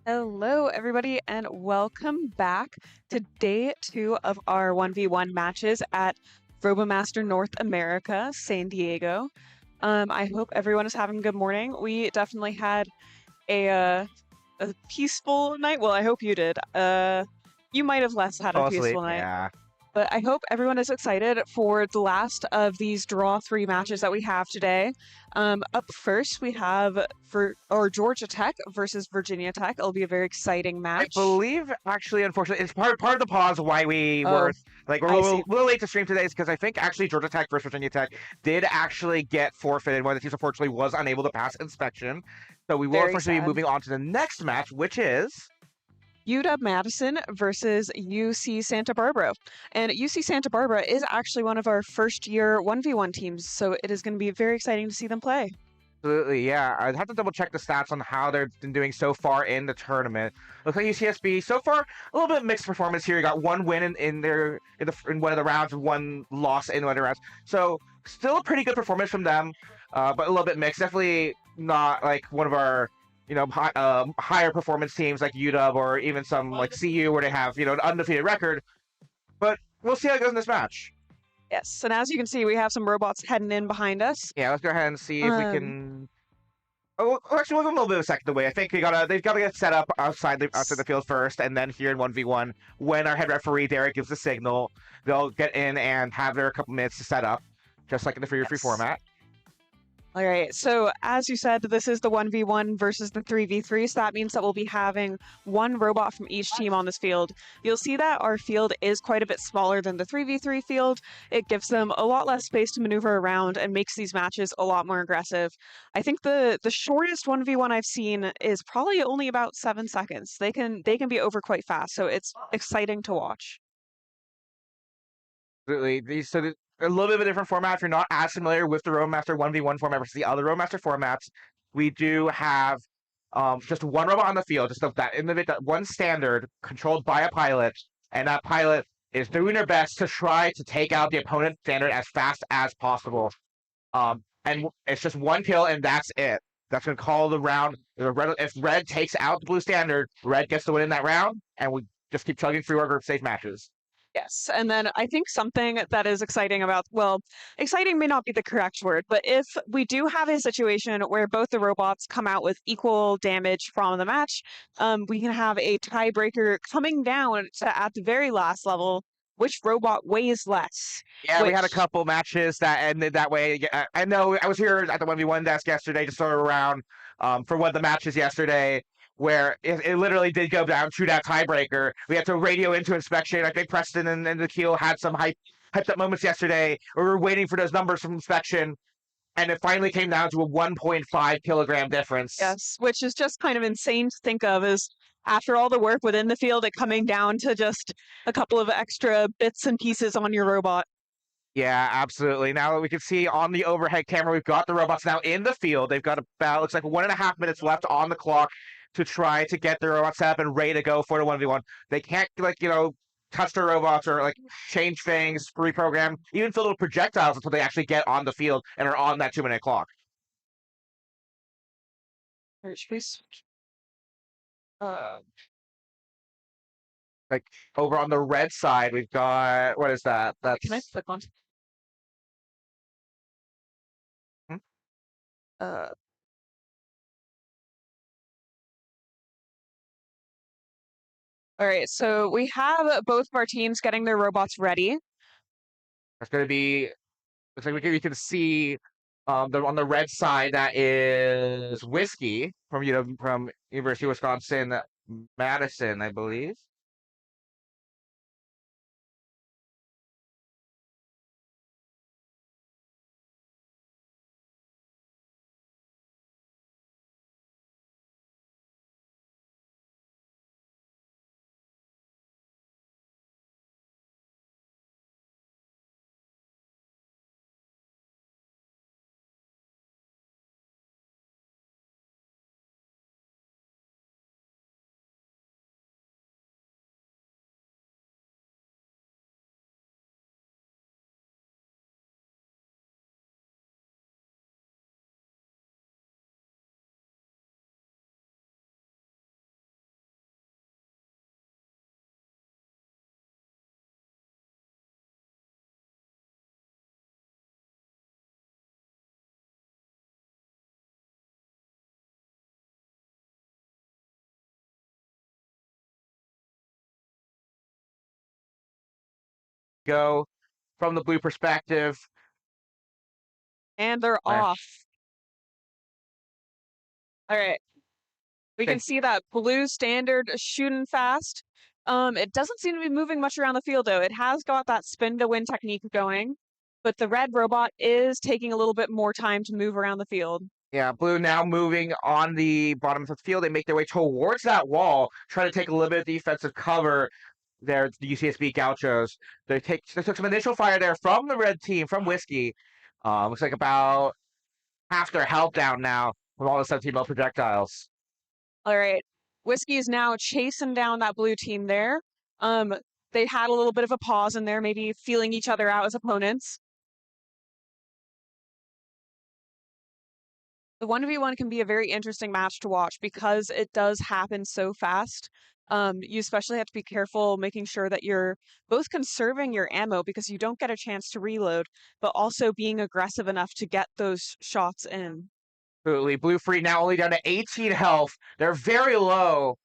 Hello, everybody, and welcome back to day two of our 1v1 matches at RoboMaster North America, San Diego. I hope everyone is having a good morning. We definitely had a peaceful night. Well, I hope you did. You might have less had a Fall asleep. peaceful night. Yeah. But I hope everyone is excited for the last of these draw three matches that we have today. Up first, we have Georgia Tech versus Virginia Tech. It'll be a very exciting I match. believe, actually, unfortunately, it's part of the pause why we Oh, were like we're a I see. little late to stream today is because I think actually Georgia Tech versus Virginia Tech did actually get forfeited. One of the teams unfortunately was unable to pass inspection. So we will Very unfortunately be sad. moving on to the next match, which is UW-Madison versus UC Santa Barbara. And UC Santa Barbara is actually one of our first year 1v1 teams, so it is going to be very exciting to see them play. absolutely, yeah. I'd have to double check the stats on how they've been doing so far in the tournament. Looks like UCSB so far a little bit mixed performance here. You got one win in one of the rounds, and one loss in one of the rounds. So still a pretty good performance from them, but a little bit mixed. Definitely not like one of our higher performance teams like UW or even some like CU where they have an undefeated record. But we'll see how it goes in this match. Yes, and as you can see, we have some robots heading in behind us. Yeah, let's go ahead and see if we Um, can. Oh, actually, we'll give them a little bit of a second away. I think they've got to get set up outside the field first, and then here in 1v1, when our head referee Derek gives the signal, they'll get in and have their couple minutes to set up, just like in the free yes. format. All right, so as you said, this is the 1v1 versus the 3v3, so that means that we'll be having one robot from each team on this field. You'll see that our field is quite a bit smaller than the 3v3 field. It gives them a lot less space to maneuver around and makes these matches a lot more aggressive. I think the shortest 1v1 I've seen is probably only about 7 seconds. They can be over quite fast, so it's exciting to watch. Absolutely. A little bit of a different format. If you're not as familiar with the Roadmaster 1v1 format versus the other Roadmaster formats, we do have just one robot on the field, just that one standard controlled by a pilot, and that pilot is doing their best to try to take out the opponent's standard as fast as possible. And it's just one kill, and that's it. That's going to call the round. If red takes out the blue standard, red gets to win in that round, and we just keep chugging through our group stage matches. Yes, and then I think something that is exciting about, well, exciting may not be the correct word, but if we do have a situation where both the robots come out with equal damage from the match, we can have a tiebreaker coming down to at the very last level, which robot weighs less, Yeah, we had a which couple matches that ended that way. Yeah, I know I was here at the 1v1 desk yesterday, just sort of around for one of the matches yesterday, where it literally did go down to that tiebreaker. We had to radio into inspection. I think Preston and the Keel had some hyped up moments yesterday. We were waiting for those numbers from inspection, and it finally came down to a 1.5 kilogram difference. yes, which is just kind of insane to think of is after all the work within the field, it coming down to just a couple of extra bits and pieces on your robot. Yeah, absolutely. Now that we can see on the overhead camera, we've got the robots now in the field. They've got about, looks like 1.5 minutes left on the clock to try to get their robots set up and ready to go for the 1v1. They can't, touch their robots or, change things, reprogram, even fill with projectiles until they actually get on the field and are on that 2-minute clock. All right, should we uh, Like, over on the red side, we've got, what is that? can I That's, click on? hmm? Uh, all right, so we have both of our teams getting their robots ready. That's going to be, looks like we can see on the red side that is whiskey from University of Wisconsin Madison, I believe. go from the blue perspective. And they're off. All right. We can see that blue standard shooting fast. It doesn't seem to be moving much around the field, though. It has got that spin to win technique going, but the red robot is taking a little bit more time to move around the field. Yeah, blue now moving on the bottom of the field. They make their way towards that wall, trying to take a little bit of defensive cover. There, the UCSB Gauchos. They took some initial fire there from the red team, from Whiskey. Looks like about half their health down now with all the 17 projectiles. All right. Whiskey is now chasing down that blue team there. They had a little bit of a pause in there, maybe feeling each other out as opponents. The 1v1 can be a very interesting match to watch because it does happen so fast. You especially have to be careful making sure that you're both conserving your ammo because you don't get a chance to reload, but also being aggressive enough to get those shots in. Absolutely. Blue free now only down to 18 health. They're very low.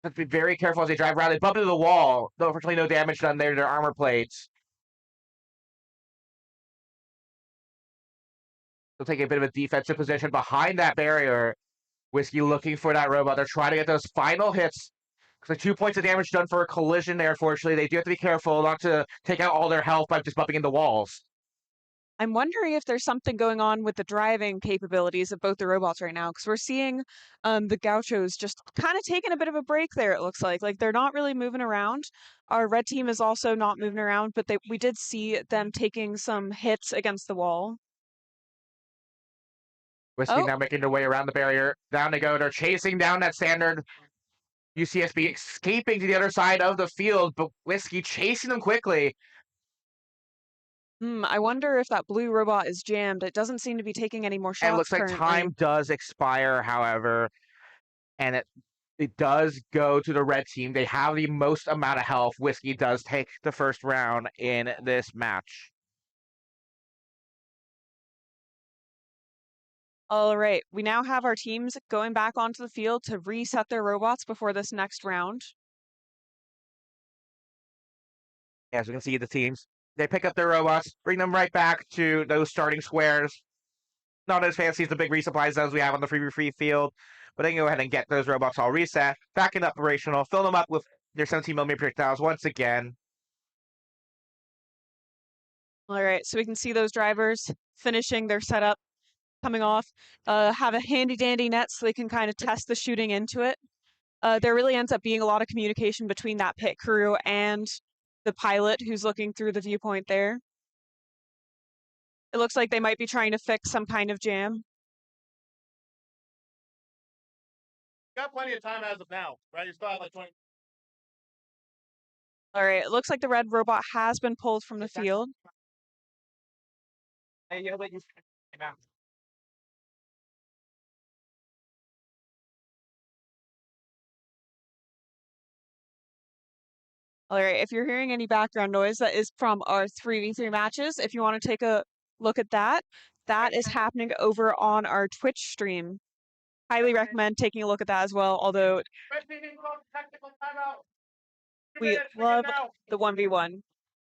Have to be very careful as they drive around. They bump into the wall. Though, unfortunately, no damage done there to their armor plates. They'll take a bit of a defensive position behind that barrier. Whiskey looking for that robot. They're trying to get those final hits. Like 2 points of damage done for a collision there, unfortunately. They do have to be careful not to take out all their health by just bumping into walls. I'm wondering if there's something going on with the driving capabilities of both the robots right now, because we're seeing the Gauchos just kind of taking a bit of a break there, it looks like. Like they're not really moving around. Our red team is also not moving around, but we did see them taking some hits against the wall. Whiskey now making their way around the barrier. Down they go. They're chasing down that standard. UCSB escaping to the other side of the field, but Whiskey chasing them quickly. I wonder if that blue robot is jammed. It doesn't seem to be taking any more shots. And it looks like currently. time does expire, however, and it does go to the red team. They have the most amount of health. Whiskey does take the first round in this match. All right, we now have our teams going back onto the field to reset their robots before this next round. As we can see, the teams, they pick up their robots, bring them right back to those starting squares. Not as fancy as the big resupplies as we have on the free field, but they can go ahead and get those robots all reset, back and operational, fill them up with their 17mm projectiles once again. All right, so we can see those drivers finishing their setup, coming off, have a handy dandy net so they can kind of test the shooting into it. There really ends up being a lot of communication between that pit crew and the pilot who's looking through the viewpoint there. It looks like they might be trying to fix some kind of jam. Got plenty of time as of now, right? You still have like 20. All right, it looks like the red robot has been pulled from the field. All right, if you're hearing any background noise, that is from our 3v3 matches. If you want to take a look at that, that is happening over on our Twitch stream. Highly recommend taking a look at that as well, although we love the 1v1.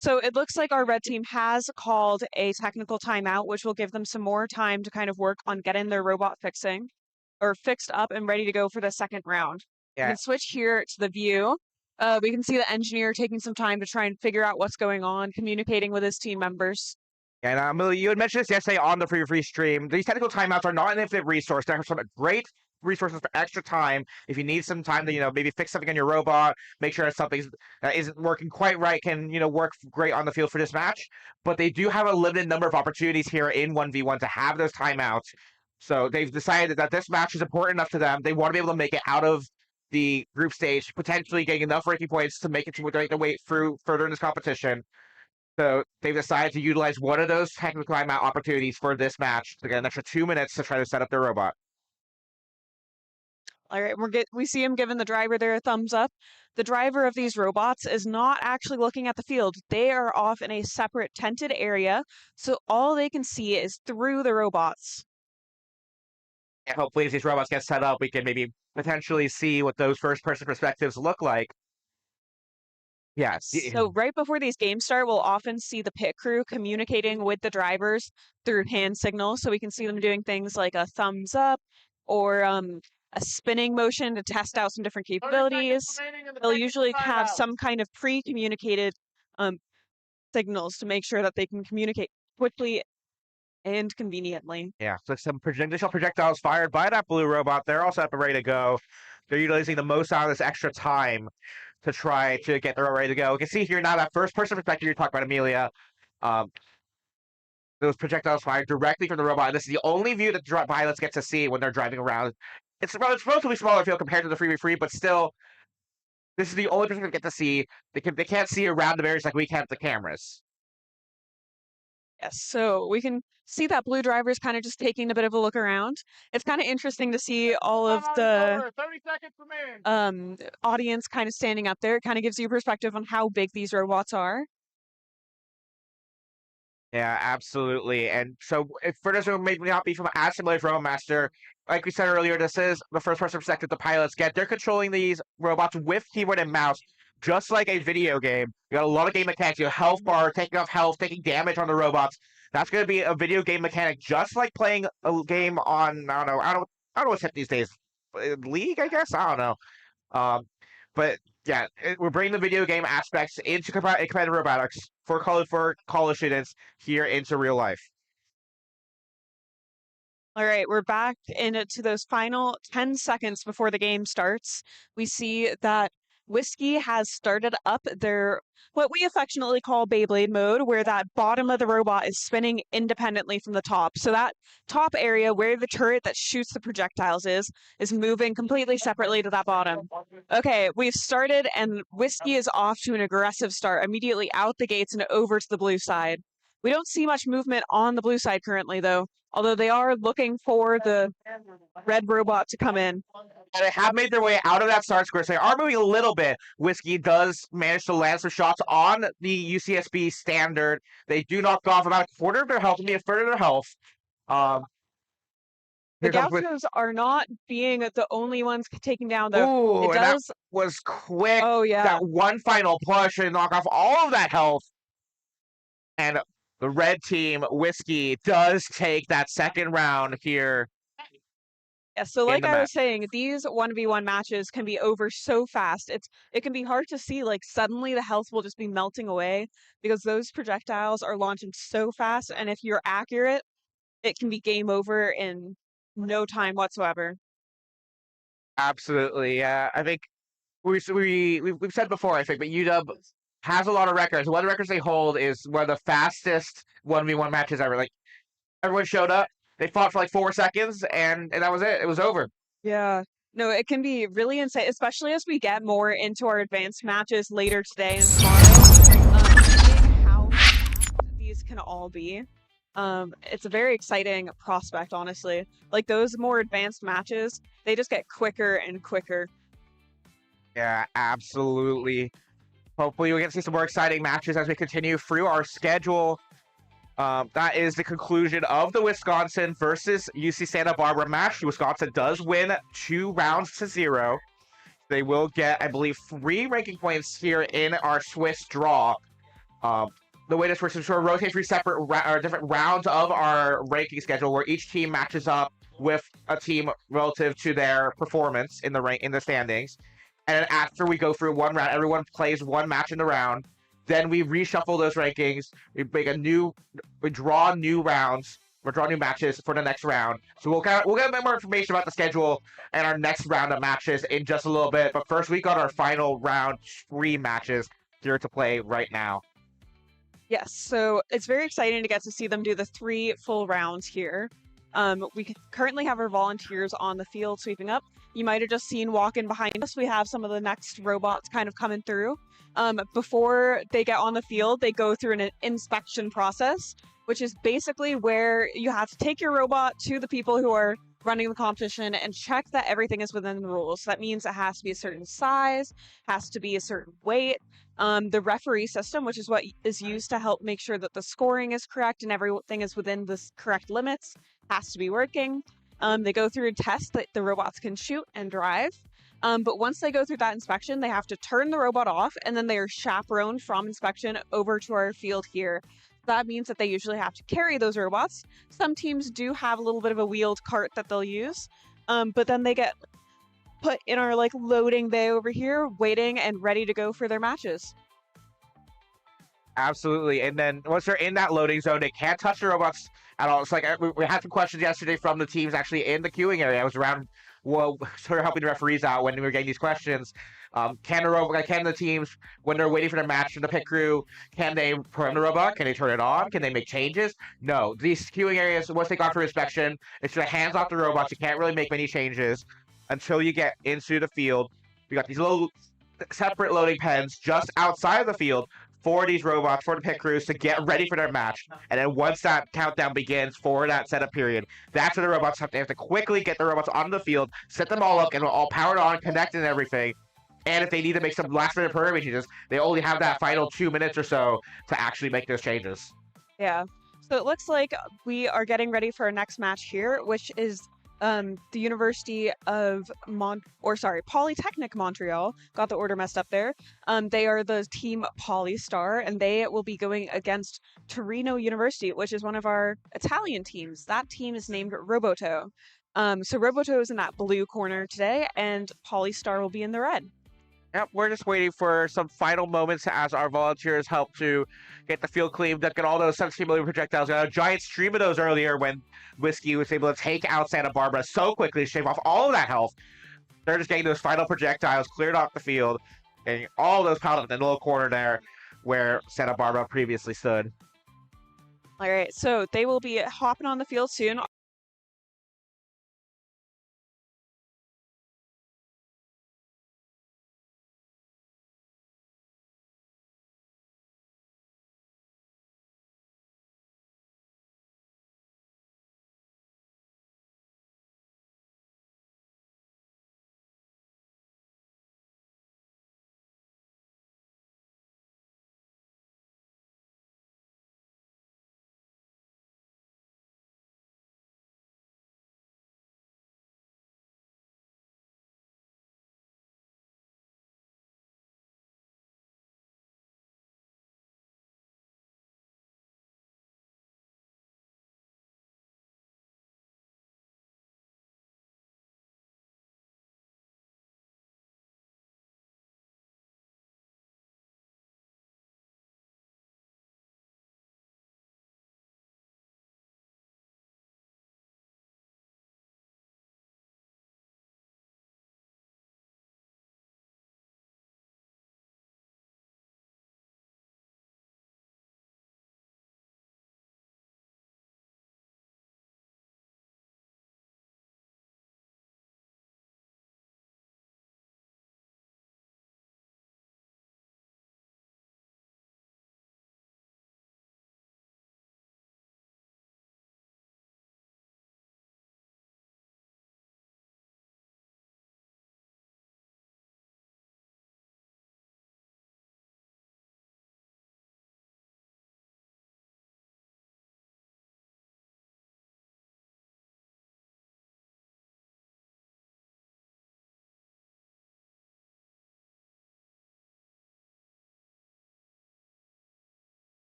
So it looks like our red team has called a technical timeout, which will give them some more time to kind of work on getting their robot fixed up and ready to go for the second round. Yeah. We can switch here to the view. We can see the engineer taking some time to try and figure out what's going on, communicating with his team members. And you had mentioned this yesterday on the free stream. These technical timeouts are not an infinite resource. They're some great resources for extra time. If you need some time to, maybe fix something on your robot, make sure something that isn't working quite right can, work great on the field for this match. But they do have a limited number of opportunities here in 1v1 to have those timeouts. So they've decided that this match is important enough to them. They want to be able to make it out of the group stage, potentially getting enough ranking points to make it to make their way through further in this competition. So they've decided to utilize one of those technical timeout opportunities for this match to get an extra 2 minutes to try to set up their robot. All right, we see him giving the driver there a thumbs up. The driver of these robots is not actually looking at the field. They are off in a separate tented area, so all they can see is through the robots. And hopefully as these robots get set up, we can maybe potentially see what those first-person perspectives look like. Yes. So right before these games start, we'll often see the pit crew communicating with the drivers through hand signals. So we can see them doing things like a thumbs up or a spinning motion to test out some different 30 seconds capabilities. remaining in the They'll second usually have timeout. some kind of pre-communicated um, signals to make sure that they can communicate quickly and conveniently. Yeah, so some additional projectiles fired by that blue robot. They're also up and ready to go. They're utilizing the most out of this extra time to try to get their ready to go. You can see here now that first person perspective you're talking about, Amelia. Um, those projectiles fired directly from the robot. This is the only view that pilots get to see when they're driving around. It's relatively smaller field compared to the 3v3, but still, this is the only person that get to see. They can't see around the barriers like we can with the cameras. Yes, so we can see that blue driver is kind of just taking a bit of a look around. It's kind of interesting to see all of Timeout is the over. 30 seconds remaining. audience kind of standing up there. It kind of gives you a perspective on how big these robots are. Yeah, absolutely. And so, if for those who may not be as familiar with RoboMaster, like we said earlier, this is the first-person perspective the pilots get. They're controlling these robots with keyboard and mouse, just like a video game. You got a lot of game mechanics. You have health bar, taking off health, taking damage on the robots. That's going to be a video game mechanic, just like playing a game on I don't know what's hip these days. League, I guess. I don't know. But yeah, we're bringing the video game aspects into competitive robotics for college students here into real life. All right, we're back into those final 10 seconds before the game starts. We see that Whiskey has started up their what we affectionately call Beyblade mode, where that bottom of the robot is spinning independently from the top. So that top area where the turret that shoots the projectiles is moving completely separately to that bottom. Okay, we've started and Whiskey is off to an aggressive start, immediately out the gates and over to the blue side. We don't see much movement on the blue side currently, though, although they are looking for the red robot to come in. And they have made their way out of that start square, so they are moving a little bit. Whiskey does manage to land some shots on the UCSB standard. They do knock off about a quarter of their health, maybe a third of their health. The Gauchos are not being the only ones taking down, though. Ooh, It does. that was quick. Oh, yeah. That one final push and knock off all of that health. And the red team, Whiskey, does take that second round here. Yeah, so like I was saying, these 1v1 matches can be over so fast. It can be hard to see, like suddenly the health will just be melting away because those projectiles are launching so fast, and if you're accurate, it can be game over in no time whatsoever. Absolutely, yeah. I think we've said before, I think, but UW has a lot of records. One of the records they hold is one of the fastest 1v1 matches ever. Like, everyone showed up, they fought for like 4 seconds, and that was it. It was over. Yeah. No, it can be really insane, especially as we get more into our advanced matches later today and tomorrow. Seeing how fast these can all be. It's a very exciting prospect, honestly. Like those more advanced matches, they just get quicker and quicker. Yeah, absolutely. Hopefully we get to see some more exciting matches as we continue through our schedule. That is the conclusion of the Wisconsin versus UC Santa Barbara match. Wisconsin does win 2-0. They will get, I believe, 3 ranking points here in our Swiss draw. The way this works is we'll rotate through different rounds of our ranking schedule, where each team matches up with a team relative to their performance in the standings. And after we go through one round, everyone plays one match in the round. Then we reshuffle those rankings. We draw new rounds. We draw new matches for the next round. So we'll get a bit more information about the schedule and our next round of matches in just a little bit. But first, we got our final round 3 matches here to play right now. Yes, so it's very exciting to get to see them do the 3 full rounds here. We currently have our volunteers on the field sweeping up. You might have just seen walking behind us, we have some of the next robots kind of coming through. Before they get on the field, they go through an inspection process, which is basically where you have to take your robot to the people who are running the competition and check that everything is within the rules. So that means it has to be a certain size, has to be a certain weight. The referee system, which is what is used to help make sure that the scoring is correct and everything is within the correct limits, has to be working. They go through a test that the robots can shoot and drive. But once they go through that inspection, they have to turn the robot off, and then they are chaperoned from inspection over to our field here. That means that they usually have to carry those robots. Some teams do have a little bit of a wheeled cart that they'll use, but then they get put in our like loading bay over here, waiting and ready to go for their matches. Absolutely. And then once they're in that loading zone, they can't touch the robots at all. It's like we had some questions yesterday from the teams actually in the queuing area. I was around, well, sort of helping the referees out when we were getting these questions. Can the teams, when they're waiting for their match from the pit crew, can they program the robot? Can they turn it on? Can they make changes? No. These queuing areas, once they go for inspection, it's just hands off the robots. You can't really make many changes until you get into the field. We got these little separate loading pens just outside of the field for these robots, for the pit crews to get ready for their match. And then once that countdown begins for that setup period, that's when the robots have to quickly get the robots on the field, set them all up, and all powered on, connected and everything. And if they need to make some last-minute programming changes, they only have that final 2 minutes or so to actually make those changes. Yeah. So it looks like we are getting ready for our next match here, which is the University of Polytechnic Montreal. Got the order messed up there. They are the team Polystar, and they will be going against Torino University, which is one of our Italian teams. That team is named Roboto. So Roboto is in that blue corner today, and Polystar will be in the red. Yep, we're just waiting for some final moments as our volunteers help to get the field cleaned up, get all those 17mm projectiles. We had a giant stream of those earlier when Whiskey was able to take out Santa Barbara so quickly, shave off all of that health. They're just getting those final projectiles cleared off the field, and all those piled up in the little corner there where Santa Barbara previously stood. All right, so they will be hopping on the field soon.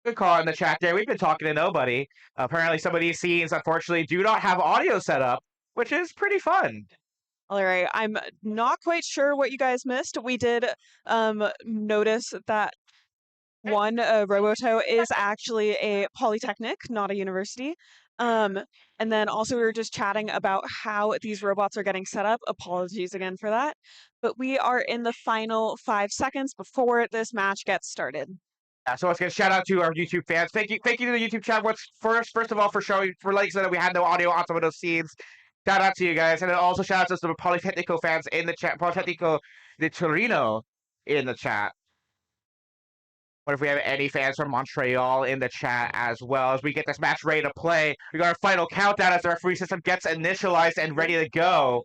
Good call in the chat there. We've been talking to nobody. Apparently, some of these scenes, unfortunately, do not have audio set up, which is pretty fun. All right, I'm not quite sure what you guys missed. We did notice that one, Roboto is actually a polytechnic, not a university. And then also we were just chatting about how these robots are getting set up. Apologies again for that. But we are in the final 5 seconds before this match gets started. Yeah, so let's get a shout out to our YouTube fans. Thank you to the YouTube chat. First of all, for letting us know that we had no audio on some of those scenes. Shout out to you guys, and then also shout out to the Polytechnico fans in the chat. Polytechnico de Torino in the chat. What if we have any fans from Montreal in the chat as well? As we get this match ready to play, we got our final countdown as the referee system gets initialized and ready to go.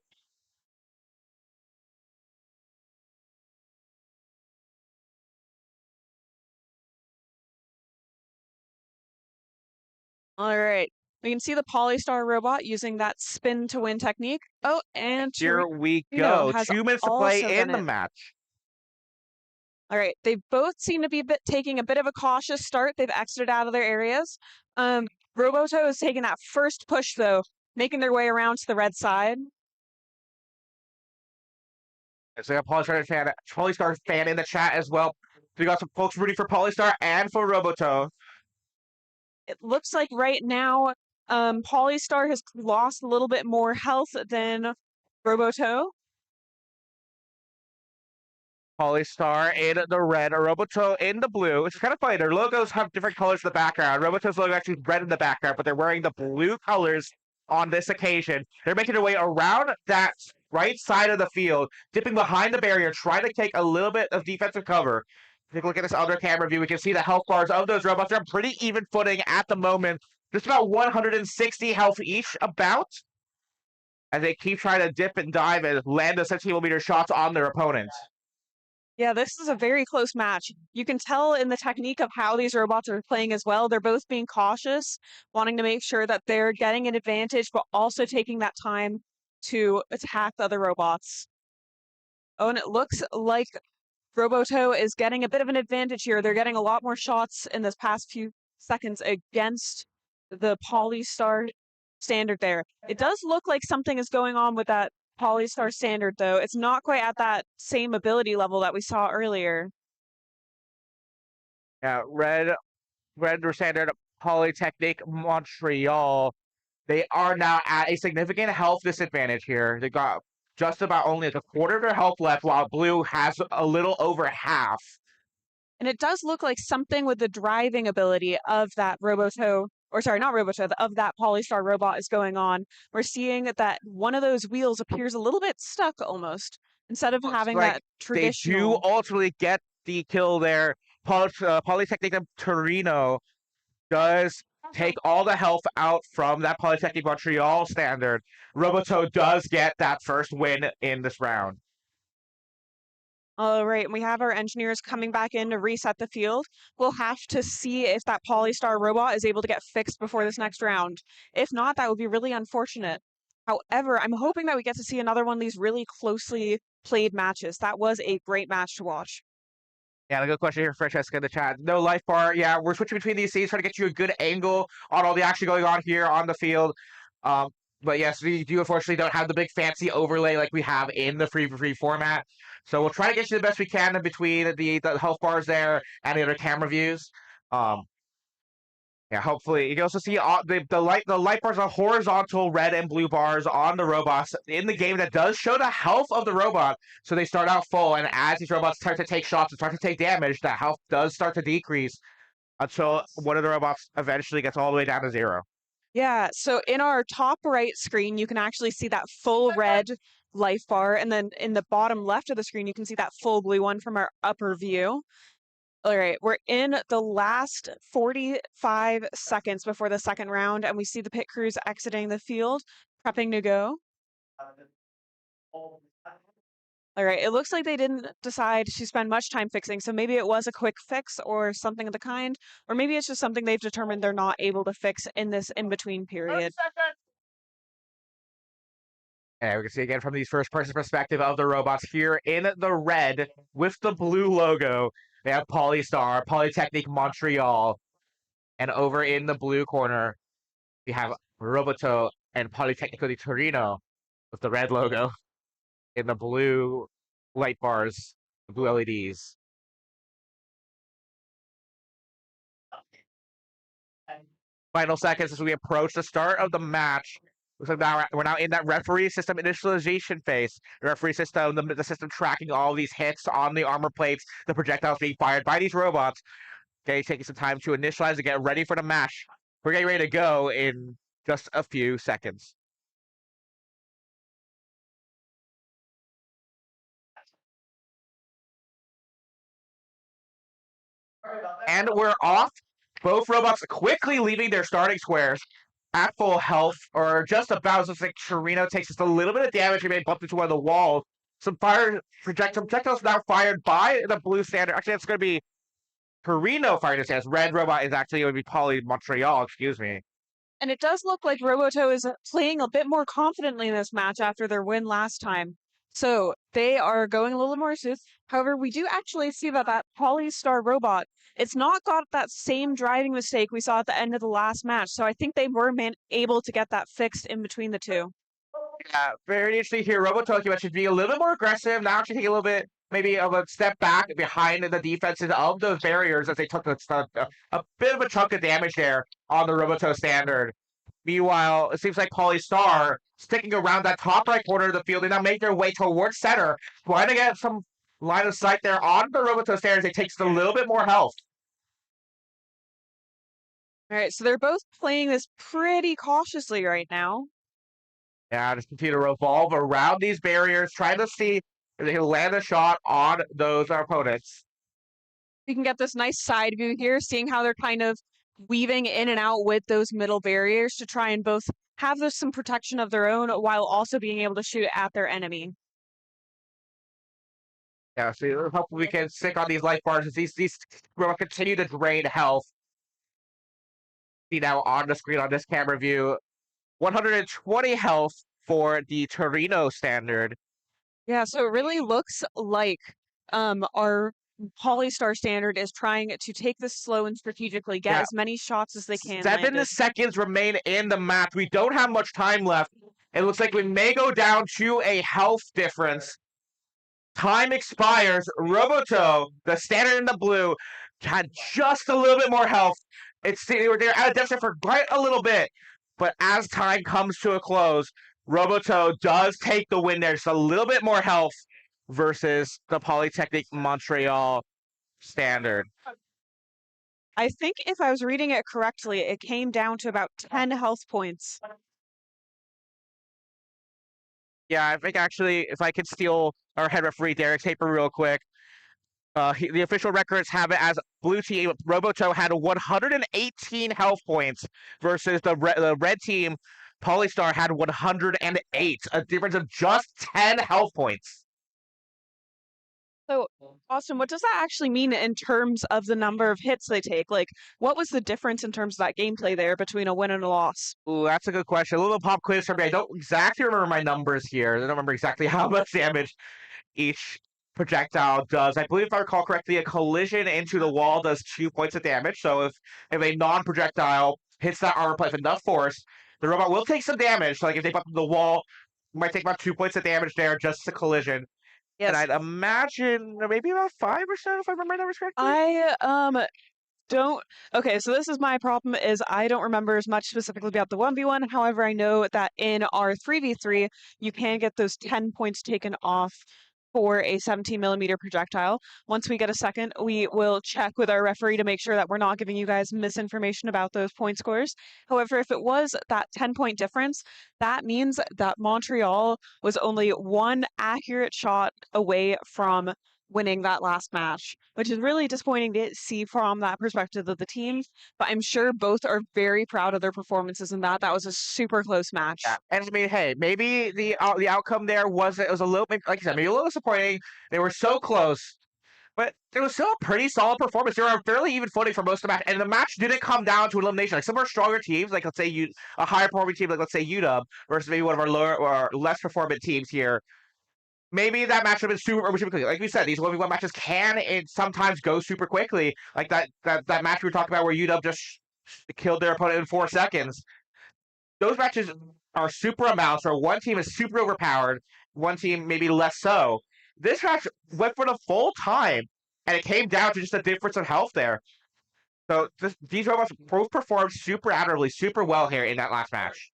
All right. We can see the Polystar robot using that spin to win technique. Oh, and Here we Torino go. has 2 minutes to also play in done the it. match. All right. They both seem to be taking a bit of a cautious start. They've exited out of their areas. Roboto is taking that first push, though, making their way around to the red side. So we got Polystar fan in the chat as well. We got some folks rooting for Polystar and for Roboto. It looks like right now, Polystar has lost a little bit more health than Roboto. Polystar in the red, Roboto in the blue. It's kind of funny. Their logos have different colors in the background. Roboto's logo actually is red in the background, but they're wearing the blue colors on this occasion. They're making their way around that right side of the field, dipping behind the barrier, trying to take a little bit of defensive cover. Take a look at this other camera view. We can see the health bars of those robots. They're pretty even footing at the moment. Just about 160 health each, about. As they keep trying to dip and dive and land the 6-kilometer shots on their opponents. Yeah, this is a very close match. You can tell in the technique of how these robots are playing as well. They're both being cautious, wanting to make sure that they're getting an advantage, but also taking that time to attack the other robots. Oh, and it looks like Roboto is getting a bit of an advantage here. They're getting a lot more shots in this past few seconds against the Polystar standard there. It does look like something is going on with that Polystar standard, though. It's not quite at that same ability level that we saw earlier. Yeah, red standard Polytechnic Montreal. They are now at a significant health disadvantage here. They got just about only like a quarter of their health left, while blue has a little over half. And it does look like something with the driving ability of that Roboto, or sorry, not Roboto, of that Polystar robot is going on. We're seeing that one of those wheels appears a little bit stuck almost, instead of having like that traditional. They do ultimately get the kill there. Polytechnic of Torino does take all the health out from that Polytechnic Montreal standard. Roboto does get that first win in this round. All right, and we have our engineers coming back in to reset the field. We'll have to see if that Polystar robot is able to get fixed before this next round. If not, that would be really unfortunate. However, I'm hoping that we get to see another one of these really closely played matches. That was a great match to watch. Yeah, a good question here, Francesca, in the chat. No life bar. Yeah, we're switching between these scenes, trying to get you a good angle on all the action going on here on the field. But yes, we do unfortunately don't have the big fancy overlay like we have in the free format. So we'll try to get you the best we can in between the health bars there and the other camera views. Yeah, hopefully you can also see the light bars are horizontal red and blue bars on the robots in the game that does show the health of the robot. So they start out full, and as these robots start to take shots and start to take damage, the health does start to decrease until one of the robots eventually gets all the way down to 0. Yeah, so in our top right screen, you can actually see that full red life bar, and then in the bottom left of the screen, you can see that full blue one from our upper view. All right, we're in the last 45 seconds before the second round, and we see the pit crews exiting the field, prepping to go. All right, it looks like they didn't decide to spend much time fixing, so maybe it was a quick fix or something of the kind, or maybe it's just something they've determined they're not able to fix in this in-between period. And we can see again from the first-person perspective of the robots here in the red with the blue logo. They have Polystar, Polytechnique Montreal, and over in the blue corner, we have Roboto and Politecnico di Torino with the red logo in the blue light bars, the blue LEDs. Final seconds as we approach the start of the match. So now we're now in that referee system initialization phase. The referee system, the system tracking all these hits on the armor plates, the projectiles being fired by these robots. Okay, taking some time to initialize and get ready for the match. We're getting ready to go in just a few seconds. And we're off. Both robots quickly leaving their starting squares at full health, or just about. Looks like Torino takes just a little bit of damage. He may bump into one of the walls. Some projectiles now fired by the blue standard. Actually, that's going to be Torino firing his hands. Red robot is actually going to be PolyMTL, excuse me. And it does look like Roboto is playing a bit more confidently in this match after their win last time. So they are going a little more smooth. However, we do actually see that Polystar robot, it's not got that same driving mistake we saw at the end of the last match. So I think they were able to get that fixed in between the two. Yeah, very interesting here. Roboto should be a little bit more aggressive. Now should take a little bit, maybe of a step back behind the defenses of those barriers as they took a bit of a chunk of damage there on the Roboto standard. Meanwhile, it seems like Polystar sticking around that top right corner of the field. They now make their way towards center, trying to get some line of sight there on the Roboto standards. It takes a little bit more health. All right, so they're both playing this pretty cautiously right now. Yeah, just continue to revolve around these barriers, trying to see if they can land a shot on those opponents. You can get this nice side view here, seeing how they're kind of weaving in and out with those middle barriers to try and both have some protection of their own while also being able to shoot at their enemy. Yeah, so hopefully we can stick on these life bars as these will continue to drain health. See now on the screen on this camera view, 120 health for the Torino standard. Yeah, so it really looks like our Polystar standard is trying to take this slow and strategically get as many shots as they can. 7 seconds remain in the match. We don't have much time left. It looks like we may go down to a health difference. Time expires. Roboto, the standard in the blue, had just a little bit more health. They're at a deficit for quite a little bit. But as time comes to a close, Roboto does take the win there. Just a little bit more health versus the Polytechnic Montreal standard. I think if I was reading it correctly, it came down to about 10 health points. Yeah, I think actually, if I could steal our head referee Derek's paper real quick, the official records have it as blue team Roboto had 118 health points versus the red team Polystar had 108, a difference of just 10 health points. So, Austin, what does that actually mean in terms of the number of hits they take? Like, what was the difference in terms of that gameplay there between a win and a loss? Ooh, that's a good question. A little pop quiz for me. I don't exactly remember my numbers here. I don't remember exactly how much damage each projectile does. I believe if I recall correctly, a collision into the wall does 2 points of damage. So if a non-projectile hits that armor plate with enough force, the robot will take some damage. So like if they bump into the wall, it might take about 2 points of damage there, just a collision. Yes. And I'd imagine maybe about 5% if I remember my numbers correctly. I don't. Okay, so this is my problem is I don't remember as much specifically about the 1v1. However, I know that in our 3v3, you can get those 10 points taken off for a 17mm projectile. Once we get a second, we will check with our referee to make sure that we're not giving you guys misinformation about those point scores. However, if it was that 10-point difference, that means that Montreal was only one accurate shot away from winning that last match, which is really disappointing to see from that perspective of the team. But I'm sure both are very proud of their performances in that. That was a super close match. Yeah. And I mean, hey, maybe the outcome there was a little, like I said, maybe a little disappointing. They were so close, but it was still a pretty solid performance. They were fairly even footing for most of the match, and the match didn't come down to elimination. Like some of our stronger teams, like let's say a higher performing team, like let's say UW versus maybe one of our lower or less performant teams here. Maybe that match would have been super quickly. Like we said, these 1v1 matches can sometimes go super quickly. Like that match we were talking about where UW just killed their opponent in 4 seconds. Those matches are super amounts where one team is super overpowered, one team maybe less so. This match went for the full time, and it came down to just a difference of health there. So these robots both performed super admirably, super well here in that last match.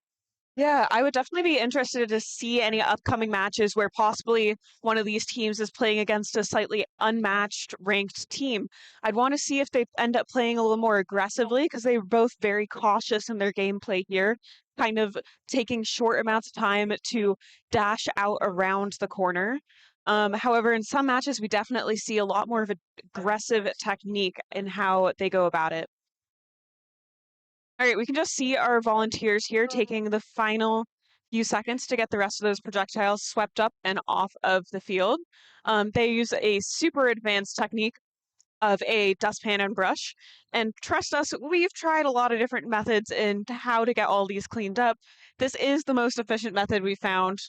Yeah, I would definitely be interested to see any upcoming matches where possibly one of these teams is playing against a slightly unmatched ranked team. I'd want to see if they end up playing a little more aggressively because they were both very cautious in their gameplay here, kind of taking short amounts of time to dash out around the corner. However, in some matches, we definitely see a lot more of an aggressive technique in how they go about it. All right, we can just see our volunteers here taking the final few seconds to get the rest of those projectiles swept up and off of the field. They use a super advanced technique of a dustpan and brush. And trust us, we've tried a lot of different methods in how to get all these cleaned up. This is the most efficient method we found.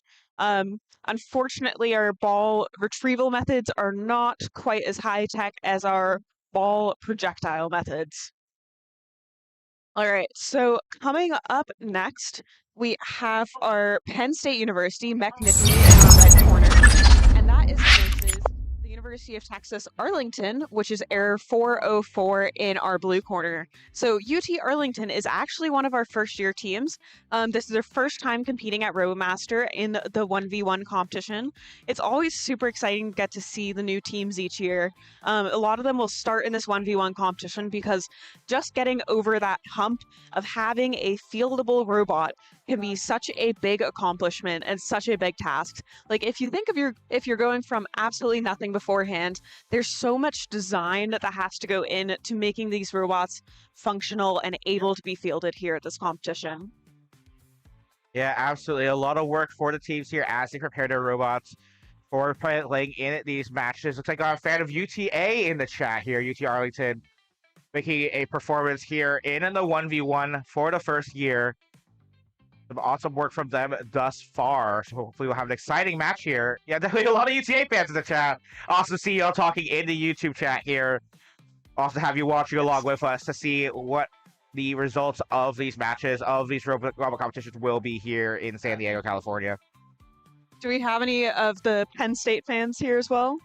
Unfortunately, our ball retrieval methods are not quite as high tech as our ball projectile methods. All right, so coming up next, we have our Penn State University, McNippy, in our red corner, and that is versus the University of Texas Arlington, which is Air 404 in our blue corner. So UT Arlington is actually one of our first-year teams. This is their first time competing at RoboMaster in the 1v1 competition. It's always super exciting to get to see the new teams each year. A lot of them will start in this 1v1 competition because just getting over that hump of having a fieldable robot can be such a big accomplishment and such a big task. Like if you think of if you're going from absolutely nothing beforehand, there's so much design that has to go in to making these robots functional and able to be fielded here at this competition. Yeah, absolutely. A lot of work for the teams here as they prepare their robots for playing in these matches. Looks like I'm a fan of UTA in the chat here. UT Arlington making a performance here in the 1v1 for the first year. Some awesome work from them thus far. So hopefully we'll have an exciting match here. Yeah, definitely a lot of UTA fans in the chat. Awesome to see y'all talking in the YouTube chat here. Awesome to have you watching along with us to see what the results of these matches, of these robot competitions will be here in San Diego, California. Do we have any of the Penn State fans here as well?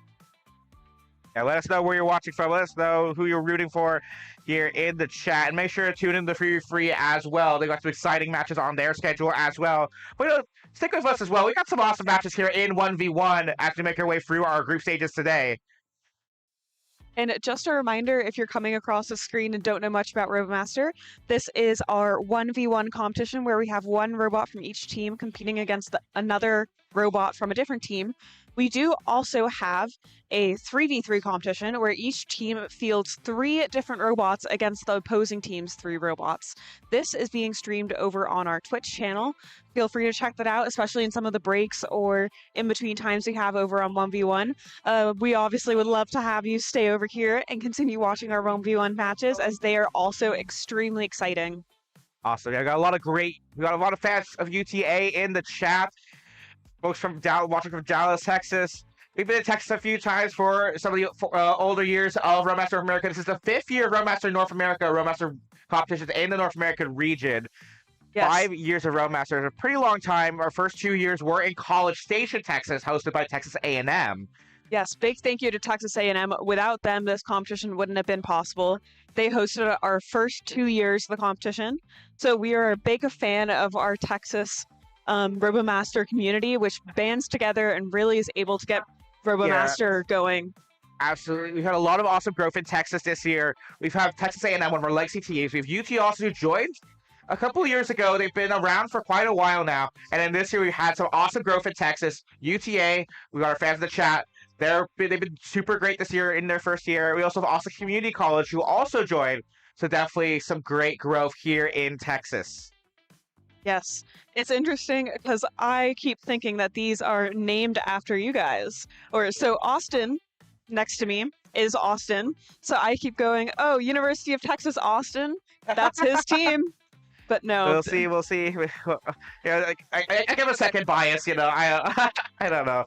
Yeah, let us know where you're watching from. Let us know who you're rooting for here in the chat. And make sure to tune in to Free as well. They got some exciting matches on their schedule as well. But stick with us as well. We got some awesome matches here in 1v1 as we make our way through our group stages today. And just a reminder, if you're coming across the screen and don't know much about RoboMaster, this is our 1v1 competition where we have one robot from each team competing against another robot from a different team. We do also have a 3v3 competition where each team fields 3 different robots against the opposing team's 3 robots. This is being streamed over on our Twitch channel. Feel free to check that out, especially in some of the breaks or in between times we have over on 1v1. We obviously would love to have you stay over here and continue watching our 1v1 matches as they are also extremely exciting. Awesome. Yeah, we got a lot of fans of UTA in the chat. Folks from watching from Dallas, Texas. We've been in Texas a few times for some of the older years of RoboMaster North America. This is the 5th year of RoboMaster North America, RoboMaster competitions in the North American region. Yes. 5 years of RoboMaster is a pretty long time. Our first 2 years were in College Station, Texas, hosted by Texas A&M. Yes, big thank you to Texas A&M. Without them, this competition wouldn't have been possible. They hosted our first 2 years of the competition. So we are a big fan of our Texas RoboMaster community, which bands together and really is able to get RoboMaster going. Absolutely. We've had a lot of awesome growth in Texas this year. We've had Texas A&M, one of our legacy teams. We have UT also who joined a couple of years ago. They've been around for quite a while now. And then this year we've had some awesome growth in Texas. UTA, we got our fans in the chat. They've been super great this year in their first year. We also have Austin Community College who also joined. So definitely some great growth here in Texas. Yes, it's interesting because I keep thinking that these are named after you guys. So Austin, next to me, is Austin. So I keep going, oh, University of Texas Austin, that's his team. But no. We'll see. Yeah, I give a second bias, I don't know.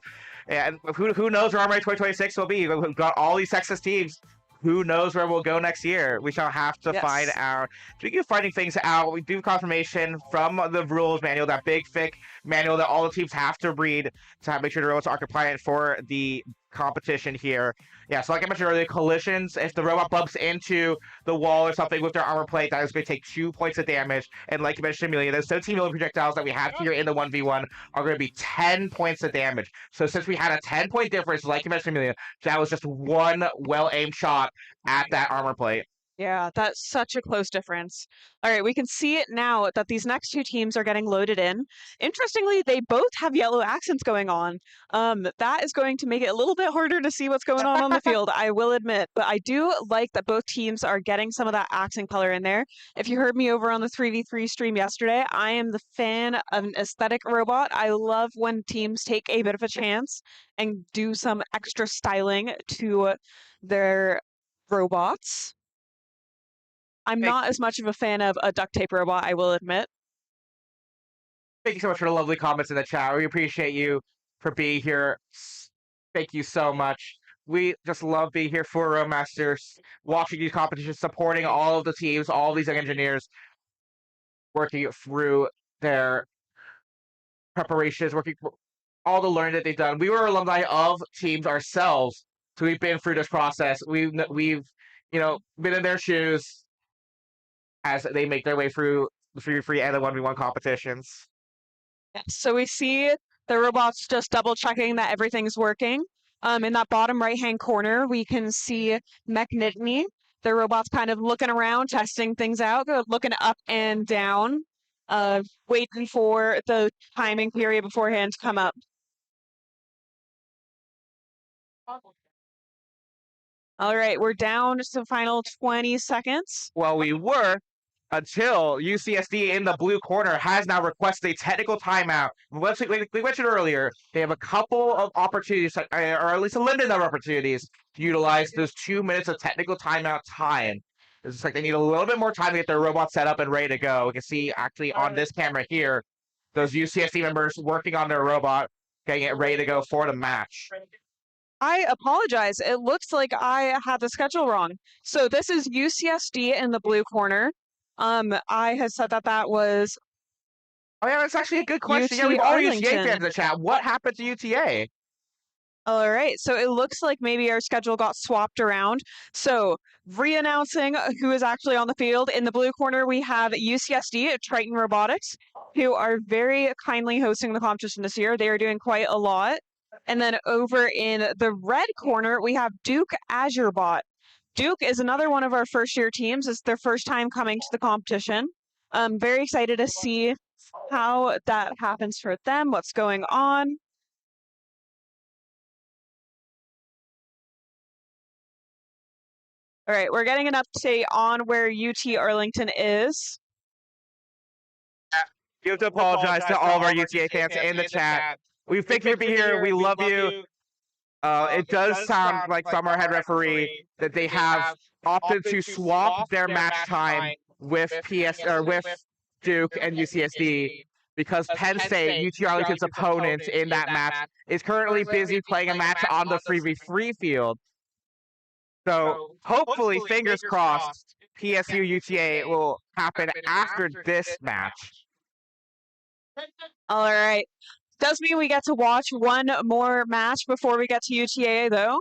Yeah, and who knows where RMNA 2026 will be? We've got all these Texas teams. Who knows where we'll go next year? We shall have to find out. Speaking of finding things out, we do confirmation from the rules manual, that big, thick manual that all the teams have to read to make sure the robots are compliant for the competition here. Yeah, so like I mentioned earlier, collisions, if the robot bumps into the wall or something with their armor plate, that is going to take 2 points of damage. And like you mentioned, Amelia, those 17 million projectiles that we have here in the 1v1 are going to be 10 points of damage. So since we had a 10-point difference, like you mentioned, Amelia, that was just one well-aimed shot at that armor plate. Yeah, that's such a close difference. All right, we can see it now that these next two teams are getting loaded in. Interestingly, they both have yellow accents going on. That is going to make it a little bit harder to see what's going on the field, I will admit. But I do like that both teams are getting some of that accent color in there. If you heard me over on the 3v3 stream yesterday, I am the fan of an aesthetic robot. I love when teams take a bit of a chance and do some extra styling to their robots. I'm not as much of a fan of a duct tape robot, I will admit. Thank you so much for the lovely comments in the chat. We appreciate you for being here. Thank you so much. We just love being here for Roadmasters, watching these competitions, supporting all of the teams, all of these engineers, working through their preparations, working all the learning that they've done. We were alumni of teams ourselves, so we've been through this process. We've been in their shoes as they make their way through the 3v3 and the 1v1 competitions. Yes, so we see the robots just double checking that everything's working. In that bottom right-hand corner, we can see MacU. The robot's kind of looking around, testing things out, looking up and down, waiting for the timing period beforehand to come up. All right, we're down to the final 20 seconds. Well, we were until UCSD in the blue corner has now requested a technical timeout. Like we mentioned earlier, they have a couple of opportunities, or at least a limited number of opportunities, to utilize those 2 minutes of technical timeout time. It's just like they need a little bit more time to get their robot set up and ready to go. We can see actually on this camera here, those UCSD members working on their robot, getting it ready to go for the match. I apologize. It looks like I had the schedule wrong. So this is UCSD in the blue corner. I had said that was. Oh yeah, that's actually a good question. Yeah, we've all UTA fans in the chat. What happened to UTA? All right, so it looks like maybe our schedule got swapped around. So re-announcing who is actually on the field. In the blue corner, we have UCSD, Triton Robotics, who are very kindly hosting the competition this year. They are doing quite a lot. And then over in the red corner, we have Duke AzureBot. Duke is another one of our first-year teams. It's their first time coming to the competition. I'm very excited to see how that happens for them, what's going on. All right, we're getting an update on where UT Arlington is. You have to apologize to all of our UTA fans in the chat. We thank you for being here. We love you. It does sound like from our head referee that they have opted to swap their match time with with Duke and UCSD because Penn State, UT Arlington's opponent in that match, is currently busy playing a match on the 3v3 field. So hopefully, fingers crossed, PSU UTA will happen after this match. All right. Does mean we get to watch one more match before we get to UTA, though.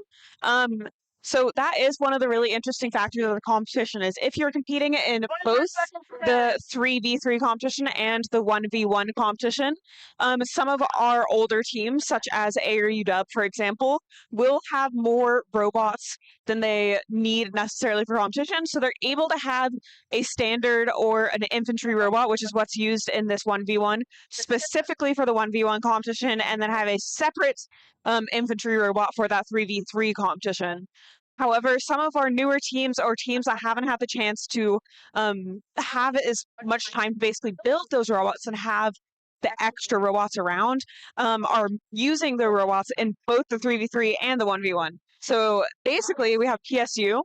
So that is one of the really interesting factors of the competition is if you're competing in both the 3v3 competition and the 1v1 competition, some of our older teams, such as A or UW, for example, will have more robots than they need necessarily for competition. So they're able to have a standard or an infantry robot, which is what's used in this 1v1, specifically for the 1v1 competition, and then have a separate infantry robot for that 3v3 competition. However, some of our newer teams or teams that haven't had the chance to have as much time to basically build those robots and have the extra robots around are using the robots in both the 3v3 and the 1v1. So basically, we have PSU,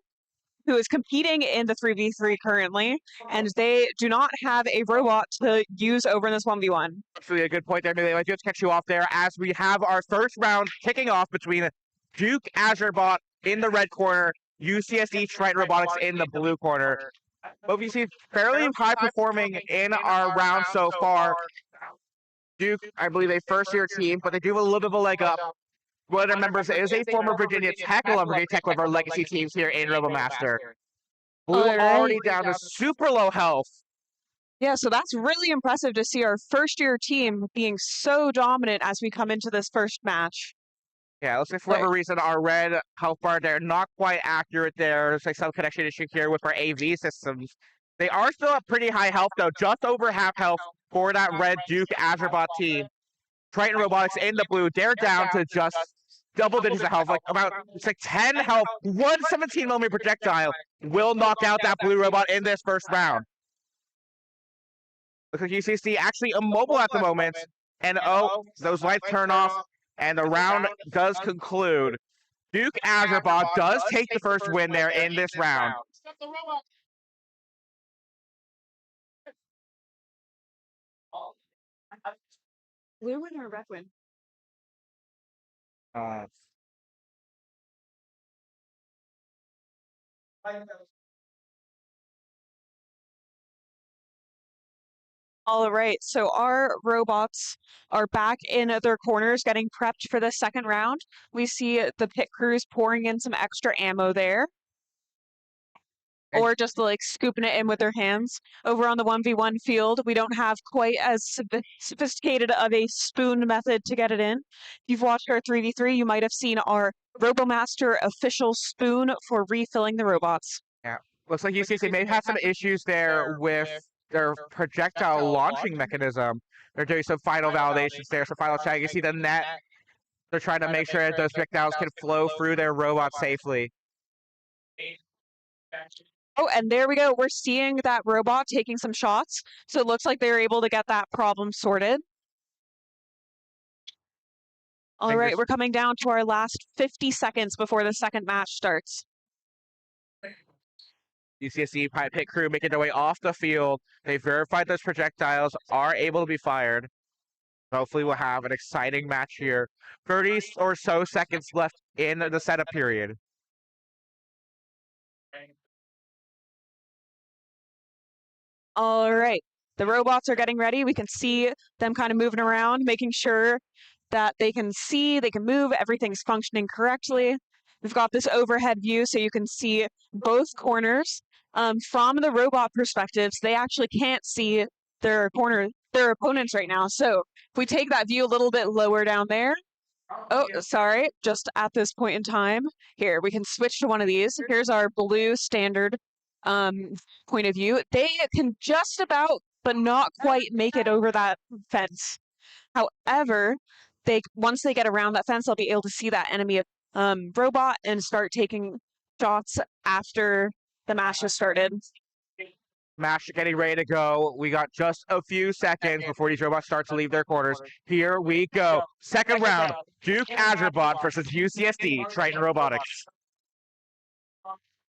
who is competing in the 3v3 currently, and they do not have a robot to use over in this 1v1. Absolutely a good point there, Amelia. I just catch you off there as we have our first round kicking off between Duke AzureBot in the red corner, UCSD Triton Robotics in the blue corner. But we see fairly high performing in our round so far. Duke, I believe, a first-year team, but they do have a little bit of a leg up one of their members is a former Virginia Tech alum, Virginia Tech, one of our legacy teams here in RoboMaster. Blue already down to super low health. Yeah, so that's really impressive to see our first-year team being so dominant as we come into this first match. Yeah, looks like for whatever reason, our red health bar, they're not quite accurate there. There's like some connection issue here with our AV systems. They are still at pretty high health, though, just over half health for that red Duke Azerbot team. Triton Robotics in the blue, they're down to just double digits of health, like about, it's like 10 health. 117mm projectile will knock out that blue robot in this first round. Looks like UCSD actually immobile at the moment, and those lights turn off, and the round does conclude. Duke Azerbot does take the first win there in this round. Blue win or red win? All right, so our robots are back in their corners getting prepped for the second round. We see the pit crews pouring in some extra ammo there. Or just like scooping it in with their hands. Over on the 1v1 field, we don't have quite as sophisticated of a spoon method to get it in. If you've watched our 3v3, you might have seen our RoboMaster official spoon for refilling the robots. Yeah, looks like UCSD may have some issues there with their projectile launching mechanism. They're doing some final validations there, some final check. You see the net. They're trying to make sure that those projectiles can flow through their robot safely. Oh, and there we go. We're seeing that robot taking some shots. So it looks like they were able to get that problem sorted. All right, we're coming down to our last 50 seconds before the second match starts. UCSD pit crew making their way off the field. They verified those projectiles are able to be fired. Hopefully we'll have an exciting match here. 30 or so seconds left in the setup period. All right, the robots are getting ready. We can see them kind of moving around, making sure that they can see, they can move, everything's functioning correctly. We've got this overhead view so you can see both corners. From the robot perspectives, they actually can't see their opponents right now. So if we take that view a little bit lower down there, sorry, just at this point in time, here, we can switch to one of these. Here's our blue standard point of view. They can just about, but not quite make it over that fence. However, once they get around that fence, they'll be able to see that enemy robot and start taking shots after the match has started. Match getting ready to go. We got just a few seconds before these robots start to leave their corners. Here we go. Second round, Duke Azerbot versus UCSD Triton Robotics.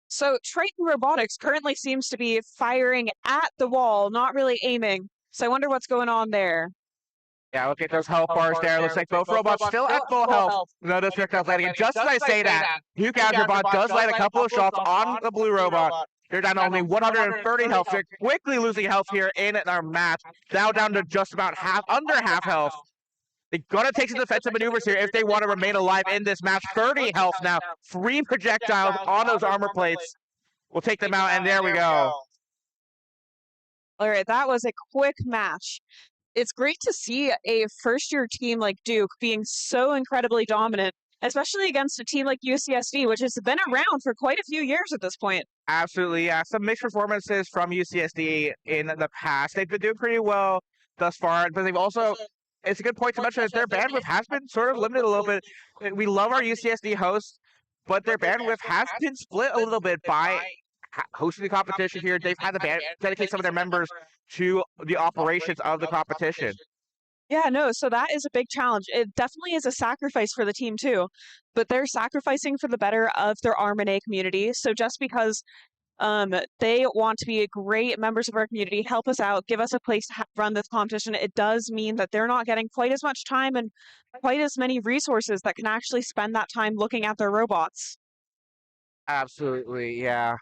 So Triton Robotics currently seems to be firing at the wall, not really aiming. So I wonder what's going on there. Yeah, look at those health bars there. Looks like both robots still at full health. No, those projectiles landing. And just as I say that, Duke Azerbot does light a couple of shots on the blue robot. They're down to only 130 health. They're quickly losing health here in our match. Now down to just about under half health. They're going to take some defensive maneuvers here if they want to remain alive in this match. 30 health now. 3 projectiles on those armor plates. We'll take them out, and there we go. All right, that was a quick match. It's great to see a first-year team like Duke being so incredibly dominant, especially against a team like UCSD, which has been around for quite a few years at this point. Absolutely, yeah. Some mixed performances from UCSD in the past. They've been doing pretty well thus far, but they've also, it's a good point to mention, that their bandwidth has been sort of limited a little bit. We love our UCSD hosts, but their bandwidth has been split a little bit by hosting the competition here. They've had to dedicate some of their members to the operations of the competition. Yeah, no, so that is a big challenge. It definitely is a sacrifice for the team too, but they're sacrificing for the better of their RMNA community. So just because they want to be great members of our community, help us out, give us a place to run this competition, it does mean that they're not getting quite as much time and quite as many resources that can actually spend that time looking at their robots. Absolutely, yeah.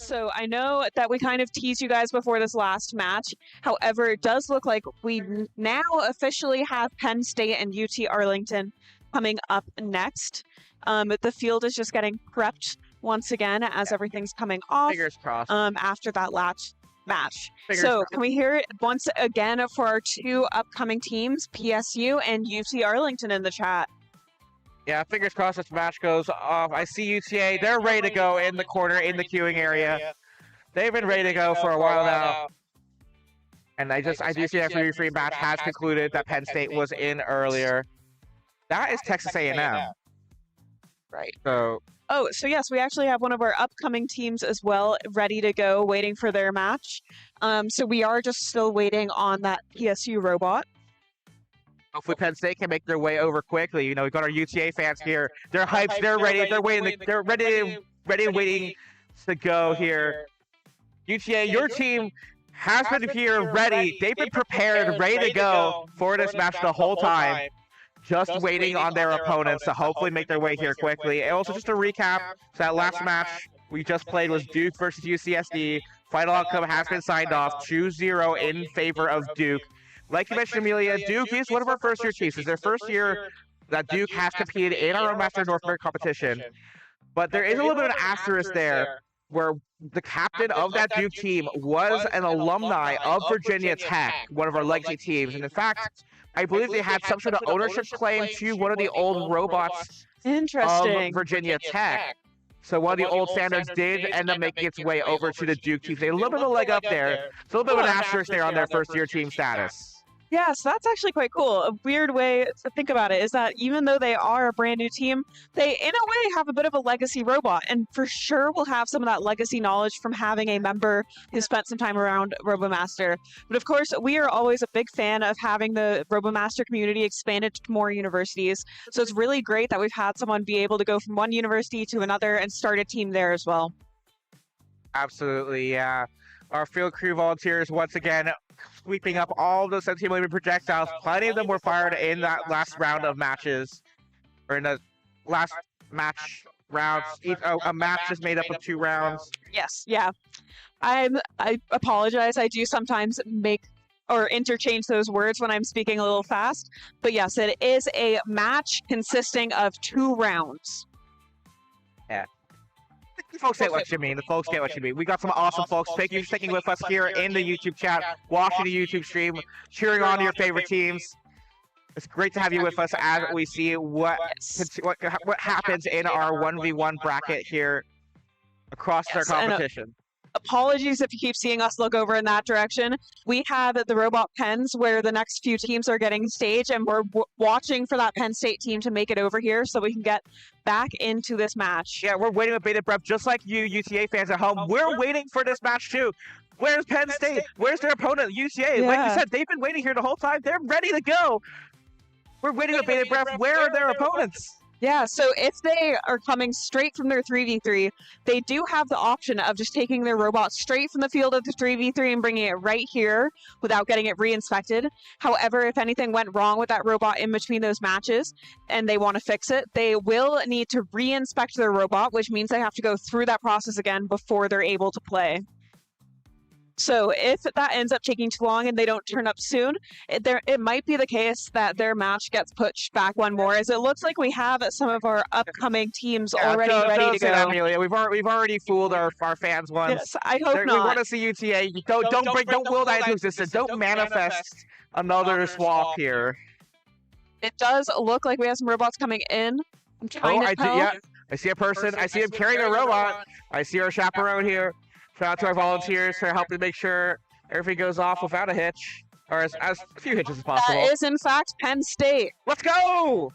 So I know that we kind of teased you guys before this last match. However, it does look like we now officially have Penn State and UT Arlington coming up next. The field is just getting prepped once again as everything's coming off Fingers crossed. after that last match. Fingers So crossed. can we hear it once again for our two upcoming teams, PSU and UT Arlington, in the chat? Yeah, fingers crossed this match goes off. I see UTA. They're ready to go in the corner, in the queuing area. They've been ready to go for a while now. And I do see that 3v3 match has concluded that Penn State was in earlier. That is Texas A&M. Right. So Oh, so yes, we actually have one of our upcoming teams as well, ready to go, waiting for their match. So we are just still waiting on that PSU robot. hopefully Penn State can make their way over quickly. You know, we've got our UTA fans here. They're hyped. They're ready. They're waiting. They're ready and waiting to go here. UTA, your team has been here ready. They've been prepared, ready to go for this match the whole time. Just waiting on their opponents to hopefully make their way here quickly. And also just to recap, so that last match we just played was Duke versus UCSD. Final outcome has been signed off, 2-0 in favor of Duke. Like you mentioned, Amelia, Duke is one of our first-year teams. It's their first year that Duke has competed in our Master North American competition. But there is a little bit of an asterisk there, where the captain of that Duke team was an alumni of Virginia Tech, one of our legacy teams. And in fact, I believe they had some sort of ownership claim to one of the old robots Interesting. of Virginia Tech. So one of the old standards did end up making its way over to the Duke team. They had a little bit of a leg up there. It's a little bit of an asterisk there on their first-year team status. Yeah, so that's actually quite cool. A weird way to think about it is that even though they are a brand new team, they in a way have a bit of a legacy robot, and for sure will have some of that legacy knowledge from having a member who spent some time around RoboMaster. But of course, we are always a big fan of having the RoboMaster community expanded to more universities. So it's really great that we've had someone be able to go from one university to another and start a team there as well. Absolutely, yeah. Our field crew volunteers once again sweeping up all those 17mm projectiles. Plenty of them were fired in that last round of matches, or in the last match rounds. A match is made up of 2 rounds. Yes, yeah. I apologize. I do sometimes make or interchange those words when I'm speaking a little fast. But yes, it is a match consisting of 2 rounds. The folks get what you mean. The folks get what you mean. We got some awesome folks. Thank you for sticking with us here in the YouTube chat, watching the YouTube stream, cheering on your favorite teams. It's great to have you with us as we see what happens in our 1v1 bracket here across our competition. Apologies if you keep seeing us look over in that direction. We have the robot pens where the next few teams are getting staged, and we're watching for that Penn State team to make it over here so we can get back into this match. Yeah, we're waiting with bated breath, just like you UTA fans at home. We're waiting for this match too. Where's Penn State? Where's their opponent, UCA? Yeah. Like you said, they've been waiting here the whole time. They're ready to go. We're waiting with bated breath. Where are their opponents? Yeah, so if they are coming straight from their 3v3, they do have the option of just taking their robot straight from the field of the 3v3 and bringing it right here without getting it re-inspected. However, if anything went wrong with that robot in between those matches and they want to fix it, they will need to re-inspect their robot, which means they have to go through that process again before they're able to play. So if that ends up taking too long and they don't turn up soon, it might be the case that their match gets pushed back one more, as it looks like we have some of our upcoming teams already ready to go. That, Amelia. We've already fooled our fans once. Yes, I hope not. We want to see UTA. Don't will that into existence. Don't manifest another swap here. It does look like we have some robots coming in. I'm trying to tell. Yeah, I see a person. I see him carrying a robot. I see our chaperone here. Shout out to our volunteers for helping make sure everything goes off without a hitch, or as few hitches as possible. That is, in fact, Penn State. Let's go!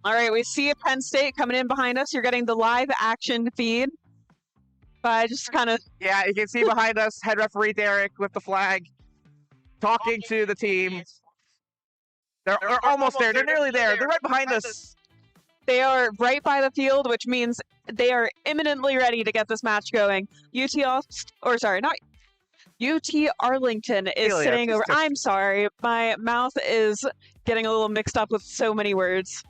All right, we see a Penn State coming in behind us. You're getting the live action feed. But I just kind of... Yeah, you can see behind us, head referee Derek with the flag, talking to the team. They're almost there. They're nearly there. They're right behind us. They are right by the field, which means they are imminently ready to get this match going. UT Arlington is sitting over. I'm sorry, my mouth is getting a little mixed up with so many words.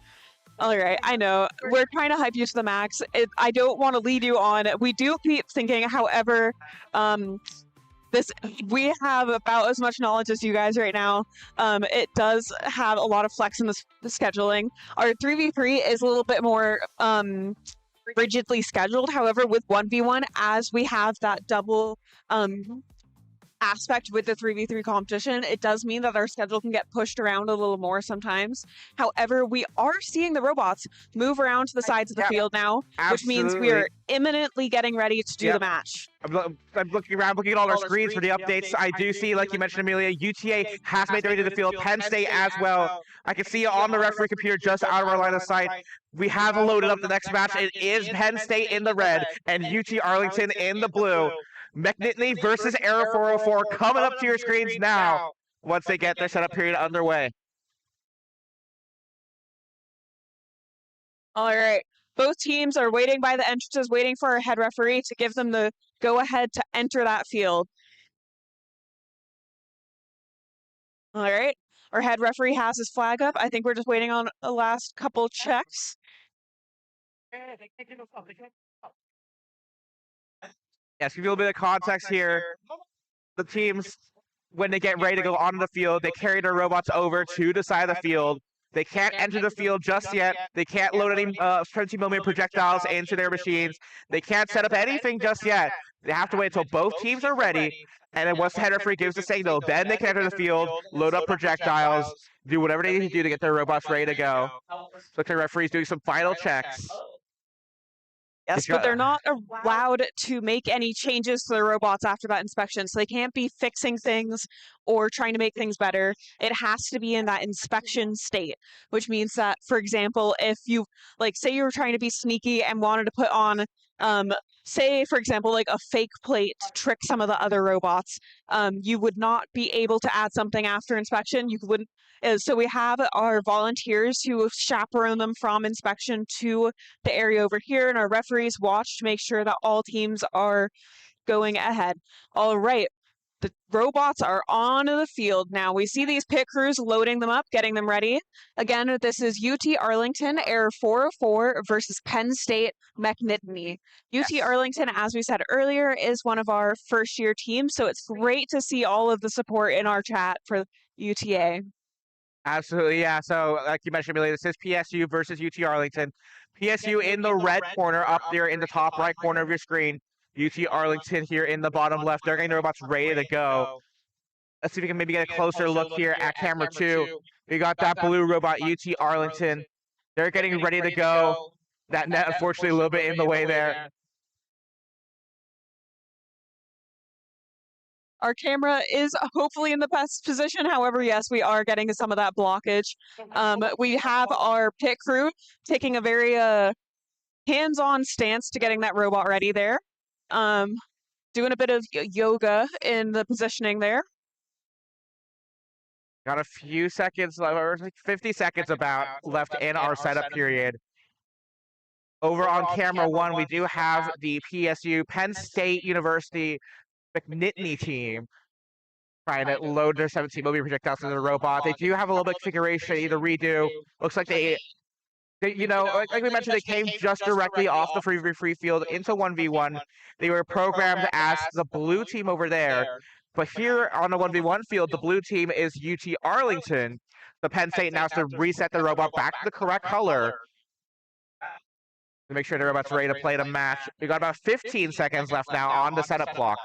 All right, I know. We're trying to hype you to the max. I don't want to lead you on. We do keep thinking, however, this we have about as much knowledge as you guys right now. It does have a lot of flex in the scheduling. Our 3v3 is a little bit more rigidly scheduled. However, with 1v1, as we have that double aspect with the 3v3 competition, it does mean that our schedule can get pushed around a little more sometimes. However, we are seeing the robots move around to the sides of the field now, which means we are imminently getting ready to do the match. I'm looking around, looking at all our screens for the updates. I do see, like you mentioned, Amelia, UTA has made their way to the field. Penn State as well. I can see on the referee computer just out of our line of sight. We have loaded up the next match. It is Penn State in the red and UT Arlington in the blue. McNittany versus Arrow 404 coming up to your screens now once they get their setup period underway. All right. Both teams are waiting by the entrances, waiting for our head referee to give them the go-ahead to enter that field. All right. Our head referee has his flag up. I think we're just waiting on a last couple checks. Yes, give you a little bit of context here. The teams, when they get ready to go onto the field, they carry their robots over to the side of the field. They can't enter the field just yet. They can't load any 20mm projectiles into their machines. They can't set up anything just yet. They have to wait until both teams are ready. And then once the head referee gives the signal, then they can enter the field, load up projectiles, do whatever they need to do to get their robots ready to go. Looks like the referee's doing some final checks. Yes, but they're not allowed to make any changes to the robots after that inspection. So they can't be fixing things or trying to make things better. It has to be in that inspection state, which means that, for example, if you, like, say you were trying to be sneaky and wanted to put on, say, for example, like a fake plate to trick some of the other robots, you would not be able to add something after inspection. You wouldn't. So we have our volunteers who chaperone them from inspection to the area over here, and our referees watch to make sure that all teams are going ahead. All right, the robots are on the field now. We see these pit crews loading them up, getting them ready. Again, this is UT Arlington, Air 404 versus Penn State McNittany. UT Arlington, as we said earlier, is one of our first-year teams, so it's great to see all of the support in our chat for UTA. Absolutely, yeah. So, like you mentioned, Amelia, this is PSU versus UT Arlington. PSU in the red corner up there in the top right corner of your screen. UT Arlington here in the bottom left. They're getting the robots ready to go. Let's see if we can maybe get a closer look here at camera 2. We got that blue robot, UT Arlington. They're getting ready to go. That net, unfortunately, a little bit in the way there. Our camera is hopefully in the best position. However, yes, we are getting some of that blockage. We have our pit crew taking a very hands-on stance to getting that robot ready there. Doing a bit of yoga in the positioning there. Got a few seconds, like 50 seconds about left in our setup period. Over on camera 1, we do have the PSU, Penn State University McNittany team trying to load their 17mm projectiles into the robot. They do have a little bit of configuration, either redo. Looks like they you know, like we mentioned, they came just directly off the free field into 1v1. They were programmed as the blue team over there. But here on the 1v1 field, the blue team is UT Arlington. The Penn State now has to reset the robot back to the correct color to make sure the robot's ready to play the match. We got about 15 seconds left now on the setup clock.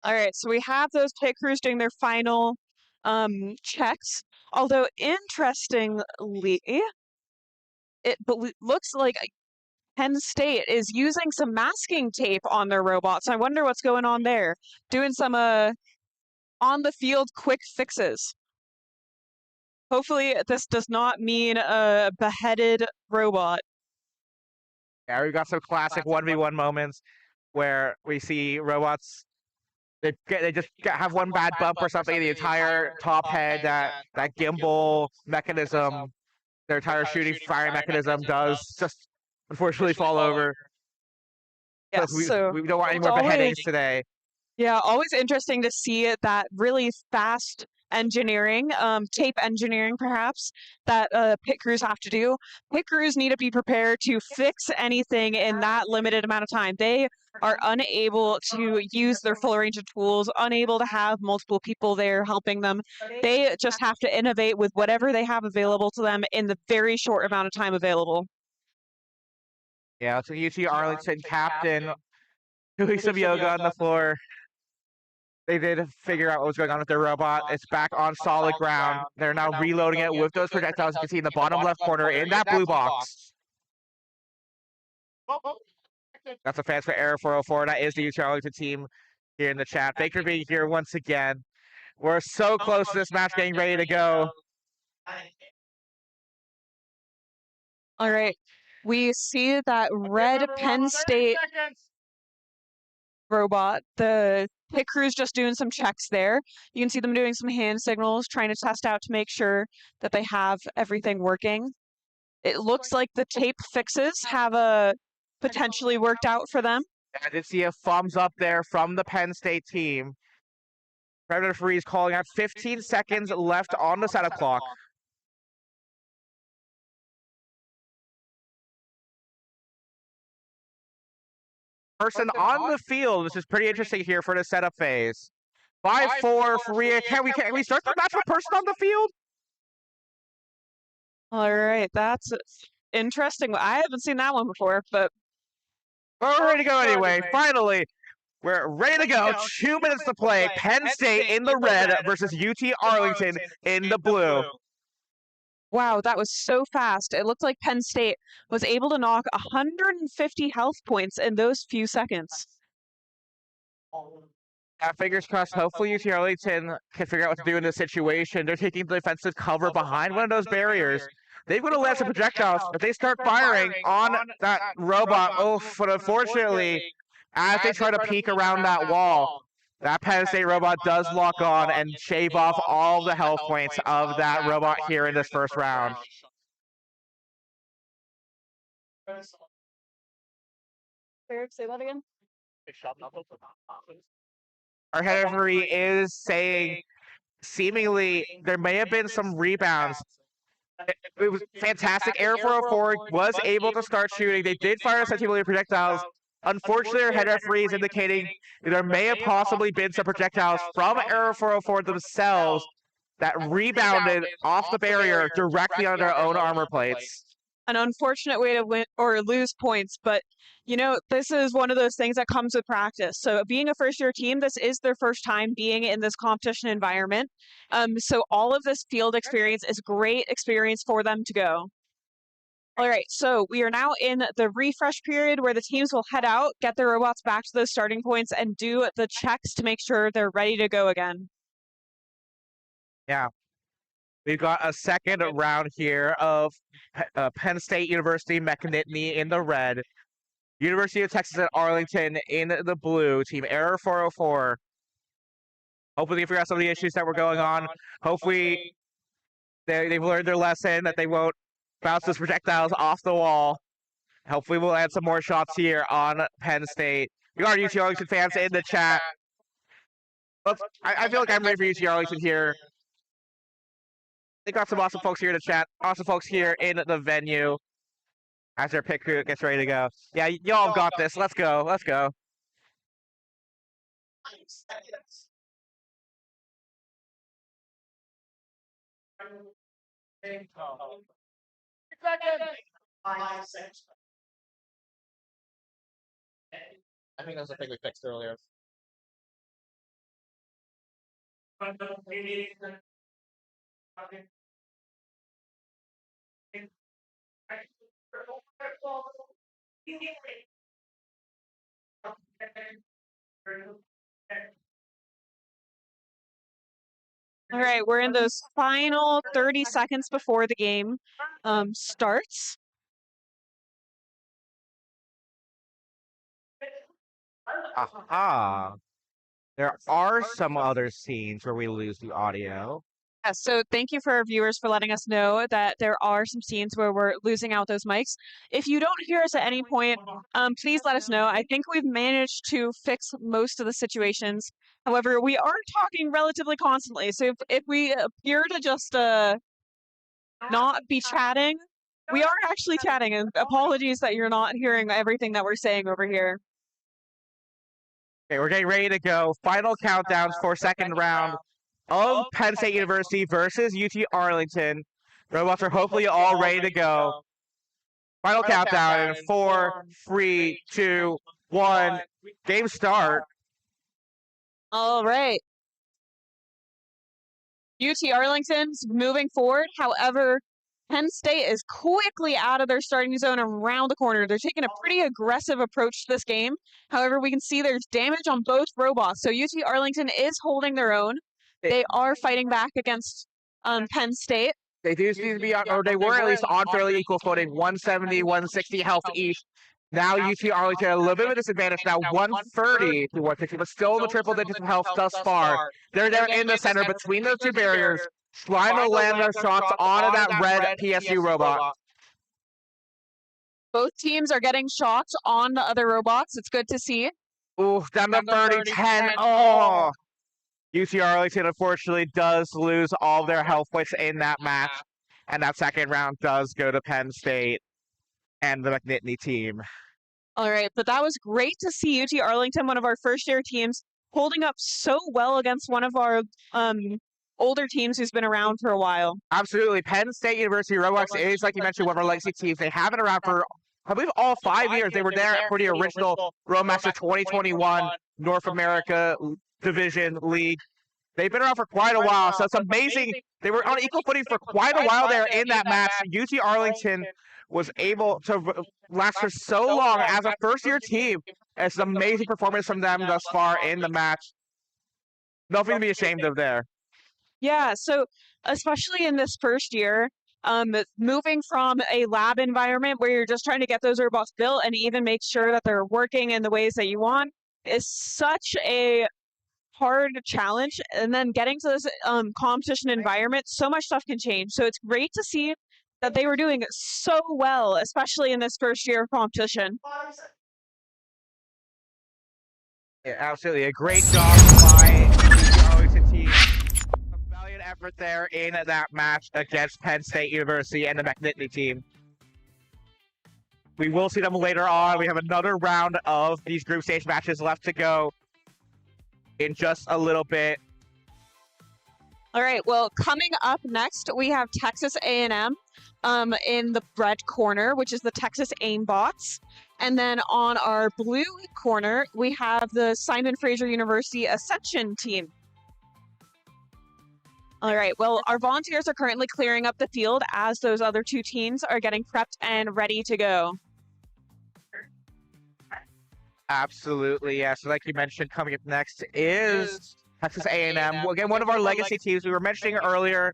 All right, so we have those pit crews doing their final checks. Although, interestingly, it looks like Penn State is using some masking tape on their robots. I wonder what's going on there. Doing some on-the-field quick fixes. Hopefully, this does not mean a beheaded robot. Yeah, we've got some classic 1v1 moments where we see robots. They just have one bad bump or something. The entire top head, that gimbal mechanism, their entire shooting firing mechanism does just unfortunately fall over. Yes, so we don't want any more beheadings today. Yeah, always interesting to see that really fast engineering, tape engineering perhaps, that pit crews have to do. Pit crews need to be prepared to fix anything in that limited amount of time. They are unable to use their full range of tools, unable to have multiple people there helping them. They just have to innovate with whatever they have available to them in the very short amount of time available. Yeah, it's a UT Arlington captain doing some yoga on the floor. They did figure out what was going on with their robot. It's back on solid ground. They're now reloading it with those projectiles you can see in the bottom left corner in that blue box. That's a fans for Error 404. That is the UT Arlington team here in the chat. Baker being here once again. We're so close to this match getting ready to go. All right. We see that red Penn State robot. The pit crew's just doing some checks there. You can see them doing some hand signals, trying to test out to make sure that they have everything working. It looks like the tape fixes have potentially worked out for them. I did see a thumbs up there from the Penn State team. Predator Freeze calling out 15 seconds left on the setup clock. Person on the field, which is pretty interesting here for the setup phase. 5-4 for Rhea. Can we start the match with person on the field? All right, that's interesting. I haven't seen that one before, but we're ready to go anyway. Finally, we're ready to go. 2 minutes to play. Penn State in the red versus UT Arlington in the blue. Wow, that was so fast. It looked like Penn State was able to knock 150 health points in those few seconds. Yeah, fingers crossed. Hopefully UT Arlington can figure out what to do in this situation. They're taking defensive cover behind one of those barriers. They've got to land some projectiles. If they start firing on that robot, but unfortunately, as they try to peek around that wall, that Penn State robot does lock on and shave off all the health points of that robot here in this first round. Eric, say that again. Our head referee is saying, seemingly, there may have been some rebounds. It was fantastic. Air 404 was able to start shooting. They did fire sentimental projectiles. Unfortunately, our head referee is indicating there may have possibly been some projectiles from Air 404 themselves that rebounded off the barrier directly on their own armor plates. An unfortunate way to win or lose points, but you know, this is one of those things that comes with practice. So being a first-year team, this is their first time being in this competition environment. So all of this field experience is great experience for them to go. All right, so we are now in the refresh period where the teams will head out, get their robots back to those starting points, and do the checks to make sure they're ready to go again. Yeah. We've got a second round here of Penn State University McNittany in the red. University of Texas at Arlington in the blue. Team Error 404. Hopefully they figure out some of the issues that were going on. Hopefully they've learned their lesson that they won't bounce those projectiles off the wall. Hopefully we'll add some more shots here on Penn State. We got our UT Arlington fans in the chat. I feel like I'm ready for UT Arlington here. They got some awesome folks here in the chat. Awesome folks here in the venue. As their pit crew gets ready to go. Yeah, y'all have got this. Let's go. Let's go. I think that's the thing we fixed earlier. All right, we're in those final 30 seconds before the game starts. Aha. There are some other scenes where we lose the audio. Yes, so thank you for our viewers for letting us know that there are some scenes where we're losing out those mics. If you don't hear us at any point, please let us know. I think we've managed to fix most of the situations. However, we are talking relatively constantly, so if we appear to just not be chatting, we are actually chatting, and apologies that you're not hearing everything that we're saying over here. Okay, we're getting ready to go. Final countdowns for second round of Penn State University versus UT Arlington. Robots are hopefully all ready to go. Final countdown in 4, 3, 2, 1. Game start. All right. UT Arlington's moving forward. However, Penn State is quickly out of their starting zone around the corner. They're taking a pretty aggressive approach to this game. However, we can see there's damage on both robots. So UT Arlington is holding their own. They are fighting back against Penn State. They do seem to be on, or they were at least on fairly equal footing, 170, 160 health each. Now UT Arlington a little bit of a disadvantage now, 130 to 160, but still in the triple digits of health thus far. They're there in the center between those two barriers, trying to land their shots onto that red PSU robot. Both teams are getting shots on the other robots. It's good to see. Ooh, down to 30-10. Oh! UT Arlington, unfortunately, does lose all their health points in that match. And that second round does go to Penn State and the McNittany team. All right, but that was great to see UT Arlington, one of our first-year teams, holding up so well against one of our older teams who's been around for a while. Absolutely. Penn State University Roblox is, like you mentioned, one of our legacy teams. They have been around for, I believe, all 5 years. They were there for the original Roadmaster 2021 North America Division League. They've been around for quite a while, so it's amazing. They were on equal footing for quite a while there in that match. UT Arlington was able to last for so long as a first-year team. It's an amazing performance from them thus far in the match. Nothing to be ashamed of there. Yeah, so especially in this first year, moving from a lab environment where you're just trying to get those robots built and even make sure that they're working in the ways that you want is such a hard challenge. And then getting to this competition environment, so much stuff can change. So it's great to see that they were doing so well, especially in this first year of competition. Yeah, absolutely. A great job by the Arlington team. A valiant effort there in that match against Penn State University and the McNittany team. We will see them later on. We have another round of these group stage matches left to go in just a little bit. All right, well, coming up next, we have Texas A&M in the red corner, which is the Texas Aimbots. And then on our blue corner, we have the Simon Fraser University Ascension team. All right, well, our volunteers are currently clearing up the field as those other two teams are getting prepped and ready to go. Absolutely, yeah. So like you mentioned, coming up next is Texas A&M. Again, one of our legacy teams. We were mentioning earlier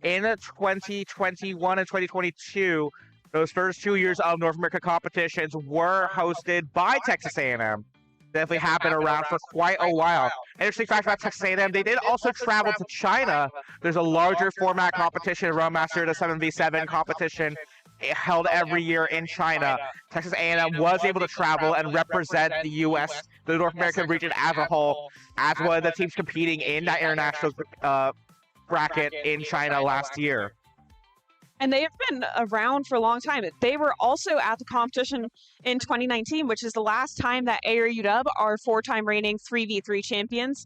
in 2021 and 2022, those first 2 years of North America competitions were hosted by Texas A&M. Definitely happened around for quite a while. Interesting fact about Texas A&M, they did also travel to China. There's a larger format competition, Roadmaster to 7v7 competition held every year in China. Texas A&M was able to travel and represent the U.S., the North American region as a whole, as one of the teams competing in that international bracket in China last year. And they have been around for a long time. They were also at the competition in 2019, which is the last time that A or UW, our four-time reigning 3v3 champions,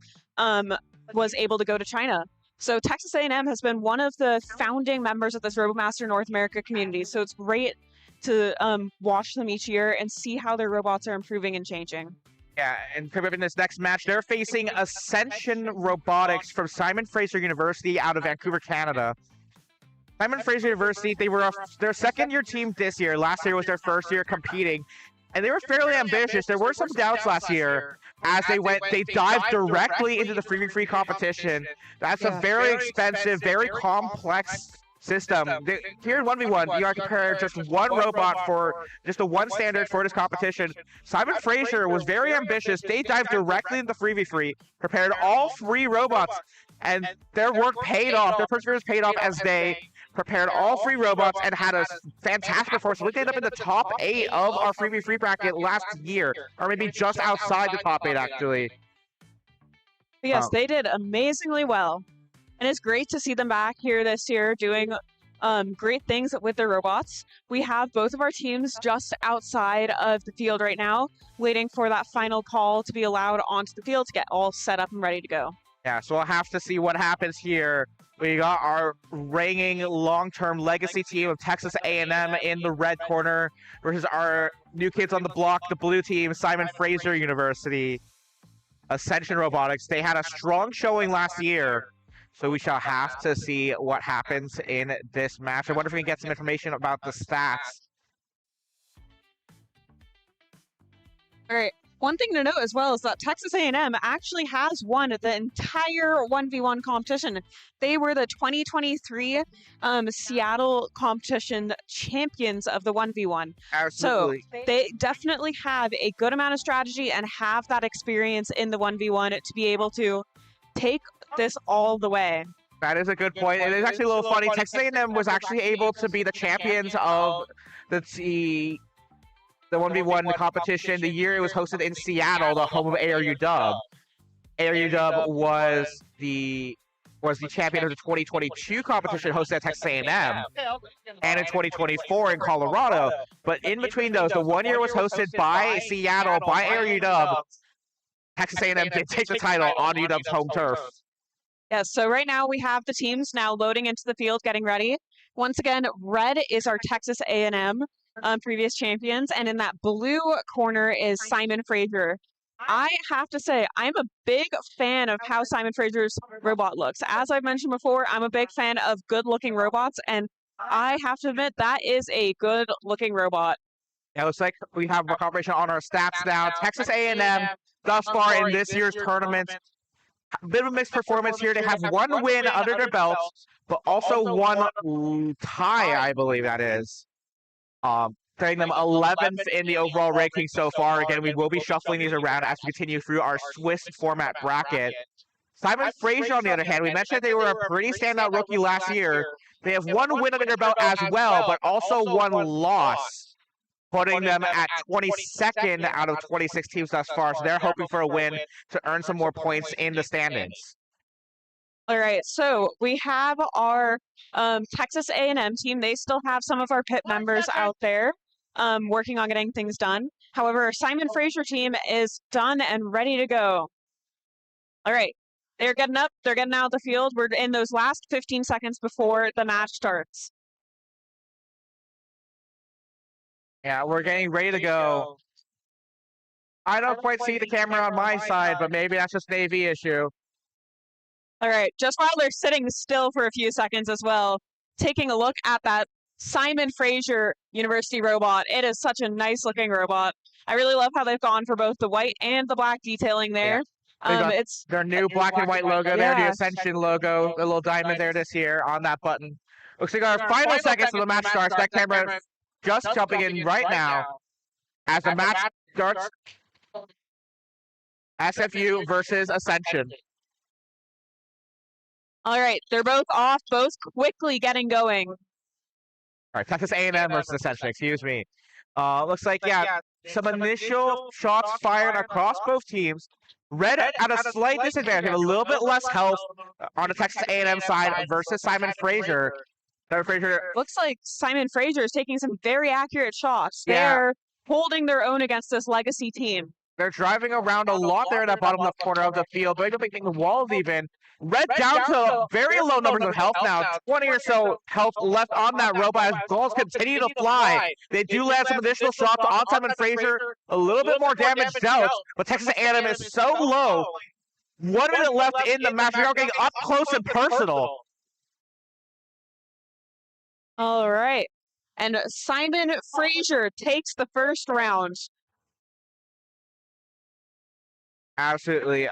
was able to go to China. So Texas A&M has been one of the founding members of this RoboMaster North America community. So it's great to watch them each year and see how their robots are improving and changing. Yeah, and in this next match, they're facing Ascension Robotics from Simon Fraser University out of Vancouver, Canada. Simon Fraser University, they were their second-year team this year. Last year was their first year competing, and they were fairly ambitious. There were some doubts last year as they dived directly into the 3v3 competition. That's a very expensive, very complex system. Here in 1v1, you are comparing just one robot for just the one standard for this competition. Simon Fraser was very ambitious. They dived directly into 3v3, prepared all three robots And their work paid off. Their perseverance paid off as they prepared all 3 robots and had a fantastic performance. We ended up in the top 8 of our 3v3 bracket last year, or maybe just outside the top 8, actually. But yes, they did amazingly well. And it's great to see them back here this year doing great things with their robots. We have both of our teams just outside of the field right now, waiting for that final call to be allowed onto the field to get all set up and ready to go. Yeah, so we'll have to see what happens here. We got our reigning long-term legacy team of Texas A&M in the red corner versus our new kids on the block, the blue team, Simon Fraser University, Ascension Robotics. They had a strong showing last year, so we shall have to see what happens in this match. I wonder if we can get some information about the stats. All right. One thing to note as well is that Texas A&M actually has won the entire 1v1 competition. They were the 2023 Seattle competition champions of the 1v1. Absolutely. So they definitely have a good amount of strategy and have that experience in the 1v1 to be able to take this all the way. That is a good point. It is actually a little funny. Texas A&M was actually able to be the champions of the 1v1 competition the year it was hosted in Seattle, the home of UW. UW was the champion of the 2022 competition hosted at Texas A&M, and in 2024 in Colorado. But in between those, the one year was hosted by Seattle, by UW. Texas A&M did take the title on UW's home turf. Yes, so right now we have the teams now loading into the field, getting ready. Once again, red is our Texas A&M previous champions, and in that blue corner is Simon Fraser. I have to say, I'm a big fan of how Simon Fraser's robot looks. As I've mentioned before, I'm a big fan of good-looking robots, and I have to admit that is a good-looking robot. Yeah, it looks like we have a confirmation on our stats now. Texas A&M, thus far in this year's tournament, a bit of a mixed performance here. They have one win under their belts, but also one tie, I believe that is. Putting them 11th in the overall ranking so far. Again, we will be shuffling these around as we continue through our Swiss format bracket. Simon Fraser, on the other hand, we mentioned they were a pretty standout rookie last year. They have one win under their belt as well, but also one loss, putting them at 22nd out of 26 teams thus far. So they're hoping for a win to earn some more points in the standings. All right, so we have our Texas A&M team. They still have some of our pit members out there working on getting things done. However, our Simon Fraser team is done and ready to go. All right, they're getting up. They're getting out of the field. We're in those last 15 seconds before the match starts. Yeah, we're getting ready to go. I don't quite see the camera on my side, but maybe that's just an AV issue. All right, just while they're sitting still for a few seconds as well, taking a look at that Simon Fraser University robot. It is such a nice looking robot. I really love how they've gone for both the white and the black detailing there. Yeah. It's their new black and white logo there, the Ascension logo, the little diamond there this year on that button. Looks like our final seconds of the match starts. That camera just jumping in right now as the match starts. SFU versus Ascension. all right. They're both off, both quickly getting going. All right, Texas A&M versus Ascension, excuse me. Looks like, some initial shots fired across both teams. Red at a slight disadvantage, a little bit less health on the Texas A&M side versus Simon Fraser. Simon Fraser. Looks like Simon Fraser is taking some very accurate shots. They're holding their own against this legacy team. They're driving around a lot there in that bottom left corner of the field. They're making the walls even. Red down to very low numbers of health now. 20 or so health left on that robot as balls continue to fly. They do land some additional shots on Simon Fraser. A little bit more damage dealt, but Texas A&M is so low. 1 minute left in the match. We're getting up close and personal. All right. And Simon Fraser takes the first round. Absolutely.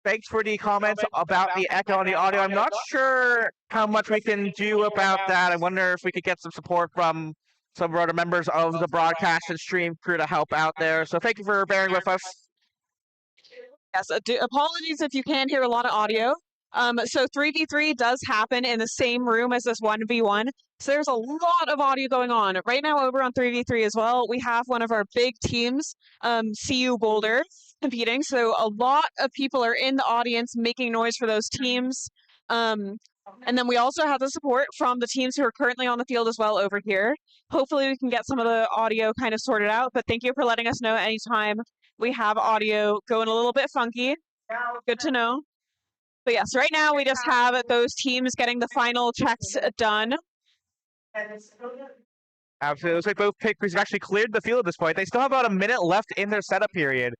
Thanks for the comments about the echo on the audio. I'm not sure how much we can do about that. I wonder if we could get some support from some of our other members of the broadcast and stream crew to help out there. So thank you for bearing with us. Yes, apologies if you can hear a lot of audio. So 3v3 does happen in the same room as this 1v1. So there's a lot of audio going on. Right now over on 3v3 as well, we have one of our big teams, CU Boulder, competing. So a lot of people are in the audience making noise for those teams. And then we also have the support from the teams who are currently on the field as well over here. Hopefully we can get some of the audio kind of sorted out, but thank you for letting us know anytime we have audio going a little bit funky. Good to know. But yes, right now we just have those teams getting the final checks done. Absolutely. It looks like both pickers have actually cleared the field at this point. They still have about a minute left in their setup period.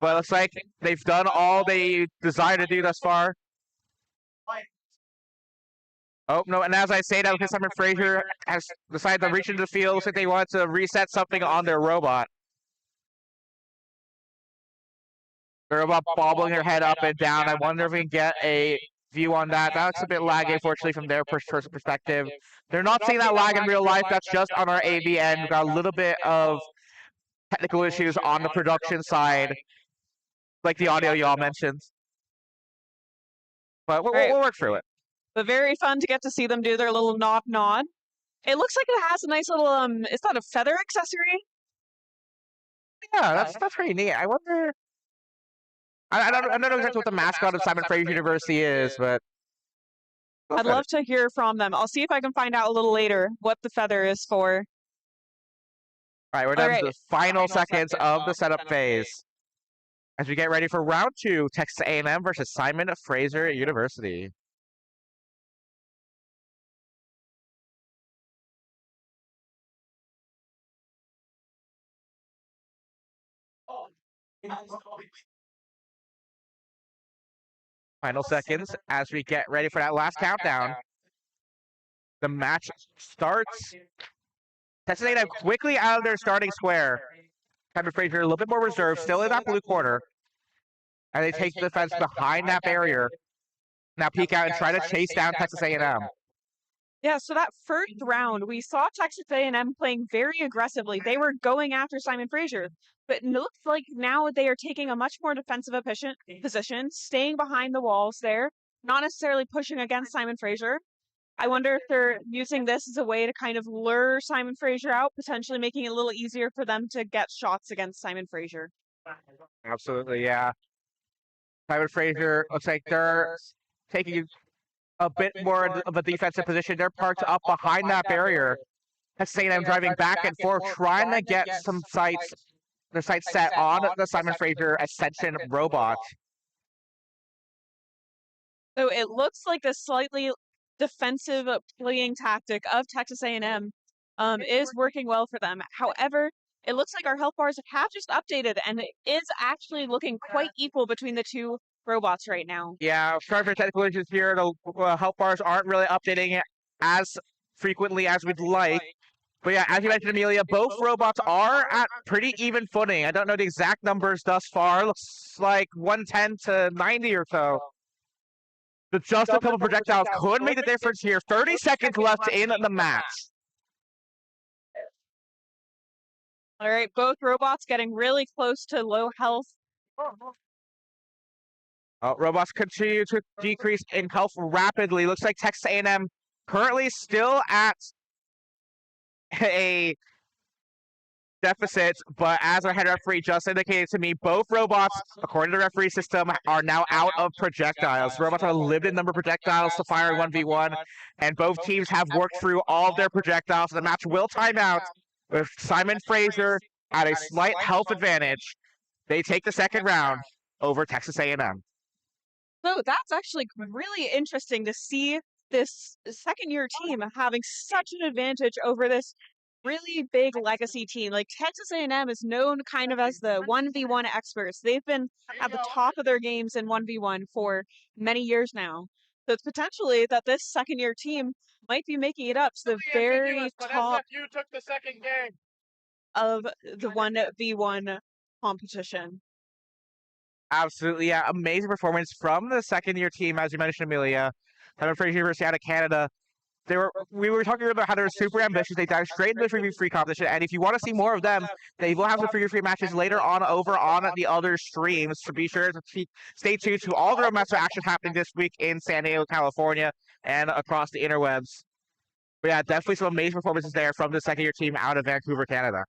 But it looks like they've done all they desire to do thus far. Oh, no, and as I say that, because Simon Fraser has decided to reach into the field. Looks like they want to reset something on their robot. The robot bobbling her head up and down. I wonder if we can get a view on that. That's a bit laggy, unfortunately, from their perspective. They're not seeing that lag in real life. That's just on our AV end. We've got a little bit of technical issues on the production side, like the audio y'all mentioned. But we'll work through it. But very fun to get to see them do their little nod. It looks like it has a nice little is that a feather accessory? Yeah, that's pretty neat. I wonder. I don't know exactly what the mascot of Simon Fraser University is, but I'd love to hear from them. I'll see if I can find out a little later what the feather is for. All right, we're down to the final seconds of the setup phase as we get ready for round 2, Texas A&M versus Simon Fraser University. Final seconds as we get ready for that last countdown. The match starts. Texas A&M quickly out of their starting square. Simon Fraser a little bit more reserved, still in that blue corner. And they take the defense behind that barrier. Now peek out and try to chase down Texas A&M. Yeah, so that first round, we saw Texas A&M playing very aggressively. They were going after Simon Fraser, but it looks like now they are taking a much more defensive position, staying behind the walls there, not necessarily pushing against Simon Fraser. I wonder if they're using this as a way to kind of lure Simon Fraser out, potentially making it a little easier for them to get shots against Simon Fraser. Absolutely, yeah. Simon Fraser looks like they're taking a bit more of a defensive position. They're parked up behind that barrier. Texas A&M driving back and forth, trying to get some sights, their sights set on the Simon Fraser Ascension robot. So it looks like the slightly defensive playing tactic of Texas A&M is working well for them. However, it looks like our health bars have just updated, and it is actually looking quite equal between the two robots right now. Yeah, sorry for technical issues here. The health bars aren't really updating as frequently as we'd like. But yeah, as you mentioned, Amelia, both robots are at pretty even footing. I don't know the exact numbers thus far. Looks like 110 to 90 or so. But just a couple projectiles could make the difference here. 30 seconds left in the match. All right, both robots getting really close to low health. Robots continue to decrease in health rapidly. Looks like Texas A&M currently still at a deficit, but as our head referee just indicated to me, both robots, according to the referee system, are now out of projectiles. Robots have a limited number of projectiles to fire 1v1, and both teams have worked through all of their projectiles. The match will time out with Simon Fraser at a slight health advantage. They take the second round over Texas A&M. So that's actually really interesting to see this second-year team having such an advantage over this really big legacy team. Like Texas A&M is known kind of as the 1v1 experts. They've been at the top of their games in 1v1 for many years now. So it's potentially that this second-year team might be making it up to the very top SFU took the second game of the 1v1 competition. Absolutely, yeah. Amazing performance from the second-year team, as you mentioned, Amelia. Simon Fraser University out of Canada. we were talking about how they're super ambitious. They dive straight into the 3v3 competition, and if you want to see more of them, they will have the 3v3 matches later on over on the other streams. So be sure to stay tuned to all the Roadmaster action happening this week in San Diego, California, and across the interwebs. But yeah, definitely some amazing performances there from the second-year team out of Vancouver, Canada.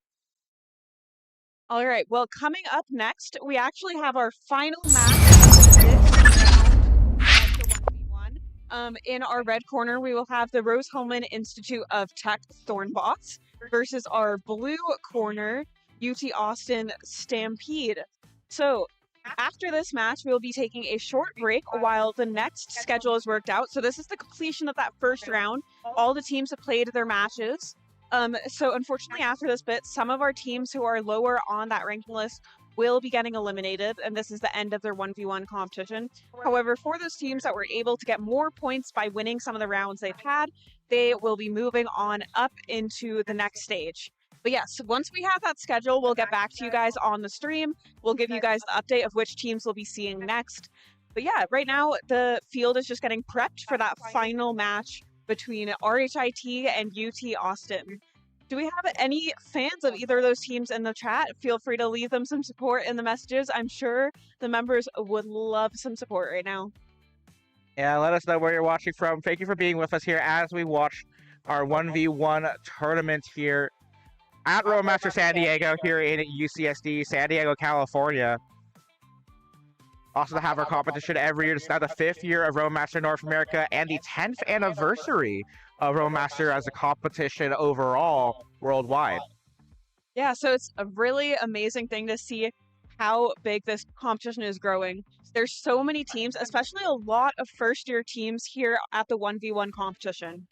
All right, well, coming up next, we actually have our final match of this round of the 1v1. In our red corner, we will have the Rose-Hulman Institute of Tech Thornbots versus our blue corner, UT Austin Stampede. So after this match, we'll be taking a short break while the next schedule is worked out. So this is the completion of that first round. All the teams have played their matches. So unfortunately, after this bit, some of our teams who are lower on that ranking list will be getting eliminated, and this is the end of their 1v1 competition. However, for those teams that were able to get more points by winning some of the rounds they've had, they will be moving on up into the next stage. But yes, once we have that schedule, we'll get back to you guys on the stream. We'll give you guys the update of which teams we'll be seeing next. But yeah, right now, the field is just getting prepped for that final match between RHIT and UT Austin. Do we have any fans of either of those teams in the chat? Feel free to leave them some support in the messages. I'm sure the members would love some support right now. Yeah, let us know where you're watching from. Thank you for being with us here as we watch our 1v1 tournament here at Roadmaster San Diego here in UCSD, San Diego, California. Also to have our competition every year. This is now the 5th year of Roadmaster North America and the 10th anniversary of Roadmaster as a competition overall worldwide. Yeah, so it's a really amazing thing to see how big this competition is growing. There's so many teams, especially a lot of first-year teams here at the 1v1 competition.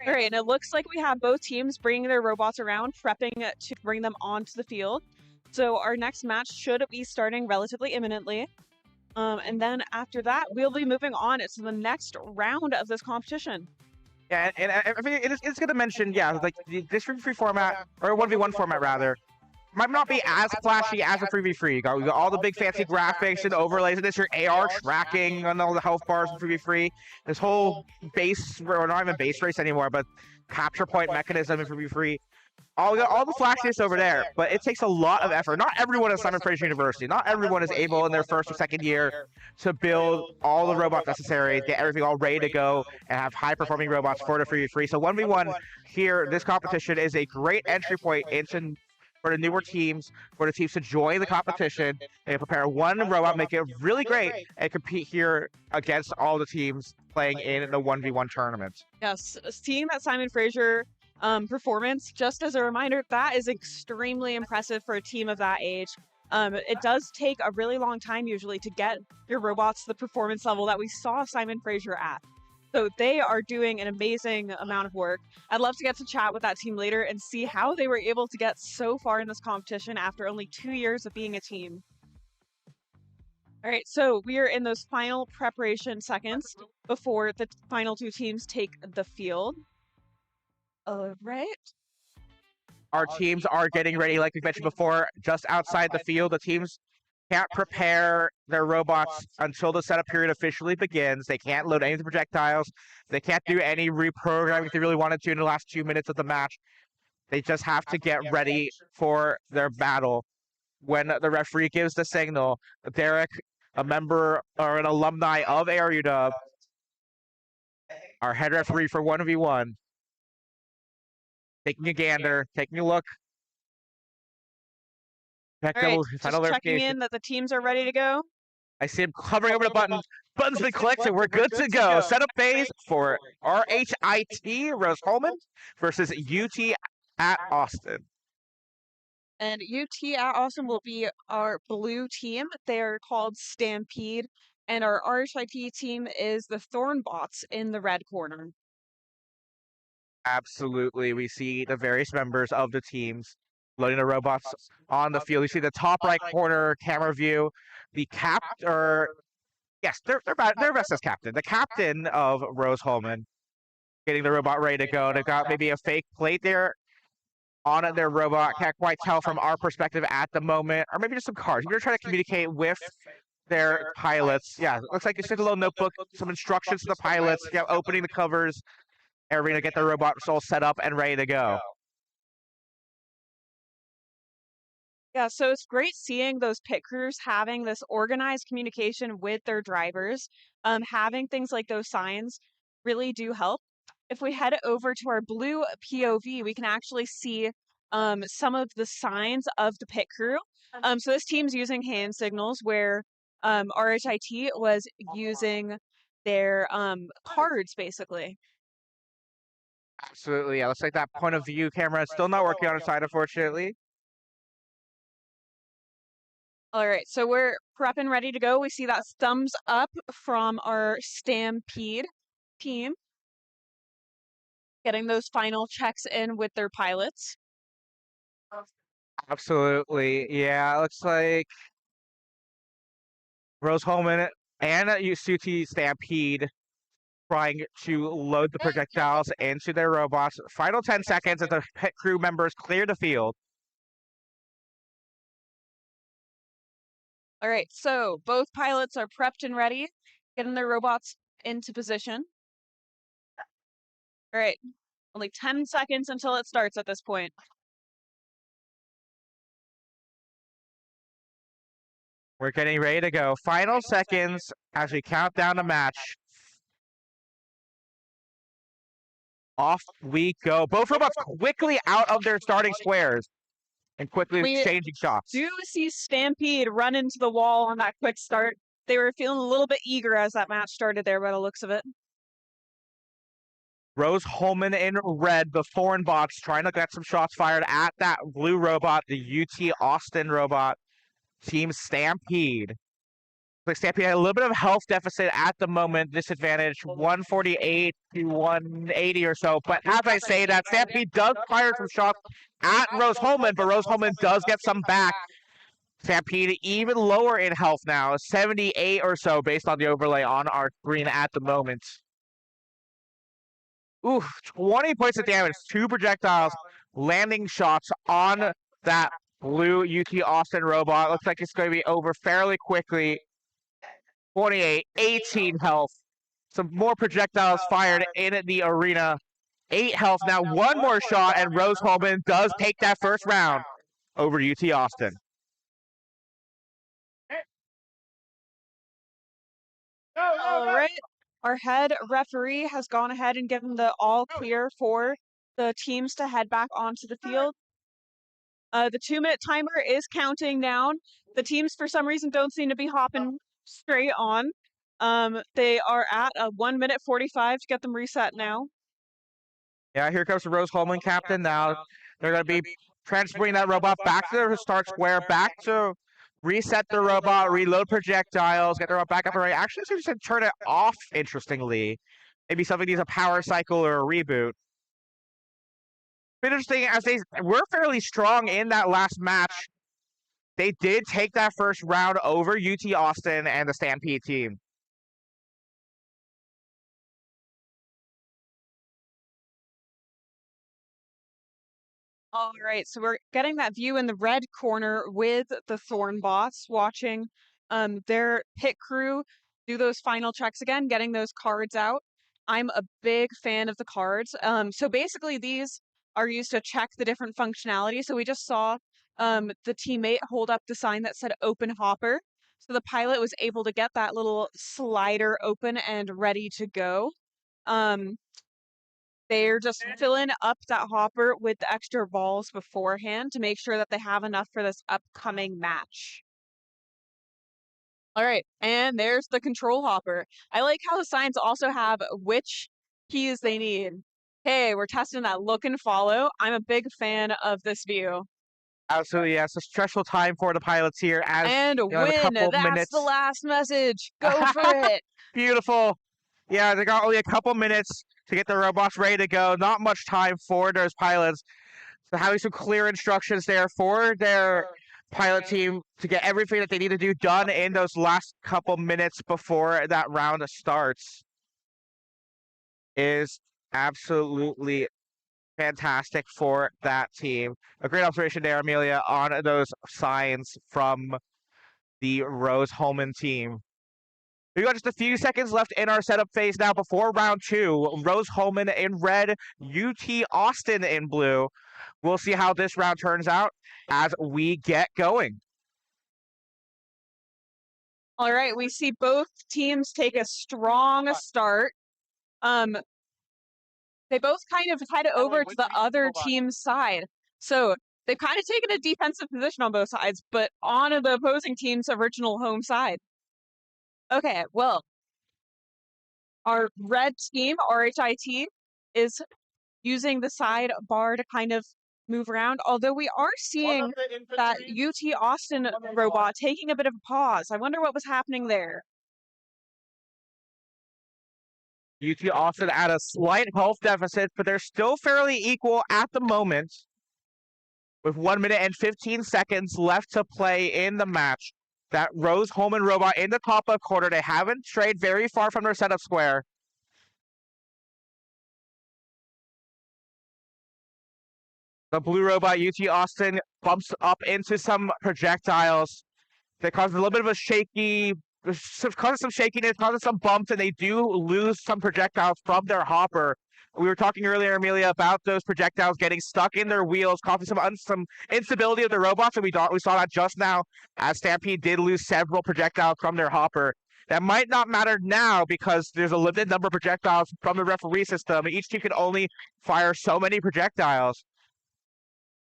All right, and it looks like we have both teams bringing their robots around, prepping to bring them onto the field. So our next match should be starting relatively imminently. And then after that, we'll be moving on to the next round of this competition. Yeah, and I mean, it's going to mention, yeah, like this 3v3 format, or 1v1 format rather, might not be as flashy as a 3v3. You got all the big fancy graphics and overlays, and this your AR tracking on all the health bars in 3v3. This whole base, or not even base race anymore, but capture point mechanism in 3v3. All the flashiness over there, but it takes a lot of effort. Not everyone at Simon Fraser University, not everyone is able in their first or second year to build all the robots necessary, get everything all ready to go, and have high-performing robots for the 3v3. So 1v1 here, this competition is a great entry point into for the newer teams, for the teams to join the competition. They prepare one robot, make it really great, and compete here against all the teams playing in the 1v1 tournament. Yes, seeing that Simon Fraser performance, just as a reminder, that is extremely impressive for a team of that age. It does take a really long time usually to get your robots to the performance level that we saw Simon Fraser at. So they are doing an amazing amount of work. I'd love to get to chat with that team later and see how they were able to get so far in this competition after only 2 years of being a team. All right, so we are in those final preparation seconds before the final two teams take the field. All right. Our teams are getting ready, like we mentioned before, just outside the field. The teams can't prepare their robots until the setup period officially begins. They can't load any of the projectiles. They can't do any reprogramming if they really wanted to in the last 2 minutes of the match. They just have to get ready for their battle. When the referee gives the signal, Derek, a member or an alumni of UW, our head referee for 1v1, taking a gander, taking a look. All right, just checking in that the teams are ready to go. I see him hovering over the button. Button's been clicked, and we're good to go. Setup phase for RHIT, Rose-Hulman, versus UT at Austin. And UT at Austin will be our blue team. They're called Stampede. And our RHIT team is the Thornbots in the red corner. Absolutely. We see the various members of the teams loading the robots on the field. You see the top right corner camera view. The they're best as captain. The captain of Rose-Hulman getting the robot ready to go. They've got maybe a fake plate there on their robot. Can't quite tell from our perspective at the moment. Or maybe just some cards. We're trying to communicate with their pilots. Yeah, looks like it's just a little notebook, some instructions to the pilots, yeah, opening the covers, everybody to get their robots all set up and ready to go. Yeah, so it's great seeing those pit crews having this organized communication with their drivers. Having things like those signs really do help. If we head over to our blue POV, we can actually see some of the signs of the pit crew. So this team's using hand signals where RHIT was using their cards, basically. Absolutely, yeah. Looks like that point of view camera is still not working on its side, unfortunately. All right, so we're prepping, ready to go. We see that thumbs up from our Stampede team, getting those final checks in with their pilots. Absolutely, yeah. It looks like Rose Holman and UCT Stampede trying to load the projectiles into their robots. Final 10 seconds as the pit crew members clear the field. All right, so both pilots are prepped and ready, getting their robots into position. All right, only 10 seconds until it starts at this point. We're getting ready to go. Final seconds as we count down the match. Off we go. Both robots quickly out of their starting squares and quickly exchanging shots. Do see Stampede run into the wall on that quick start. They were feeling a little bit eager as that match started there by the looks of it. Rose Holman in red, the foreign bots trying to get some shots fired at that blue robot, the UT Austin robot. Team Stampede. Like Stampede had a little bit of health deficit at the moment, disadvantage 148 to 180 or so. But as I say that, Stampede does fire some shots at Rose Holman, but Rose Holman does get some back. Stampede even lower in health now, 78 or so based on the overlay on our screen at the moment. Ooh, 20 points of damage, 2 projectiles landing shots on that blue UT Austin robot. Looks like it's going to be over fairly quickly. 28, 18 health. Some more projectiles fired in the arena. 8 health now, 1 more shot, and Rose Holman does take that first round over UT Austin. All right. Our head referee has gone ahead and given the all clear for the teams to head back onto the field. The 2-minute timer is counting down. The teams, for some reason, don't seem to be hopping straight on. They are at a 1 minute 45 to get them reset now. Yeah, here comes the Rose Holman captain now. They're going to be transporting that robot back to the start square, back to reset the robot, reload projectiles, get the robot back up and running. Actually, seems to turn it off, interestingly. Maybe something needs a power cycle or a reboot. Interesting, as they were fairly strong in that last match. They did take that first round over UT Austin and the Stampede team. All right, so we're getting that view in the red corner with the Thorn bots, watching their pit crew do those final checks again, getting those cards out. I'm a big fan of the cards. So basically these are used to check the different functionality. So we just saw the teammate hold up the sign that said open hopper. So the pilot was able to get that little slider open and ready to go. They're just filling up that hopper with the extra balls beforehand to make sure that they have enough for this upcoming match. All right, and there's the control hopper. I like how the signs also have which keys they need. Hey, we're testing that look and follow. I'm a big fan of this view. Absolutely, yes. A stressful time for the pilots here. And win. That's the last message. Go for it. Beautiful. Yeah, they got only a couple minutes to get the robots ready to go. Not much time for those pilots. So having some clear instructions there for their pilot team to get everything that they need to do done in those last couple minutes before that round starts is absolutely fantastic for that team. A great observation there, Amelia, on those signs from the Rose-Hulman team. We got just a few seconds left in our setup phase now before round 2. Rose-Hulman in red, UT Austin in blue. We'll see how this round turns out as we get going. All right, we see both teams take a strong start. They both kind of head over to the other team's side. So they've kind of taken a defensive position on both sides, but on the opposing team's original home side. Okay, well, our red team, RHIT, is using the side bar to kind of move around, although we are seeing that UT Austin robot taking a bit of a pause. I wonder what was happening there. UT Austin at a slight health deficit, but they're still fairly equal at the moment. With 1 minute and 15 seconds left to play in the match. That Rose-Hulman robot in the top left corner. They haven't strayed very far from their setup square. The blue robot, UT Austin, bumps up into some projectiles. That causes a little bit of a shaky, causes some shakiness, causes some bumps, and they do lose some projectiles from their hopper. We were talking earlier, Amelia, about those projectiles getting stuck in their wheels, causing some instability of the robots, and we saw that just now as Stampede did lose several projectiles from their hopper. That might not matter now because there's a limited number of projectiles from the referee system. Each team can only fire so many projectiles,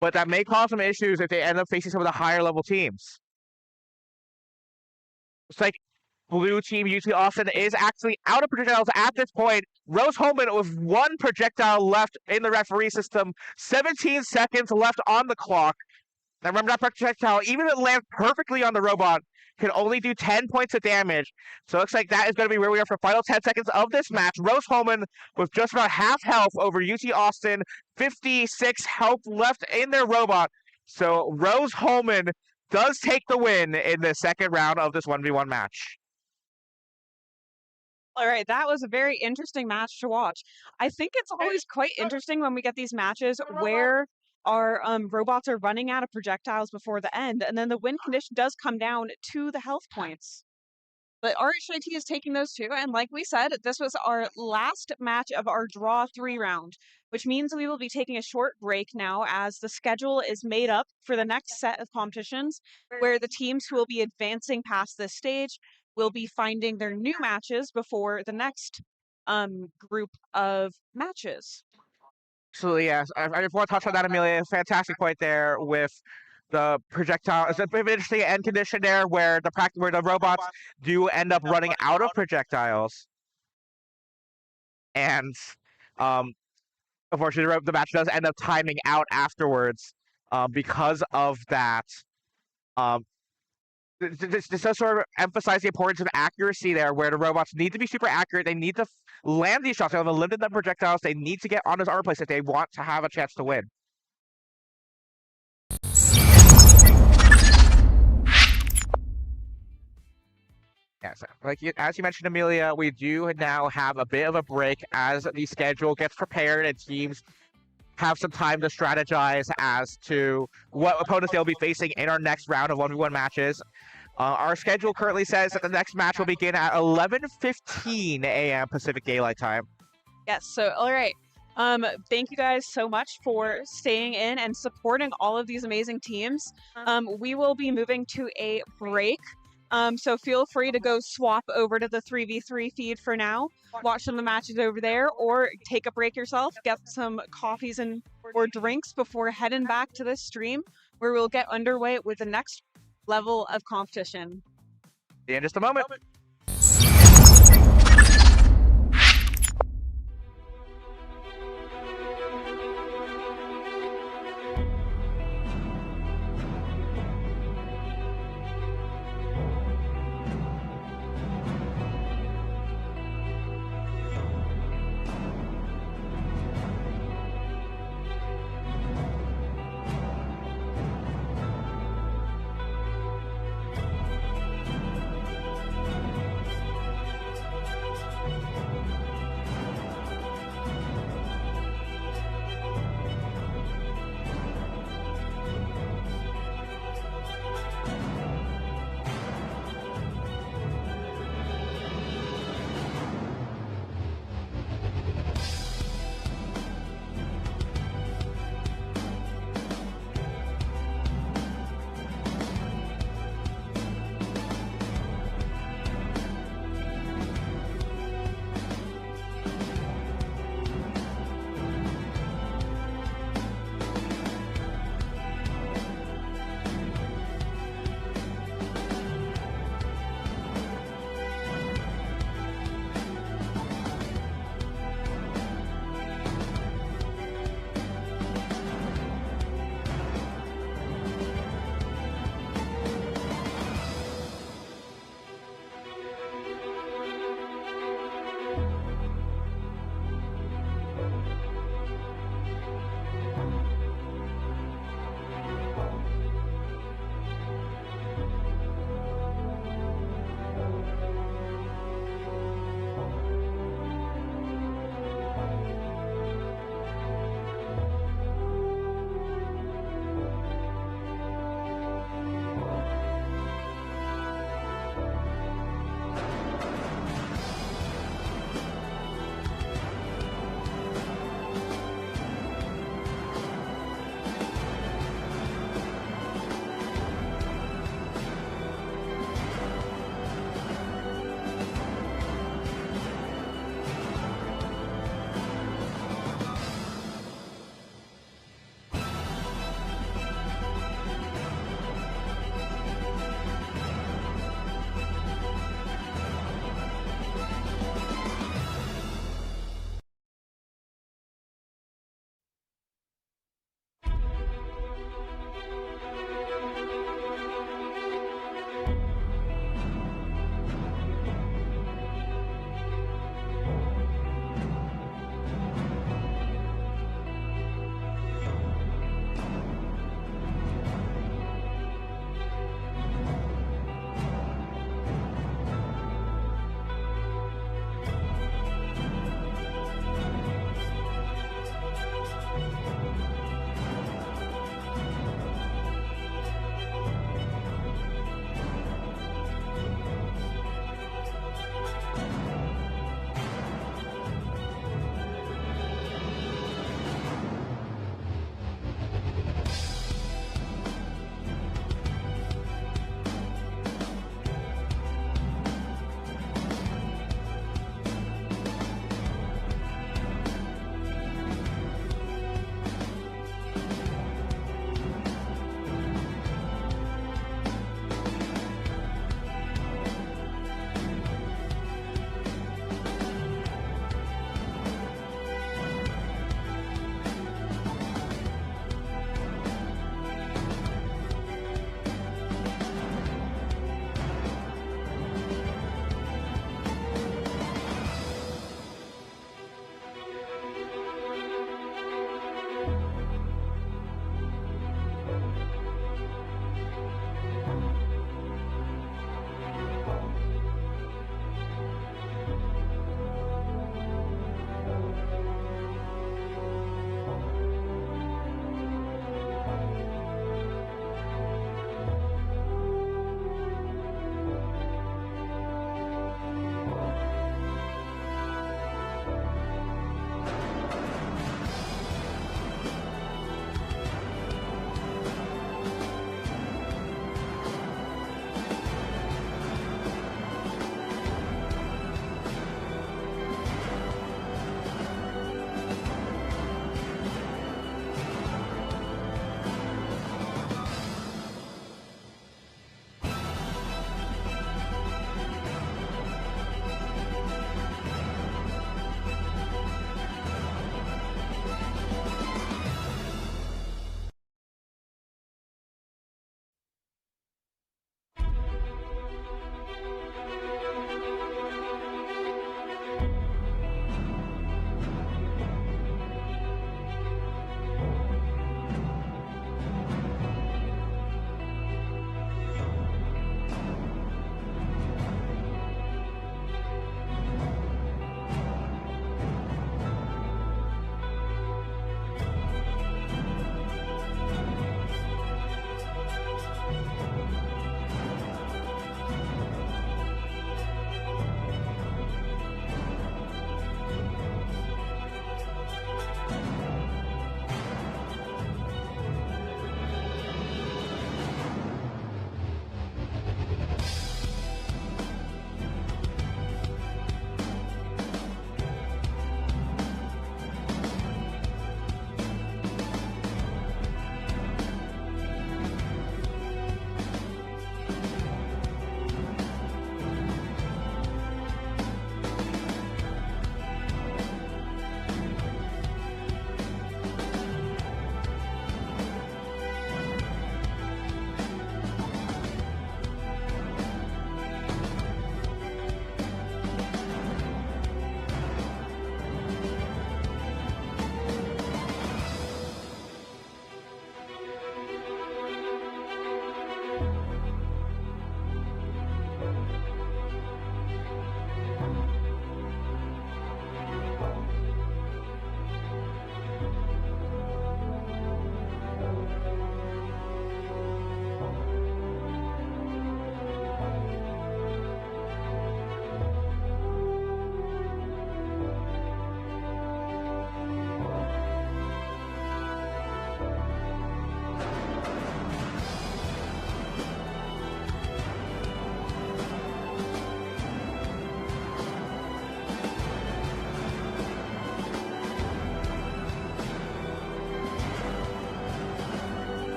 but that may cause some issues if they end up facing some of the higher level teams. It's like blue team UT Austin is actually out of projectiles at this point. Rose-Hulman with 1 projectile left in the referee system, 17 seconds left on the clock. Now remember, that projectile, even if it lands perfectly on the robot, can only do 10 points of damage. So it looks like that is going to be where we are for final 10 seconds of this match. Rose-Hulman with just about half health over UT Austin, 56 health left in their robot. So Rose-Hulman does take the win in the second round of this 1v1 match. All right, that was a very interesting match to watch. I think it's always quite interesting when we get these matches where our robots are running out of projectiles before the end, and then the win condition does come down to the health points. But RHIT is taking those too, and like we said, this was our last match of our Draw 3 round, which means we will be taking a short break now as the schedule is made up for the next set of competitions, where the teams who will be advancing past this stage will be finding their new matches before the next group of matches. Absolutely, yes. I just want to touch on that, Amelia. Fantastic point there with the projectile. It's a bit of an interesting end condition there where the robots do end up running out of projectiles. And unfortunately, the match does end up timing out afterwards because of that. This does sort of emphasize the importance of accuracy there, where the robots need to be super accurate. They need to land these shots. They have a limited number of projectiles. They need to get on those armor plates if they want to have a chance to win. Yes, as you mentioned, Amelia, we do now have a bit of a break as the schedule gets prepared and teams have some time to strategize as to what opponents they'll be facing in our next round of 1v1 matches. Our schedule currently says that the next match will begin at 11:15 a.m. Pacific Daylight Time. Yes, so all right. Thank you guys so much for staying in and supporting all of these amazing teams. We will be moving to a break. So feel free to go swap over to the 3v3 feed for now. Watch some of the matches over there, or take a break yourself, get some coffees and or drinks before heading back to this stream, where we'll get underway with the next level of competition. See you in just a moment.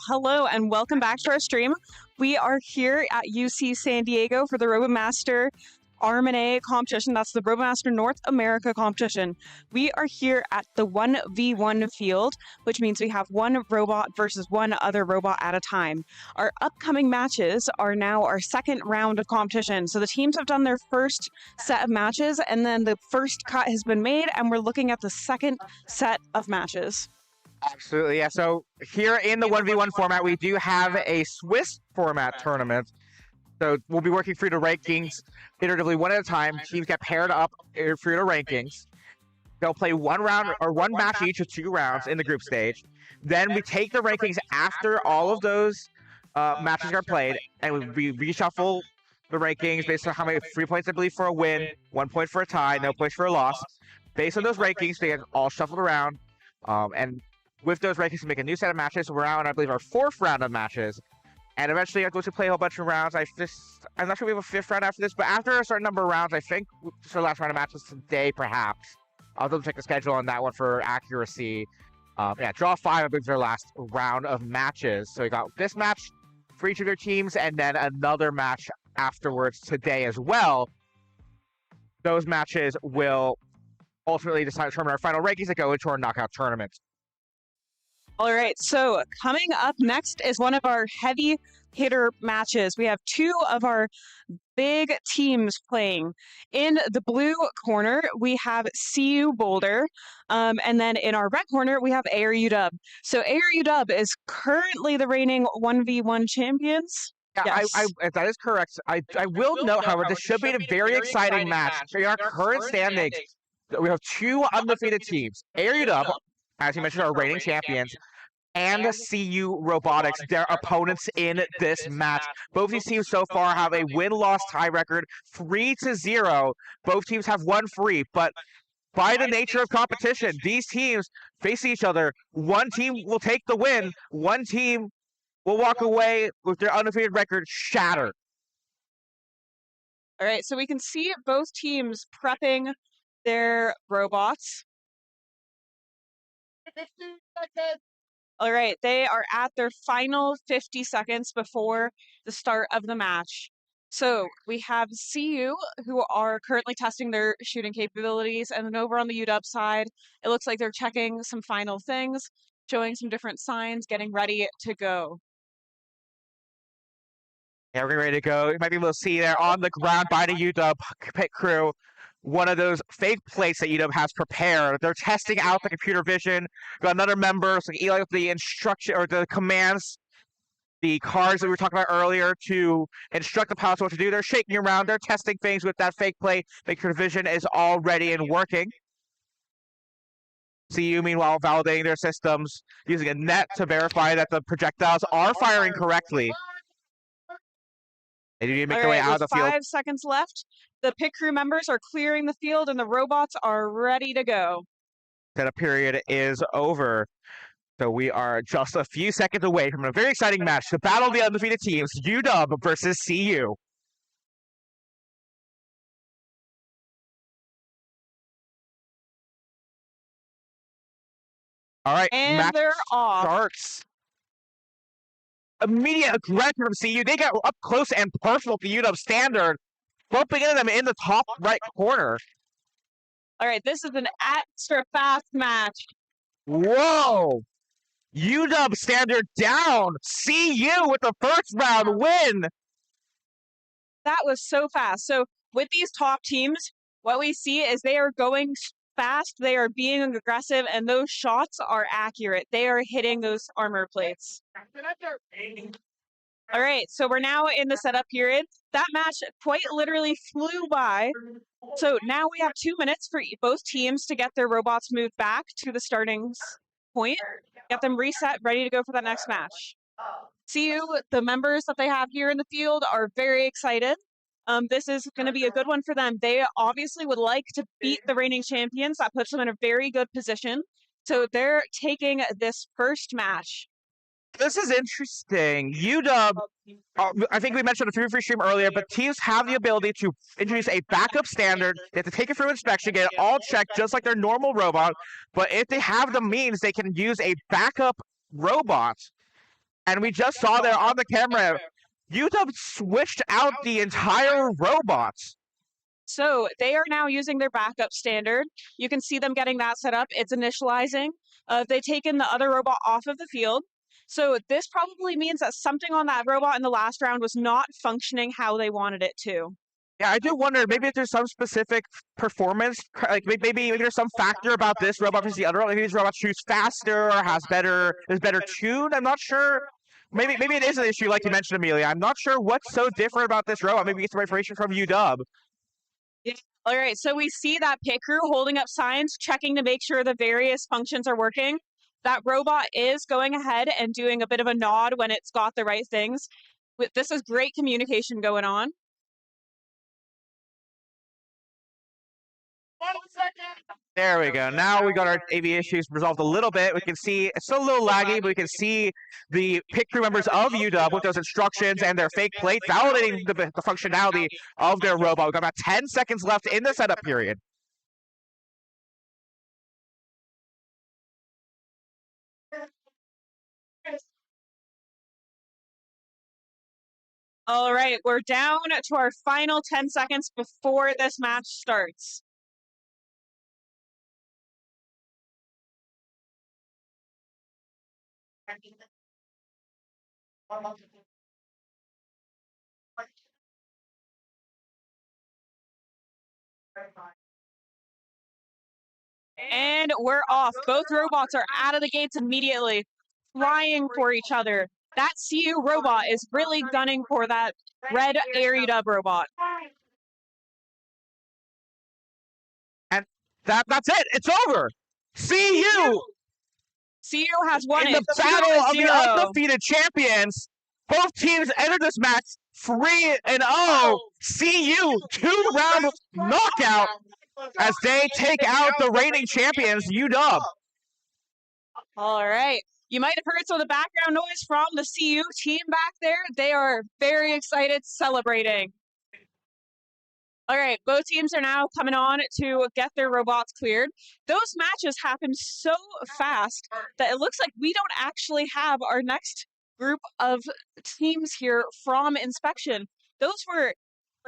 hello and welcome back to our stream. We are here at UC San Diego for the RoboMaster RMNA competition. That's the RoboMaster North America competition. We are here at the 1v1 field, which means we have one robot versus one other robot at a time. Our upcoming matches are now our second round of competition. So the teams have done their first set of matches, and then the first cut has been made, and we're looking at the second set of matches. Absolutely, yeah. So here in the 1v1 format, we do have a Swiss format tournament. So we'll be working through the rankings iteratively one at a time. Teams get paired up through the rankings. They'll play one round or one match each of 2 rounds in the group stage. Then we take the rankings after all of those matches are played, and we reshuffle the rankings based on how many 3 points, I believe, for a win, 1 point for a tie, no points for a loss. Based on those rankings, they get all shuffled around. And with those rankings, we make a new set of matches. We're now on, I believe, our 4th round of matches. And eventually, I'm going to play a whole bunch of rounds. I'm not sure we have a 5th round after this, but after a certain number of rounds, I think this is our last round of matches today, perhaps. I'll double check the schedule on that one for accuracy. Yeah, draw 5, I believe, is our last round of matches. So we got this match for each of your teams, and then another match afterwards today as well. Those matches will ultimately determine our final rankings that go into our knockout tournament. All right, so coming up next is one of our heavy hitter matches. We have 2 of our big teams playing. In the blue corner, we have CU Boulder, and then in our red corner, we have AR UW. So AR UW is currently the reigning 1v1 champions. Yeah, yes. That is correct. I will note, however, this should be a very exciting match. In our current standings, we have 2 undefeated teams. AR UW, as you mentioned, are reigning champions, and the CU Robotics, their opponents in this match. Both these teams so far have a win-loss tie record 3-0. Both teams have won 3, but by the nature of competition, these teams face each other. One team will take the win, one team will walk away with their undefeated record shattered. All right, so we can see both teams prepping their robots. 50 seconds. All right, they are at their final 50 seconds before the start of the match. So we have CU, who are currently testing their shooting capabilities, and then over on the UW side, it looks like they're checking some final things, showing some different signs, getting ready to go. Yeah, we're ready to go. You might be able to see there on the ground by the UW pit crew one of those fake plates that UW has prepared. They're testing out the computer vision. Got another member, so Eli with the instruction or the commands, the cards that we were talking about earlier to instruct the pilots what to do. They're shaking around. They're testing things with that fake plate. Make sure the vision is all ready and working. CU, meanwhile, validating their systems using a net to verify that the projectiles are firing correctly. They need to make their way out of the field. 5 seconds left. The pit crew members are clearing the field, and the robots are ready to go. Setup period is over. So we are just a few seconds away from a very exciting match. The battle of the undefeated teams, UW versus CU. All right, And match they're off. starts. Immediate aggression from CU. They got up close and personal to UW standard, bumping into them in the top right corner. All right, this is an extra fast match. Whoa! UW standard down. CU with the first round win. That was so fast. So with these top teams, what we see is they are going fast, they are being aggressive, and those shots are accurate. They are hitting those armor plates. All right, so we're now in the setup period. That match quite literally flew by. So now we have 2 minutes for both teams to get their robots moved back to the starting point, get them reset, ready to go for that next match. CU, the members that they have here in the field are very excited. This is going to be a good one for them. They obviously would like to beat the reigning champions. That puts them in a very good position. So they're taking this first match. This is interesting. UW, I think we mentioned a free stream earlier, but teams have the ability to introduce a backup standard. They have to take it through inspection, get it all checked just like their normal robot. But if they have the means, they can use a backup robot And we just saw there on the camera, UW switched out the entire robots. So they are now using their backup standard. You can see them getting that set up. It's initializing. They've taken the other robot off of the field. So this probably means that something on that robot in the last round was not functioning how they wanted it to. Yeah, I do wonder, maybe if there's some specific performance, like maybe there's some factor about this robot versus the other. Maybe this robot shoots faster or is better tuned. I'm not sure. Maybe it is an issue, like you mentioned, Amelia. I'm not sure what's so different about this robot. Maybe it's some information from UW. Yeah. All right, so we see that pit crew holding up signs, checking to make sure the various functions are working. That robot is going ahead and doing a bit of a nod when it's got the right things. This is great communication going on. 1 second. There we go. Now we got our AV issues resolved a little bit. We can see it's still a little laggy, but we can see the pit crew members of UW with those instructions and their fake plates validating the functionality of their robot. We've got about 10 seconds left in the setup period. All right, we're down to our final 10 seconds before this match starts. And we're off. Both robots are out of the gates immediately, flying for each other. That CU robot is really gunning for that red RHIT robot. And that's it. It's over. CU CU has won in it. the battle of the 2-0. undefeated champions. Both teams entered this match 3-0. CU 2-round knockout as they take out the reigning champions, UW. All right. You might have heard some of the background noise from the CU team back there. They are very excited, celebrating. All right, both teams are now coming on to get their robots cleared. Those matches happened so fast that it looks like we don't actually have our next group of teams here from inspection. Those were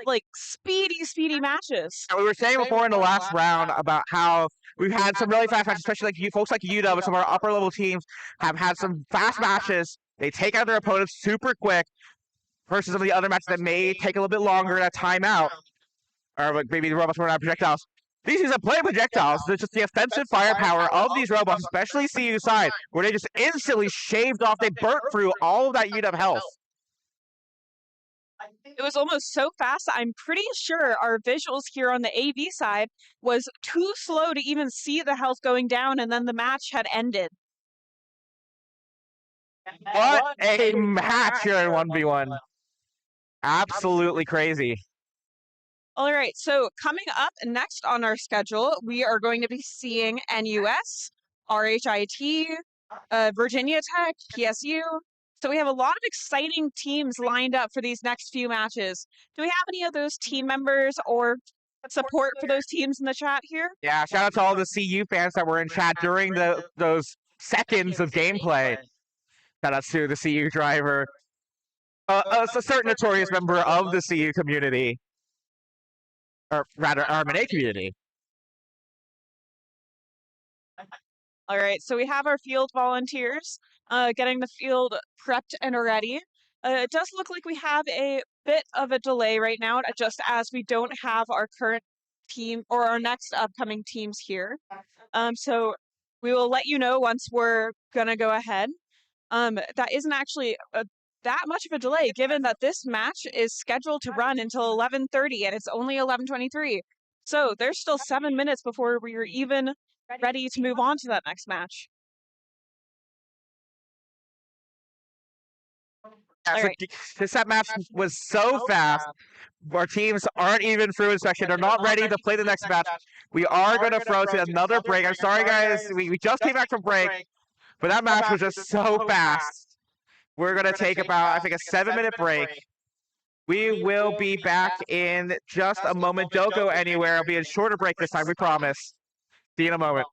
like speedy matches. And we were saying before in the last round about how we've had some really fast matches, especially like you folks like UW, some of our upper level teams have had some fast matches. They take out their opponents super quick versus some of the other matches that may take a little bit longer at timeout. Or like maybe the robots run out of projectiles. These teams have plenty of projectiles. There's just the offensive firepower of these robots, especially CU side, where they just instantly shaved off. They burnt through all of that UW health. It was almost so fast. I'm pretty sure our visuals here on the AV side was too slow to even see the health going down, and then the match had ended. What a match here in 1v1. Absolutely crazy. All right, so coming up next on our schedule, we are going to be seeing NUS, RHIT, Virginia Tech, PSU. So we have a lot of exciting teams lined up for these next few matches. Do we have any of those team members or support for those teams in the chat here? Yeah, shout out to all the CU fans that were in chat during those seconds of gameplay. Shout out to the CU driver, a certain notorious member of the CU community. Or rather, RMNA community. All right, so we have our field volunteers getting the field prepped and ready. It does look like we have a bit of a delay right now, just as we don't have our current team or our next upcoming teams here. So we will let you know once we're going to go ahead. That isn't actually that much of a delay, given that this match is scheduled to run until 11:30 and it's only 11:23. So there's still 7 minutes before we're even ready to move on to that next match. Yeah, so this set match was so fast. Our teams aren't even through inspection. They're not ready to play the next match. We are going to throw to another break. I'm sorry, guys. We just came back from break, but that match was just so fast. We're going to take about, I think, a 7-minute break. We will be back in just a moment. Don't go anywhere. It'll be a shorter break this time, we promise. See you in a moment.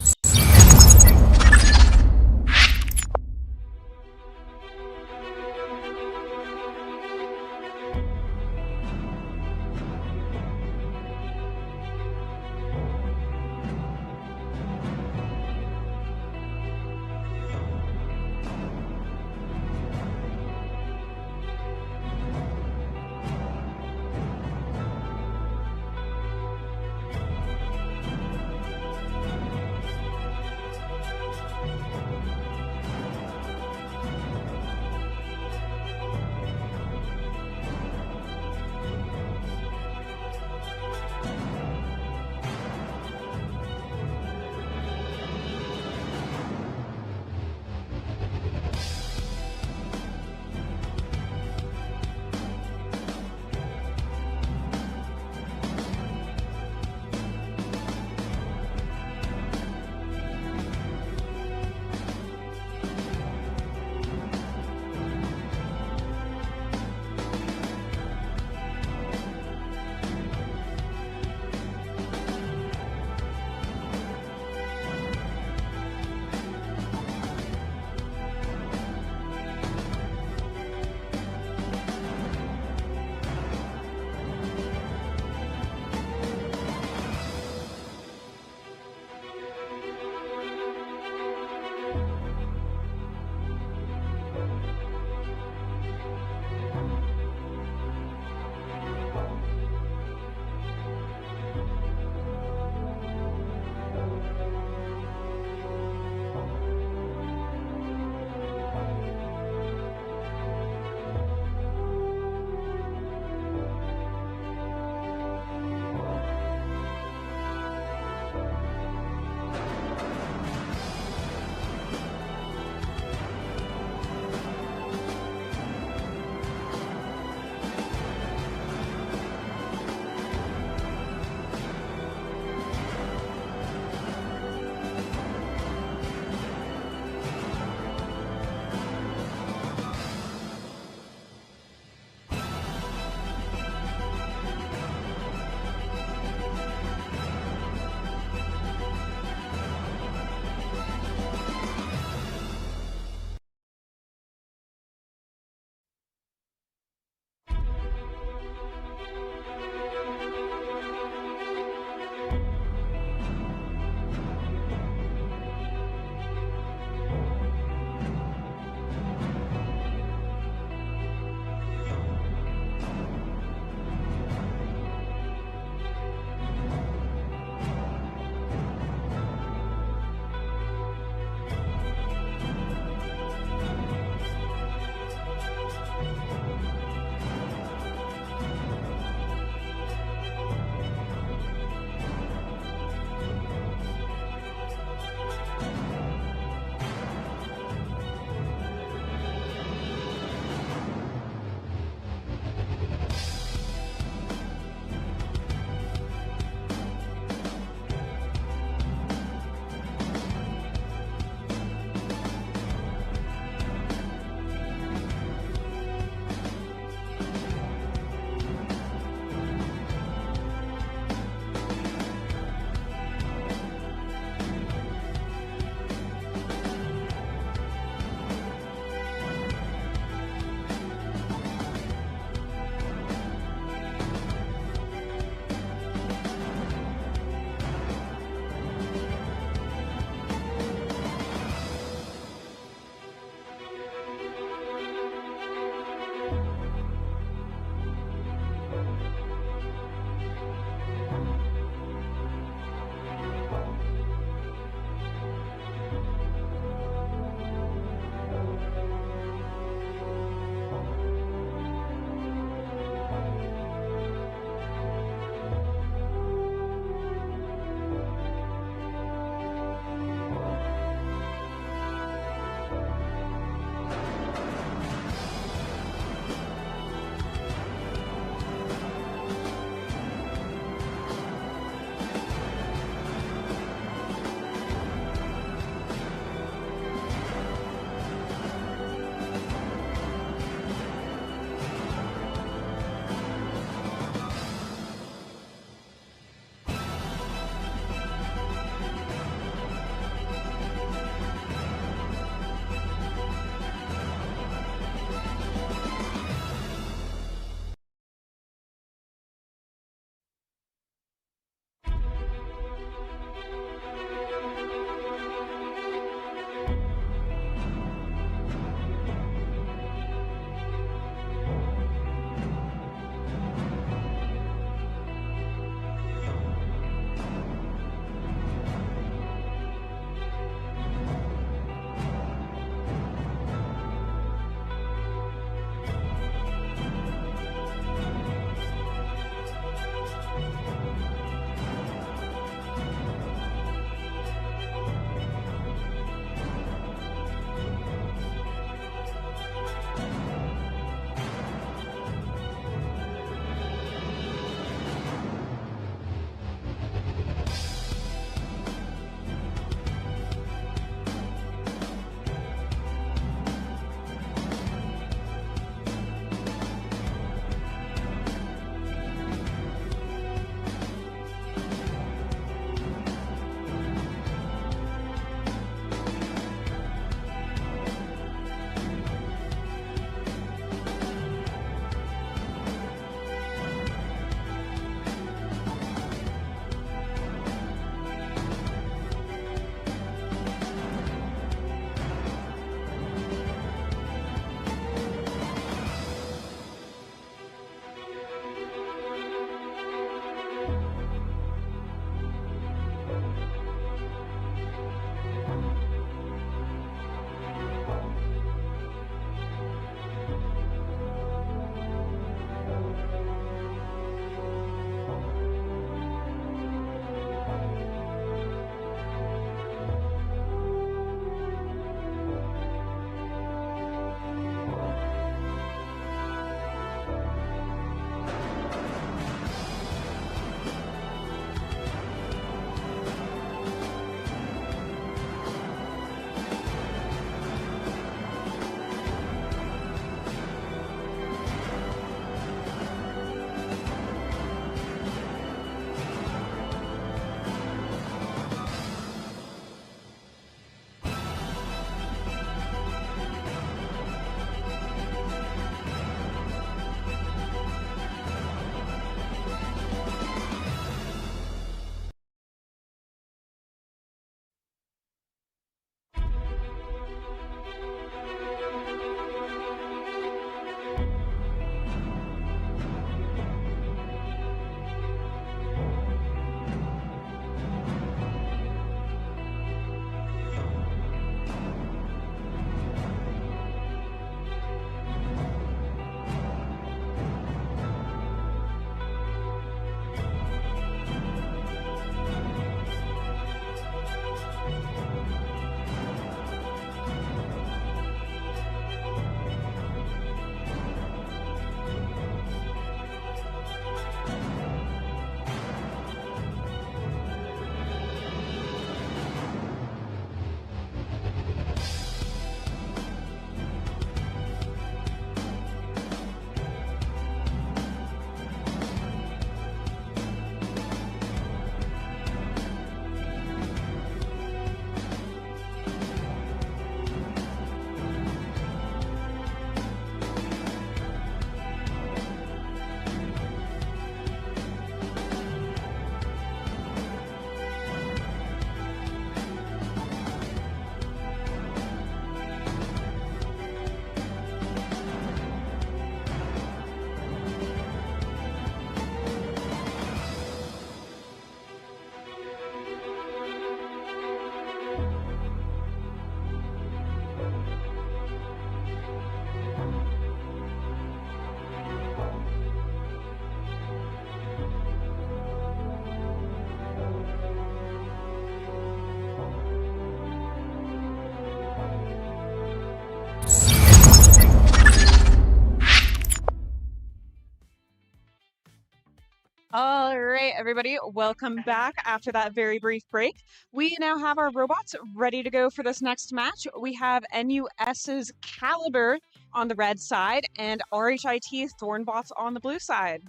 All right, everybody, welcome back after that very brief break. We now have our robots ready to go for this next match. We have NUS's Caliber on the red side and RHIT Thornbots on the blue side.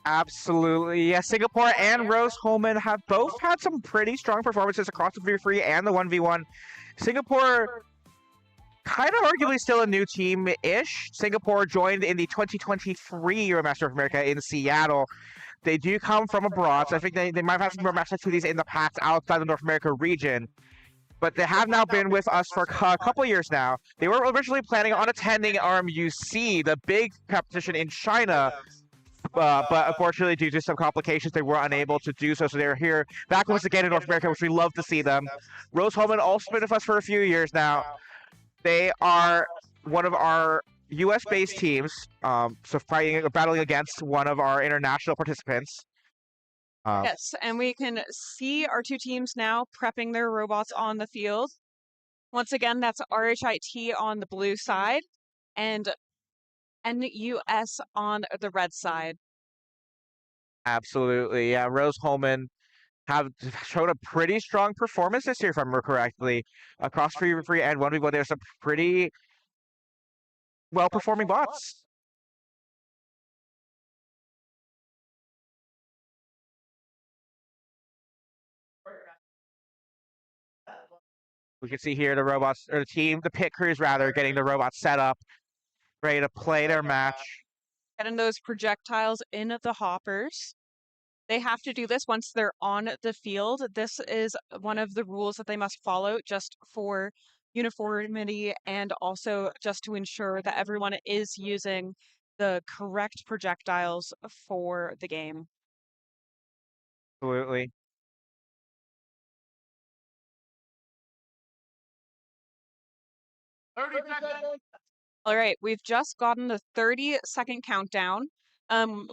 Absolutely. Yeah, Singapore and Rose Holman have both had some pretty strong performances across the 3v3 and the 1v1. Singapore kind of arguably still a new team-ish. Singapore joined in the 2023 Euromasters of America in Seattle. They do come from abroad, so I think they might have had some more match activities in the past outside the North America region. But they have now been with us for a couple years now. They were originally planning on attending RMUC, the big competition in China, but unfortunately, due to some complications, they were unable to do so. So they're here back once again in North America, which we love to see them. Rose Holman also been with us for a few years now. They are one of our US-based teams, so battling against one of our international participants. Yes, and we can see our two teams now prepping their robots on the field. Once again, that's RHIT on the blue side and NUS on the red side. Absolutely, yeah. Rose Holman have shown a pretty strong performance this year, if I remember correctly, across 3v3 and 1v1. There's some pretty well-performing bots. We can see here the robots, or the team, the pit crews rather, getting the robots set up, ready to play their match. Getting those projectiles in the hoppers. They have to do this once they're on the field. This is one of the rules that they must follow just for uniformity and also just to ensure that everyone is using the correct projectiles for the game. Absolutely. All right, we've just gotten the 30-second countdown.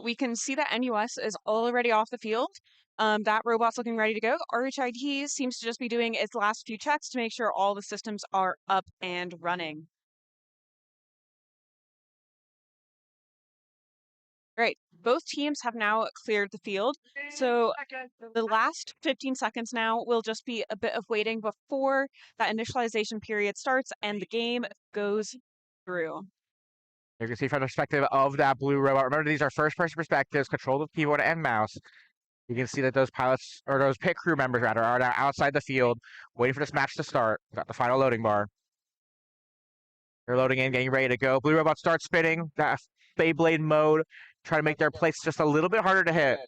We can see that NUS is already off the field. That robot's looking ready to go. RHIT seems to just be doing its last few checks to make sure all the systems are up and running. Right, both teams have now cleared the field. So the last 15 seconds now will just be a bit of waiting before that initialization period starts and the game goes through. You can see from the perspective of that blue robot. Remember, these are first-person perspectives, controlled with keyboard and mouse. You can see that those pilots, or those pit crew members rather, are now outside the field, waiting for this match to start. Got the final loading bar. They're loading in, getting ready to go. Blue robot starts spinning. That Beyblade mode, trying to make their place just a little bit harder to hit.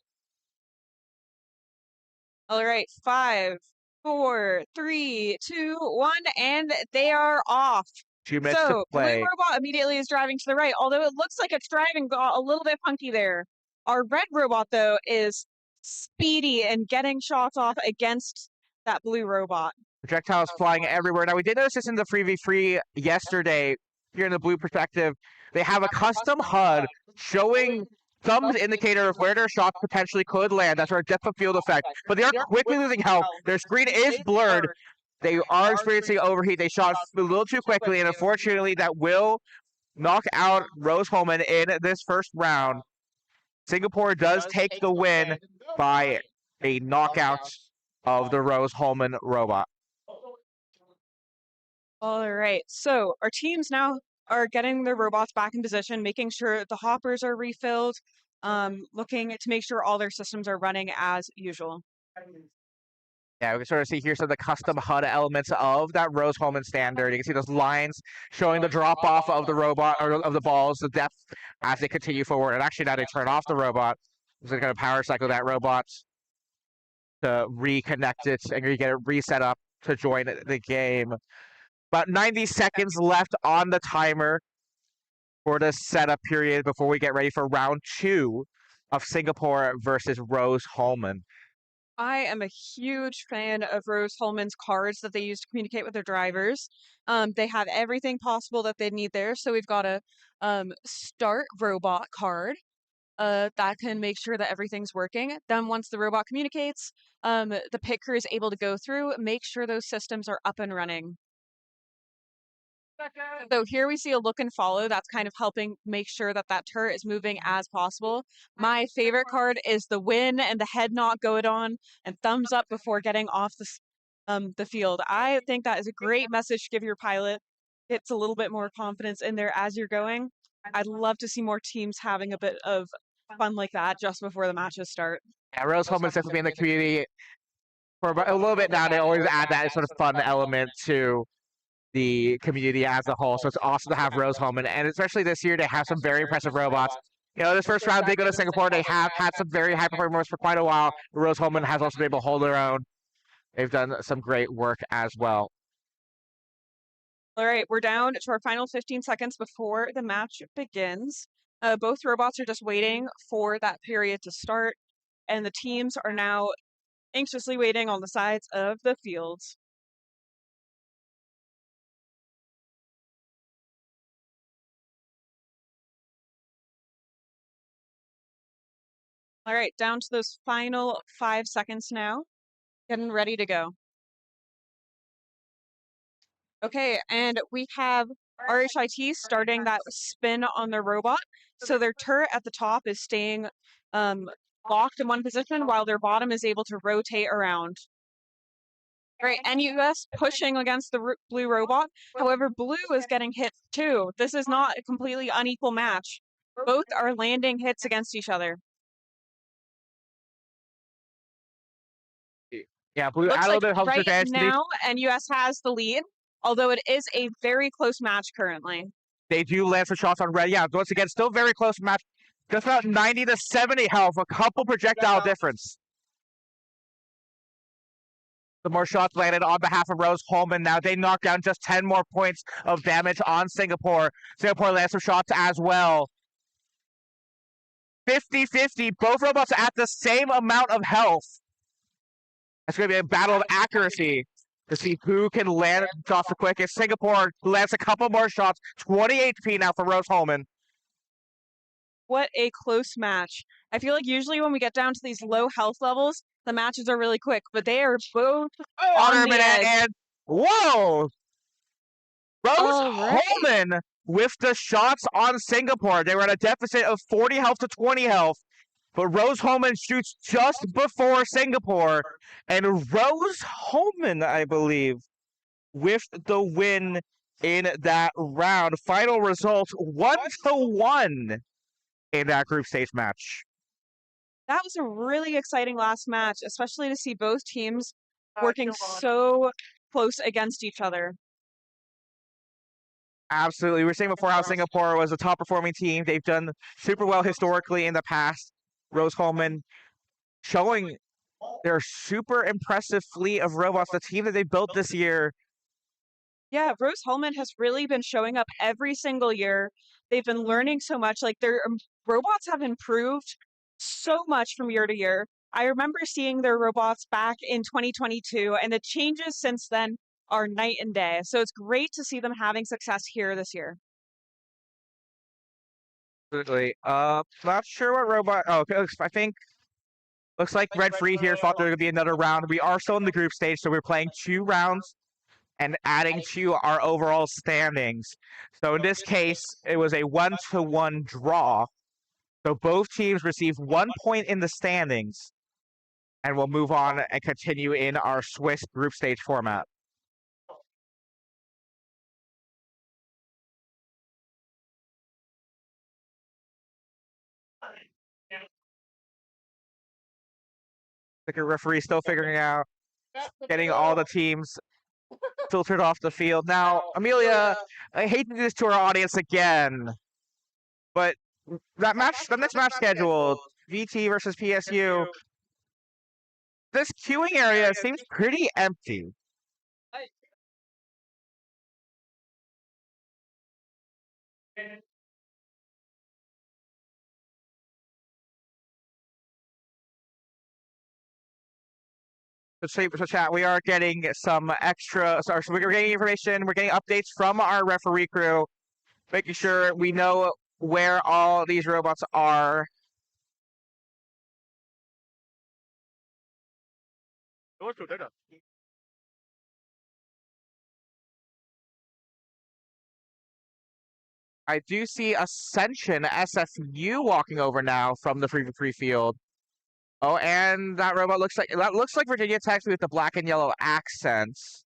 All right, 5, 4, 3, 2, 1, and they are off. 2 minutes to So the blue play. robot immediately is driving to the right, although it looks like it's driving a little bit funky there. Our red robot, though, is speedy and getting shots off against that blue robot. Projectiles flying everywhere. Now, we did notice this in the 3v3 yesterday. Here in the blue perspective, they have a custom HUD showing some indicator of where their shots potentially could land. That's our depth of field effect. But they are quickly losing health. Their screen is blurred. They are experiencing overheat. They shot a little too quickly, and unfortunately, that will knock out Rose Holman in this first round. Singapore does take the win by a knockout of the Rose Holman robot. All right, so our teams now are getting their robots back in position, making sure the hoppers are refilled, looking to make sure all their systems are running as usual. Yeah, we can sort of see here some of the custom HUD elements of that Rose Holman standard. You can see those lines showing the drop off of the robot, or of the balls, the depth as they continue forward. And actually now they turn off the robot. So they're going to power cycle that robot to reconnect it and get it reset up to join the game. About 90 seconds left on the timer for the setup period before we get ready for round 2 of Singapore versus Rose Holman. I am a huge fan of Rose Holman's cards that they use to communicate with their drivers. They have everything possible that they need there. So we've got a start robot card that can make sure that everything's working. Then once the robot communicates, the pit crew is able to go through, make sure those systems are up and running. So here we see a look and follow that's kind of helping make sure that that turret is moving as possible. My favorite card is the win and the head nod go on and thumbs up before getting off the field. I think that is a great message to give your pilot. It's a little bit more confidence in there as you're going. I'd love to see more teams having a bit of fun like that just before the matches start. Yeah, Rose Homeland's definitely been in the community for a little bit now. They always add that sort of fun element to the community as a whole. So it's awesome to have Rose Holman, and especially this year, they have some very impressive robots. You know, this first round, they go to Singapore. They have had some very high performers for quite a while. Rose Holman has also been able to hold their own. They've done some great work as well. All right, we're down to our final 15 seconds before the match begins. Both robots are just waiting for that period to start, and the teams are now anxiously waiting on the sides of the fields. All right, down to those final 5 seconds now. Getting ready to go. Okay, and we have RHIT starting that spin on their robot. So their turret at the top is staying locked in one position while their bottom is able to rotate around. Right, NUS pushing against the blue robot. However, blue is getting hit too. This is not a completely unequal match. Both are landing hits against each other. Yeah, blue Looks add a like little bit of help right advantage. now NUS has the lead, although it is a very close match currently. They do land some shots on red. Yeah, once again, still very close match. Just about 90 to 70 health, a couple projectile difference. The more shots landed on behalf of Rose Holman. Now they knock down just 10 more points of damage on Singapore. Singapore lands some shots as well. 50-50, both robots at the same amount of health. It's going to be a battle of accuracy to see who can land shots the quickest. Singapore lands a couple more shots. 20 HP now for Rose Holman. What a close match. I feel like usually when we get down to these low health levels, the matches are really quick, but they are both on the edge. And whoa! Rose Right. Holman with the shots on Singapore. They were at a deficit of 40 health to 20 health. But Rose Holman shoots just before Singapore. And Rose Holman, I believe, with the win in that round. Final result 1-1 in that group stage match. That was a really exciting last match, especially to see both teams working so close against each other. Absolutely. We were saying before how Singapore was a top performing team. They've done super well historically in the past. Rose Holman showing their super impressive fleet of robots, the team that they built this year. Yeah, Rose Holman has really been showing up every single year. They've been learning so much. Like their robots have improved so much from year to year. I remember seeing their robots back in 2022, and the changes since then are night and day. So it's great to see them having success here this year. Absolutely. Not sure what robot. Oh, okay. I think looks like Red Free here thought there would be another round. We are still in the group stage, so we're playing 2 rounds and adding to our overall standings. So in this case, it was a 1-1 draw. So both teams received 1 point in the standings, and we'll move on and continue in our Swiss group stage format. The referee still figuring out, getting all the teams filtered off the field. Now, Amelia, I hate to do this to our audience again, but that match, the next match scheduled, VT versus PSU, this queuing area seems pretty empty. So chat, we are getting some extra, sorry, so we're getting information, we're getting updates from our referee crew, making sure we know where all these robots are. I do see Ascension SFU walking over now from the 3v3 field. Oh, and that robot looks like Virginia Tech with the black and yellow accents.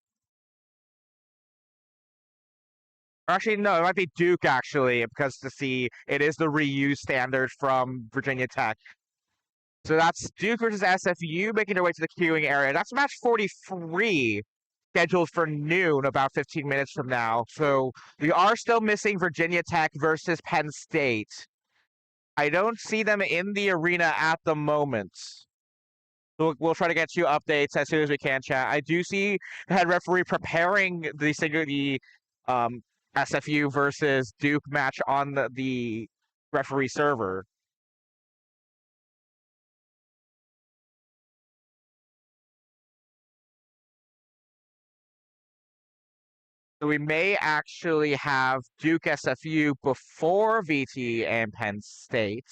Or actually, no, it might be Duke actually, because it is the reuse standard from Virginia Tech. So that's Duke versus SFU making their way to the queuing area. That's match 43, scheduled for noon, about 15 minutes from now. So we are still missing Virginia Tech versus Penn State. I don't see them in the arena at the moment. We'll try to get you updates as soon as we can, chat. I do see the head referee preparing the SFU versus Duke match on the referee server. So we may actually have Duke SFU before VT and Penn State.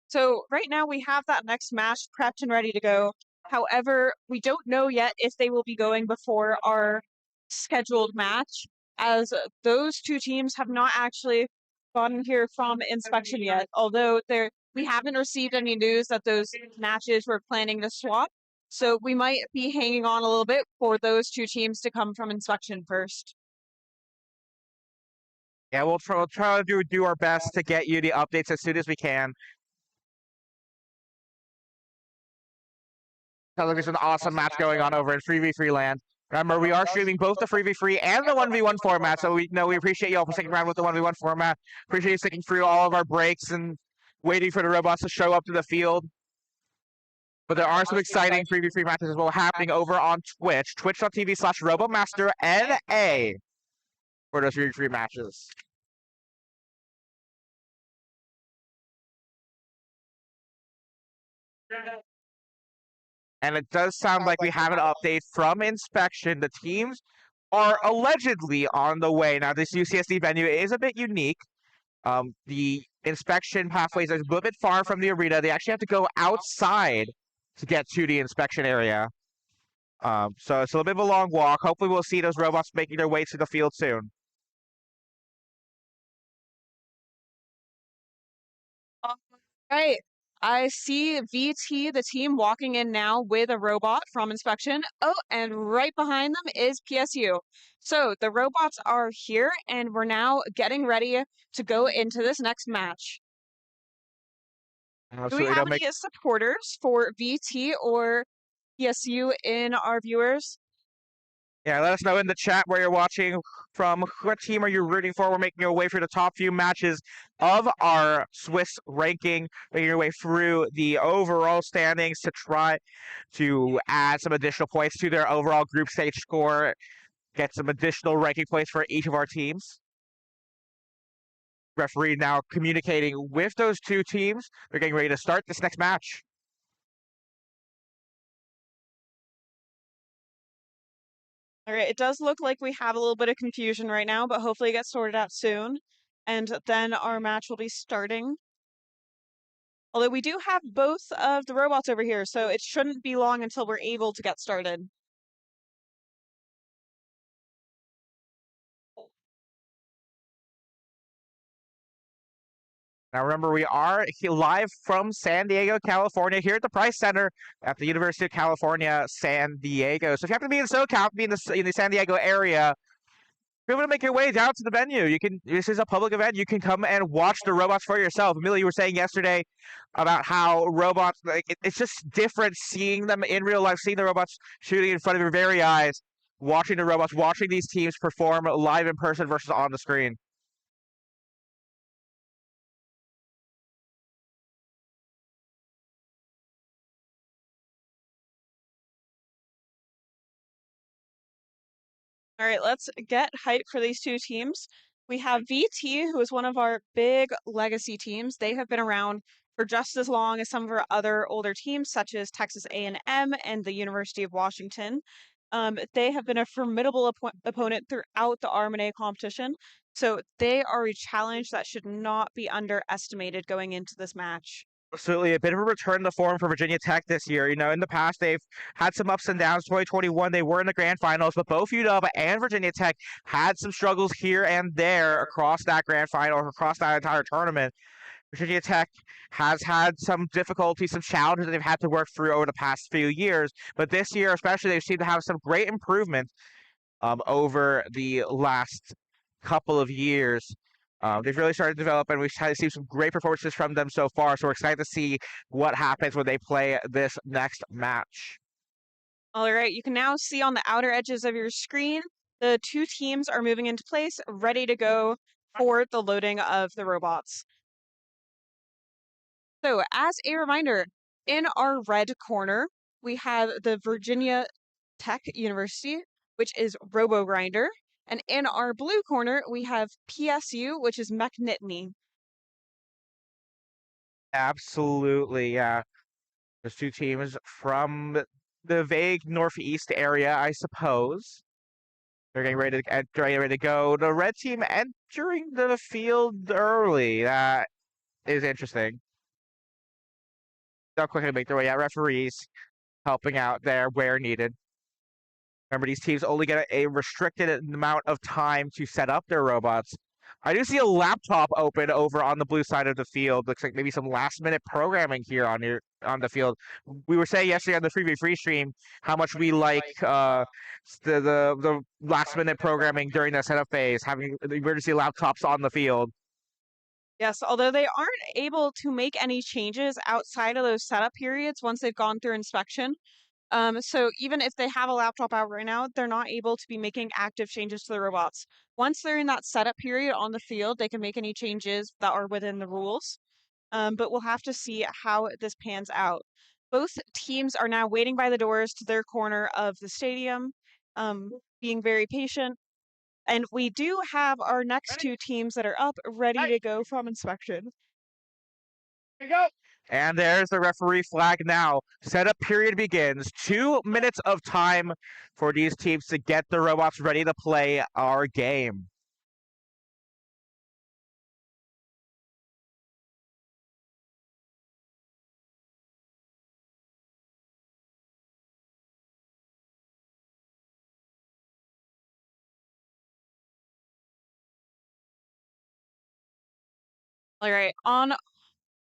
So right now we have that next match prepped and ready to go. However, we don't know yet if they will be going before our scheduled match, as those two teams have not actually gotten here from inspection yet. Although we haven't received any news that those matches we're planning to swap. So we might be hanging on a little bit for those two teams to come from inspection first. Yeah, we'll try to do our best to get you the updates as soon as we can. Sounds like there's an awesome match going on over in 3v3 land. Remember, we are streaming both the 3v3 and the 1v1 format, so we appreciate you all for sticking around with the 1v1 format. Appreciate you sticking through all of our breaks and waiting for the robots to show up to the field. But there are some exciting 3v3 matches as well happening over on Twitch, twitch.tv/RobomasterNA for those 3v3 matches. And it does sound like we have an update from inspection. The teams are allegedly on the way. Now, this UCSD venue is a bit unique. The inspection pathways are a little bit far from the arena. They actually have to go outside to get to the inspection area. So it's a little bit of a long walk. Hopefully we'll see those robots making their way to the field soon. Right. I see VT, the team, walking in now with a robot from inspection. Oh, and right behind them is PSU. So the robots are here, and we're now getting ready to go into this next match. Do we have any supporters for VT or PSU in our viewers? Yeah, let us know in the chat where you're watching from. What team are you rooting for? We're making our way through the top few matches of our Swiss ranking, making our way through the overall standings to try to add some additional points to their overall group stage score, get some additional ranking points for each of our teams. Referee now communicating with those two teams. They're getting ready to start this next match. All right, it does look like we have a little bit of confusion right now, but hopefully it gets sorted out soon. And then our match will be starting. Although we do have both of the robots over here, so it shouldn't be long until we're able to get started. Now remember, we are live from San Diego, California, here at the Price Center at the University of California, San Diego. So if you happen to be in SoCal, be in the San Diego area, be able to make your way down to the venue. This is a public event. You can come and watch the robots for yourself. Amelia, you were saying yesterday about how robots, it's just different seeing them in real life, seeing the robots shooting in front of your very eyes, watching the robots, watching these teams perform live in person versus on the screen. All right, let's get hyped for these two teams. We have VT, who is one of our big legacy teams. They have been around for just as long as some of our other older teams, such as Texas A&M and the University of Washington. They have been a formidable opponent throughout the RMNA competition, so they are a challenge that should not be underestimated going into this match. Absolutely, a bit of a return to form for Virginia Tech this year. You know, in the past they've had some ups and downs. 2021, they were in the grand finals, but both UW and Virginia Tech had some struggles here and there across that grand final, across that entire tournament. Virginia Tech has had some difficulties, some challenges that they've had to work through over the past few years, but this year especially, they've seemed to have some great improvement over the last couple of years. They've really started to develop, and we've had to see some great performances from them so far. So we're excited to see what happens when they play this next match. All right, you can now see on the outer edges of your screen, the two teams are moving into place, ready to go for the loading of the robots. So, as a reminder, in our red corner, we have the Virginia Tech University, which is RoboGrinder. And in our blue corner, we have PSU, which is McNitney. Absolutely, yeah. There's two teams from the vague northeast area, I suppose. They're getting ready to go. The red team entering the field early. That is interesting. They'll quickly make their way out. Referees helping out there where needed. Remember, these teams only get a restricted amount of time to set up their robots. I do see a laptop open over on the blue side of the field. Looks like maybe some last-minute programming here on the field. We were saying yesterday on the free stream how much we like the last-minute programming during the setup phase, having the emergency laptops on the field. Yes, although they aren't able to make any changes outside of those setup periods once they've gone through inspection. So even if they have a laptop out right now, they're not able to be making active changes to the robots. Once they're in that setup period on the field, they can make any changes that are within the rules. But we'll have to see how this pans out. Both teams are now waiting by the doors to their corner of the stadium, being very patient. And we do have our next two teams that are up, ready to go from inspection. Here we go. And there's the referee flag now. Setup period begins. 2 minutes of time for these teams to get the robots ready to play our game. All right, on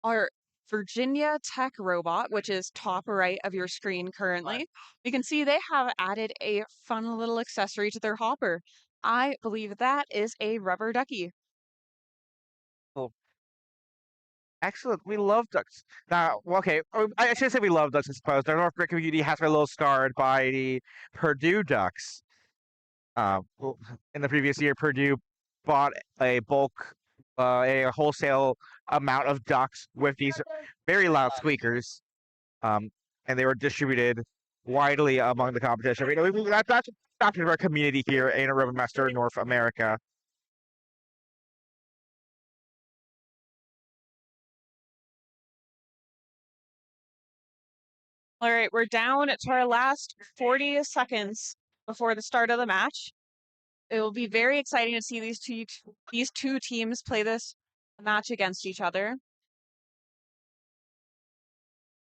our Virginia Tech robot, which is top right of your screen currently, you can see they have added a fun little accessory to their hopper. I believe that is a rubber ducky. Excellent. We love ducks. Now, okay, I shouldn't say we love ducks, I suppose. The North American community has been a little scarred by the Purdue Ducks. Well, in the previous year, Purdue bought a a wholesale amount of ducks with these very loud squeakers, and they were distributed widely among the competition. That's our community here in Robomaster North America. All right, we're down to our last 40 seconds before the start of the match. It will be very exciting to see these two teams play this match against each other.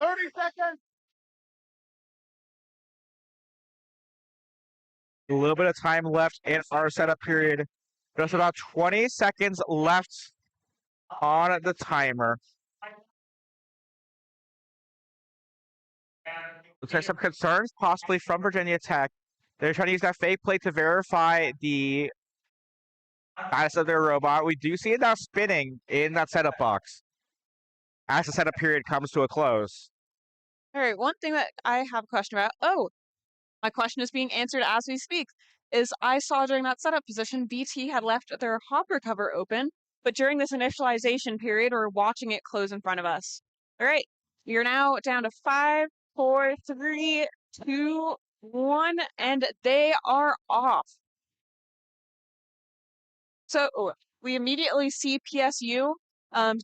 30 seconds. A little bit of time left in our setup period. Just about 20 seconds left on the timer. Looks like some concerns possibly from Virginia Tech. They're trying to use that fake plate to verify the status of their robot. We do see it now spinning in that setup box as the setup period comes to a close. All right, one thing that I have a question about. Oh, my question is being answered as we speak. Is I saw during that setup position, VT had left their hopper cover open, but during this initialization period, we're watching it close in front of us. All right, you're now down to 5, 4, 3, 2, 1, and they are off. So we immediately see PSU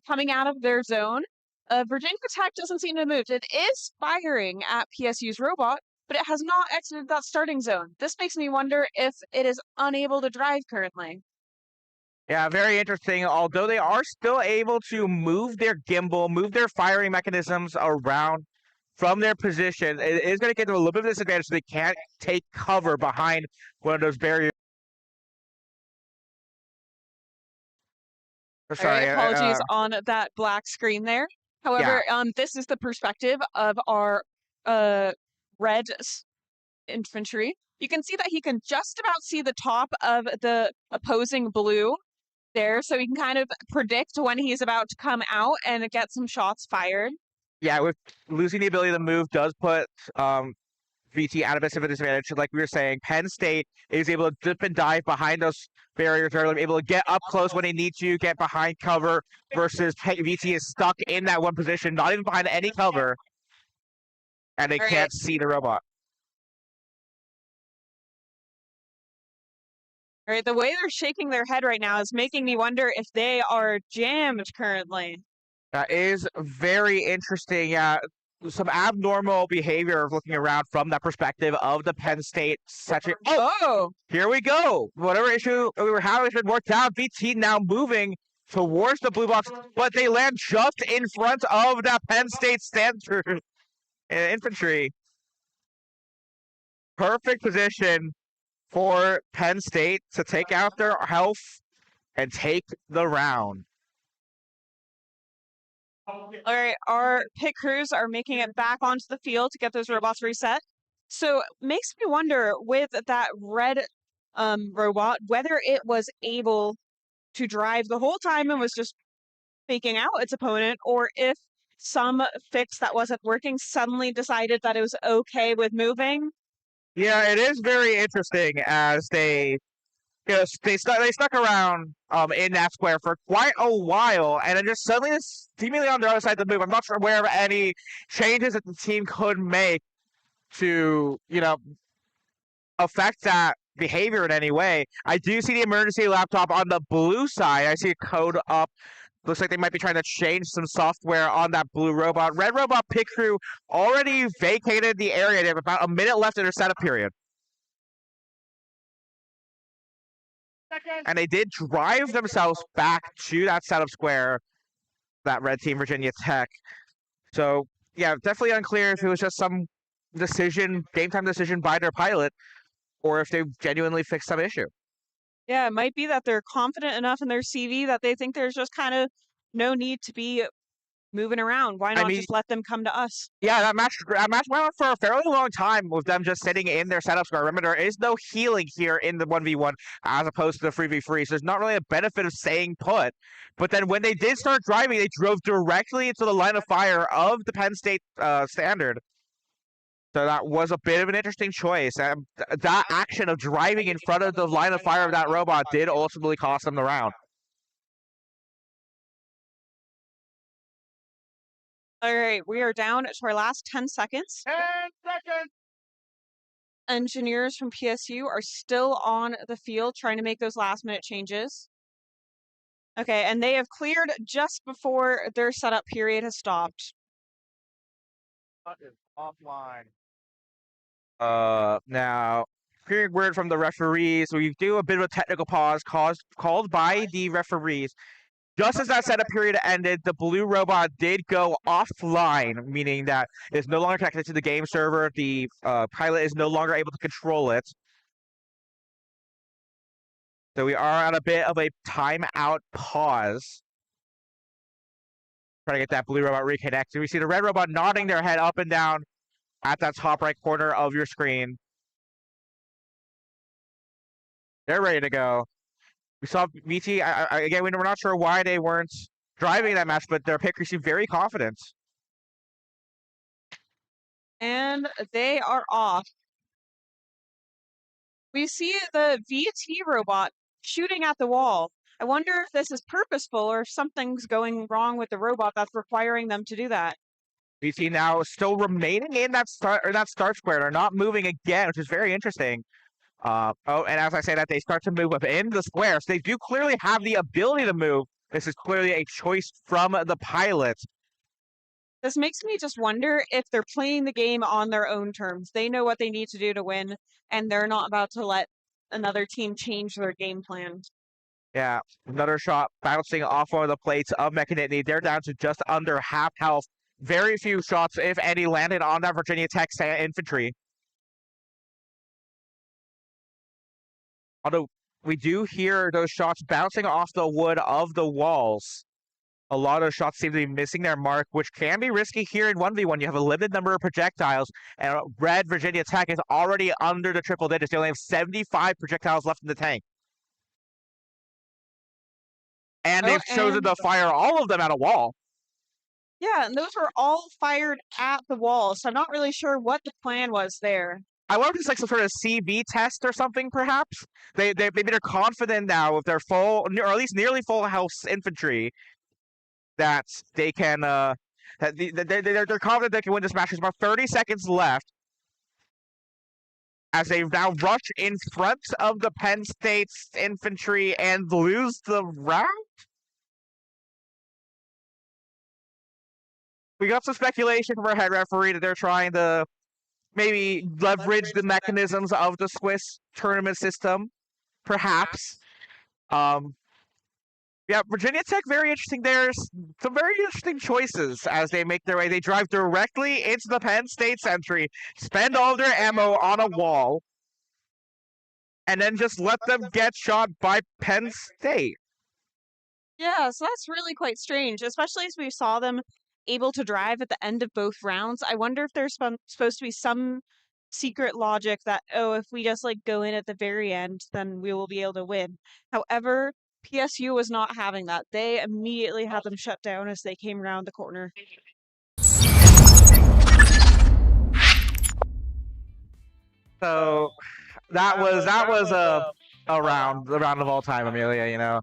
coming out of their zone. Virginia Tech doesn't seem to move. It is firing at PSU's robot, but it has not exited that starting zone. This makes me wonder if it is unable to drive currently. Yeah, very interesting. Although they are still able to move their gimbal, move their firing mechanisms around from their position, it is going to get them a little bit of disadvantage. So they can't take cover behind one of those barriers. All right, Sorry, apologies on that black screen there. yeah, However, this is the perspective of our red infantry. You can see that he can just about see the top of the opposing blue there, so he can kind of predict when he's about to come out and get some shots fired. yeah. With losing the ability to move does put VT out of a disadvantage. Like we were saying, Penn State is able to dip and dive behind those barriers. They're able to get up close when they need to, get behind cover, versus VT is stuck in that one position, not even behind any cover, and they can't see the robot. All right, the way they're shaking their head right now is making me wonder if they are jammed currently. That is very interesting. Yeah, some abnormal behavior of looking around from that perspective of the Penn State section. Oh, Here we go. Whatever issue we were having has been worked out. VT now moving towards the blue box, but they land just in front of that Penn State standard infantry. Perfect position for Penn State to take out their health and take the round. all right, our pit crews are making it back onto the field to get those robots reset. So makes me wonder with that red robot whether it was able to drive the whole time and was just faking out its opponent, or if some fix that wasn't working suddenly decided that it was okay with moving. Yeah, it is very interesting as they stuck around in that square for quite a while, and then just suddenly seemingly on the other side of the move. I'm not sure aware of any changes that the team could make to affect that behavior in any way. I do see the emergency laptop on the blue side. I see a code up. Looks like they might be trying to change some software on that blue robot. Red robot pit crew already vacated the area. They have about a minute left in their setup period. And they did drive themselves back to that setup square, that red team, Virginia Tech. So, yeah, definitely unclear if it was just some game time decision by their pilot, or if they genuinely fixed some issue. Yeah, it might be that they're confident enough in their CV that they think there's just kind of no need to be moving around. Why not just let them come to us? Yeah, that match went on for a fairly long time with them just sitting in their setup square. Remember, there is no healing here in the 1v1 as opposed to the 3v3, so there's not really a benefit of staying put. But then when they did start driving, they drove directly into the line of fire of the Penn State standard. So that was a bit of an interesting choice. That action of driving in front of the line of fire of that robot did ultimately cost them the round. All right, we are down to our last 10 seconds. 10 seconds. Engineers from PSU are still on the field trying to make those last minute changes. Okay, and they have cleared just before their setup period has stopped. Offline. Now, hearing word from the referees, we do a bit of a technical pause called by the referees. Just as that setup period ended, the blue robot did go offline, meaning that it's no longer connected to the game server. The pilot is no longer able to control it. So we are at a bit of a timeout pause. Trying to get that blue robot reconnected. We see the red robot nodding their head up and down at that top right corner of your screen. They're ready to go. We saw VT, again, we're not sure why they weren't driving that match, but their pickers seem very confident. And they are off. We see the VT robot shooting at the wall. I wonder if this is purposeful or if something's going wrong with the robot that's requiring them to do that. VT now still remaining in that start square. They're not moving again, which is very interesting. And as I say that, they start to move within the square. So they do clearly have the ability to move. This is clearly a choice from the pilot. This makes me just wonder if they're playing the game on their own terms. They know what they need to do to win, and they're not about to let another team change their game plan. Yeah, another shot bouncing off one of the plates of McInerney. They're down to just under half health. Very few shots, if any, landed on that Virginia Tech infantry. Although we do hear those shots bouncing off the wood of the walls. A lot of shots seem to be missing their mark, which can be risky here in 1v1. You have a limited number of projectiles, and red Virginia Tech is already under the triple digits. They only have 75 projectiles left in the tank. And they've chosen to fire all of them at a wall. Yeah, and those were all fired at the wall, so I'm not really sure what the plan was there. I wonder if it's like some sort of CV test or something, perhaps. Maybe they're confident now with their full, or at least nearly full house infantry, that they can, they're confident they can win this match. There's about 30 seconds left, as they now rush in front of the Penn State's infantry and lose the round. We got some speculation from our head referee that they're trying to maybe leverage the mechanisms of the Swiss tournament system, perhaps. Yeah, Virginia Tech, very interesting. There's some very interesting choices as they make their way. They drive directly into the Penn State sentry, spend all their ammo on a wall, and then just let them get shot by Penn State. Yeah, so that's really quite strange, especially as we saw them able to drive at the end of both rounds. I wonder if there's supposed to be some secret logic that, oh, if we just like go in at the very end, then we will be able to win. However, PSU was not having that. They immediately had them shut down as they came around the corner. So that was a round, the round of all time, Amelia, you know.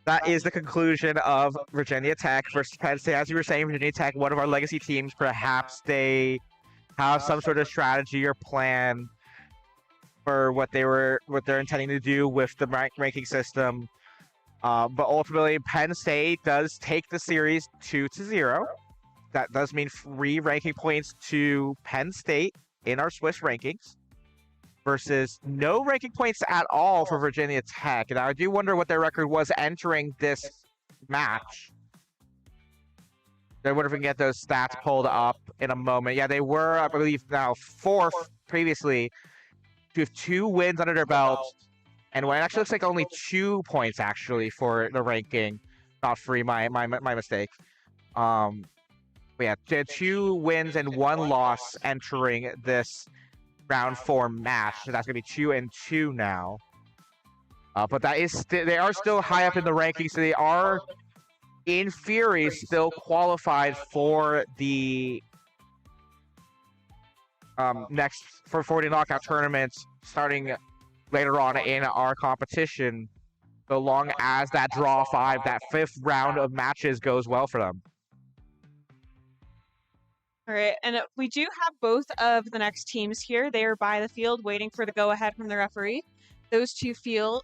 That is the conclusion of Virginia Tech versus Penn State. As you were saying, Virginia Tech, one of our legacy teams, perhaps they have some sort of strategy or plan for what they're intending to do with the ranking system. But ultimately, Penn State does take the series 2-0. That does mean 3 ranking points to Penn State in our Swiss rankings, versus no ranking points at all for Virginia Tech. And I do wonder what their record was entering this match. I wonder if we can get those stats pulled up in a moment. Yeah, they were, I believe, now 4th previously, with 2 wins under their belt. And it actually looks like only 2 points, actually, for the ranking. Not 3, my mistake. But yeah, 2 wins and 1 loss entering this round 4 match. So that's gonna be 2-2 now. But that is they are still high up in the rankings, so they are, in theory, still qualified for the next for the knockout tournament starting later on in our competition, so long as that draw 5, that 5th round of matches goes well for them. All right, and we do have both of the next teams here. They are by the field waiting for the go-ahead from the referee. Those two teams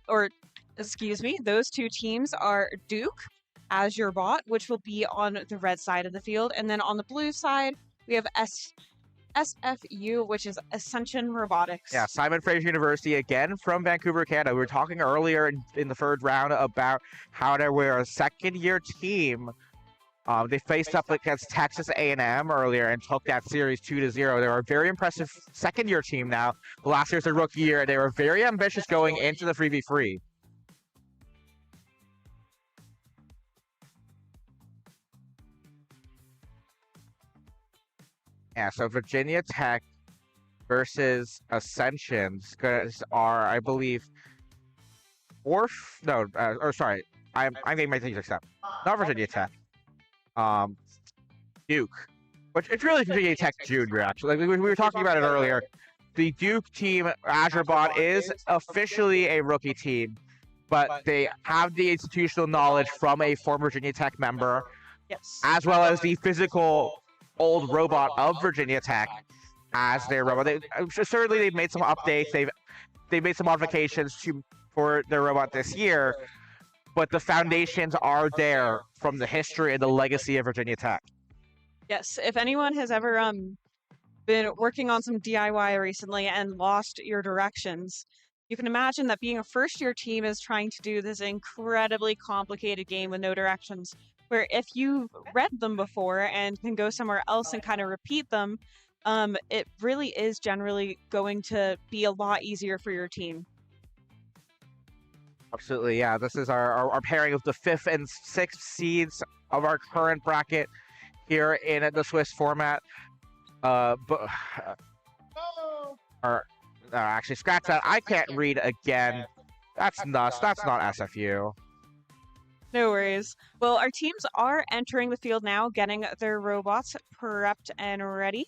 are Duke, Azure Bot, which will be on the red side of the field. And then on the blue side, we have SFU, which is Ascension Robotics. Yeah, Simon Fraser University, again from Vancouver, Canada. We were talking earlier in the 3rd round about how they were a second-year team. They faced up against Texas A&M earlier and took that series 2-0. They were a very impressive second-year team now. Last year's their rookie year. They were very ambitious going into the 3v3. Yeah, so Virginia Tech versus Ascensions are, I believe, I'm getting my things mixed up. Not Virginia Tech. Duke, which it's really Virginia Tech Junior, actually. Like we were talking about it earlier. The Duke team, AzureBot, is officially a rookie team, but they have the institutional knowledge from a former Virginia Tech member, yes, as well as the physical old robot of Virginia Tech as their robot. Certainly, they've made some updates. They've made some modifications for their robot this year, but the foundations are there from the history and the legacy of Virginia Tech. Yes, if anyone has ever been working on some DIY recently and lost your directions, You can imagine that being a first-year team is trying to do this incredibly complicated game with no directions, where if you've read them before and can go somewhere else and kind of repeat them, it really is generally going to be a lot easier for your team. Absolutely, yeah. This is our pairing of the 5th and 6th seeds of our current bracket here in the Swiss format. But actually, scratch that. I can't read again. That's nuts. That's not SFU. No worries. Well, our teams are entering the field now, getting their robots prepped and ready.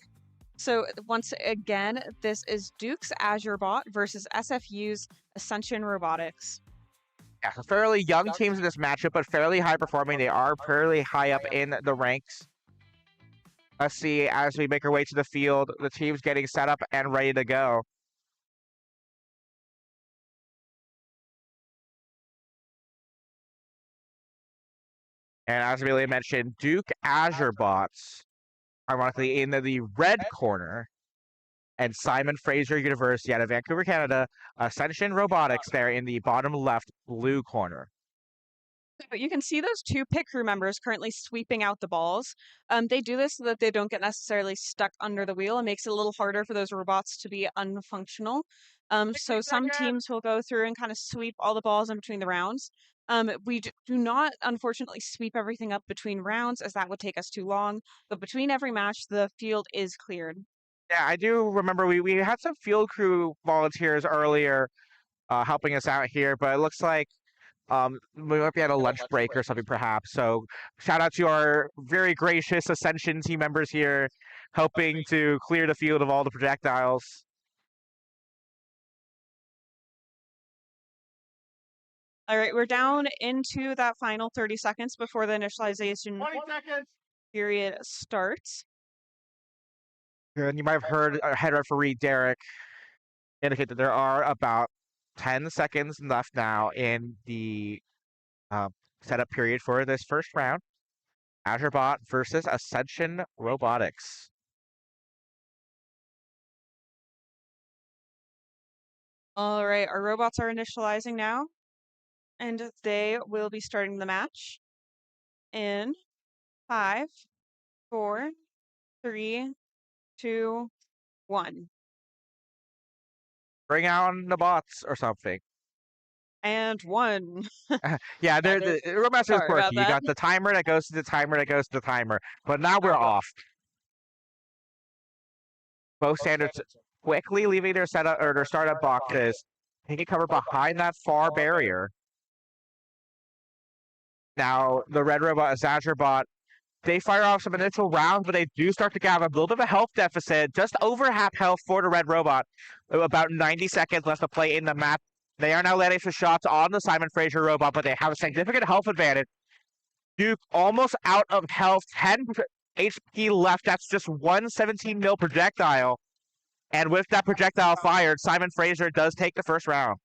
So once again, this is Duke's Azure Bot versus SFU's Ascension Robotics. Yeah, so fairly young teams in this matchup, but fairly high performing. They are fairly high up in the ranks. Let's see as we make our way to the field, the team's getting set up and ready to go. And as Amelia mentioned, Duke Azure Bots, ironically in the red corner, and Simon Fraser University out of Vancouver, Canada, Ascension Robotics there in the bottom left blue corner. But you can see those 2 pit crew members currently sweeping out the balls. They do this so that they don't get necessarily stuck under the wheel. It makes it a little harder for those robots to be unfunctional. So some teams will go through and kind of sweep all the balls in between the rounds. We do not, unfortunately, sweep everything up between rounds, as that would take us too long. But between every match, the field is cleared. Yeah, I do remember we had some field crew volunteers earlier helping us out here, but it looks like we might be at a lunch break or something perhaps. So shout out to our very gracious Ascension team members here helping to clear the field of all the projectiles. All right, we're down into that final 30 seconds before the initialization 20 seconds. period starts. And you might have heard head referee Derek indicate that there are about 10 seconds left now in the setup period for this first round. Azure Bot versus Ascension Robotics. All right, our robots are initializing now, and they will be starting the match in 5, 4, 3, 2, 1. Bring on the bots or something. And 1. Yeah, That the is- Roadmaster is sorry about quirky. You that. got the timer that goes to the timer that goes to the timer. But now we're off. Both standards quickly leaving their setup or their startup boxes, taking cover behind that far barrier. Now the red robot is Azure Bot. They fire off some initial rounds, but they do start to have a little bit of a health deficit, just over half health for the red robot. About 90 seconds left to play in the map. They are now letting some shots on the Simon Fraser robot, but they have a significant health advantage. Duke almost out of health, 10 HP left. That's just one 17 mil projectile. And with that projectile fired, Simon Fraser does take the first round.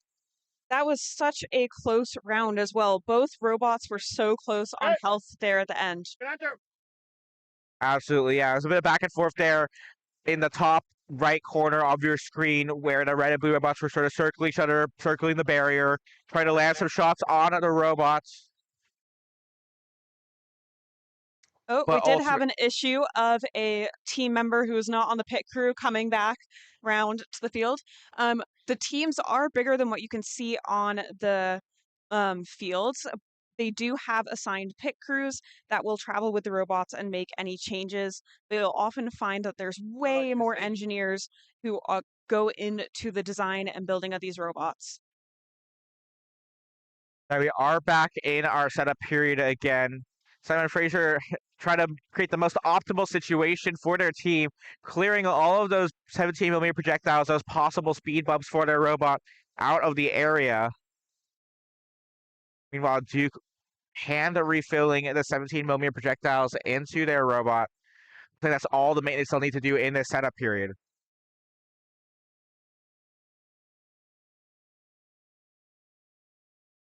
That was such a close round as well. Both robots were so close on health there at the end. Absolutely, yeah. There's a bit of back and forth there in the top right corner of your screen where the red and blue robots were sort of circling each other, circling the barrier, trying to land some shots on the robots. Oh, we did have an issue of a team member who is not on the pit crew coming back round to the field. The teams are bigger than what you can see on the fields. They do have assigned pit crews that will travel with the robots and make any changes. They'll often find that there's way more engineers who go into the design and building of these robots. Now we are back in our setup period again. Simon Fraser trying to create the most optimal situation for their team, clearing all of those 17mm projectiles, those possible speed bumps for their robot out of the area. Meanwhile, Duke hand refilling the 17mm projectiles into their robot. I think that's all the maintenance they'll need to do in this setup period.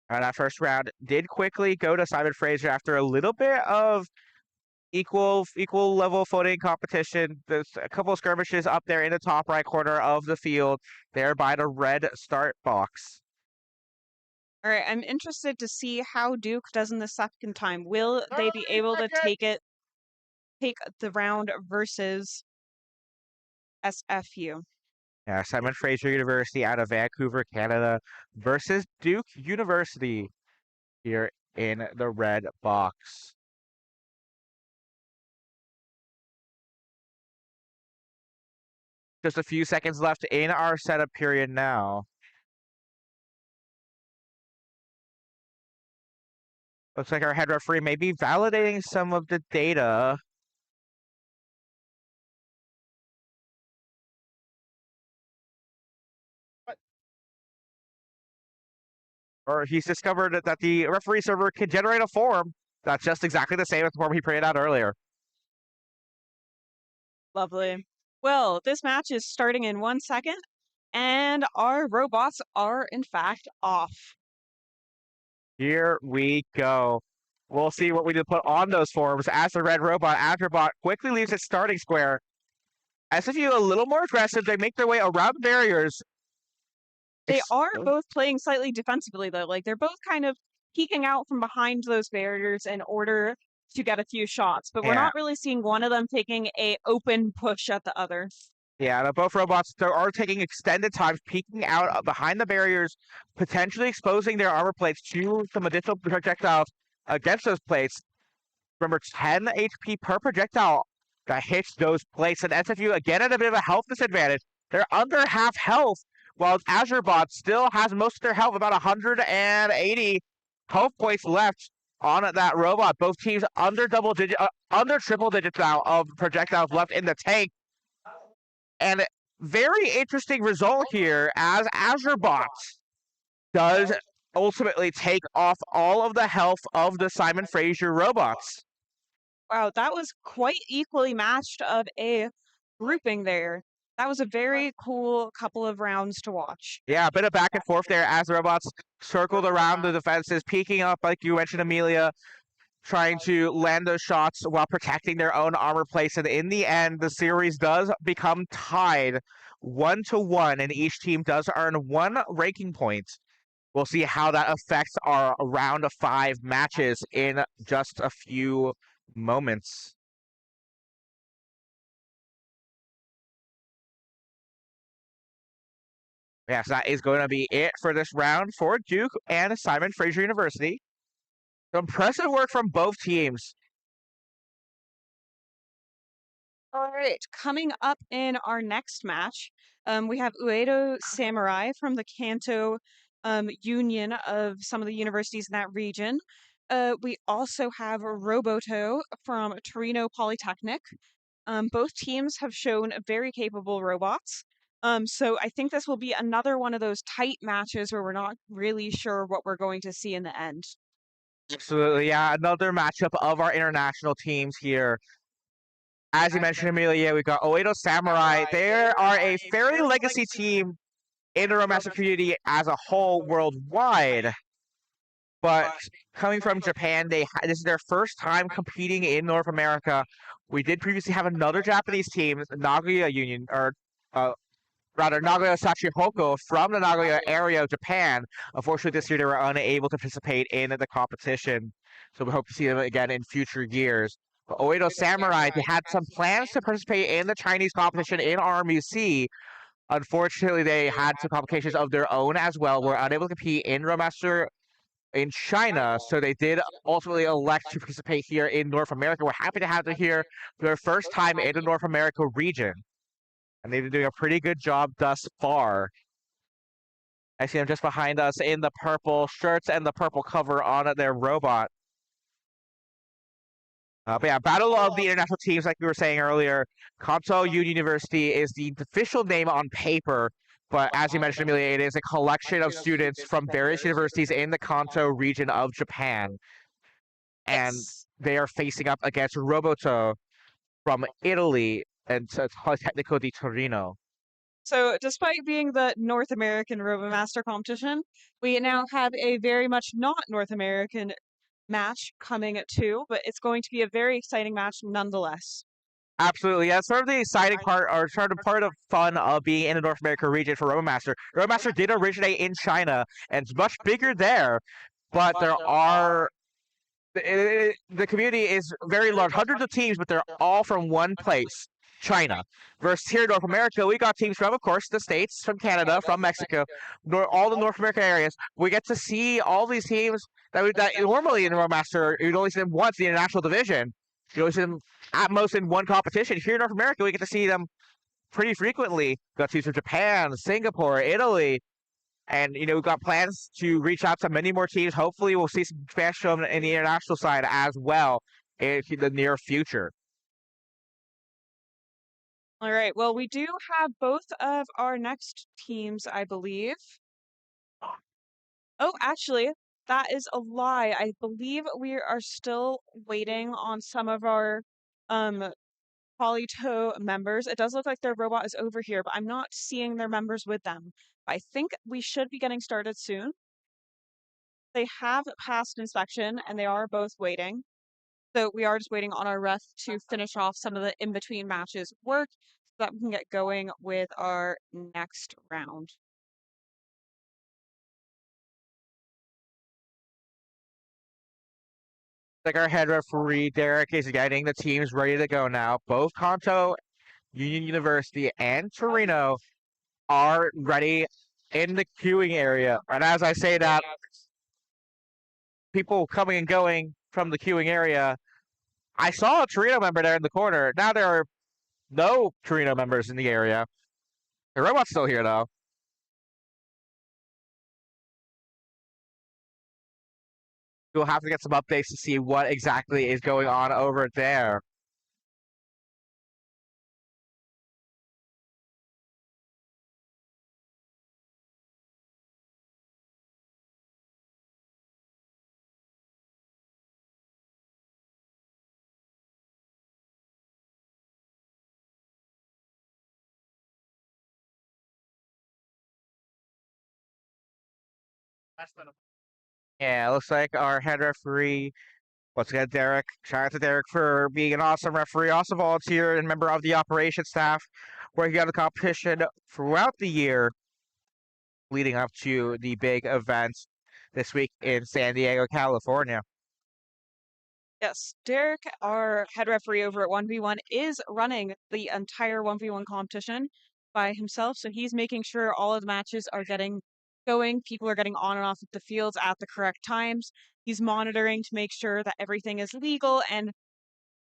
That first round did quickly go to Simon Fraser after a little bit of equal level footing competition. There's a couple of skirmishes up there in the top right corner of the field, there by the red start box. All right, I'm interested to see how Duke does in the second time. Will they be able to take the round versus SFU? Yeah, Simon Fraser University out of Vancouver, Canada versus Duke University here in the red box. Just a few seconds left in our setup period now. Looks like our head referee may be validating some of the data. Or he's discovered that the referee server can generate a form that's just exactly the same as the form he printed out earlier. Lovely. Well, this match is starting in 1 second, and our robots are in fact off. Here we go. We'll see what we need to put on those forms as the red robot Afterbot quickly leaves its starting square. SFU a little more aggressive. They make their way around the barriers. They are both playing slightly defensively, though. Like, they're both kind of peeking out from behind those barriers in order to get a few shots, but we're not really seeing one of them taking a open push at the other. Yeah, both robots are taking extended times peeking out behind the barriers, potentially exposing their armor plates to some additional projectiles against those plates. Remember, 10 HP per projectile that hits those plates, and SFU again at a bit of a health disadvantage. They're under half health, while AzureBot still has most of their health, about 180 health points left on that robot. Both teams under triple digits now of projectiles left in the tank. And very interesting result here as AzureBot does ultimately take off all of the health of the Simon Fraser robots. Wow, that was quite equally matched of a grouping there. That was a very cool couple of rounds to watch. Yeah, a bit of back and forth there as the robots circled around the defenses, peeking up, like you mentioned, Amelia, trying to land those shots while protecting their own armor place. And in the end, the series does become tied 1-1, and each team does earn 1 ranking point. We'll see how that affects our round of 5 matches in just a few moments. Yes, that is going to be it for this round for Duke and Simon Fraser University. Impressive work from both teams. All right, coming up in our next match, we have Uedo Samurai from the Kanto Union of some of the universities in that region. We also have Roboto from Torino Polytechnic. Both teams have shown very capable robots. So I think this will be another one of those tight matches where we're not really sure what we're going to see in the end. Absolutely, yeah. Another matchup of our international teams here. As you mentioned, Amelia, we've got Uedo Samurai. They are a fairly legacy team in the Romaster community as a whole worldwide. But coming from Japan, this is their first time competing in North America. We did previously have another Japanese team, Nagoya Union, or Nagoya Shachihoko from the Nagoya area of Japan. Unfortunately, this year they were unable to participate in the competition. So we hope to see them again in future years. But Uedo Samurai, they had some plans to participate in the Chinese competition in RMUC. Unfortunately, they had some complications of their own as well. Were unable to compete in Romaster in China, so they did ultimately elect to participate here in North America. We're happy to have them here for their first time in the North America region. And they've been doing a pretty good job thus far. I see them just behind us in the purple shirts and the purple cover on their robot. But yeah, Battle of the International Teams, like we were saying earlier, Kanto University is the official name on paper, but as you mentioned, Amelia, it is a collection of students from various universities in the Kanto region of Japan. And they are facing up against Roboto from Italy and Politecnico di Torino. So, despite being the North American RoboMaster competition, we now have a very much not North American match coming too, but it's going to be a very exciting match nonetheless. Absolutely, yeah. Sort of the exciting part, or sort of part of fun of being in the North America region for RoboMaster. RoboMaster did originate in China, and it's much bigger there, but there are the community is very large, hundreds of teams, but they're all from one place, China. Versus here in North America, we got teams from, of course, the States, from Canada, from Mexico, all the North American areas. We get to see all these teams that normally in RoboMaster, you'd only see them once in the international division. You only see them at most in one competition. Here in North America, we get to see them pretty frequently. Got teams from Japan, Singapore, Italy, and we've got plans to reach out to many more teams. Hopefully, we'll see some expansion in the international side as well in the near future. All right. Well, we do have both of our next teams, I believe. Oh, actually, that is a lie. I believe we are still waiting on some of our POLITO members. It does look like their robot is over here, but I'm not seeing their members with them. I think we should be getting started soon. They have passed inspection and they are both waiting. So we are just waiting on our ref to finish off some of the in-between matches work so that we can get going with our next round. Like our head referee, Derek, is getting the teams ready to go now. Both Kanto, Union University, and Torino are ready in the queuing area. And as I say that, people coming and going from the queuing area, I saw a Torino member there in the corner. Now there are no Torino members in the area. The robot's still here, though. We'll have to get some updates to see what exactly is going on over there. Yeah, looks like our head referee, once again, Derek. Shout out to Derek for being an awesome referee, awesome volunteer and member of the operations staff, working on the competition throughout the year, leading up to the big event this week in San Diego, California. Yes, Derek, our head referee over at 1v1, is running the entire 1v1 competition by himself. So he's making sure all of the matches are getting going. People are getting on and off of the fields at the correct times. He's monitoring to make sure that everything is legal and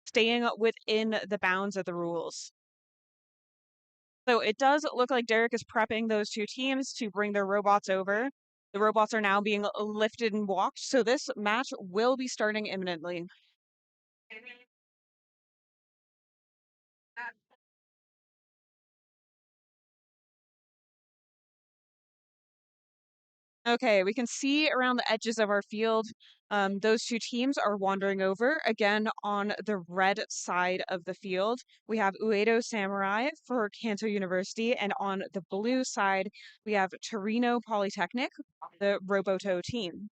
staying within the bounds of the rules. So it does look like Derek is prepping those two teams to bring their robots over. The robots are now being lifted and walked. So this match will be starting imminently. Okay, we can see around the edges of our field, those two teams are wandering over. Again, on the red side of the field, we have Uedo Samurai for Kanto University, and on the blue side, we have Torino Polytechnic, the Roboto team.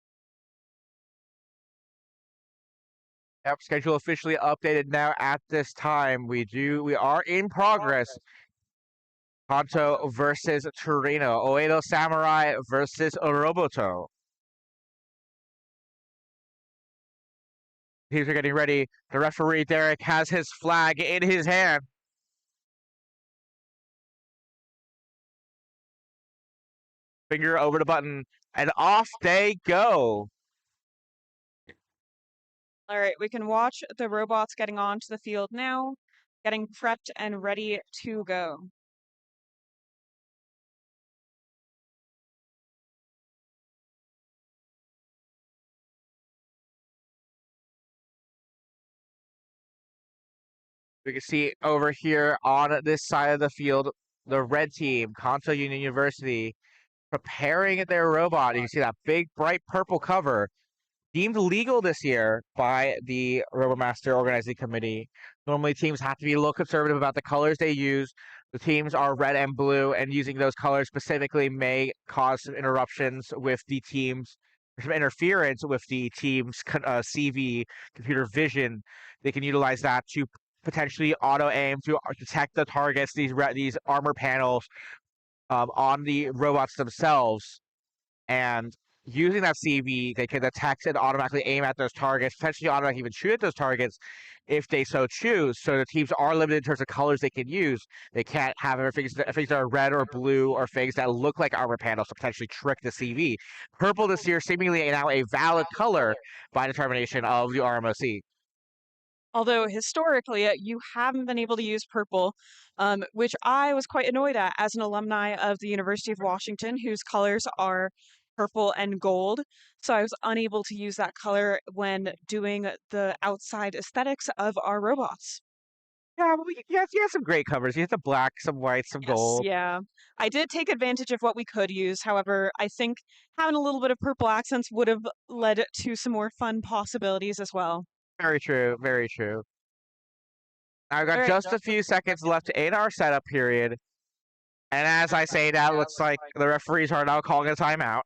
Yep, schedule officially updated now at this time. We are in progress. Kanto versus Torino. Uedo Samurai versus Roboto. Teams are getting ready. The referee, Derek, has his flag in his hand. Finger over the button, and off they go. All right, we can watch the robots getting onto the field now, getting prepped and ready to go. We can see over here on this side of the field, the red team, Kanto Union University, preparing their robot. You can see that big, bright purple cover, deemed legal this year by the RoboMaster Organizing Committee. Normally, teams have to be a little conservative about the colors they use. The teams are red and blue, and using those colors specifically may cause some interruptions with the teams some interference with the team's CV computer vision, they can utilize that to potentially auto aim to detect the targets, these armor panels on the robots themselves, and using that CV, they can detect and automatically aim at those targets, potentially automatically even shoot at those targets if they so choose. So the teams are limited in terms of colors they can use. They can't have things that are red or blue or things that look like armor panels to potentially trick the CV. Purple this year seemingly now a valid color by determination of the RMOC. Although historically, you haven't been able to use purple, which I was quite annoyed at as an alumni of the University of Washington, whose colors are purple and gold. So I was unable to use that color when doing the outside aesthetics of our robots. Yeah, well, yes, you have some great covers. You have the black, some white, some Yes, gold. yeah. I did take advantage of what we could use. However, I think having a little bit of purple accents would have led to some more fun possibilities as well. Very true, very true. I've got All right. just a few seconds left in our setup period. And as I say that, looks like the referees are now calling a timeout.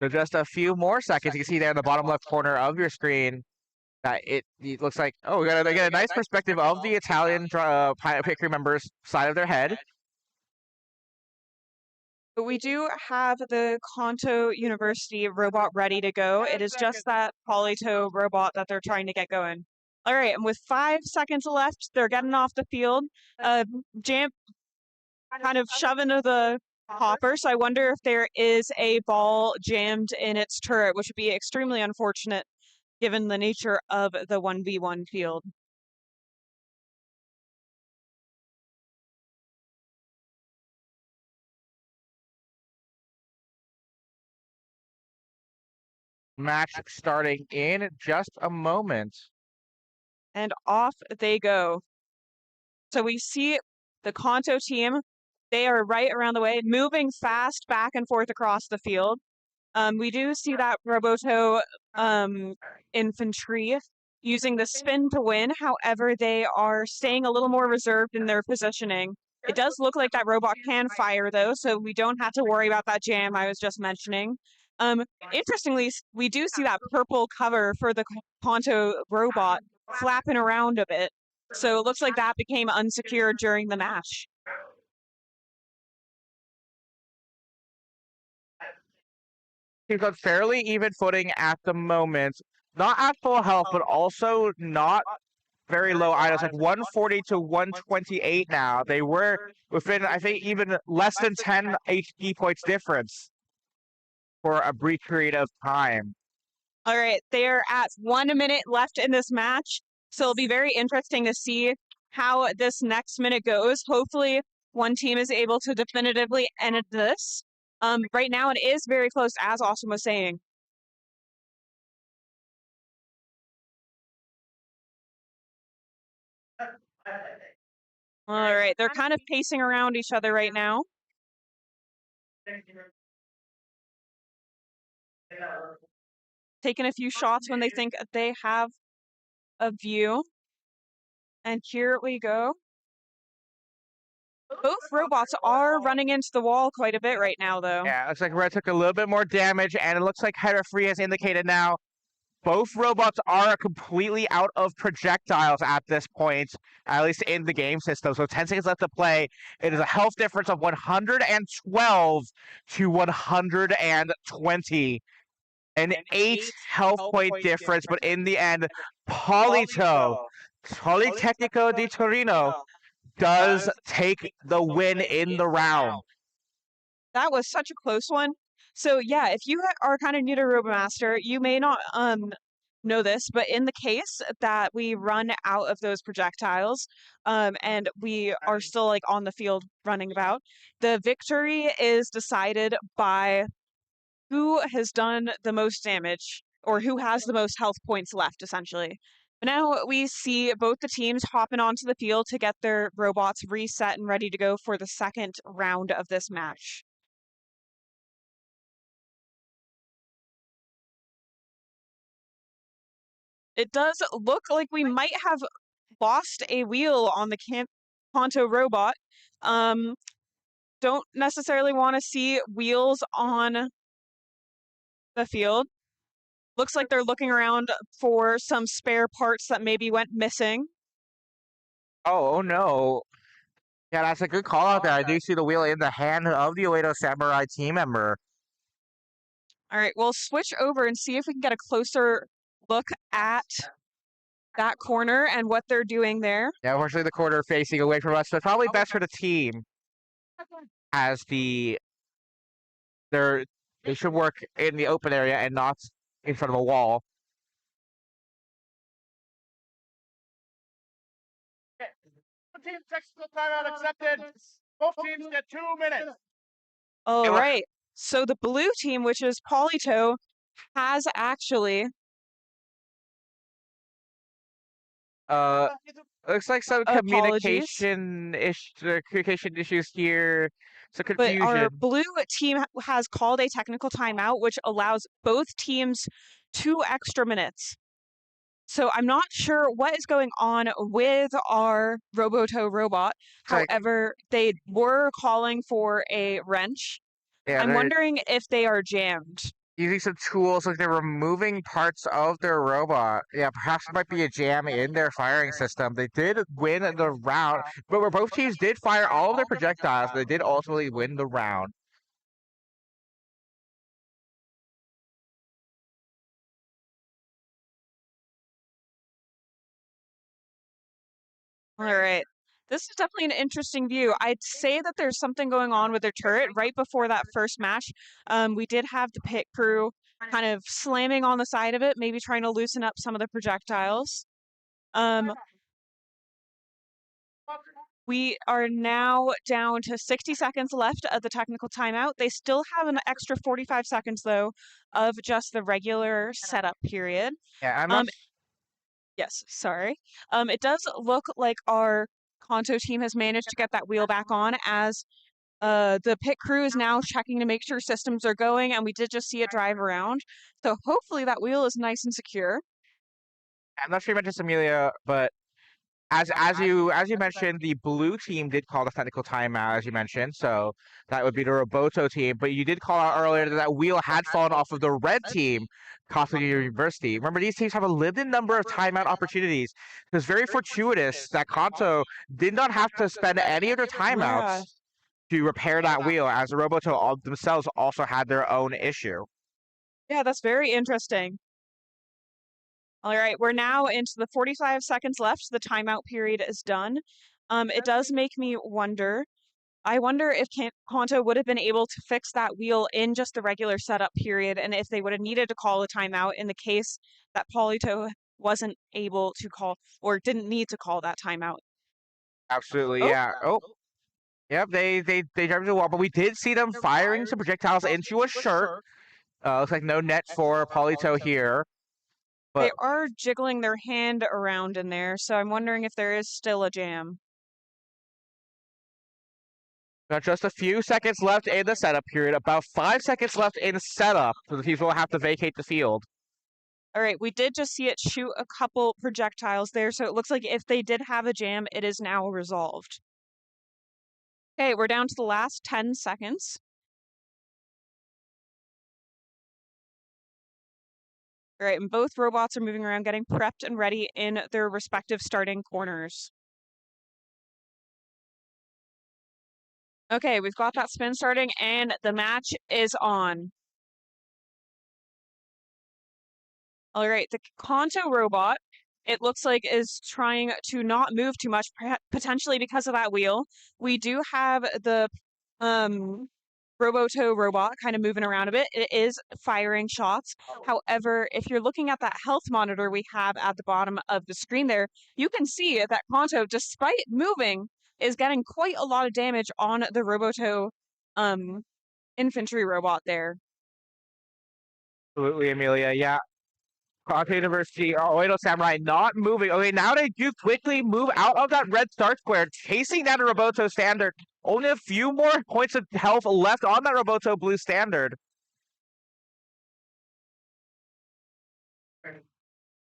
So just a few more seconds. You can see there in the bottom left corner of your screen that it looks like, oh, they get a nice perspective of the Italian pit crew members' side of their head. But we do have the Kanto University robot ready to go. It is just that POLITO robot that they're trying to get going. All right, and with 5 seconds left, they're getting off the field. Jam kind of shoving to the hopper. So I wonder if there is a ball jammed in its turret, which would be extremely unfortunate given the nature of the 1v1 field. Match starting in just a moment. And off they go. So we see the Kanto team. They are right around the way, moving fast back and forth across the field. We do see that Roboto infantry using the spin to win. However, they are staying a little more reserved in their positioning. It does look like that robot can fire, though, so we don't have to worry about that jam I was just mentioning. Interestingly, we do see that purple cover for the Kanto robot flapping around a bit. So it looks like that became unsecured during the match. He's on fairly even footing at the moment. Not at full health, but also not very low items, like 140 to 128 now. They were within, I think, even less than 10 HP points difference for a brief period of time. All right, they're at 1 minute left in this match. So it'll be very interesting to see how this next minute goes. Hopefully, one team is able to definitively end this. Right now, it is very close, as Austin was saying. All right, they're kind of pacing around each other right now. Taking a few shots when they think they have a view. And here we go. Both robots are running into the wall quite a bit right now, though. Yeah, looks like Red took a little bit more damage, and it looks like Header Free has indicated now both robots are completely out of projectiles at this point, at least in the game system. So 10 seconds left to play. It is a health difference of 112 to 120. An 8 health point difference, but in the end, Polito, Politecnico di Torino, does take the win in the round. That was such a close one. So yeah, if you are kind of new to RoboMaster, you may not know this, but in the case that we run out of those projectiles, and we are still like on the field running about, the victory is decided by who has done the most damage or who has the most health points left, essentially. But now we see both the teams hopping onto the field to get their robots reset and ready to go for the second round of this match. It does look like we might have lost a wheel on the Kanto robot. don't necessarily want to see wheels on the field. Looks like they're looking around for some spare parts that maybe went missing. Oh no. Yeah, that's a good call out there. I do see the wheel in the hand of the Oedo Samurai team member. All right, we'll switch over and see if we can get a closer look at that corner and what they're doing there. Yeah, unfortunately the corner facing away from us, so it's probably best for the team as they should work in the open area and not in front of a wall. Team technical timeout accepted. Both teams get 2 minutes. All right. So the blue team, which is POLITO, has actually looks like some communication issues here. So confusion. But our blue team has called a technical timeout, which allows both teams 2 extra minutes. So I'm not sure what is going on with our Roboto robot. However, they were calling for a wrench. Yeah, I'm wondering if they are jammed. Using some tools, like they're removing parts of their robot. Yeah, perhaps it might be a jam in their firing system. They did win the round, but both teams did fire all of their projectiles. They did ultimately win the round. All right. This is definitely an interesting view. I'd say that there's something going on with their turret. Right before that first match, we did have the pit crew kind of slamming on the side of it, maybe trying to loosen up some of the projectiles. We are now down to 60 seconds left of the technical timeout. They still have an extra 45 seconds, though, of just the regular setup period. Yeah, I'm not... Yes, sorry. It does look like our Kanto team has managed to get that wheel back on as the pit crew is now checking to make sure systems are going, and we did just see it drive around. So hopefully that wheel is nice and secure. I'm not sure you mentioned this, Amelia, but as you mentioned, the blue team did call the technical timeout, as you mentioned, so that would be the Roboto team. But you did call out earlier that that wheel had fallen off of the red team, Costa University. Remember, these teams have a limited number of timeout opportunities. It was very fortuitous that Kanto did not have to spend any of their timeouts to repair that wheel, as the Roboto themselves also had their own issue. Yeah, that's very interesting. All right, we're now into the 45 seconds left. The timeout period is done. It does make me wonder. I wonder if Kanto would have been able to fix that wheel in just the regular setup period, and if they would have needed to call a timeout in the case that POLITO wasn't able to call or didn't need to call that timeout. Absolutely, yeah. Oh. Yep, they jumped the wall, but we did see them firing some projectiles into a shirt. Looks like no net for Polito here. But they are jiggling their hand around in there, so I'm wondering if there is still a jam. Got just a few seconds left in the setup period. About 5 seconds left in setup, so the teams will have to vacate the field. All right, we did just see it shoot a couple projectiles there, so it looks like if they did have a jam, it is now resolved. Okay, we're down to the last 10 seconds. All right, and both robots are moving around, getting prepped and ready in their respective starting corners. Okay, we've got that spin starting, and the match is on. All right, the Kanto robot, it looks like, is trying to not move too much, potentially because of that wheel. We do have the Roboto robot kind of moving around a bit. It is firing shots. However, if you're looking at that health monitor we have at the bottom of the screen there, you can see that Kanto, despite moving, is getting quite a lot of damage on the Roboto infantry robot there. Absolutely, Amelia. Yeah. Kanto University, Oedo Samurai not moving. Okay, now they do quickly move out of that red start square, chasing down a Roboto standard. Only a few more points of health left on that Roboto blue standard.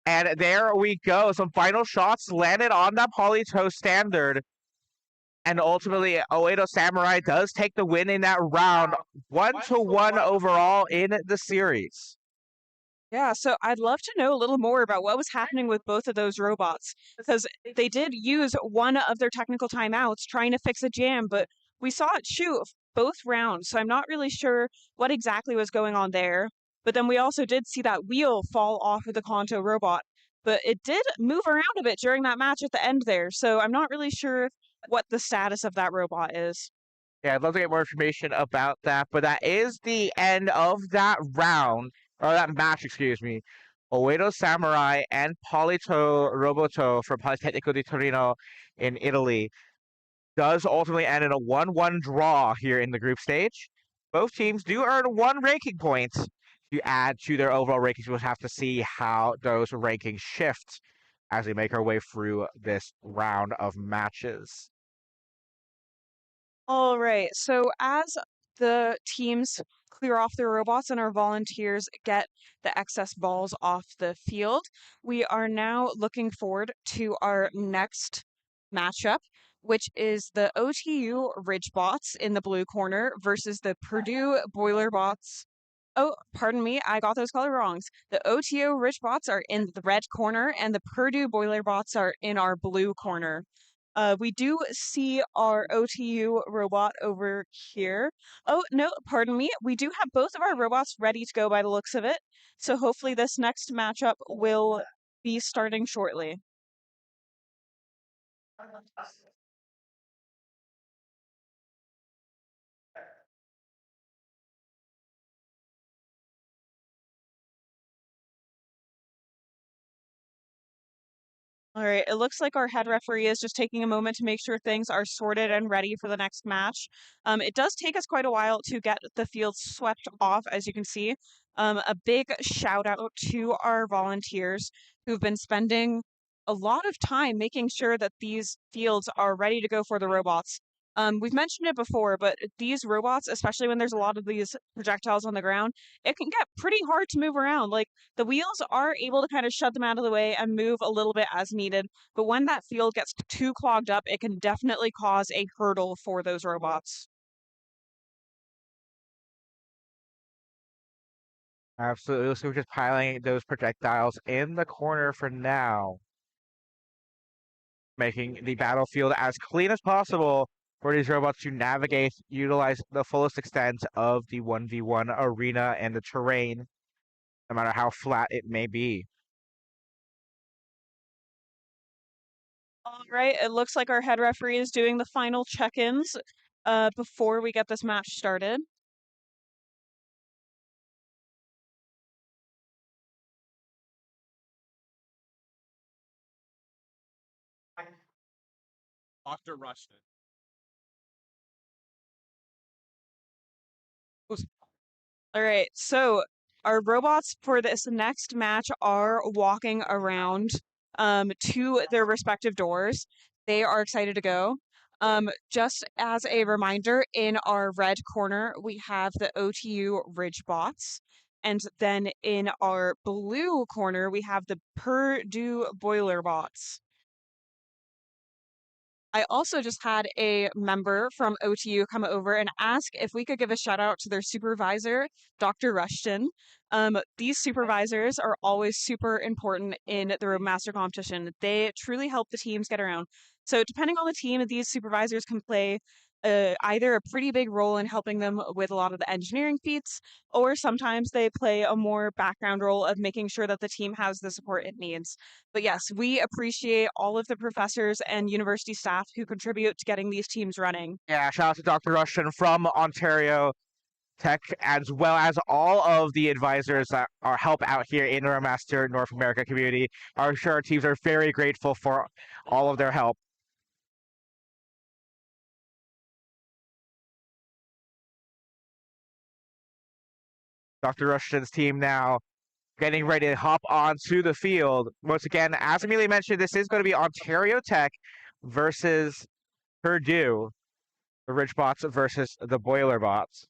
And there we go. Some final shots landed on that Polito standard. And ultimately, Oedo Samurai does take the win in that round, 1-1 overall in the series. Yeah, so I'd love to know a little more about what was happening with both of those robots, because they did use one of their technical timeouts trying to fix a jam, but we saw it shoot both rounds, so I'm not really sure what exactly was going on there. But then we also did see that wheel fall off of the Kanto robot, but it did move around a bit during that match at the end there, so I'm not really sure what the status of that robot is. Yeah, I'd love to get more information about that, but that is the end of that round, or that match, excuse me. Oedo Samurai and Polito Roboto from Politecnico di Torino in Italy does ultimately end in a 1-1 draw here in the group stage. Both teams do earn 1 ranking point to add to their overall rankings. We'll have to see how those rankings shift as we make our way through this round of matches. All right. So as the teams clear off their robots and our volunteers get the excess balls off the field, we are now looking forward to our next matchup, which is the OTU Ridgebots in the blue corner versus the Purdue Boilerbots. Oh, pardon me, I got those color wrongs. The OTO Ridgebots are in the red corner, and the Purdue Boilerbots are in our blue corner. We do see our OTU robot over here. Oh, no, pardon me. We do have both of our robots ready to go by the looks of it. So hopefully this next matchup will be starting shortly. All right, it looks like our head referee is just taking a moment to make sure things are sorted and ready for the next match. It does take us quite a while to get the field swept off, as you can see. A big shout out to our volunteers who've been spending a lot of time making sure that these fields are ready to go for the robots. We've mentioned it before, but these robots, especially when there's a lot of these projectiles on the ground, it can get pretty hard to move around. Like, the wheels are able to kind of shut them out of the way and move a little bit as needed, but when that field gets too clogged up, it can definitely cause a hurdle for those robots. Absolutely. So we're just piling those projectiles in the corner for now, making the battlefield as clean as possible for these robots to navigate, utilize the fullest extent of the 1v1 arena and the terrain, no matter how flat it may be. All right, it looks like our head referee is doing the final check-ins before we get this match started. Dr. Rushton. All right, so our robots for this next match are walking around to their respective doors. They are excited to go. Just as a reminder, in our red corner, we have the OTU Ridge bots. And then in our blue corner, we have the Purdue Boiler bots. I also just had a member from OTU come over and ask if we could give a shout out to their supervisor, Dr. Rushton. These supervisors are always super important in the Roadmaster competition. They truly help the teams get around. So, depending on the team, these supervisors can play either a pretty big role in helping them with a lot of the engineering feats, or sometimes they play a more background role of making sure that the team has the support it needs. But yes, we appreciate all of the professors and university staff who contribute to getting these teams running. Yeah, shout out to Dr. Rushton from Ontario Tech, as well as all of the advisors that are help out here in our Master North America community. I'm sure our teams are very grateful for all of their help. Dr. Rushton's team now getting ready to hop onto the field. Once again, as Amelia mentioned, this is going to be Ontario Tech versus Purdue, the Ridgebots versus the Boilerbots.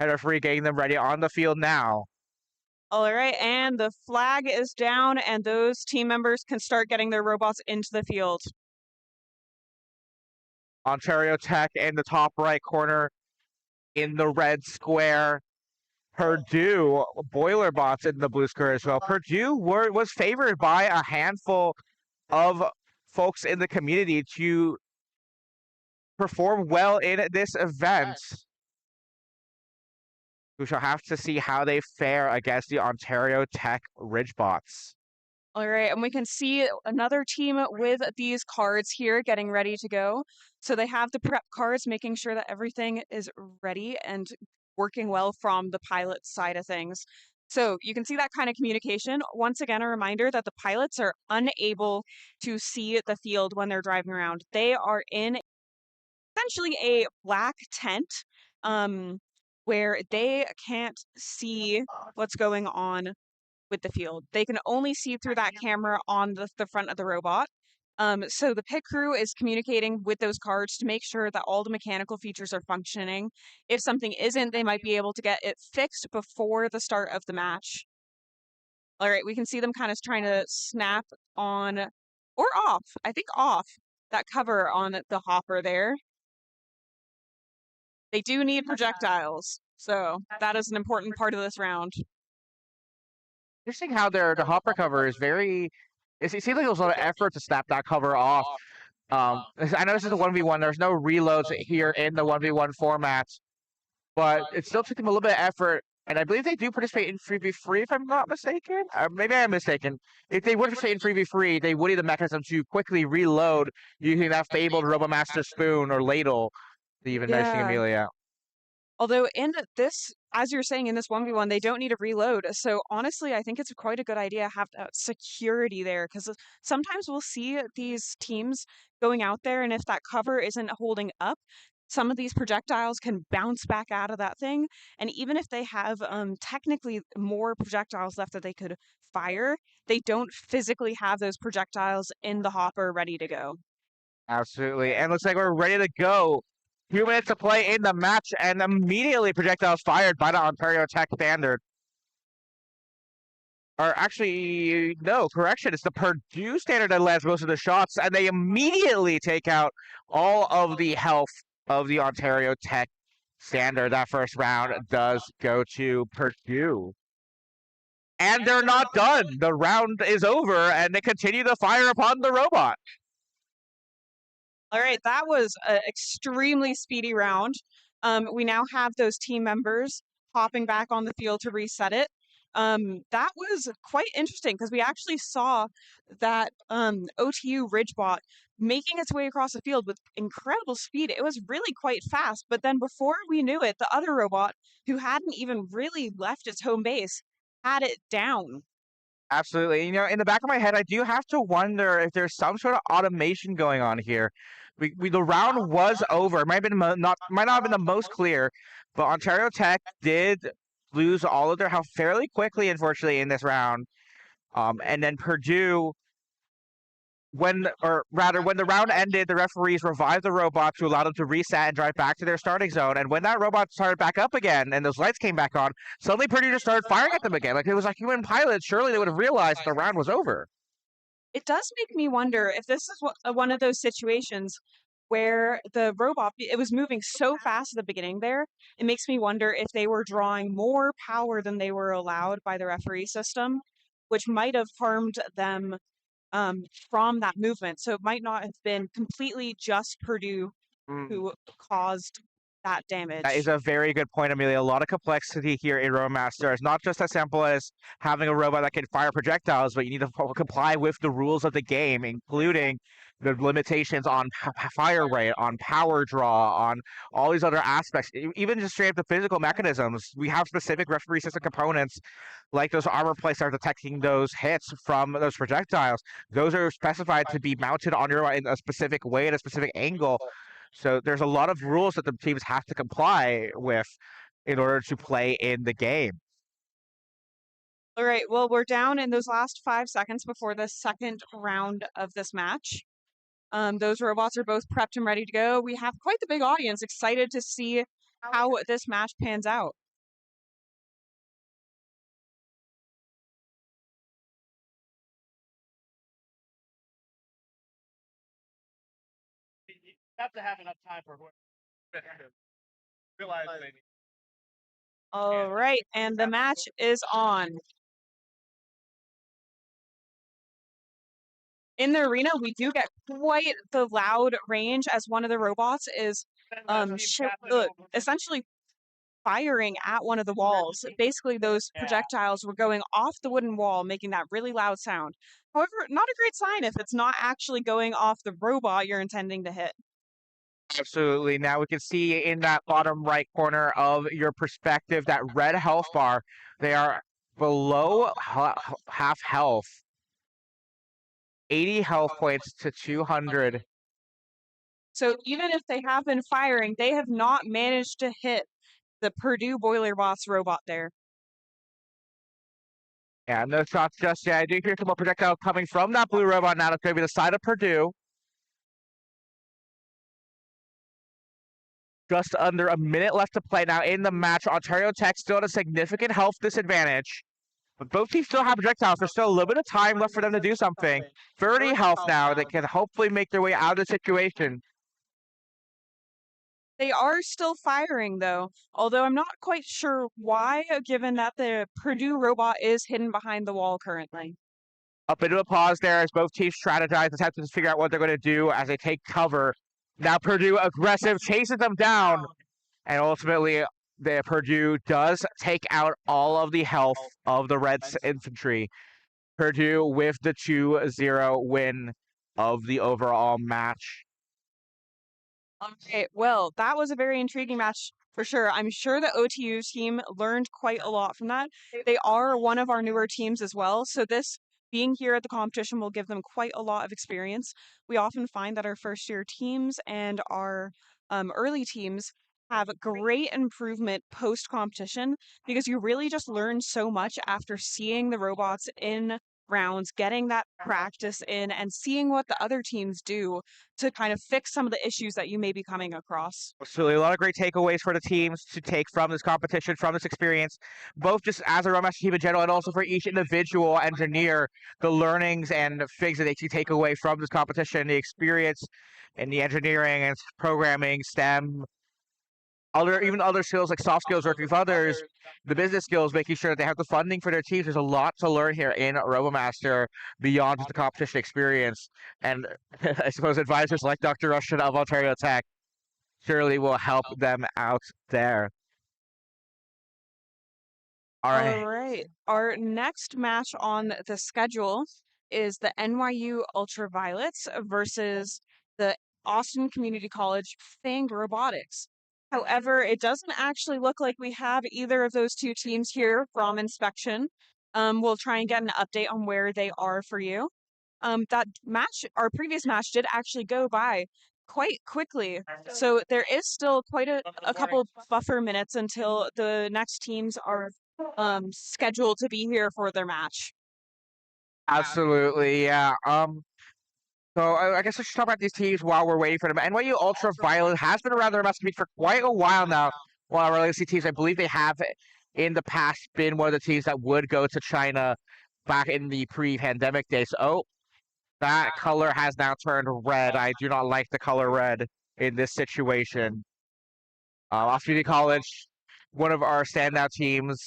Head referee getting them ready on the field now. All right, and the flag is down, and those team members can start getting their robots into the field. Ontario Tech in the top right corner in the red square. Purdue Boiler Bots in the blue square as well. Purdue was favored by a handful of folks in the community to perform well in this event. We shall have to see how they fare against the Ontario Tech Ridgebots. All right, and we can see another team with these cards here getting ready to go. So they have the prep cards, making sure that everything is ready and working well from the pilot side of things. So you can see that kind of communication. Once again, a reminder that the pilots are unable to see the field when they're driving around. They are in essentially a black tent where they can't see what's going on with the field. They can only see through that camera on the front of the robot. So the pit crew is communicating with those cards to make sure that all the mechanical features are functioning. If something isn't, they might be able to get it fixed before the start of the match. All right, we can see them kind of trying to snap on or off, I think off, that cover on the hopper there. They do need projectiles, so that is an important part of this round. Interesting how the hopper cover is very. It seems like there was a lot of effort to snap that cover off. I know this is a 1v1. There's no reloads here in the 1v1 format, but it still took them a little bit of effort. And I believe they do participate in 3v3, if I'm not mistaken. Maybe I'm mistaken. If they would participate in 3v3, they would need the mechanism to quickly reload using that fabled RoboMaster spoon or ladle to even nursing Yeah. Amelia. Although in this, as you're saying, in this 1v1, they don't need a reload. So honestly, I think it's quite a good idea to have that security there because sometimes we'll see these teams going out there, and if that cover isn't holding up, some of these projectiles can bounce back out of that thing. And even if they have technically more projectiles left that they could fire, they don't physically have those projectiles in the hopper ready to go. Absolutely. And looks like we're ready to go. 2 minutes to play in the match, and immediately projectiles fired by the Ontario Tech standard. Or actually, no, correction. It's the Purdue standard that lands most of the shots, and they immediately take out all of the health of the Ontario Tech standard. That first round does go to Purdue. And they're not done. The round is over, and they continue to fire upon the robot. All right, that was an extremely speedy round. We now have those team members hopping back on the field to reset it. That was quite interesting because we actually saw that OTU Ridgebot making its way across the field with incredible speed. It was really quite fast, but then before we knew it, the other robot, who hadn't even really left its home base, had it down. Absolutely. You know, in the back of my head, I do have to wonder if there's some sort of automation going on here. The round was over. It might have been might not have been the most clear, but Ontario Tech did lose all of their health fairly quickly, unfortunately, in this round. And then Purdue, when the round ended, the referees revived the robot to allow them to reset and drive back to their starting zone. And when that robot started back up again and those lights came back on, suddenly Purdue just started firing at them again. Like it was like human pilots. Surely they would have realized the round was over. It does make me wonder if this is one of those situations where the robot, it was moving so fast at the beginning there, it makes me wonder if they were drawing more power than they were allowed by the referee system, which might have harmed them from that movement. So it might not have been completely just Purdue Mm. who caused that That is damage. a very good point, Amelia. A lot of complexity here in Roadmaster. It's not just as simple as having a robot that can fire projectiles, but you need to comply with the rules of the game, including the limitations on fire rate, on power draw, on all these other aspects. Even just straight up the physical mechanisms. We have specific referee system components, like those armor plates that are detecting those hits from those projectiles. Those are specified to be mounted on your in a specific way, at a specific angle. So there's a lot of rules that the teams have to comply with in order to play in the game. All right, well, we're down in those last 5 seconds before the second round of this match. Those robots are both prepped and ready to go. We have quite the big audience excited to see how this match pans out. have to have enough time for realize they need. All right, and the match is on. In the arena, we do get quite the loud range as one of the robots is essentially firing at one of the walls. Basically, those projectiles were going off the wooden wall, making that really loud sound. However, not a great sign if it's not actually going off the robot you're intending to hit. Absolutely. Now we can see in that bottom right corner of your perspective that red health bar. They are below half health. 80 health points to 200. So even if they have been firing, they have not managed to hit the Purdue Boiler Boss robot there. Yeah, no shots just yet. I do hear some more projectiles coming from that blue robot now. That's going to be the side of Purdue. Just under a minute left to play now in the match. Ontario Tech still at a significant health disadvantage. But both teams still have projectiles. There's still a little bit of time left for them to do something. 30 health now. They can hopefully make their way out of the situation. They are still firing, though, although I'm not quite sure why, given that the Purdue robot is hidden behind the wall currently. A bit of a pause there as both teams strategize, attempt to figure out what they're going to do as they take cover. Now Purdue aggressive, chases them down, and ultimately the Purdue does take out all of the health of the Reds infantry. Purdue with the 2-0 win of the overall match. Okay, well, that was a very intriguing match for sure. I'm sure the OTU team learned quite a lot from that. They are one of our newer teams as well, so this being here at the competition will give them quite a lot of experience. We often find that our first year teams and our early teams have great improvement post competition because you really just learn so much after seeing the robots in rounds, getting that practice in, and seeing what the other teams do to kind of fix some of the issues that you may be coming across. Absolutely, a lot of great takeaways for the teams to take from this competition, from this experience, both just as a Roadmaster team in general and also for each individual engineer, the learnings and things that they can take away from this competition, the experience in the engineering and programming, STEM, even other skills like soft skills, working with others, the business skills, making sure that they have the funding for their teams. There's a lot to learn here in RoboMaster beyond just the competition experience. And I suppose advisors like Dr. Russian of Ontario Tech surely will help them out there. All right. Our next match on the schedule is the NYU Ultraviolets versus the Austin Community College Fang Robotics. However, it doesn't actually look like we have either of those two teams here from inspection. We'll try and get an update on where they are for you. That match, our previous match, did actually go by quite quickly. So there is still quite a couple buffer minutes until the next teams are scheduled to be here for their match. Absolutely, yeah. So I guess we should talk about these teams while we're waiting for them. NYU Ultraviolet has been around the Roadmaster meet for quite a while now. One of our legacy teams, I believe they have in the past been one of the teams that would go to China back in the pre-pandemic days. Oh, that color has now turned red. I do not like the color red in this situation. Austin Community College, one of our standout teams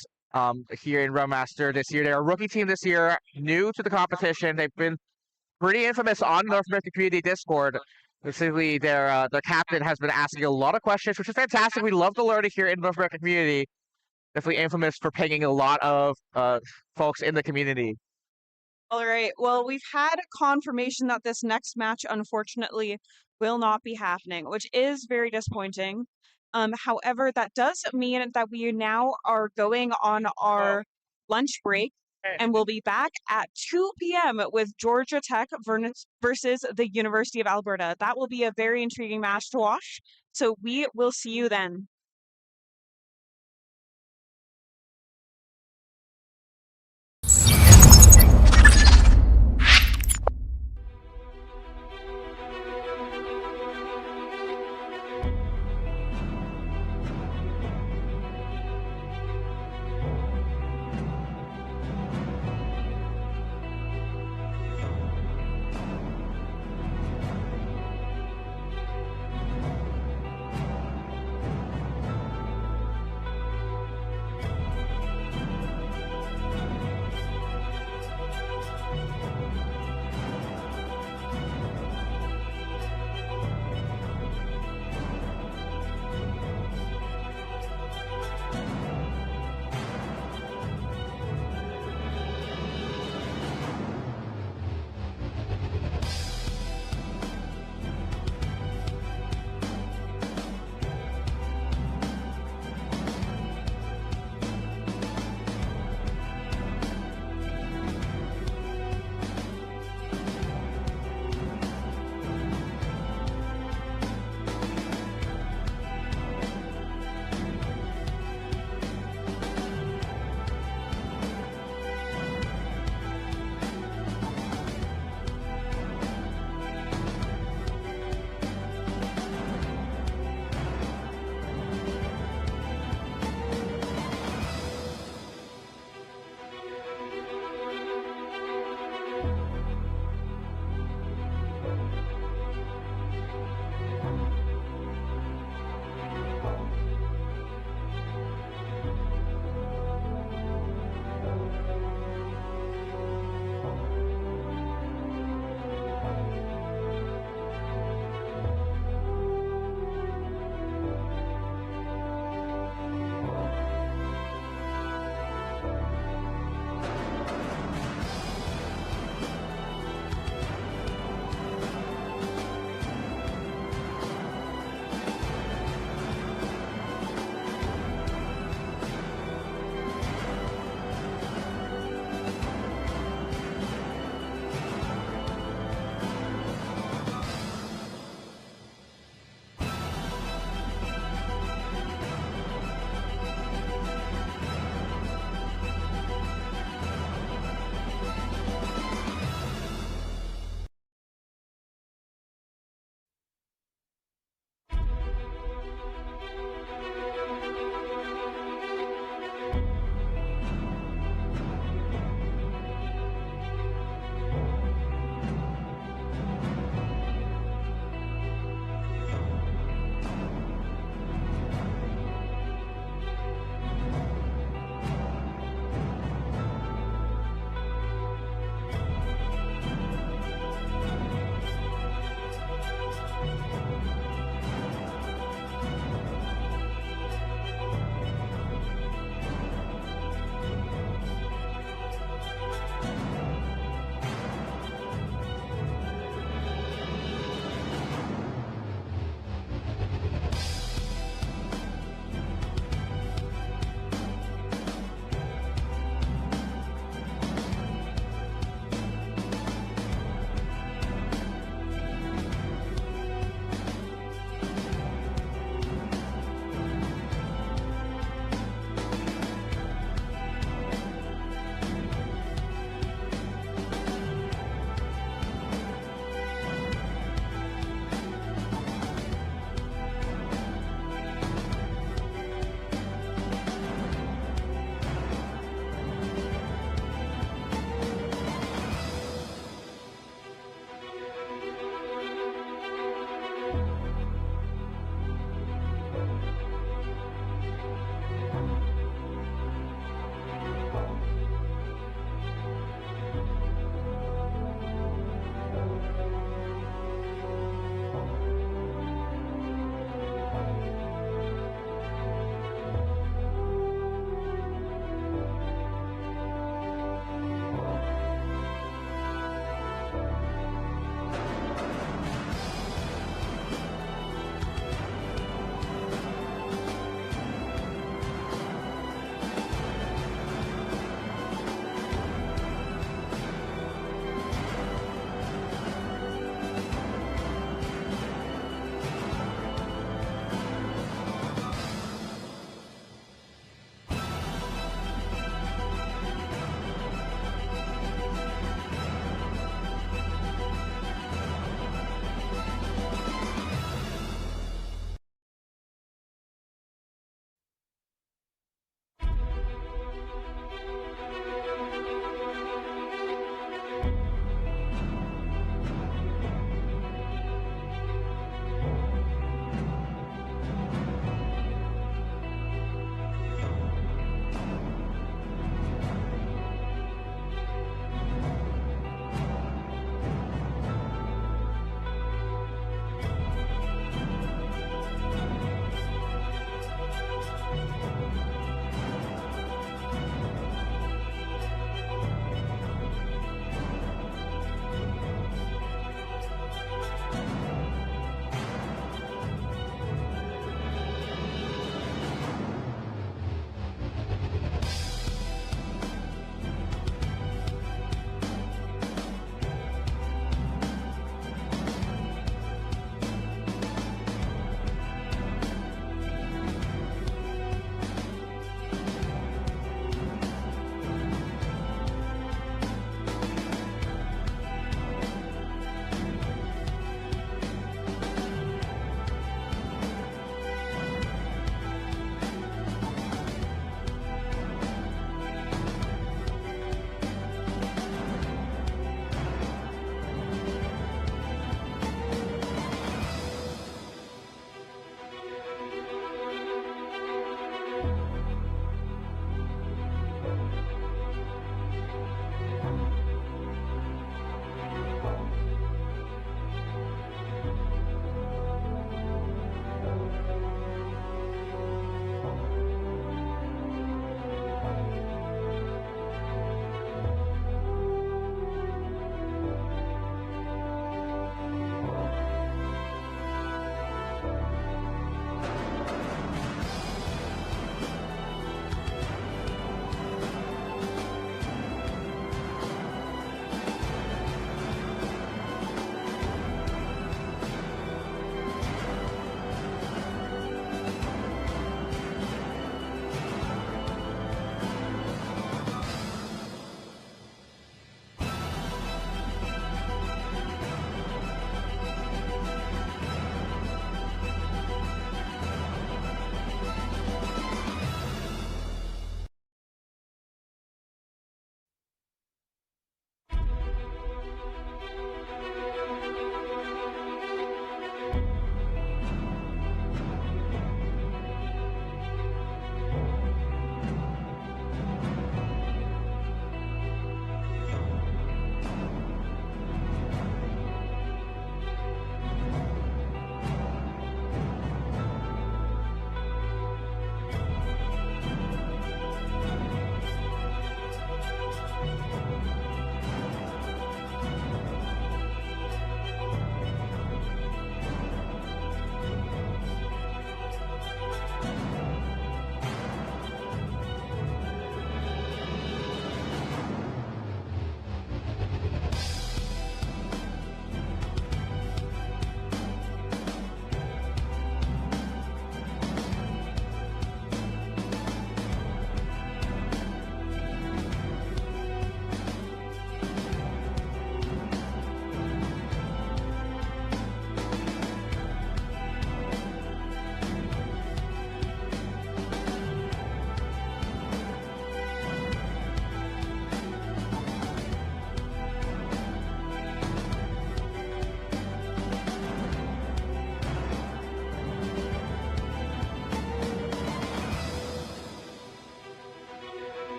here in Roadmaster this year. They're a rookie team this year, new to the competition. They've been pretty infamous on North American Community Discord. Basically, their captain has been asking a lot of questions, which is fantastic. We love to learn it here in North American Community. Definitely infamous for pinging a lot of folks in the community. All right. Well, we've had confirmation that this next match, unfortunately, will not be happening, which is very disappointing. However, that does mean that we now are going on our lunch break, and we'll be back at 2 p.m. with Georgia Tech versus the University of Alberta. That will be a very intriguing match to watch. So we will see you then.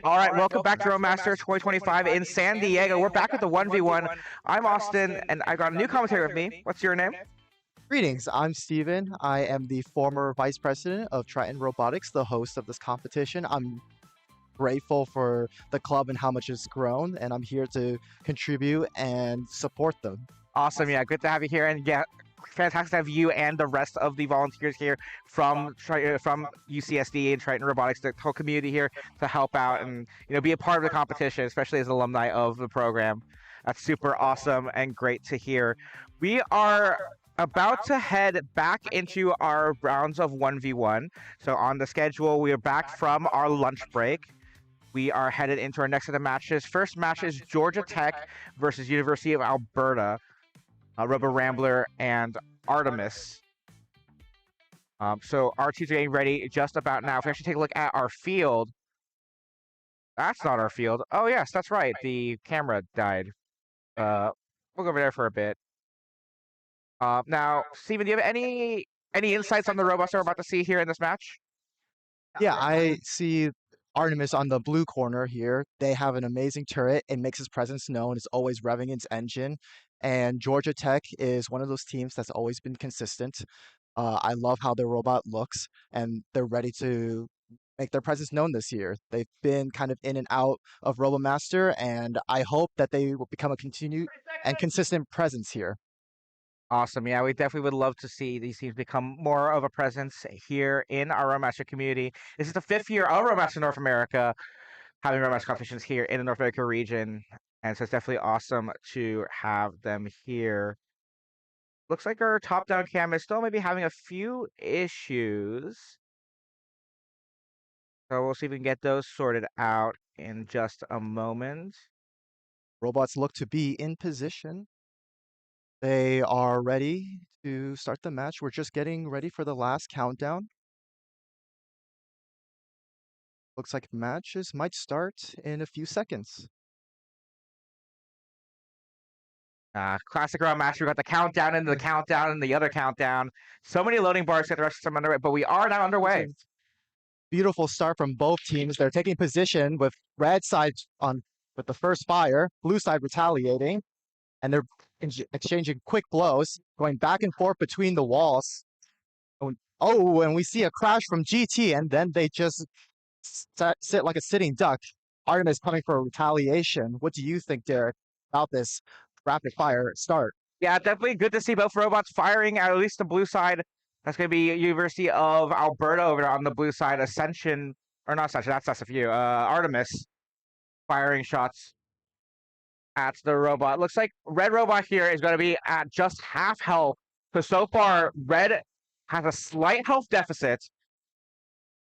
All right, welcome back to Roadmaster 2025 in San Diego. We're back at the 1v1. I'm Austin, and I got a new commentator with me. What's your name? Greetings, I'm Steven. I am the former vice president of Triton Robotics, the host of this competition. I'm grateful for the club and how much it's grown, and I'm here to contribute and support them. Awesome, yeah, good to have you here, and yeah, fantastic to have you and the rest of the volunteers here from UCSD and Triton Robotics, the whole community here to help out and be a part of the competition, especially as alumni of the program. That's super awesome and great to hear. We are about to head back into our rounds of 1v1. So on the schedule, we are back from our lunch break. We are headed into our next set of matches. First match is Georgia Tech versus University of Alberta. Robo Rambler and Artemis. So our teams are getting ready just about now. If we actually take a look at our field, that's not our field. Oh yes, that's right. The camera died. We'll go over there for a bit. Now, Steven, do you have any insights on the robots we're about to see here in this match? Yeah, I see Artemis on the blue corner here. They have an amazing turret. It makes its presence known. It's always revving its engine. And Georgia Tech is one of those teams that's always been consistent. I love how their robot looks, and they're ready to make their presence known this year. They've been kind of in and out of RoboMaster, and I hope that they will become a continued and consistent presence here. Awesome. Yeah, we definitely would love to see these teams become more of a presence here in our Roadmaster community. This is the 5th year of Roadmaster North America, having Roadmaster competitions here in the North America region. And so it's definitely awesome to have them here. Looks like our top-down cam is still maybe having a few issues. So we'll see if we can get those sorted out in just a moment. Robots look to be in position. They are ready to start the match. We're just getting ready for the last countdown. Looks like matches might start in a few seconds. Classic round match. We got the countdown into the countdown and the other countdown. So many loading bars get the rest of them underway, but we are now underway. Beautiful start from both teams. They're taking position with red side on with the first fire, blue side retaliating, and they're exchanging quick blows, going back and forth between the walls. Oh, and we see a crash from GT, and then they just sit like a sitting duck. Artemis coming for a retaliation. What do you think, Derek, about this rapid fire start? Yeah, definitely good to see both robots firing at least the blue side. That's going to be University of Alberta over there on the blue side. Ascension, or not Ascension, that's SFU. Artemis firing shots at the robot. Looks like red robot here is going to be at just half health. So far, red has a slight health deficit.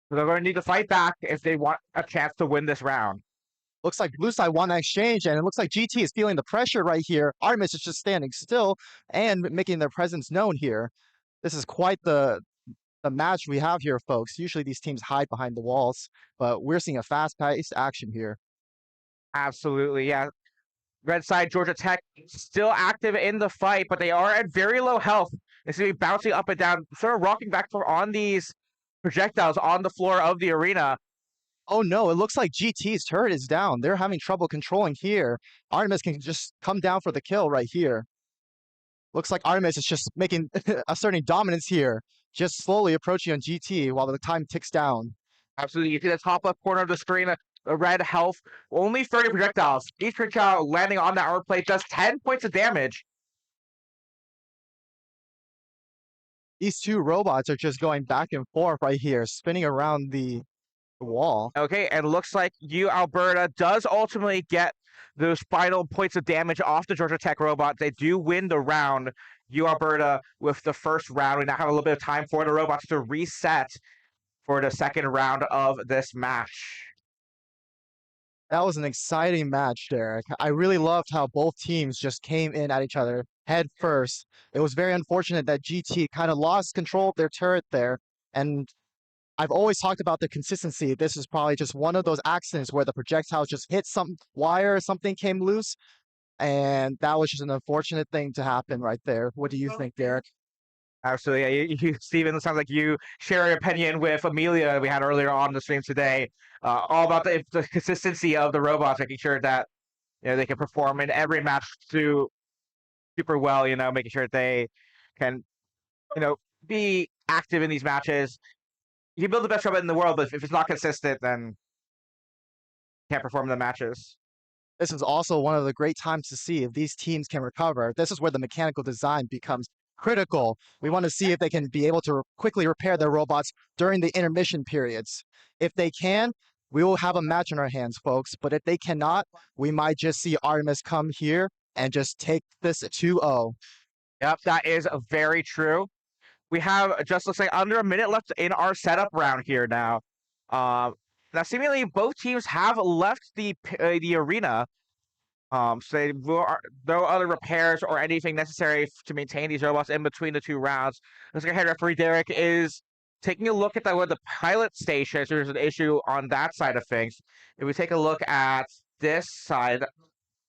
So they're going to need to fight back if they want a chance to win this round. Looks like blue side won that exchange, and it looks like GT is feeling the pressure right here. Artemis is just standing still and making their presence known here. This is quite the match we have here, folks. Usually these teams hide behind the walls, but we're seeing a fast-paced action here. Absolutely, yeah. Red side, Georgia Tech, still active in the fight, but they are at very low health. It's going to be bouncing up and down, sort of rocking back on these projectiles on the floor of the arena. Oh no, it looks like GT's turret is down. They're having trouble controlling here. Artemis can just come down for the kill right here. Looks like Artemis is just asserting dominance here, just slowly approaching on GT while the time ticks down. Absolutely. You see the top left corner of the screen, the red health, only 30 projectiles. Each projectile landing on the armor plate does 10 points of damage. These two robots are just going back and forth right here, spinning around the wall. Okay, and looks like UAlberta does ultimately get those final points of damage off the Georgia Tech robot. They do win the round. UAlberta with the first round. We now have a little bit of time for the robots to reset for the second round of this match. That was an exciting match, Derek. I really loved how both teams just came in at each other head first. It was very unfortunate that GT kind of lost control of their turret there, and I've always talked about the consistency. This is probably just one of those accidents where the projectile just hit some wire or something came loose, and that was just an unfortunate thing to happen right there. What do you think, Derek? Absolutely. Yeah, Steven, it sounds like you share your opinion with Amelia we had earlier on the stream today, all about the consistency of the robots, making sure that they can perform in every match to super well. Making sure that they can be active in these matches. You can build the best robot in the world, but if it's not consistent, then you can't perform in the matches. This is also one of the great times to see if these teams can recover. This is where the mechanical design becomes critical. We want to see if they can be able to quickly repair their robots during the intermission periods. If they can, we will have a match in our hands, folks. But if they cannot, we might just see Artemis come here and just take this 2-0. Yep, that is very true. We have just looks like under a minute left in our setup round here now. Now seemingly both teams have left the arena. So no other repairs or anything necessary to maintain these robots in between the two rounds. Looks like head referee Derek is taking a look at the pilot station. So there's an issue on that side of things. If we take a look at this side,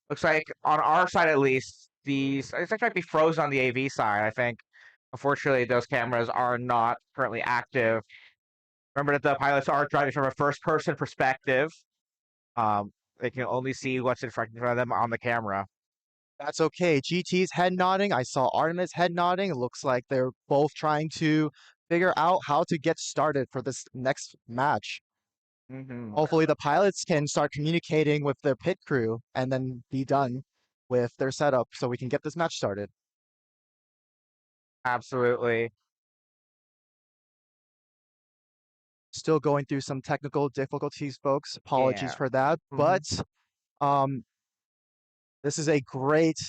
looks like on our side at least, it's actually might be frozen on the AV side. I think, unfortunately, those cameras are not currently active. Remember that the pilots are driving from a first-person perspective. They can only see what's in front of them on the camera. That's okay. GT's head nodding. I saw Artemis head nodding. It looks like they're both trying to figure out how to get started for this next match. Hopefully the pilots can start communicating with their pit crew and then be done with their setup so we can get this match started. Absolutely. Still going through some technical difficulties, folks. Apologies Yeah. for that. But this is a great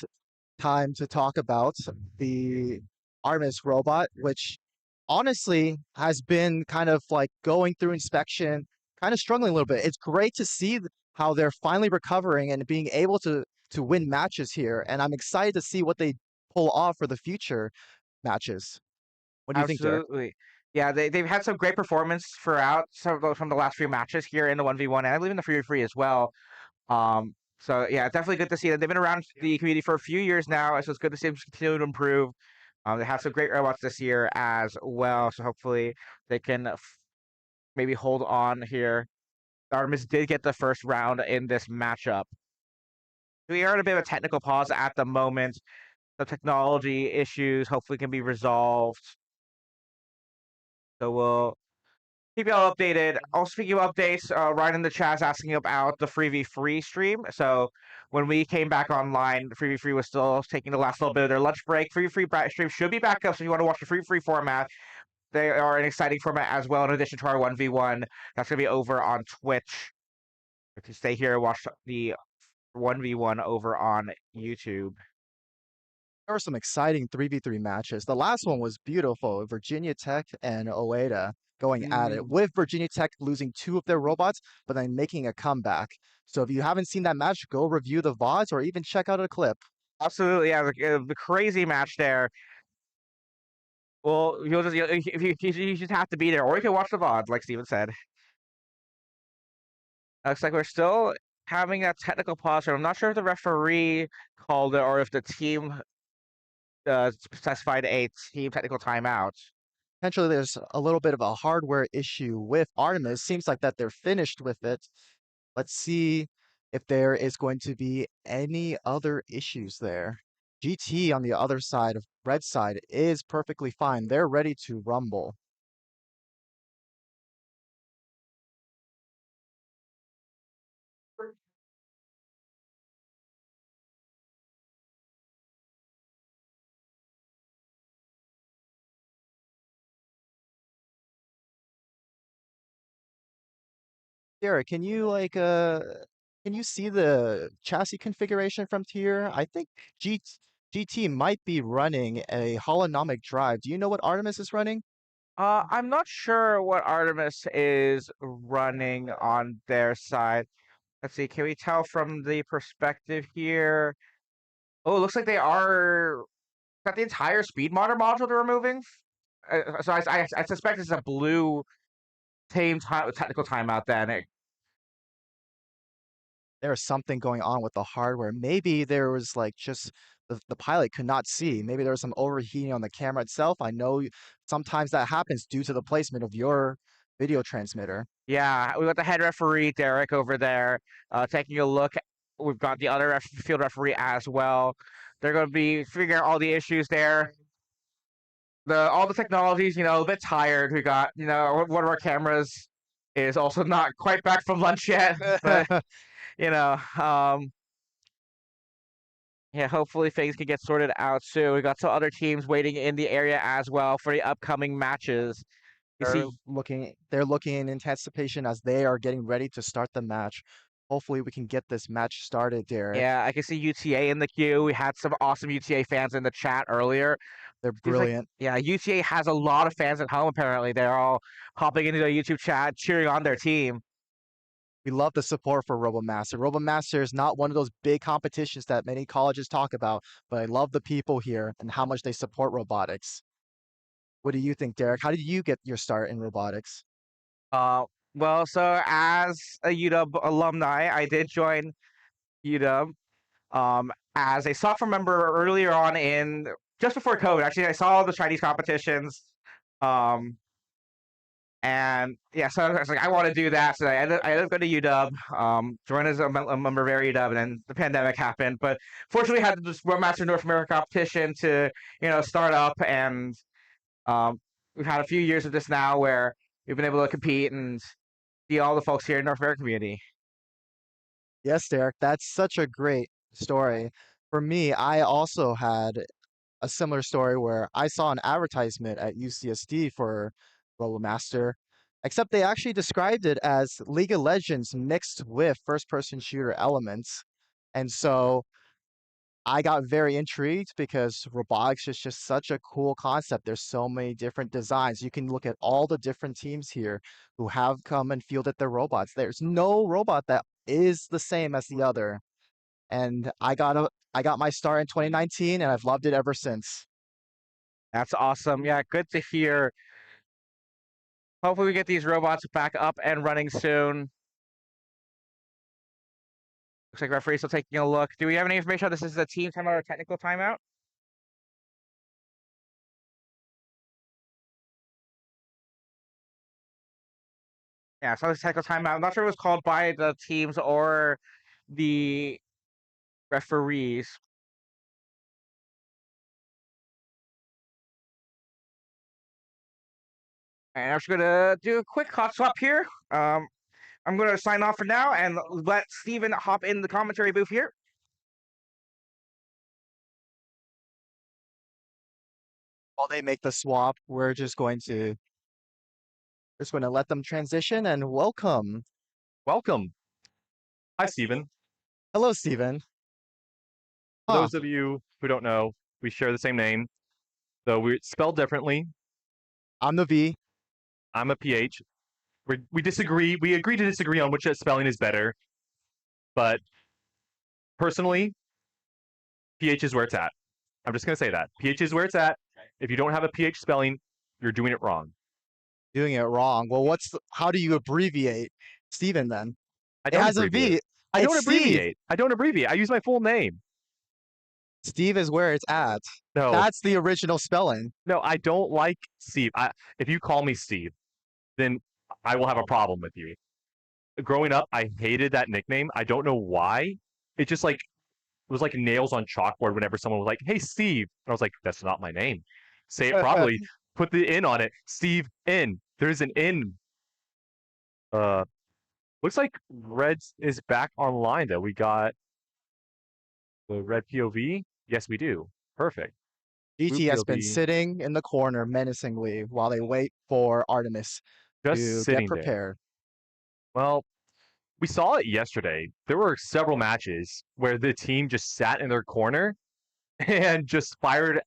time to talk about the Artemis robot, which honestly has been kind of like going through inspection, kind of struggling a little bit. It's great to see how they're finally recovering and being able to win matches here. And I'm excited to see what they pull off for the future matches. What do you think, Derek? Absolutely. Yeah, they've had some great performance throughout from the last few matches here in the 1v1 and I believe in the 3v3 as well. So yeah, definitely good to see that they've been around the community for a few years now, so it's good to see them continue to improve. They have some great robots this year as well, so hopefully they can maybe hold on here. Artemis did get the first round in this matchup. We are in a bit of a technical pause at the moment. The technology issues hopefully can be resolved. So we'll keep y'all updated. Also, speaking of updates, Ryan in the chat's asking about the 3v3 stream. So when we came back online, the 3v3 was still taking the last little bit of their lunch break. 3v3 stream should be back up, so if you want to watch the 3v3 format, they are an exciting format as well, in addition to our 1v1. That's going to be over on Twitch. If you stay here and watch the 1v1 over on YouTube. There were some exciting 3v3 matches. The last one was beautiful. Virginia Tech and OEDA going at it, with Virginia Tech losing 2 of their robots, but then making a comeback. So if you haven't seen that match, go review the VODs or even check out a clip. Absolutely, yeah, the crazy match there. Well, you just have to be there, or you can watch the VOD, like Steven said. Looks like we're still having a technical pause here. I'm not sure if the referee called it or if the team specified a team technical timeout. Potentially there's a little bit of a hardware issue with Artemis. Seems like that they're finished with it. Let's see if there is going to be any other issues there. GT on the other side of red side is perfectly fine. They're ready to rumble. Derek, can you can you see the chassis configuration from here? I think GT might be running a holonomic drive. Do you know what Artemis is running? I'm not sure what Artemis is running on their side. Let's see, can we tell from the perspective here? Oh, it looks like they are got the entire speed monitor module they're removing. So I suspect it's a blue technical timeout then. There's something going on with the hardware. Maybe there was like just the pilot could not see. Maybe there was some overheating on the camera itself. I know sometimes that happens due to the placement of your video transmitter. Yeah, we got the head referee Derek over there taking a look. We've got the other field referee as well. They're going to be figuring out all the issues there. All the technologies, a bit tired. We got, one of our cameras is also not quite back from lunch yet, but you know, um, yeah, hopefully things can get sorted out soon. We got some other teams waiting in the area as well for the upcoming matches. You see, They're looking in anticipation as they are getting ready to start the match. Hopefully we can get this match started, Derek. yeah, I can see UTA in the queue. We had some awesome UTA fans in the chat earlier. They're Seems like, brilliant. yeah, UTA has a lot of fans at home, apparently. They're all hopping into the YouTube chat, cheering on their team. We love the support for RoboMaster. RoboMaster is not one of those big competitions that many colleges talk about, but I love the people here and how much they support robotics. What do you think, Derek? How did you get your start in robotics? Uh, well, so as a UW alumni, I did join UW as a sophomore member earlier on just before COVID. Actually, I saw all the Chinese competitions. Um, And yeah, so I was like, I want to do that. So I ended up going to UW, joined as a member of UW, and then the pandemic happened. But fortunately, had this Roadmaster North America competition to start up, and we've had a few years of this now where we've been able to compete and see all the folks here in North American community. Yes, Derek, that's such a great story. For me, I also had a similar story where I saw an advertisement at UCSD for RoboMaster, except they actually described it as League of Legends mixed with first-person shooter elements. And so I got very intrigued because robotics is just such a cool concept. There's so many different designs. You can look at all the different teams here who have come and fielded their robots. There's no robot that is the same as the other. And I got my start in 2019 and I've loved it ever since. That's awesome. Yeah, good to hear. Hopefully, we get these robots back up and running soon. Looks like referee's still taking a look. Do we have any information on this? Is this a team timeout or a technical timeout? Yeah, so it's technical timeout. I'm not sure if it was called by the teams or the referees. And I'm just gonna do a quick hot swap here. I'm gonna sign off for now and let Steven hop in the commentary booth here. While they make the swap, we're just going to let them transition and welcome. Welcome. Hi, Stephen. Hello, Steven. For Huh, those of you who don't know, we share the same name, though we're spelled differently. I'm the V. I'm a PH. We disagree. We agree to disagree on which spelling is better. But personally, PH is where it's at. I'm just going to say that. PH is where it's at. If you don't have a PH spelling, you're doing it wrong. Doing it wrong. Well, how do you abbreviate Steven then? I It don't has a abbreviate. V. I don't It's Steve. abbreviate. I don't abbreviate. I use my full name. Steve is where it's at. No, That's the original spelling. no, I don't like Steve. If you call me Steve, then I will have a problem with you. Growing up, I hated that nickname. I don't know why. It just it was like nails on chalkboard whenever someone was like, "Hey, Steve," and I was like, "That's not my name. Say it properly. Put the N on it. Steve N. There's an N." Looks like Red is back online though. We got the Red POV. Yes, we do. Perfect. GT has been POV. sitting in the corner menacingly while they wait for Artemis Just to sitting get there. prepared. Well, we saw it yesterday. There were several matches where the team just sat in their corner and just fired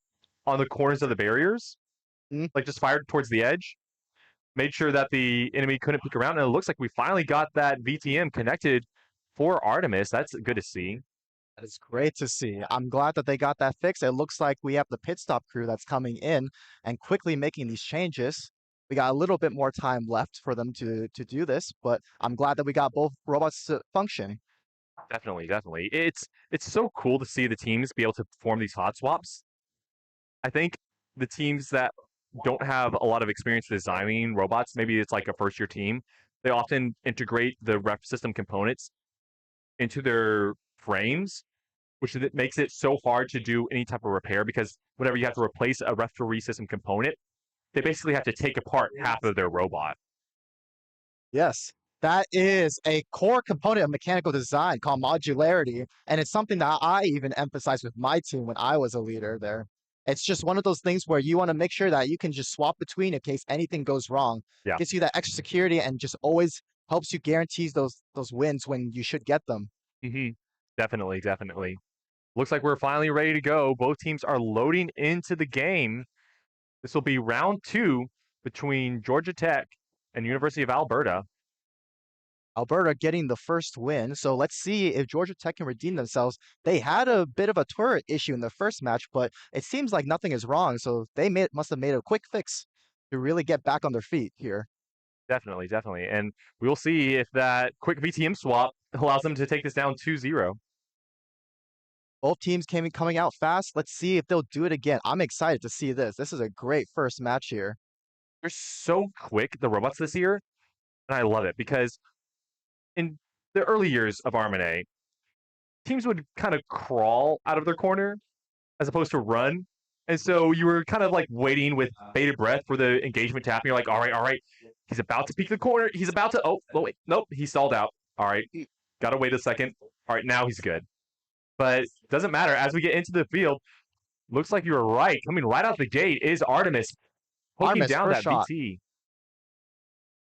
on the corners of the barriers, Mm. like just fired towards the edge, made sure that the enemy couldn't peek around. And it looks like we finally got that VTM connected for Artemis. That's good to see. That is great to see. I'm glad that they got that fixed. It looks like we have the pit stop crew that's coming in and quickly making these changes. We got a little bit more time left for them to do this, but I'm glad that we got both robots to function. Definitely. It's so cool to see the teams be able to perform these hot swaps. I think the teams that don't have a lot of experience designing robots, maybe it's like a first year team, they often integrate the ref system components into their frames, which makes it so hard to do any type of repair because whenever you have to replace a referee system component, they basically have to take apart half of their robot. Yes, that is a core component of mechanical design called modularity, and it's something that I even emphasized with my team when I was a leader there. It's just one of those things where you want to make sure that you can just swap between in case anything goes wrong. Yeah. Gives you that extra security and just always helps you guarantees those wins when you should get them. Mm-hmm. Definitely. Looks like we're finally ready to go. Both teams are loading into the game. This will be round 2 between Georgia Tech and University of Alberta. Alberta getting the first win. So let's see if Georgia Tech can redeem themselves. They had a bit of a turret issue in the first match, but it seems like nothing is wrong. So they must have made a quick fix to really get back on their feet here. Definitely. And we'll see if that quick VTM swap allows them to take this down 2-0. Both teams coming out fast. Let's see if they'll do it again. I'm excited to see this. This is a great first match here. They're so quick, the robots this year, and I love it because in the early years of RMNA, teams would kind of crawl out of their corner as opposed to run. And so you were kind of like waiting with bated breath for the engagement to happen. You're like, all right. He's about to peek the corner. He's about to, wait, nope, he stalled out. All right, got to wait a second. All right, now he's good. But doesn't matter. As we get into the field, looks like you were right. Coming right out the gate is Artemis poking down that shot. VT.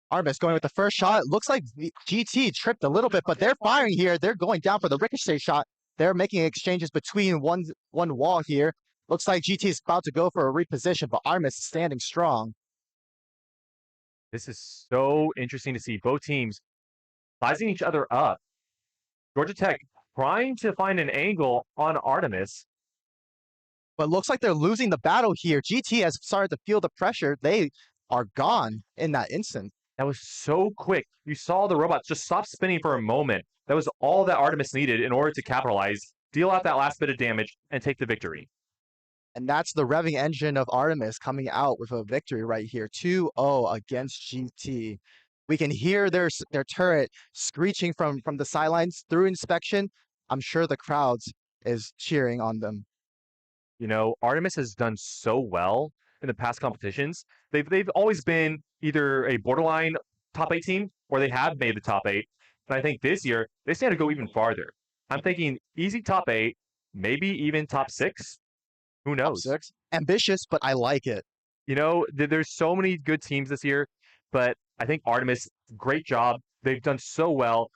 Artemis going with the first shot. Looks like the GT tripped a little bit, but they're firing here. They're going down for the ricochet shot. They're making exchanges between one wall here. Looks like GT is about to go for a reposition, but Artemis is standing strong. This is so interesting to see both teams sizing each other up. Georgia Tech trying to find an angle on Artemis. But looks like they're losing the battle here. GT has started to feel the pressure. They are gone in that instant. That was so quick. You saw the robots just stop spinning for a moment. That was all that Artemis needed in order to capitalize, deal out that last bit of damage, and take the victory. And that's the revving engine of Artemis coming out with a victory right here. 2-0 against GT. We can hear their turret screeching from the sidelines through inspection. I'm sure the crowds is cheering on them. You know, Artemis has done so well in the past competitions. They've always been either a borderline top 8 team or they have made the top 8. And I think this year they stand to go even farther. I'm thinking easy top 8, maybe even top 6. Who knows? Top 6. Ambitious, but I like it. You know, there's so many good teams this year, but I think Artemis, great job. They've done so well.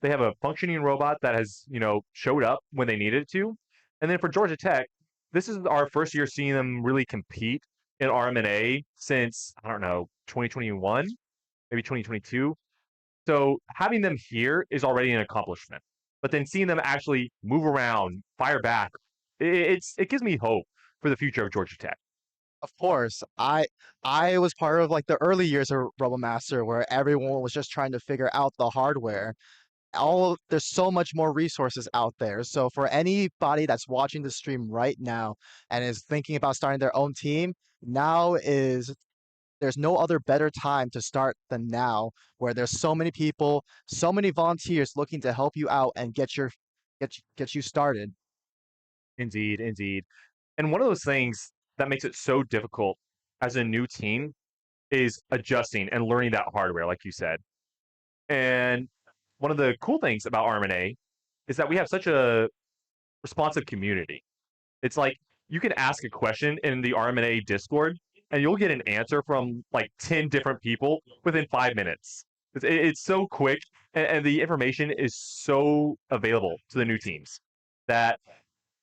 They have a functioning robot that has, showed up when they needed it to. And then for Georgia Tech, this is our first year seeing them really compete in RMNA since, 2021, maybe 2022. So having them here is already an accomplishment. But then seeing them actually move around, fire back, it gives me hope for the future of Georgia Tech. Of course, I was part of like the early years of Rebel Master where everyone was just trying to figure out the hardware. There's so much more resources out there. So for anybody that's watching the stream right now and is thinking about starting their own team, there's no other better time to start than now, where there's so many people, so many volunteers looking to help you out and get you started. Indeed. And one of those things that makes it so difficult as a new team is adjusting and learning that hardware, like you said. And one of the cool things about RMNA is that we have such a responsive community. It's like you can ask a question in the RMNA Discord and you'll get an answer from like 10 different people within 5 minutes. It's so quick and the information is so available to the new teams that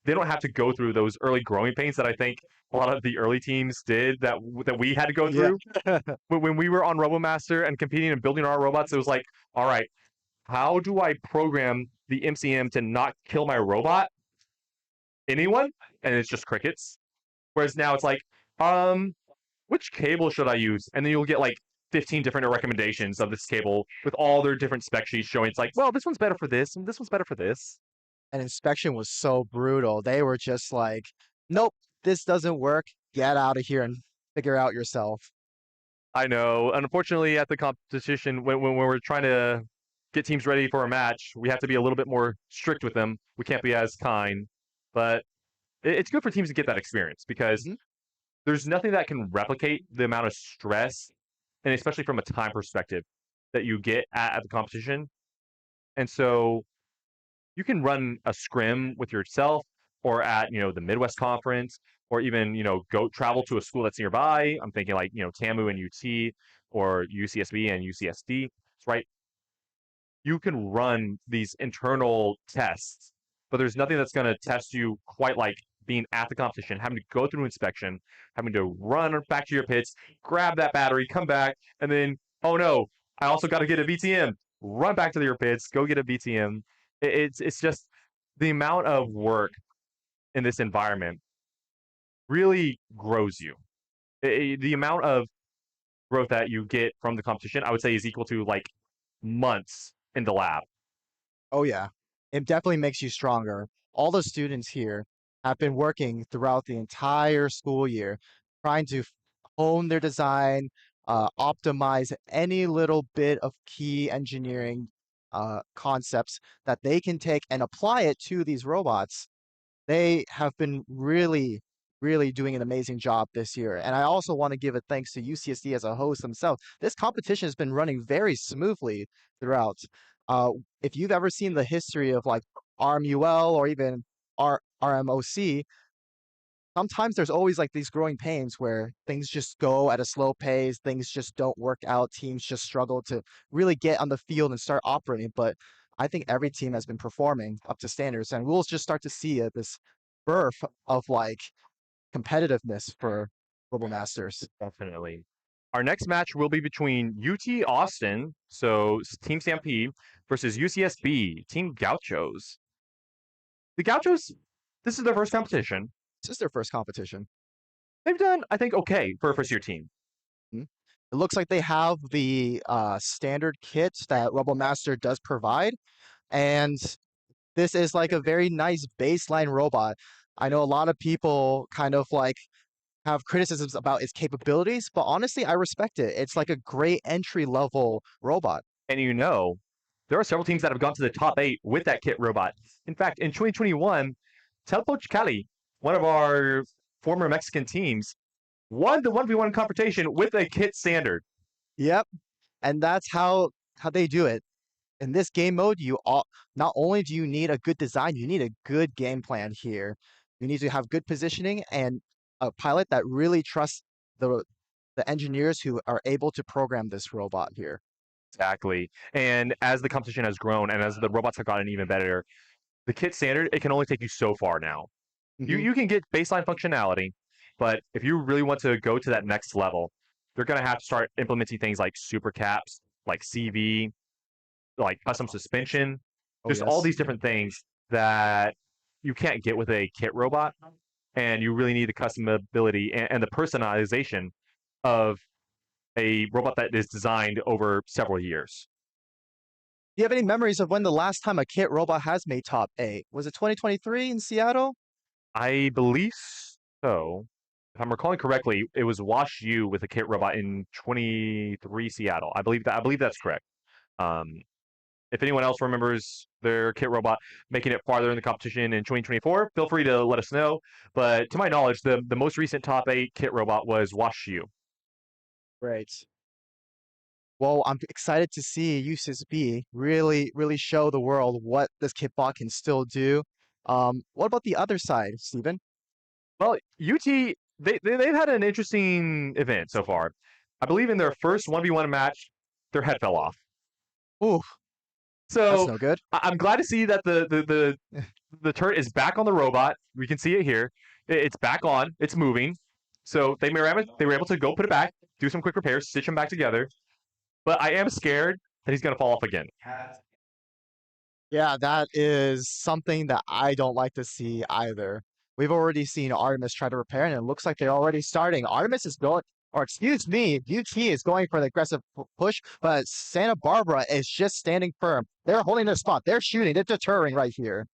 they don't have to go through those early growing pains that I think a lot of the early teams did that we had to go through. Yeah. When we were on RoboMaster and competing and building our robots, it was like, all right, how do I program the MCM to not kill my robot? Anyone? And it's just crickets. Whereas now it's like, which cable should I use? And then you'll get like 15 different recommendations of this cable with all their different spec sheets showing it's like, well, this one's better for this and this one's better for this. And inspection was so brutal. They were just like, nope, this doesn't work. Get out of here and figure out yourself. I know. Unfortunately, at the competition, when we're trying to get teams ready for a match, we have to be a little bit more strict with them. We can't be as kind, but it's good for teams to get that experience because there's nothing that can replicate the amount of stress, and especially from a time perspective, that you get at the competition. And so you can run a scrim with yourself or at, the Midwest Conference, or even, go travel to a school that's nearby. I'm thinking like, TAMU and UT or UCSB and UCSD, right? You can run these internal tests, but there's nothing that's going to test you quite like being at the competition, having to go through inspection, having to run back to your pits, grab that battery, come back, and then, oh no, I also got to get a VTM. Run back to your pits, go get a VTM. It's just the amount of work in this environment really grows you. The amount of growth that you get from the competition, I would say, is equal to like months in the lab. Oh, yeah. It definitely makes you stronger. All the students here have been working throughout the entire school year, trying to hone their design, optimize any little bit of key engineering concepts that they can take and apply it to these robots. They have been really, really doing an amazing job this year. And I also want to give a thanks to UCSD as a host themselves. This competition has been running very smoothly throughout. If you've ever seen the history of like RMUL or even RMOC, sometimes there's always like these growing pains where things just go at a slow pace, things just don't work out, teams just struggle to really get on the field and start operating. But I think every team has been performing up to standards, and we'll just start to see this birth of like competitiveness for Global Masters. Definitely. Our next match will be between UT Austin, so Team Stampede, versus UCSB, Team Gauchos. The Gauchos, this is their first competition. This is their first competition. They've done, I think, okay for a first-year team. It looks like they have the standard kit that Rebel Master does provide, and this is like a very nice baseline robot. I know a lot of people kind of like have criticisms about its capabilities, but honestly, I respect it. It's like a great entry-level robot. And there are several teams that have gone to the top 8 with that kit robot. In fact, in 2021, Telpo Cali, one of our former Mexican teams, won the 1v1 confrontation with a kit standard. Yep, and that's how they do it. In this game mode, not only do you need a good design, you need a good game plan here. You need to have good positioning and a pilot that really trusts the engineers who are able to program this robot here. Exactly. And as the competition has grown and as the robots have gotten even better, the kit standard, it can only take you so far now. You can get baseline functionality, but if you really want to go to that next level, they're going to have to start implementing things like super caps, like CV, like custom suspension, just all these different things that you can't get with a kit robot. And you really need the customability and the personalization of a robot that is designed over several years. Do you have any memories of when the last time a kit robot has made top 8? Was it 2023 in Seattle? I believe so. If I'm recalling correctly, it was WashU with a kit robot in 23 Seattle. I believe that's correct. If anyone else remembers their kit robot making it farther in the competition in 2024, feel free to let us know. But to my knowledge, the most recent top 8 kit robot was WashU. Great. Well, I'm excited to see UCSB really, really show the world what this kitbot can still do. What about the other side, Stephen? Well, UT, they've had an interesting event so far. I believe in their first 1v1 match, their head fell off. Ooh, so that's no good. I'm glad to see that the turret is back on the robot. We can see it here. It's back on. It's moving. So they were able to go put it back, do some quick repairs, stitch them back together. But I am scared that he's going to fall off again. Yeah, that is something that I don't like to see either. We've already seen Artemis try to repair, and it looks like they're already starting. Artemis is or excuse me, UT is going for the aggressive push, but Santa Barbara is just standing firm. They're holding their spot. They're shooting. They're deterring right here.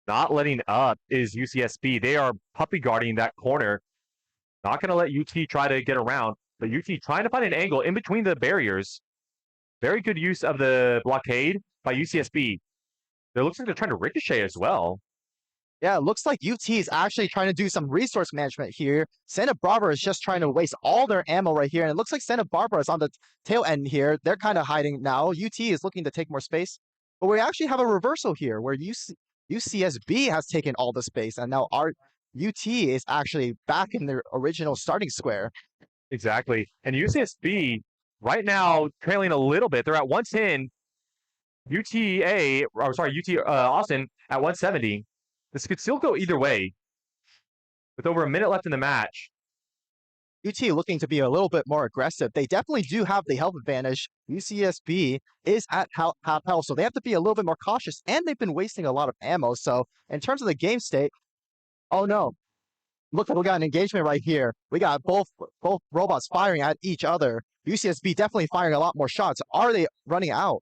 Not letting up is UCSB. They are puppy guarding that corner. Not going to let UT try to get around, but UT trying to find an angle in between the barriers. Very good use of the blockade by UCSB. It looks like they're trying to ricochet as well. Yeah, it looks like UT is actually trying to do some resource management here. Santa Barbara is just trying to waste all their ammo right here, and it looks like Santa Barbara is on the tail end here. They're kind of hiding now. UT is looking to take more space, but we actually have a reversal here where UCSB has taken all the space, and now our UT is actually back in their original starting square. Exactly. And UCSB right now trailing a little bit. They're at 110. UT Austin at 170. This could still go either way. With over a minute left in the match. UT looking to be a little bit more aggressive. They definitely do have the health advantage. UCSB is at half health, so they have to be a little bit more cautious, and they've been wasting a lot of ammo. So in terms of the game state, oh no. Look, we got an engagement right here. We got both robots firing at each other. UCSB definitely firing a lot more shots. Are they running out?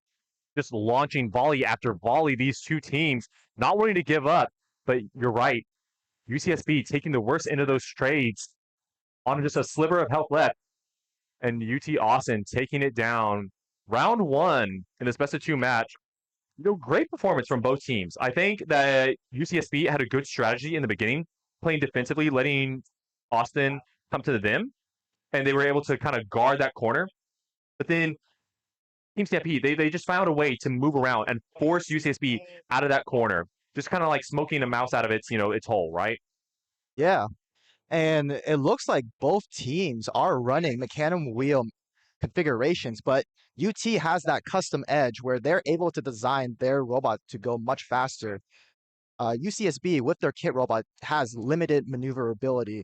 Just launching volley after volley, these two teams not wanting to give up. But you're right. UCSB taking the worst end of those trades on just a sliver of health left. And UT Austin taking it down. Round one in this best of two match. Great performance from both teams. I think that UCSB had a good strategy in the beginning, playing defensively, letting Austin come to them. And they were able to kind of guard that corner. But then Team Stampede, they just found a way to move around and force UCSB out of that corner. Just kind of like smoking a mouse out of its hole, right? Yeah. And it looks like both teams are running mechanism wheel configurations, but UT has that custom edge where they're able to design their robot to go much faster. UCSB with their kit robot has limited maneuverability,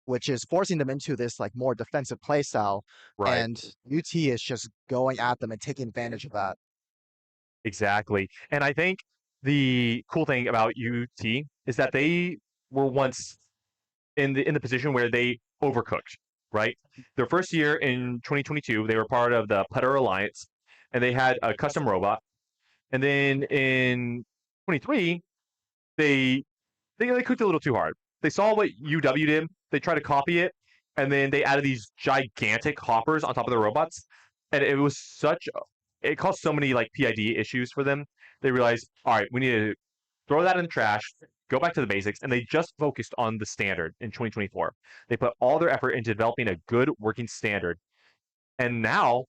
which is forcing them into this like more defensive play style. Right. And UT is just going at them and taking advantage of that. Exactly. And I think the cool thing about UT is that they were once in the position where they overcooked, right? Their first year in 2022, they were part of the POLITO Alliance, and they had a custom robot. And then in 23, they cooked a little too hard. They saw what UW did. They tried to copy it, and then they added these gigantic hoppers on top of the robots, and it caused so many like PID issues for them. They realized, all right, we need to throw that in the trash, go back to the basics, and they just focused on the standard in 2024. They put all their effort into developing a good working standard, and now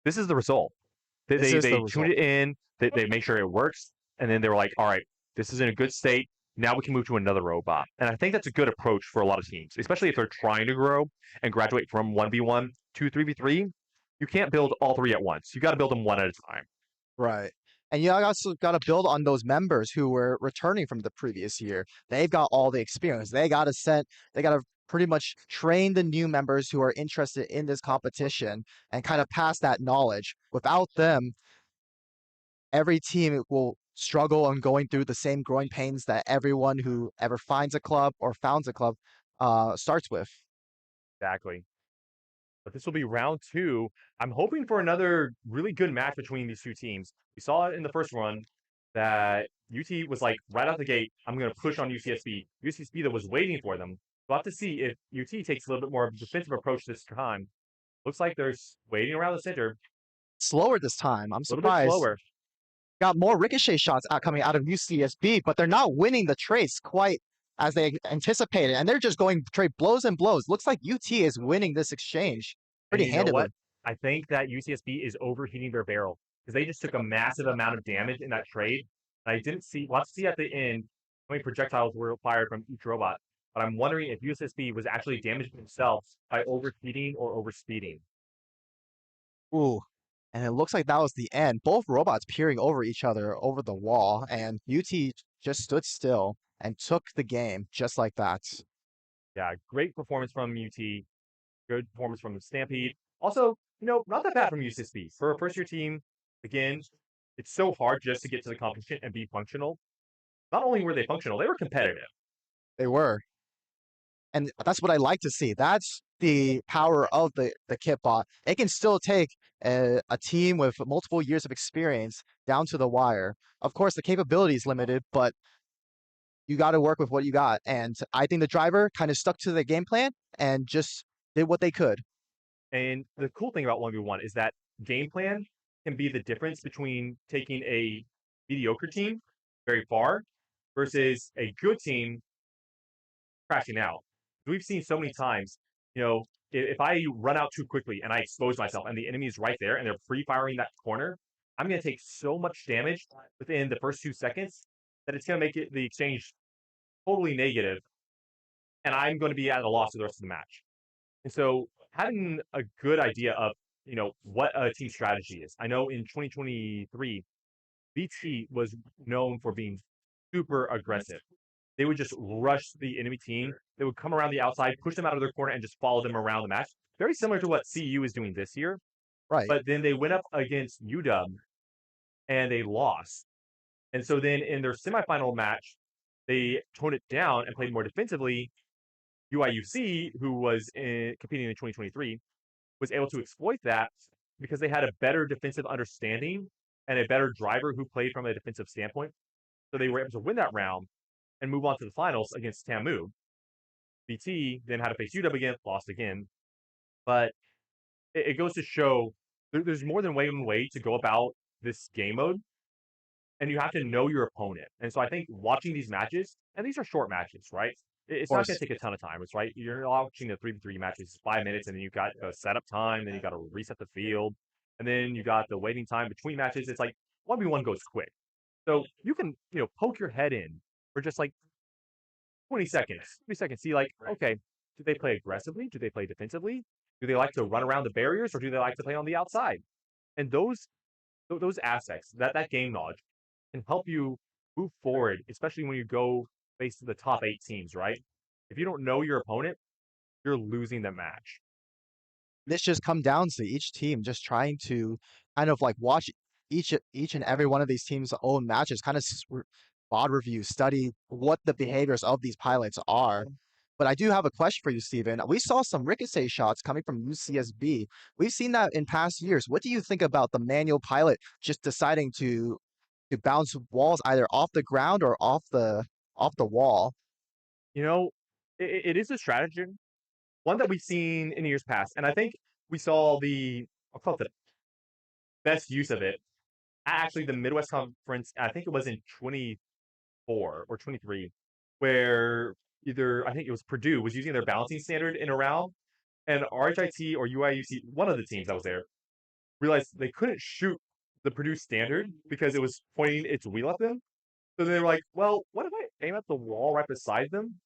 this is the result. They tuned it in, they make sure it works, and then they were like, all right, this is in a good state. Now we can move to another robot. And I think that's a good approach for a lot of teams, especially if they're trying to grow and graduate from 1v1 to 3v3. You can't build all three at once. You got to build them one at a time. Right. And you also got to build on those members who were returning from the previous year. They've got all the experience. They got to pretty much train the new members who are interested in this competition and kind of pass that knowledge. Without them, every team will struggle on going through the same growing pains that everyone who ever finds a club or founds a club starts with. Exactly. But this will be round two. I'm hoping for another really good match between these two teams. We saw it in the first run that UT was like right out the gate, I'm going to push on UCSB. UCSB that was waiting for them. We'll have to see if UT takes a little bit more of a defensive approach this time. Looks like they're waiting around the center. Slower this time. I'm A little bit surprised. slower. Got more ricochet shots coming out of UCSB, but they're not winning the trades quite as they anticipated, and they're just going trade blows and blows. Looks like UT is winning this exchange pretty handily. I think that UCSB is overheating their barrel because they just took a massive amount of damage in that trade. I didn't see, we'll have to see at the end how many projectiles were fired from each robot. But I'm wondering if UCSB was actually damaging themselves by overheating or overspeeding. Ooh, and it looks like that was the end. Both robots peering over each other over the wall, and UT just stood still and took the game just like that. Yeah, great performance from UT. Good performance from the Stampede. Also, not that bad from UCSB. For a first-year team, again, it's so hard just to get to the competition and be functional. Not only were they functional, they were competitive. They were. And that's what I like to see. That's the power of the kitbot, it can still take a team with multiple years of experience down to the wire. Of course, the capability is limited, but you got to work with what you got. And I think the driver kind of stuck to the game plan and just did what they could. And the cool thing about 1v1 is that game plan can be the difference between taking a mediocre team very far versus a good team crashing out. We've seen so many times, if I run out too quickly and I expose myself and the enemy is right there and they're pre-firing that corner, I'm going to take so much damage within the first 2 seconds that it's going to make the exchange totally negative, and I'm going to be at a loss for the rest of the match. And so having a good idea of, what a team strategy is. I know in 2023, BT was known for being super aggressive. They would just rush the enemy team. They would come around the outside, push them out of their corner, and just follow them around the match. Very similar to what CU is doing this year. Right. But then they went up against UW, and they lost. And so then in their semifinal match, they toned it down and played more defensively. UIUC, who was competing in 2023, was able to exploit that because they had a better defensive understanding and a better driver who played from a defensive standpoint. So they were able to win that round and move on to the finals against TAMU. BT then had to face UW again, lost again. But it goes to show there's more than one way to go about this game mode, and you have to know your opponent. And so I think watching these matches, and these are short matches, right? It's not going to take a ton of time. It's right. You're watching the 3v3 matches, 5 minutes, and then you've got a setup time, then you got to reset the field, and then you got the waiting time between matches. It's like 1v1 goes quick. So you can, poke your head in for just like 20 seconds, 30 seconds. See, like, okay, do they play aggressively? Do they play defensively? Do they like to run around the barriers, or do they like to play on the outside? And those aspects, that game knowledge, can help you move forward, especially when you go face the top 8 teams, right? If you don't know your opponent, you're losing the match. This just come down to each team just trying to kind of like watch each and every one of these teams' own matches, kind of spot review, study what the behaviors of these pilots are. But I do have a question for you, Steven. We saw some ricochet shots coming from UCSB. We've seen that in past years. What do you think about the manual pilot just deciding to bounce walls either off the ground or off the wall? It is a strategy, one that we've seen in years past, and I think we saw I'll call it the best use of it at actually the Midwest Conference. I think it was in 24 or 23, where I think it was Purdue was using their balancing standard in a round, and RHIT or UIUC, one of the teams that was there, realized they couldn't shoot the Purdue standard because it was pointing its wheel at them. So they were like, well, what if I aim at the wall right beside them?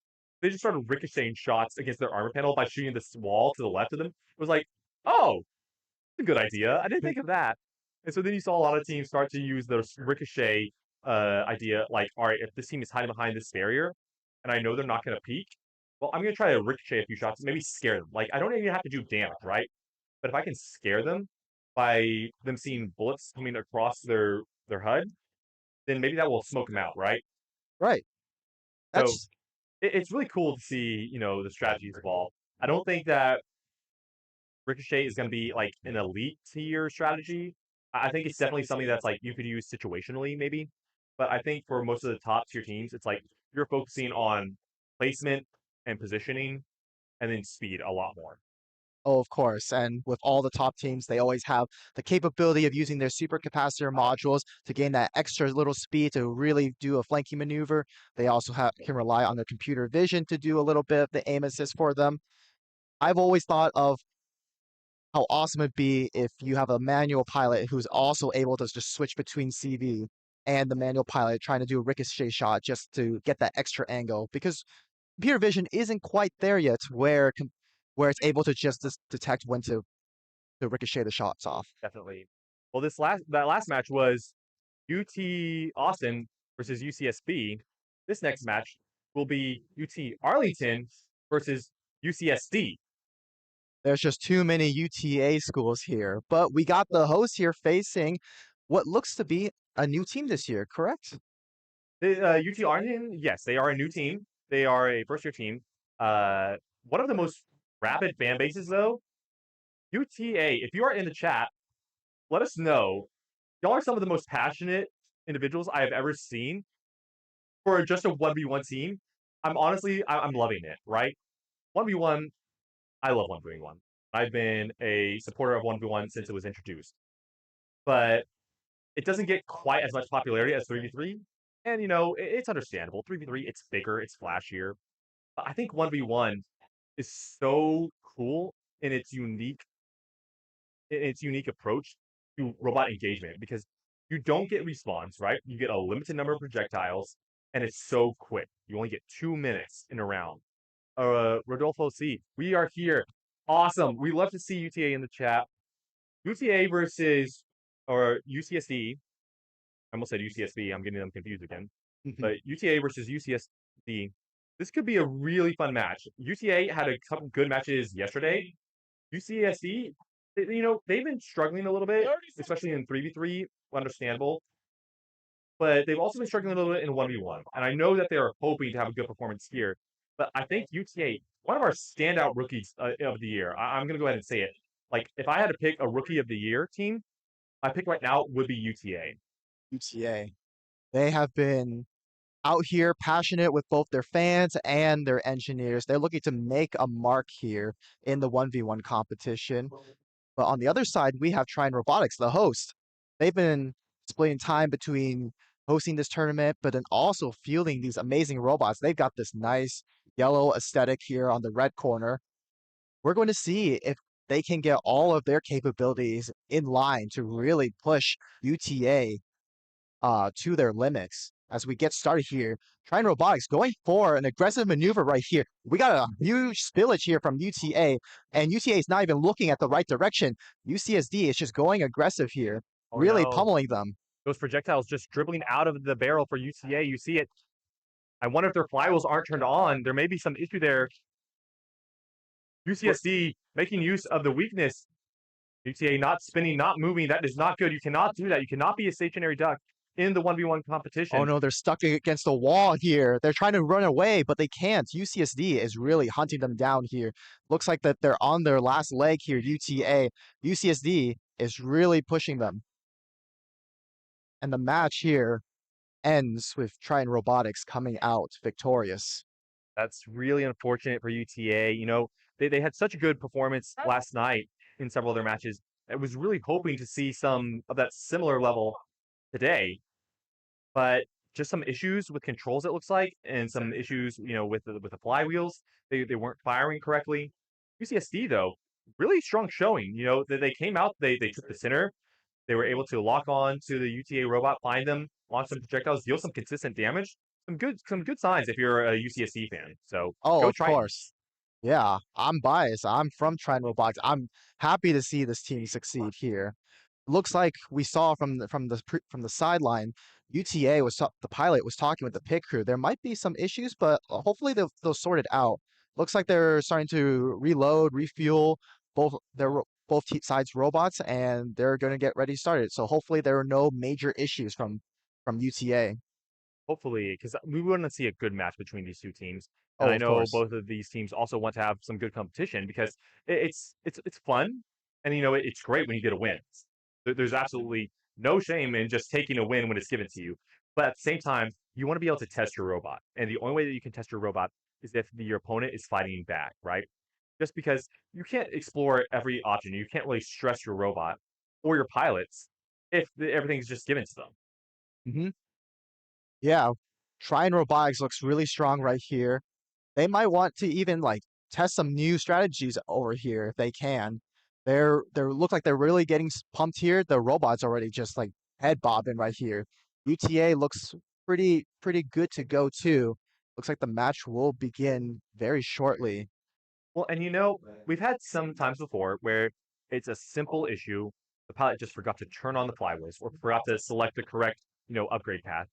They just started ricocheting shots against their armor panel by shooting this wall to the left of them. It was like, oh, that's a good idea. I didn't think of that. And so then you saw a lot of teams start to use the ricochet idea, like, all right, if this team is hiding behind this barrier, and I know they're not going to peek, well, I'm going to try to ricochet a few shots, maybe scare them. Like, I don't even have to do damage, right? But if I can scare them by them seeing bullets coming across their HUD, then maybe that will smoke them out, right? Right. So it's really cool to see, the strategies evolve. I don't think that Ricochet is going to be like an elite tier strategy. I think it's definitely something that's like you could use situationally, maybe. But I think for most of the top tier teams, it's like you're focusing on placement and positioning, and then speed a lot more. Oh, of course. And with all the top teams, they always have the capability of using their supercapacitor modules to gain that extra little speed to really do a flanking maneuver. They also can rely on their computer vision to do a little bit of the aim assist for them. I've always thought of how awesome it'd be if you have a manual pilot who's also able to just switch between CV and the manual pilot trying to do a ricochet shot just to get that extra angle, because computer vision isn't quite there yet where it's able to just detect when to ricochet the shots off. Definitely. Well, that last match was UT Austin versus UCSB. This next match will be UT Arlington versus UCSD. There's just too many UTA schools here, but we got the host here facing what looks to be a new team this year, correct? UT Arlington, yes, they are a new team. They are a first-year team. One of the most rabid fan bases, though, UTA, if you are in the chat, let us know. Y'all are some of the most passionate individuals I have ever seen for just a 1v1 team. I'm loving it, right? 1v1, I love 1v1. I've been a supporter of 1v1 since it was introduced. But it doesn't get quite as much popularity as 3v3. And, it's understandable. 3v3, it's bigger, it's flashier. But I think 1v1 is so cool in its unique approach to robot engagement because you don't get respawns, right? You get a limited number of projectiles, and it's so quick. You only get 2 minutes in a round. Rodolfo C, we are here. Awesome. We love to see UTA in the chat. UTA versus or UCSD. I almost said UCSB. I'm getting them confused again. But UTA versus UCSD. This could be a really fun match. UTA had a couple good matches yesterday. UCSD, they've been struggling a little bit, especially in 3v3, understandable. But they've also been struggling a little bit in 1v1. And I know that they're hoping to have a good performance here. But I think UTA, one of our standout rookies of the year, I'm going to go ahead and say it. Like, if I had to pick a rookie of the year team, my pick right now would be UTA. UTA. They have been out here passionate with both their fans and their engineers. They're looking to make a mark here in the 1v1 competition. But on the other side, we have Trine Robotics, the host. They've been splitting time between hosting this tournament, but then also fielding these amazing robots. They've got this nice yellow aesthetic here on the red corner. We're going to see if they can get all of their capabilities in line to really push UTA to their limits. As we get started here, Trine Robotics going for an aggressive maneuver right here. We got a huge spillage here from UTA, and UTA is not even looking at the right direction. UCSD is just going aggressive here, really pummeling them. Those projectiles just dribbling out of the barrel for UTA. You see it. I wonder if their flywheels aren't turned on. There may be some issue there. UCSD making use of the weakness. UTA not spinning, not moving. That is not good. You cannot do that. You cannot be a stationary duck in the 1v1 competition. Oh no, they're stuck against the wall here. They're trying to run away, but they can't. UCSD is really hunting them down here. Looks like that they're on their last leg here, UTA. UCSD is really pushing them. And the match here ends with Trine Robotics coming out victorious. That's really unfortunate for UTA. They had such a good performance last night in several of their matches. I was really hoping to see some of that similar level today, but just some issues with controls, it looks like, and some issues, with the flywheels. They weren't firing correctly. UCSD, though, really strong showing. They came out, they took the center. They were able to lock on to the UTA robot, find them, launch some projectiles, deal some consistent damage. Some good signs if you're a UCSD fan. So of course. Yeah, I'm biased. I'm from Trine Robotics. I'm happy to see this team succeed here. Looks like we saw from the sideline, the pilot was talking with the pit crew. There might be some issues, but hopefully they'll sort it out. Looks like they're starting to reload, refuel both sides robots, and they're going to get ready started. So hopefully there are no major issues from UTA. Hopefully, because we want to see a good match between these two teams. Oh, And I of know course. both of these teams also want to have some good competition because it's fun, and it's great when you get a win. There's absolutely no shame in just taking a win when it's given to you. But at the same time, you want to be able to test your robot, and the only way that you can test your robot is if your opponent is fighting back, right? Just because you can't explore every option, you can't really stress your robot or your pilots if everything's just given to them. Mm-hmm. Yeah, Trine Robotics looks really strong right here. They might want to even test some new strategies over here if they can. They look like they're really getting pumped here. The robot's already just head bobbing right here. UTA looks pretty good to go too. Looks like the match will begin very shortly. Well, and we've had some times before where it's a simple issue. The pilot just forgot to turn on the flywheels or forgot to select the correct, upgrade path.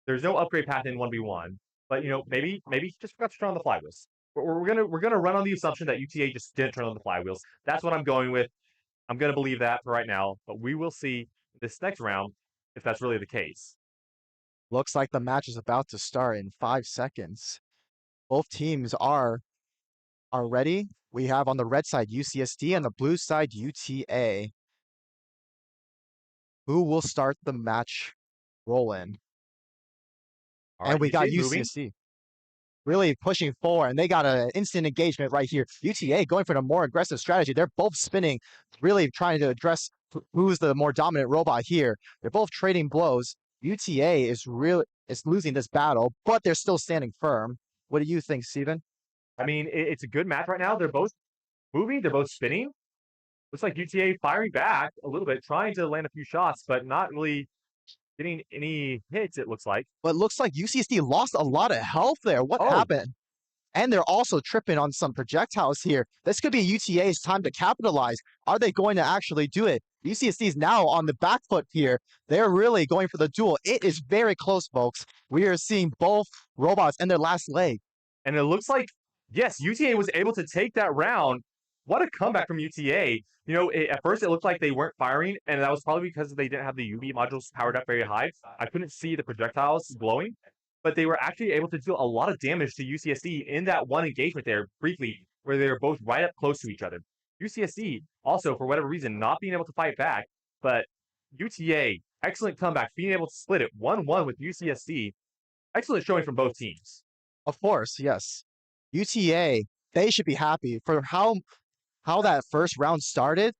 There's no upgrade path in 1v1, but maybe he just forgot to turn on the flywheels. We're gonna run on the assumption that UTA just didn't turn on the flywheels. That's what I'm going with. I'm gonna believe that for right now, but we will see this next round if that's really the case. Looks like the match is about to start in 5 seconds. Both teams are ready. We have on the red side UCSD and the blue side UTA. Who will start the match rolling? All And right, we got UTA moving. UCSD really pushing forward, and they got an instant engagement right here. UTA going for the more aggressive strategy. They're both spinning, really trying to address who's the more dominant robot here. They're both trading blows. UTA is losing this battle, but they're still standing firm. What do you think, Steven? I mean, it's a good match right now. They're both moving. They're both spinning. Looks like UTA firing back a little bit, trying to land a few shots, but not really getting any hits, it looks like. But it looks like UCSD lost a lot of health there. What happened? And they're also tripping on some projectiles here. This could be UTA's time to capitalize. Are they going to actually do it? UCSD is now on the back foot here. They're really going for the duel. It is very close, folks. We are seeing both robots in their last leg. And it looks like, yes, UTA was able to take that round. What a comeback from UTA. You know, at first it looked like they weren't firing, and that was probably because they didn't have the UV modules powered up very high. I couldn't see the projectiles glowing, but they were actually able to deal a lot of damage to UCSD in that one engagement there briefly, where they were both right up close to each other. UCSD also, for whatever reason, not being able to fight back, but UTA, excellent comeback, being able to split it 1-1 with UCSD. Excellent showing from both teams. Of course, yes. UTA, they should be happy for how that first round started.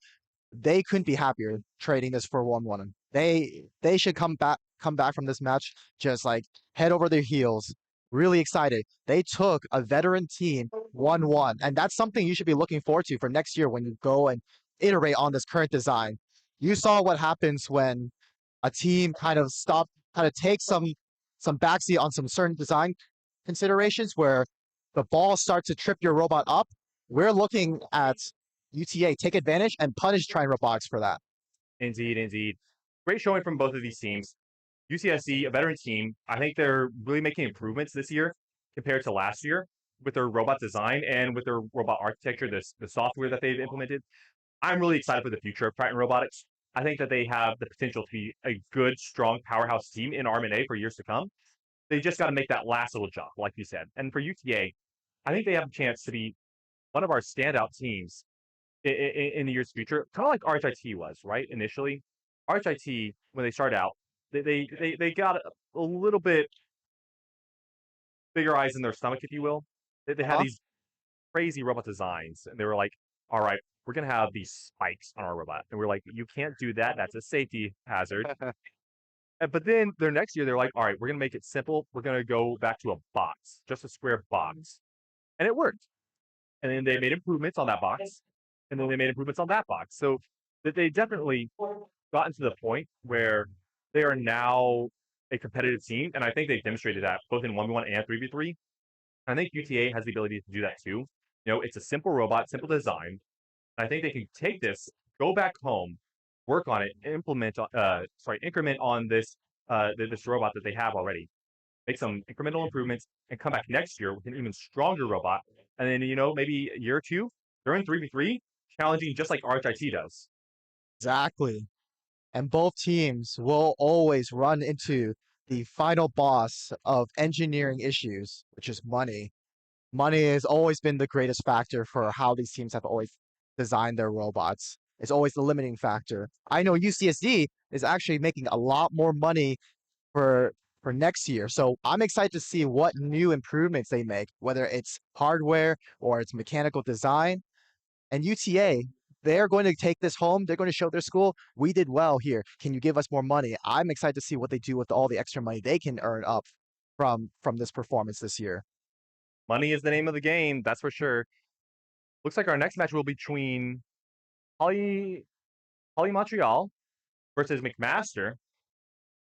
They couldn't be happier trading this for 1-1. They should come back from this match just like head over their heels, really excited. They took a veteran team 1-1, and that's something you should be looking forward to for next year when you go and iterate on this current design. You saw what happens when a team kind of takes some backseat on some certain design considerations where the ball starts to trip your robot up. We're looking at UTA take advantage and punish Trine Robotics for that. Indeed, indeed. Great showing from both of these teams. UCSD, a veteran team, I think they're really making improvements this year compared to last year with their robot design and with their robot architecture, the software that they've implemented. I'm really excited for the future of Triton Robotics. I think that they have the potential to be a good, strong powerhouse team in RMNA for years to come. They just got to make that last little jump, like you said. And for UTA, I think they have a chance to be one of our standout teams in the year's future, kind of like RHIT was, right? Initially, RHIT, when they started out, they got a little bit bigger eyes in their stomach, if you will. They had these crazy robot designs, and they were like, all right, we're going to have these spikes on our robot. And we're like, you can't do that. That's a safety hazard. But then their next year, they're like, all right, we're going to make it simple. We're going to go back to a box, just a square box. And it worked. And then they made improvements on that box. And then they made improvements on that box. So that they definitely gotten to the point where they are now a competitive team. And I think they demonstrated that both in 1v1 and 3v3. I think UTA has the ability to do that too. You know, it's a simple robot, simple design. I think they can take this, go back home, work on it, increment on this this robot that they have already. Make some incremental improvements and come back next year with an even stronger robot. And then, you know, maybe a year or two, they're in 3v3, challenging just like RHIT does. Exactly. And both teams will always run into the final boss of engineering issues, which is money. Money has always been the greatest factor for how these teams have always designed their robots. It's always the limiting factor. I know UCSD is actually making a lot more money for next year. So I'm excited to see what new improvements they make, whether it's hardware or it's mechanical design. And UTA, they're going to take this home. They're going to show their school, we did well here. Can you give us more money? I'm excited to see what they do with all the extra money they can earn up from this performance this year. Money is the name of the game, that's for sure. Looks like our next match will be between PolyMTL versus McMaster.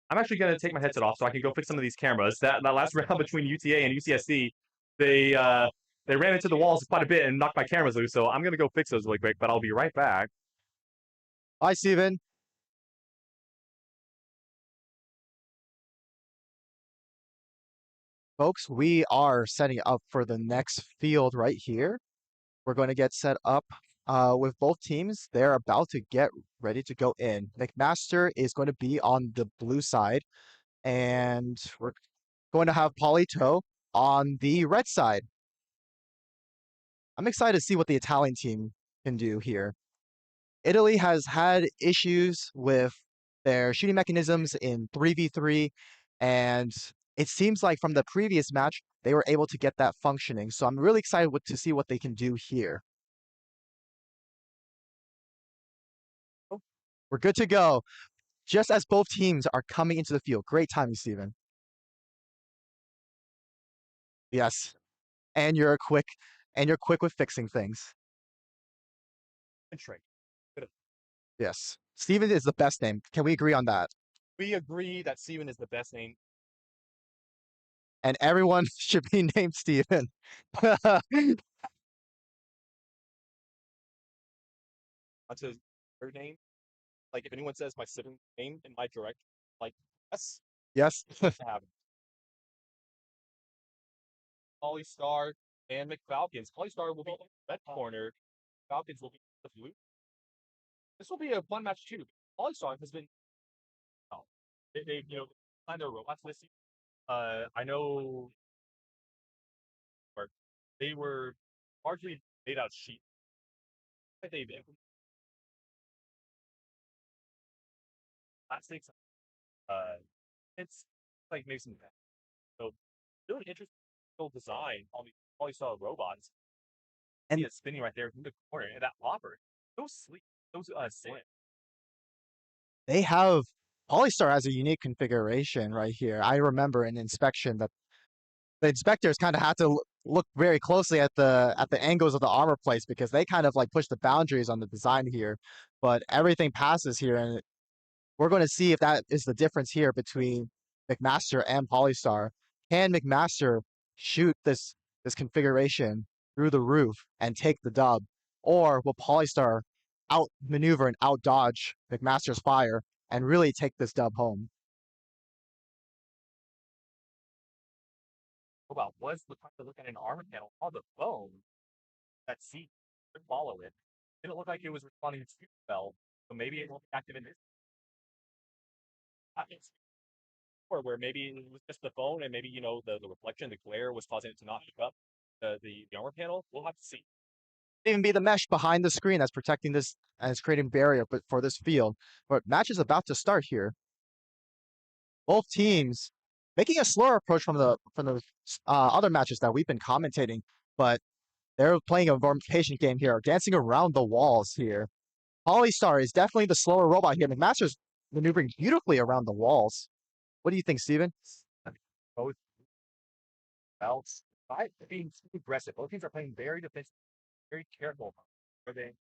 I'm actually going to take my headset off so I can go fix some of these cameras. That last round between UTA and UCSD, they ran into the walls quite a bit and knocked my cameras loose, so I'm going to go fix those really quick, but I'll be right back. Hi, Steven. Folks, we are setting up for the next field right here. We're going to get set up with both teams. They're about to get ready to go in. McMaster is going to be on the blue side, and we're going to have POLITO on the red side. I'm excited to see what the Italian team can do here. Italy has had issues with their shooting mechanisms in 3v3, and it seems like from the previous match, they were able to get that functioning. So I'm really excited to see what they can do here. We're good to go. Just as both teams are coming into the field. Great timing, Steven. Yes. And you're quick with fixing things. Yes. Steven is the best name. Can we agree on that? We agree that Steven is the best name. And everyone should be named Steven. That's his third name. Like if anyone says my sibling name in my direct, like yes, Yes. have Polystar and McFalcons. Polystar will be in the red corner. Falcons will be in the blue. This will be a fun match too. Polystar has been, they find their robots this season. I know, they were largely made out of sheep. They've implemented plastics. It's like makes some so really interesting design on the Polystar robots. And it's spinning right there in the corner, and that popper, those sleep, those slim. they have Polystar has a unique configuration right here. I remember in inspection that the inspectors kind of had to look very closely at the angles of the armor plates because they kind of like push the boundaries on the design here. But everything passes here, and we're going to see if that is the difference here between McMaster and Polystar. Can McMaster shoot this configuration through the roof and take the dub, or will Polystar outmaneuver and outdodge McMaster's fire and really take this dub home? Well, was trying to look at an armor panel on the phone that seat could follow it. Didn't look like it was responding to spell, so maybe it won't be active in this. Or where maybe it was just the phone and maybe the reflection, the glare was causing it to not pick up the armor panel. We'll have to see. Even be the mesh behind the screen that's protecting this and it's creating barrier for this field. But match is about to start here. Both teams making a slower approach from the other matches that we've been commentating, but they're playing a more patient game here, dancing around the walls here. Polystar is definitely the slower robot here. McMaster's maneuvering beautifully around the walls. What do you think, Steven? Both belts, being aggressive. Both teams are playing very defensive, very careful. Are they?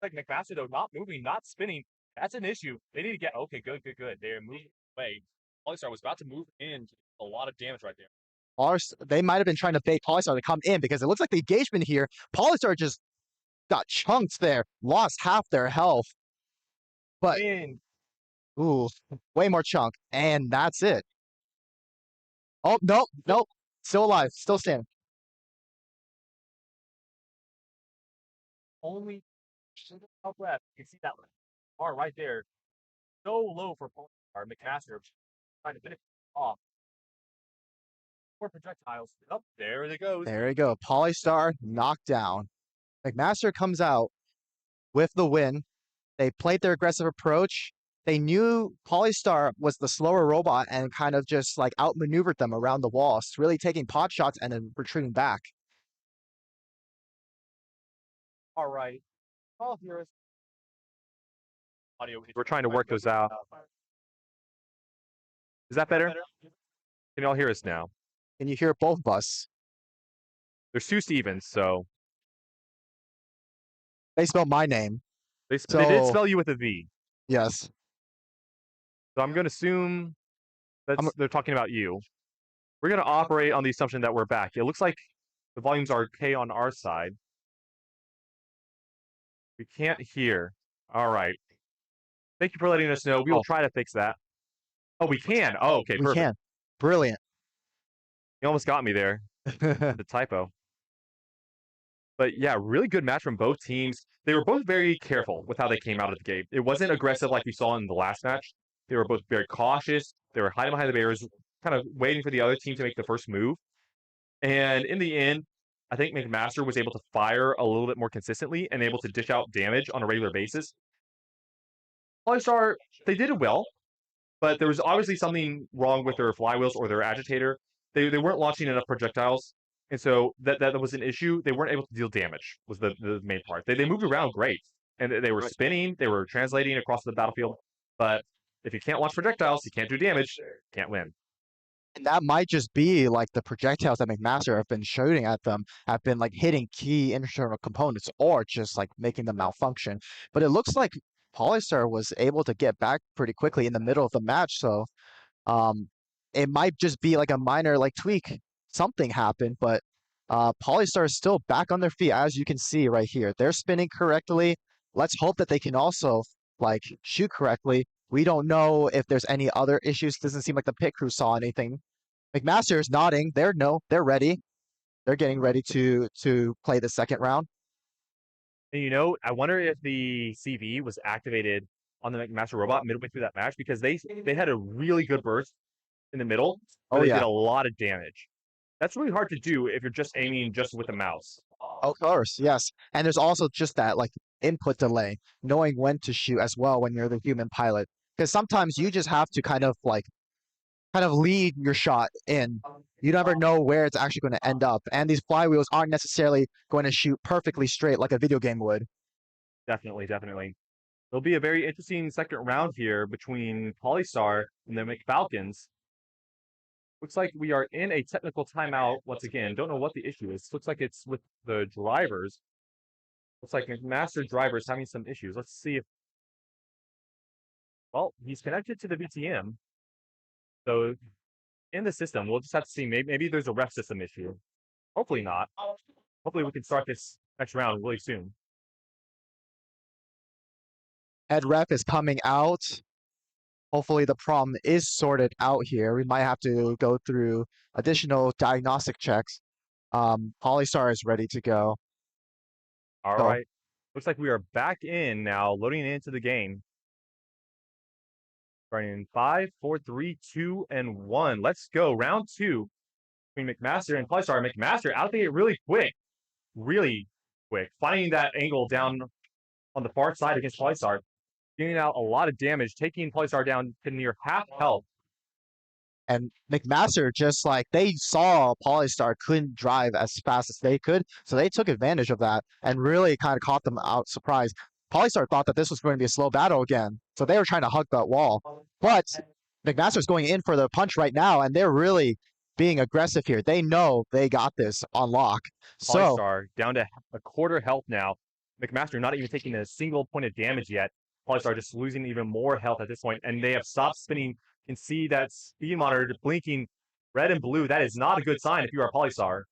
Like McMaster though, not moving, not spinning. That's an issue. They need to get okay. Good. They're moving away. Polystar was about to move in, a lot of damage right there. They might have been trying to bait Polystar to come in because it looks like the engagement here. Polystar just got chunked there, lost half their health. But ooh, way more chunk, and that's it. Oh, nope. Still alive, still standing. Only out left. You can see that bar right there. So low for Polystar. McMaster trying to finish off. 4 projectiles. Up there it goes. There we go. Polystar knocked down. McMaster comes out with the win. They played their aggressive approach. They knew Polystar was the slower robot and kind of just like outmaneuvered them around the walls, really taking pot shots and then retreating back. All right. Oh, here is audio. We're trying to work those out. Is that better? Can you all hear us now? Can you hear both of us? There's 2 Stevens, so They spelled my name. they did spell you with a V. Yes. So I'm going to assume they're talking about you. We're going to operate on the assumption that we're back. It looks like the volumes are okay on our side. We can't hear. All right. Thank you for letting us know. We will try to fix that. Oh, we can. Oh, okay. We Perfect. can. Brilliant. You almost got me there. The typo. But yeah, really good match from both teams. They were both very careful with how they came out of the game. It wasn't aggressive like we saw in the last match. They were both very cautious. They were hiding behind the barriers, kind of waiting for the other team to make the first move. And in the end, I think McMaster was able to fire a little bit more consistently and able to dish out damage on a regular basis. Polystar, they did it well, but there was obviously something wrong with their flywheels or their agitator. They weren't launching enough projectiles, and so that was an issue. They weren't able to deal damage was the main part. They moved around great, and they were spinning, they were translating across the battlefield, but if you can't launch projectiles, you can't do damage, can't win. And that might just be like the projectiles that McMaster have been shooting at them have been like hitting key internal components or just like making them malfunction. But it looks like Polystar was able to get back pretty quickly in the middle of the match. So it might just be like a minor like tweak. Something happened, but Polystar is still back on their feet, as you can see right here. They're spinning correctly. Let's hope that they can also like shoot correctly. We don't know if there's any other issues. Doesn't seem like the pit crew saw anything. McMaster is nodding. They're ready. They're getting ready to play the second round. And you know, I wonder if the CV was activated on the McMaster robot midway through that match because they had a really good burst in the middle. Oh, They yeah. did a lot of damage. That's really hard to do if you're just aiming just with a mouse. Of course, yes. And there's also just that like input delay, knowing when to shoot as well when you're the human pilot. Because sometimes you just have to kind of lead your shot in. You never know where it's actually going to end up. And these flywheels aren't necessarily going to shoot perfectly straight like a video game would. Definitely. There'll be a very interesting second round here between Polystar and the McFalcons. Looks like we are in a technical timeout once again. Don't know what the issue is. Looks like it's with the drivers. Looks like McMaster driver is having some issues. Let's see if... Well, he's connected to the VTM. So in the system, we'll just have to see. Maybe there's a ref system issue. Hopefully not. Hopefully we can start this next round really soon. Head ref is coming out. Hopefully the problem is sorted out here. We might have to go through additional diagnostic checks. Polystar is ready to go. All right. Looks like we are back in now, loading into the game. Starting in 5, 4, 3, 2, and 1. Let's go. Round 2 between McMaster and Polystar. McMaster out the gate really quick. Really quick. Finding that angle down on the far side against Polystar. Getting out a lot of damage, taking Polystar down to near half health. And McMaster just like they saw Polystar couldn't drive as fast as they could, so they took advantage of that and really kind of caught them out surprised. Polystar thought that this was going to be a slow battle again, so they were trying to hug that wall. But McMaster's going in for the punch right now, and they're really being aggressive here. They know they got this on lock. So Polystar down to a quarter health now. McMaster not even taking a single point of damage yet. Polystar just losing even more health at this point, and they have stopped spinning. You can see that speed monitor blinking red and blue. That is not a good sign if you are Polystar.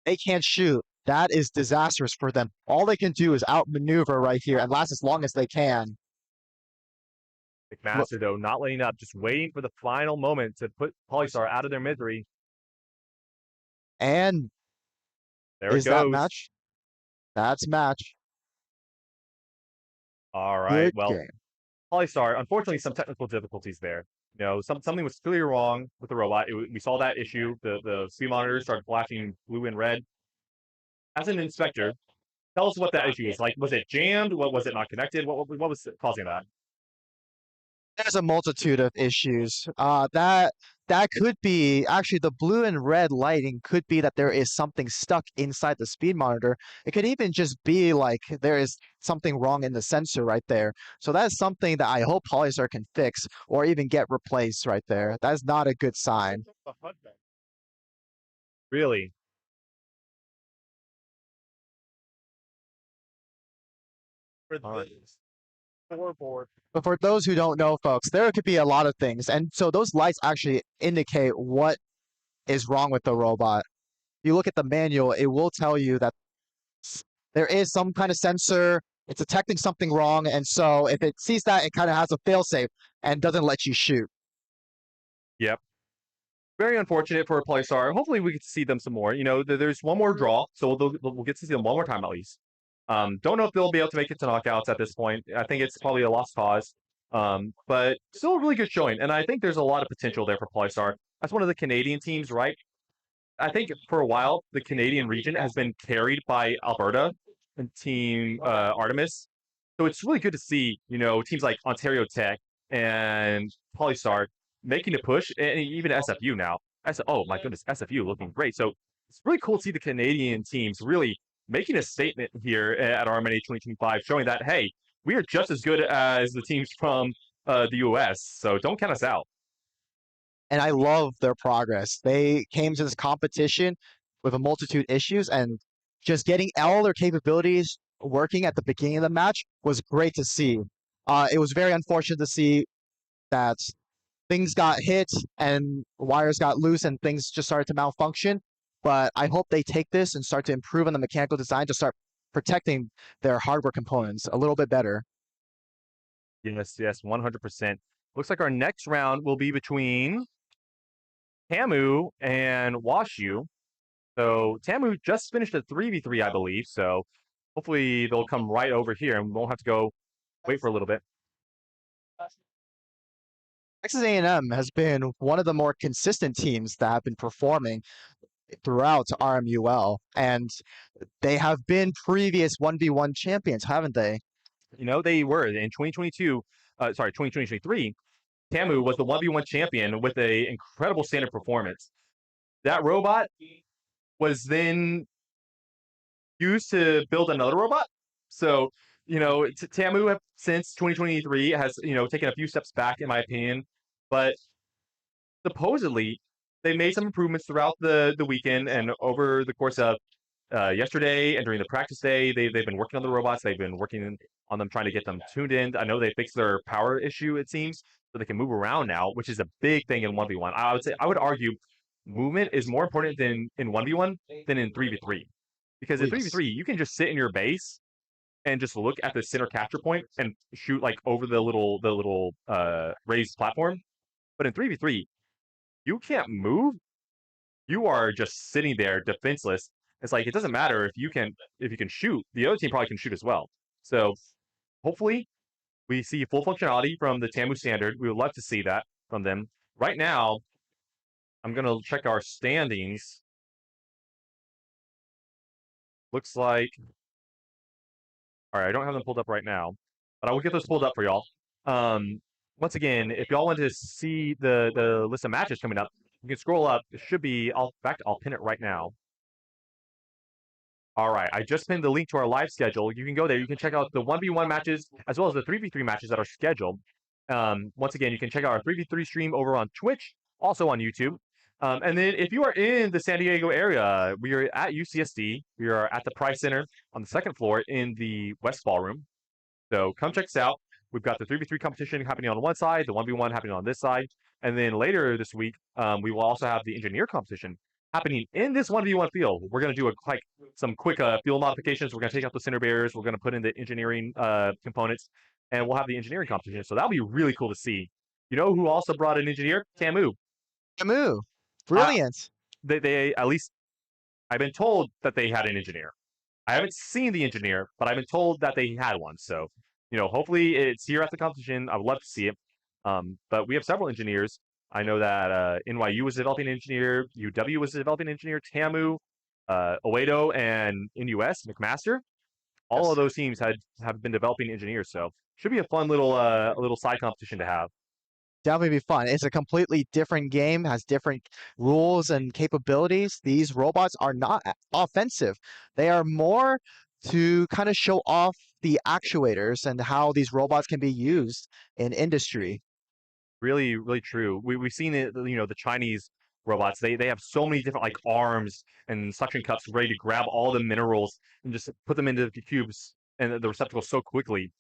they can't shoot. That is disastrous for them. All they can do is outmaneuver right here and last as long as they can. McMaster, though, not letting up, just waiting for the final moment to put Polystar out of their misery. And there it is goes. that match? That's match. All right. Good Well, game. Polystar, unfortunately, some technical difficulties there. You know, something was clearly wrong with the robot. We saw that issue. The speed monitor started flashing blue and red. As an inspector, tell us what that issue is. Like, was it jammed? What was it not connected? What was causing that? There's a multitude of issues. That could be actually the blue and red lighting could be that there is something stuck inside the speed monitor. It could even just be like there is something wrong in the sensor right there. So that's something that I hope Polystar can fix or even get replaced right there. That's not a good sign. Really? But for those who don't know, folks, there could be a lot of things. And so those lights actually indicate what is wrong with the robot. You look at the manual, it will tell you that there is some kind of sensor, it's detecting something wrong. And so if it sees that, it kind of has a failsafe and doesn't let you shoot. Yep. Very unfortunate for Polystar. Hopefully we get to see them some more. You know, there's one more draw, so we'll get to see them one more time at least. Don't know if they'll be able to make it to knockouts at this point. I think it's probably a lost cause. But still a really good showing. And I think there's a lot of potential there for Polystar. That's one of the Canadian teams, right? I think for a while the Canadian region has been carried by Alberta and Team Artemis, so it's really good to see teams like Ontario Tech and Polystar making a push, and even SFU now. Oh my goodness, SFU looking great. So it's really cool to see the Canadian teams really making a statement here at RMNA 2025, showing that hey, we are just as good as the teams from the US. So don't count us out. And I love their progress. They came to this competition with a multitude of issues, and just getting all their capabilities working at the beginning of the match was great to see. It was very unfortunate to see that things got hit and wires got loose and things just started to malfunction. But I hope they take this and start to improve on the mechanical design to start protecting their hardware components a little bit better. Yes, 100%. Looks like our next round will be between TAMU and WashU. So TAMU just finished a 3v3, I believe. So hopefully they'll come right over here and we won't have to go wait for a little bit. Texas A&M has been one of the more consistent teams that have been performing throughout RMUL, and they have been previous 1v1 champions, haven't they? They were in 2023. TAMU was the 1v1 champion with a incredible standard performance. That robot was then used to build another robot. So, TAMU since 2023 has, taken a few steps back, in my opinion. But supposedly, they made some improvements throughout the weekend and over the course of yesterday and during the practice day. They've been working on the robots. They've been working on them, trying to get them tuned in. I know they fixed their power issue, it seems, so they can move around now, which is a big thing in 1v1. I would argue movement is more important in 1v1 than in 3v3. Because in 3v3, you can just sit in your base and just look at the center capture point and shoot like over the little raised platform. But in 3v3, you can't move. You are just sitting there defenseless. It's like it doesn't matter if you can shoot. The other team probably can shoot as well. So hopefully we see full functionality from the TAMU standard. We would love to see that from them. Right now, I'm gonna check our standings. Looks like all right, I don't have them pulled up right now, but I will get those pulled up for y'all. Once again, if y'all want to see the list of matches coming up, you can scroll up. It should be. I'll pin it right now. All right, I just pinned the link to our live schedule. You can go there. You can check out the 1v1 matches as well as the 3v3 matches that are scheduled. Once again, you can check out our 3v3 stream over on Twitch, also on YouTube. And then if you are in the San Diego area, we are at UCSD. We are at the Price Center on the second floor in the West Ballroom. So come check us out. We've got the 3v3 competition happening on one side, the 1v1 happening on this side. And then later this week, we will also have the engineer competition happening in this 1v1 field. We're going to do some quick field modifications. We're going to take out the center barriers. We're going to put in the engineering components, and we'll have the engineering competition. So that'll be really cool to see. You know who also brought an engineer? TAMU. TAMU. Brilliant. They at least I've been told that they had an engineer. I haven't seen the engineer, but I've been told that they had one. So, hopefully it's here at the competition. I would love to see it. But we have several engineers. I know that NYU was developing an engineer, UW was developing an engineer, TAMU, OEDO, and NUS, McMaster. All of those teams have been developing engineers. So should be a fun little side competition to have. Definitely be fun. It's a completely different game, has different rules and capabilities. These robots are not offensive. They are more to kind of show off the actuators and how these robots can be used in industry. Really, really true. We've seen it, the Chinese robots. They have so many different like arms and suction cups ready to grab all the minerals and just put them into the cubes and the receptacles so quickly.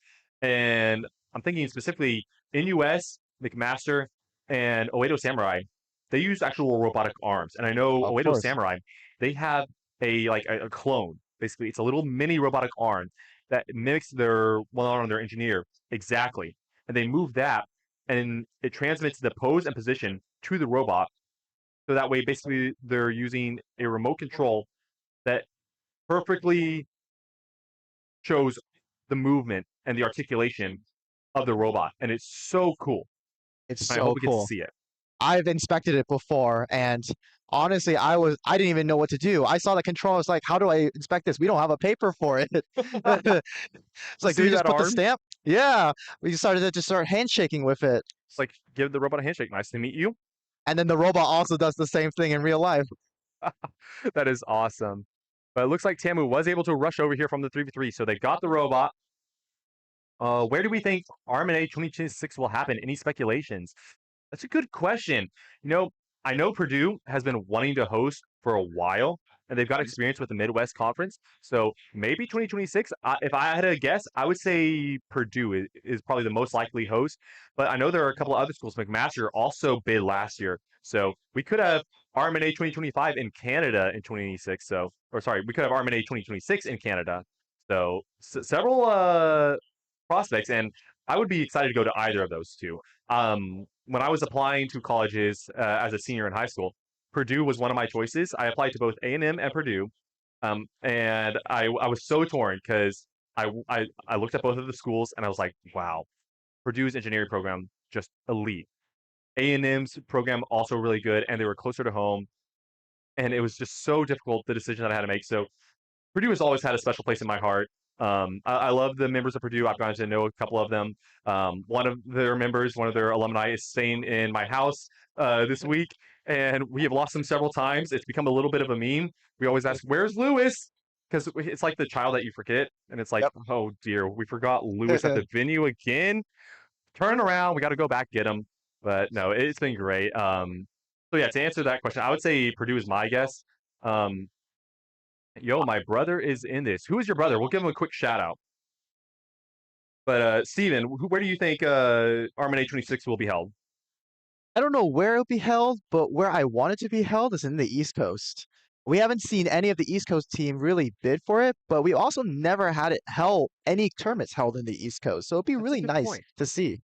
And I'm thinking specifically in US, McMaster, and Oedo Samurai, they use actual robotic arms. And I know Oedo Samurai, they have a clone. Basically, it's a little mini robotic arm that mimics their one arm on their engineer exactly. And they move that, and it transmits the pose and position to the robot. So that way, basically, they're using a remote control that perfectly shows the movement and the articulation of the robot. And it's so cool. It's I so hope we get cool. to see it. I've inspected it before, and honestly, I didn't even know what to do. I saw the control. I was like, how do I inspect this? We don't have a paper for it. It's like, do See we just that put the arm? stamp? Yeah, we started to just start handshaking with it, It's like give the robot a handshake. Nice to meet you. and then the robot also does the same thing in real life. That is awesome. But it looks like TAMU was able to rush over here from the 3v3, so they got the robot. Where do we think RMNA 2026 will happen? Any speculations? That's a good question. You know, I know Purdue has been wanting to host for a while, and they've got experience with the Midwest Conference. So maybe 2026. If I had to guess, I would say Purdue is probably the most likely host. But I know there are a couple of other schools. McMaster also bid last year, so we could have RMNA 2025 in Canada in 2026. So, or sorry, we could have RMNA 2026 in Canada. So several prospects, and I would be excited to go to either of those two. When I was applying to colleges as a senior in high school, Purdue was one of my choices. I applied to both A&M and Purdue, and I was so torn because I looked at both of the schools and I was like, wow, Purdue's engineering program just elite. A&M's program also really good, and they were closer to home, and it was just so difficult the decision that I had to make. So Purdue has always had a special place in my heart. I love the members of Purdue. I've gotten to know a couple of them. One of their members, one of their alumni, is staying in my house this week, and we have lost him several times. It's become a little bit of a meme. We always ask, "Where's Lewis?" Because it's like the child that you forget, and it's like, Yep. "Oh dear, we forgot Lewis at the venue again." Turn around, we got to go back get him. But no, it's been great. So yeah, to answer that question, I would say Purdue is my guess. Um, Yo, my brother is in this. Who is your brother? We'll give him a quick shout out. But Steven, where do you think RMNA 26 will be held? I don't know where it'll be held, but where I want it to be held is in the East Coast. We haven't seen any of the East Coast team really bid for it, but we also never had it held, any tournaments held in the East Coast. So it'd be That's a really good nice point. to see.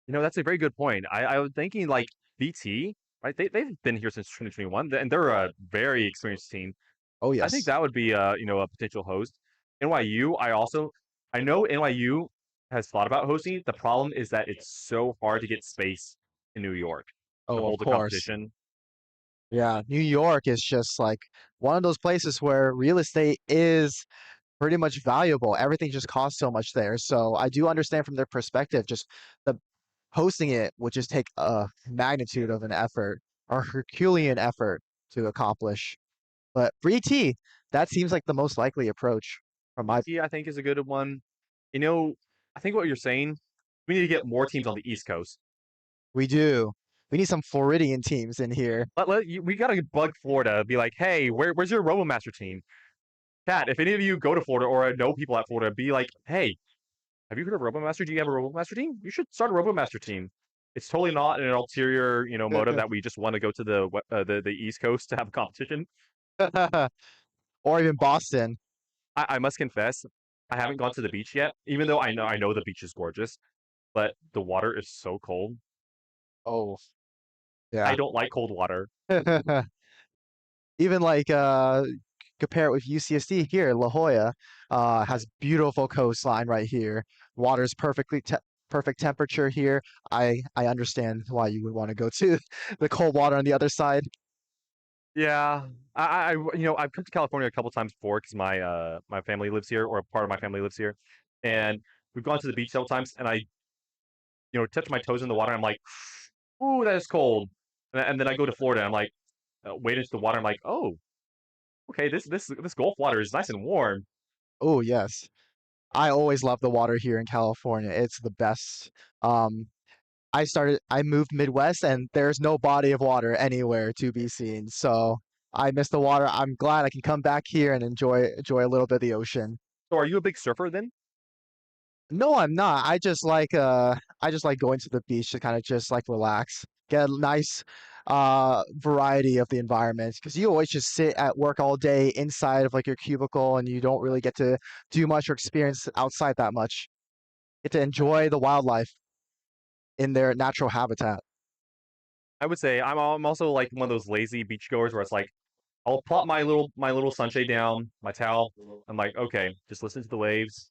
You know, that's a very good point. I was thinking like BT, right? They've been here since 2021, and they're a very experienced team. Oh, I think yes. that would be a potential host. NYU, I know NYU has thought about hosting. The problem is that it's so hard to get space in New York to Oh, of hold the course. competition. Yeah, New York is just like one of those places where real estate is pretty much valuable. Everything just costs so much there. So I do understand from their perspective, just the hosting it would just take a magnitude of an effort, a Herculean effort to accomplish. But BT, that seems like the most likely approach from my. BT, I think, is a good one. You know, I think what you're saying, we need to get more teams on the East Coast. We do. We need some Floridian teams in here. We gotta bug Florida, be like, hey, where's your RoboMaster team? Chat, if any of you go to Florida or know people at Florida, be like, hey, have you heard of RoboMaster? Do you have a RoboMaster team? You should start a RoboMaster team. It's totally not an ulterior, motive that we just want to go to the East Coast to have a competition. Or even Boston. I must confess, I haven't gone to the beach yet, even though I know the beach is gorgeous, but the water is so cold. Oh, I yeah. don't like cold water. Even like compare it with UCSD here, La Jolla has beautiful coastline right here. Water's perfect temperature here. I understand why you would want to go to the cold water on the other side. Yeah, I've come to California a couple times before because my family lives here, or a part of my family lives here, and we've gone to the beach several times, and I touch my toes in the water. I'm like, ooh, that is cold. And then I go to Florida. I'm like, wade into the water. I'm like, oh, okay, this Gulf water is nice and warm. Oh, yes. I always love the water here in California. It's the best. Um, I moved Midwest and there's no body of water anywhere to be seen. So I miss the water. I'm glad I can come back here and enjoy a little bit of the ocean. So, are you a big surfer then? No, I'm not. I just like going to the beach to kind of just like relax, get a nice variety of the environment because you always just sit at work all day inside of like your cubicle and you don't really get to do much or experience outside that much. Get to enjoy the wildlife in their natural habitat. I would say I'm also like one of those lazy beachgoers where it's like I'll plop my little sunshade down, my towel. I'm like, okay, just listen to the waves,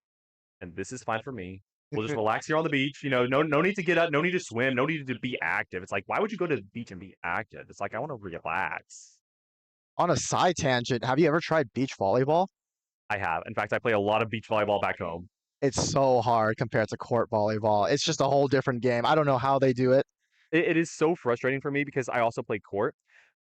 and this is fine for me. We'll just relax here on the beach. You know, no need to get up, no need to swim, no need to be active. It's like, why would you go to the beach and be active? It's like, I want to relax. On a side tangent, have you ever tried beach volleyball? I have. In fact, I play a lot of beach volleyball back home. It's so hard compared to court volleyball. It's just a whole different game. I don't know how they do it. It is so frustrating for me because I also play court,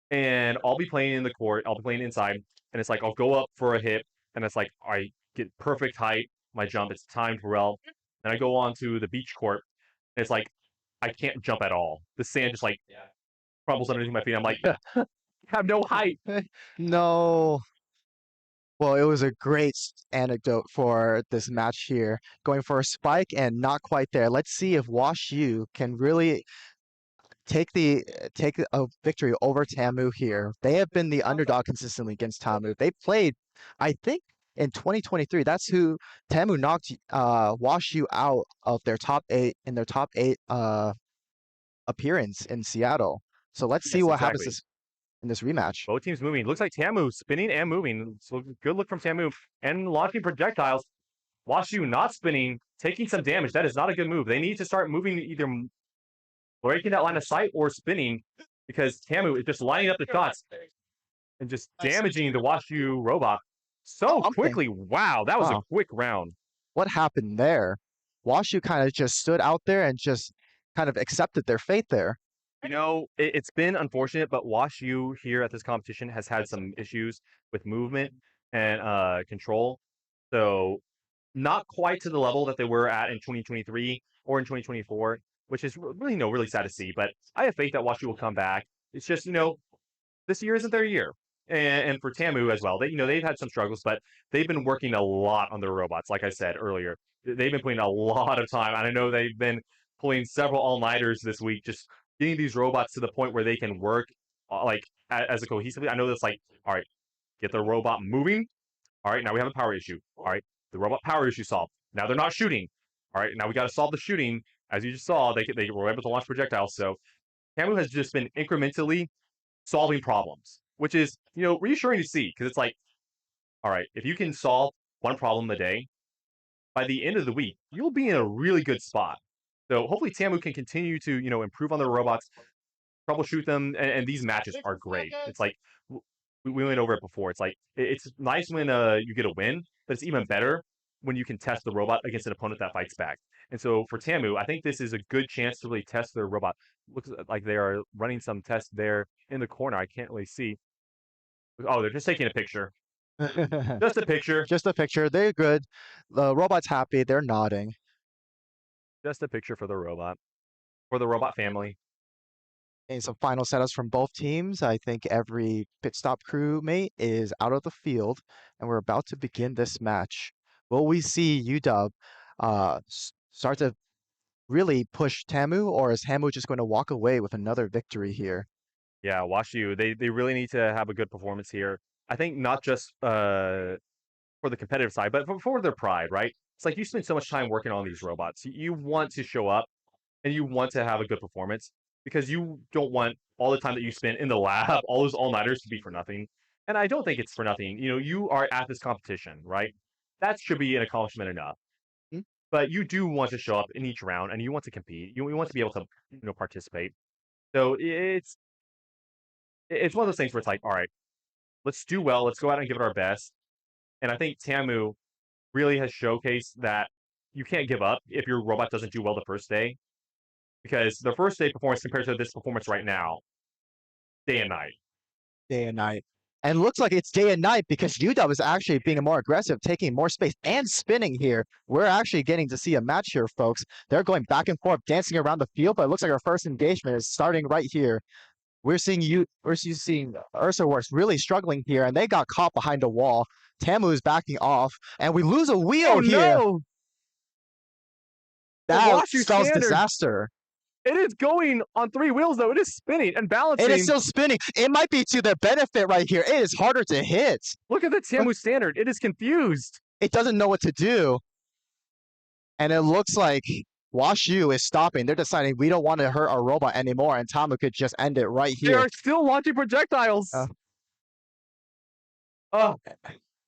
and I'll be playing in the court, I'll be playing inside, and it's like I'll go up for a hit, and it's like I get perfect height, my jump, it's timed well, and I go on to the beach court, and it's like I can't jump at all. The sand just like crumbles underneath my feet. I'm like, I have no height. No. Well, it was a great anecdote for this match here, going for a spike and not quite there. Let's see if WashU can really take a victory over TAMU here. They have been the underdog consistently against TAMU. They played, I think, in 2023. That's who TAMU knocked WashU out of their top 8 in their top 8 appearance in Seattle. So let's see what happens in this rematch. Both teams moving. Looks like TAMU spinning and moving. So good look from TAMU and launching projectiles. WashU not spinning, taking some damage. That is not a good move. They need to start moving, either breaking that line of sight or spinning, because TAMU is just lining up the shots and just damaging the WashU robot so quickly. Wow, that was a quick round. What happened there? WashU kind of just stood out there and just kind of accepted their fate there. You know, it's been unfortunate, but WashU here at this competition has had some issues with movement and control. So not quite to the level that they were at in 2023 or in 2024, which is really sad to see. But I have faith that WashU will come back. It's just, this year isn't their year. And for TAMU as well, they've had some struggles, but they've been working a lot on their robots. Like I said earlier, they've been putting a lot of time. And I know they've been pulling several all-nighters this week, just getting these robots to the point where they can work like as a cohesively. I know that's like, all right, get the robot moving. All right, now we have a power issue. All right, the robot power issue solved. Now they're not shooting. All right, now we got to solve the shooting. As you just saw, they were able to launch projectiles. So TAMU has just been incrementally solving problems, which is, reassuring to see, because it's like, all right, if you can solve one problem a day, by the end of the week, you'll be in a really good spot. So hopefully TAMU can continue to, improve on their robots, troubleshoot them, and these matches are great. It's like, we went over it before. It's like, it's nice when you get a win, but it's even better when you can test the robot against an opponent that fights back. And so for TAMU, I think this is a good chance to really test their robot. Looks like they are running some tests there in the corner. I can't really see. Oh, they're just taking a picture. Just a picture. Just a picture. They're good. The robot's happy. They're nodding. Just a picture for the robot family. And some final setups from both teams. I think every pit stop crewmate is out of the field, and we're about to begin this match. Will we see UW start to really push TAMU, or is TAMU just going to walk away with another victory here? Yeah, WashU, they really need to have a good performance here. I think not just for the competitive side, but for their pride, right? It's like you spend so much time working on these robots. You want to show up and you want to have a good performance, because you don't want all the time that you spend in the lab, all those all-nighters, to be for nothing. And I don't think it's for nothing. You are at this competition, right? That should be an accomplishment enough. Mm-hmm. But you do want to show up in each round, and you want to compete. You want to be able to, participate. So it's one of those things where it's like, all right, let's do well. Let's go out and give it our best. And I think TAMU really has showcased that you can't give up if your robot doesn't do well the first day, because the first day performance compared to this performance right now, day and night. Day and night. And looks like it's day and night, because UW is actually being more aggressive, taking more space and spinning here. We're actually getting to see a match here, folks. They're going back and forth, dancing around the field, but it looks like our first engagement is starting right here. We're seeing Ursa Works really struggling here, and they got caught behind a wall. TAMU is backing off, and we lose a wheel here. No! That spells disaster. It is going on 3 wheels, though. It is spinning and balancing. It is still spinning. It might be to their benefit right here. It is harder to hit. Look at the TAMU standard. It is confused. It doesn't know what to do. And it looks like WashU is stopping. They're deciding we don't want to hurt our robot anymore, and TAMU could just end it right here. They are still launching projectiles. Oh,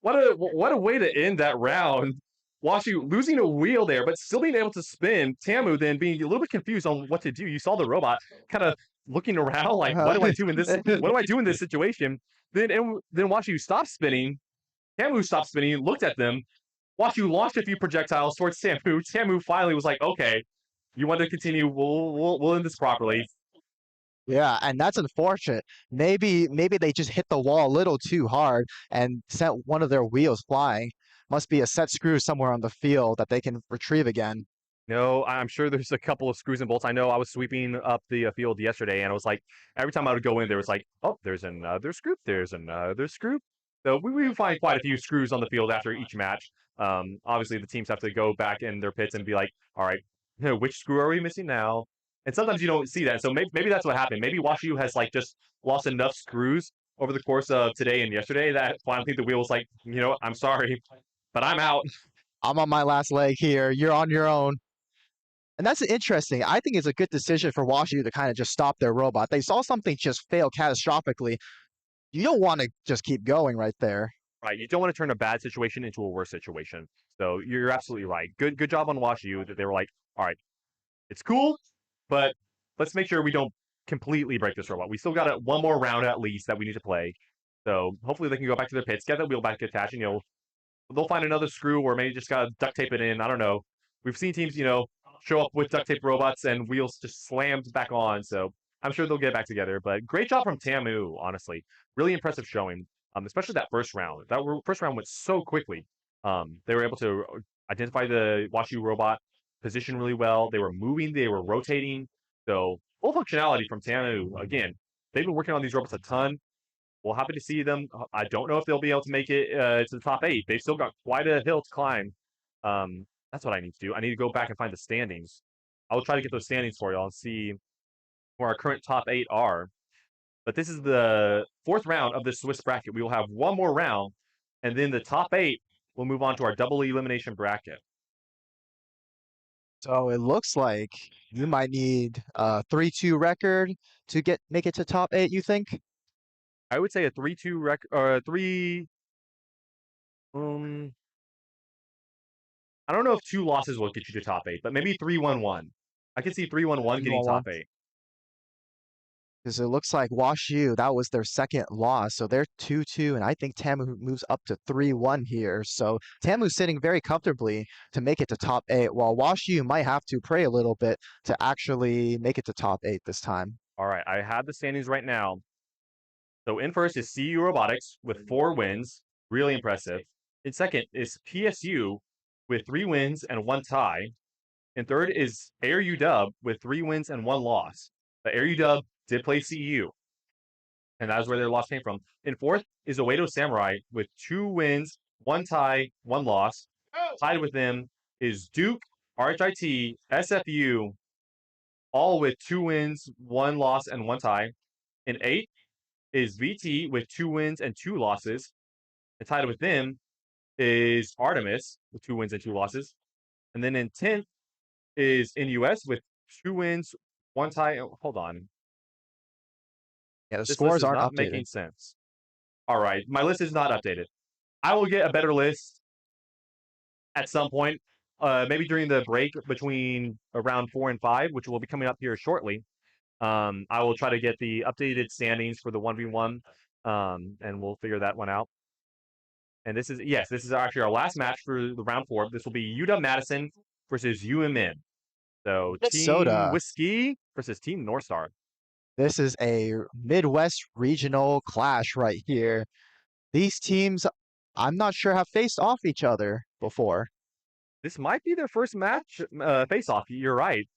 what a way to end that round. WashU losing a wheel there, but still being able to spin. TAMU then being a little bit confused on what to do. You saw the robot kind of looking around like, what do I do in this? What do I do in this situation? Then WashU stopped spinning. TAMU stopped spinning, looked at them. WashU launched a few projectiles towards TAMU. TAMU finally was like, okay, you want to continue? We'll end this properly. Yeah, and that's unfortunate. Maybe they just hit the wall a little too hard and sent one of their wheels flying. Must be a set screw somewhere on the field that they can retrieve again. No, I'm sure there's a couple of screws and bolts. I know I was sweeping up the field yesterday, and it was like every time I would go in, there was like, oh, there's another screw, there's another screw. So we would find quite a few screws on the field after each match. Obviously, the teams have to go back in their pits and be like, all right, which screw are we missing now? And sometimes you don't see that. So maybe that's what happened. Maybe WashU has like just lost enough screws over the course of today and yesterday that finally the wheel was like, I'm sorry, but I'm out. I'm on my last leg here. You're on your own. And that's interesting. I think it's a good decision for WashU to kind of just stop their robot. They saw something just fail catastrophically. You don't want to just keep going right there. Right. You don't want to turn a bad situation into a worse situation. So you're absolutely right. Good job on WashU that they were like, all right, it's cool, but let's make sure we don't completely break this robot. We still got one more round at least that we need to play. So hopefully they can go back to their pits, get that wheel back attached, and they'll find another screw or maybe just gotta duct tape it in. I don't know. We've seen teams, show up with duct tape robots and wheels just slammed back on. So I'm sure they'll get back together. But great job from TAMU, honestly. Really impressive showing, especially that first round. That first round went so quickly. They were able to identify the WashU robot position really well. They were moving, they were rotating. So full functionality from TAMU. Again, they've been working on these robots a ton. Well, happy to see them. I don't know if they'll be able to make it to the top 8. They've still got quite a hill to climb. That's what I need to do. I need to go back and find the standings. I will try to get those standings for y'all and see where our current top 8 are. But this is the 4th round of the Swiss bracket. We will have one more round, and then the top 8 will move on to our double elimination bracket. So it looks like you might need a 3-2 record to make it to top 8, you think? I would say a 3-2 record or a 3. I don't know if 2 losses will get you to top 8, but maybe 3-1-1. I can see 3-1-1 getting top 8. Because it looks like WashU, that was their second loss. So they're 2-2, and I think TAMU moves up to 3-1 here. So TAMU's sitting very comfortably to make it to top 8, while WashU might have to pray a little bit to actually make it to top 8 this time. All right, I have the standings right now. So in first is CU Robotics with 4 wins. Really impressive. In second is PSU with 3 wins and 1 tie. In third is Air UW with 3 wins and 1 loss. But Air UW did play CEU, and that is where their loss came from. In fourth is Oedo Samurai with 2 wins, 1 tie, 1 loss. Tied with them is Duke, RHIT, SFU, all with 2 wins, 1 loss, and 1 tie. In 8th is VT with 2 wins and 2 losses. And tied with them is Artemis with 2 wins and 2 losses. And then in 10th is NUS with 2 wins, 1 tie. Oh, hold on. Yeah, the This scores list is aren't not updated. making sense. All right, my list is not updated. I will get a better list at some point, maybe during the break between round 4 and 5, which will be coming up here shortly. I will try to get the updated standings for the 1v1, and we'll figure that one out. And this is actually our last match for the round 4. This will be UW-Madison versus UMN. So Minnesota. Team Whiskey versus Team North Star. This is a Midwest regional clash right here. These teams, I'm not sure, have faced off each other before. This might be their first match face-off. You're right.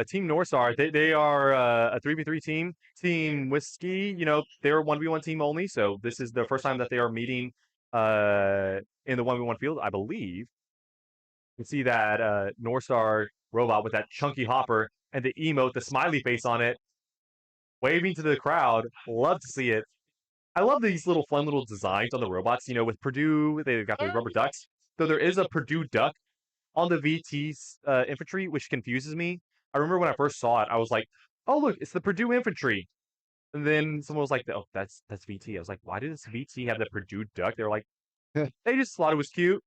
Team North Star, they are a 3v3 team. Team Whiskey, they're a 1v1 team only, so this is the first time that they are meeting in the 1v1 field, I believe. You can see that North Star robot with that chunky hopper and the emote, the smiley face on it, waving to the crowd. Love to see it. I love these fun little designs on the robots. With Purdue, they've got the rubber ducks. Though there is a Purdue duck on the VT's infantry, which confuses me. I remember when I first saw it, I was like, oh, look, it's the Purdue infantry. And then someone was like, oh, that's VT. I was like, why did this VT have the Purdue duck? They were like, they just thought it was cute.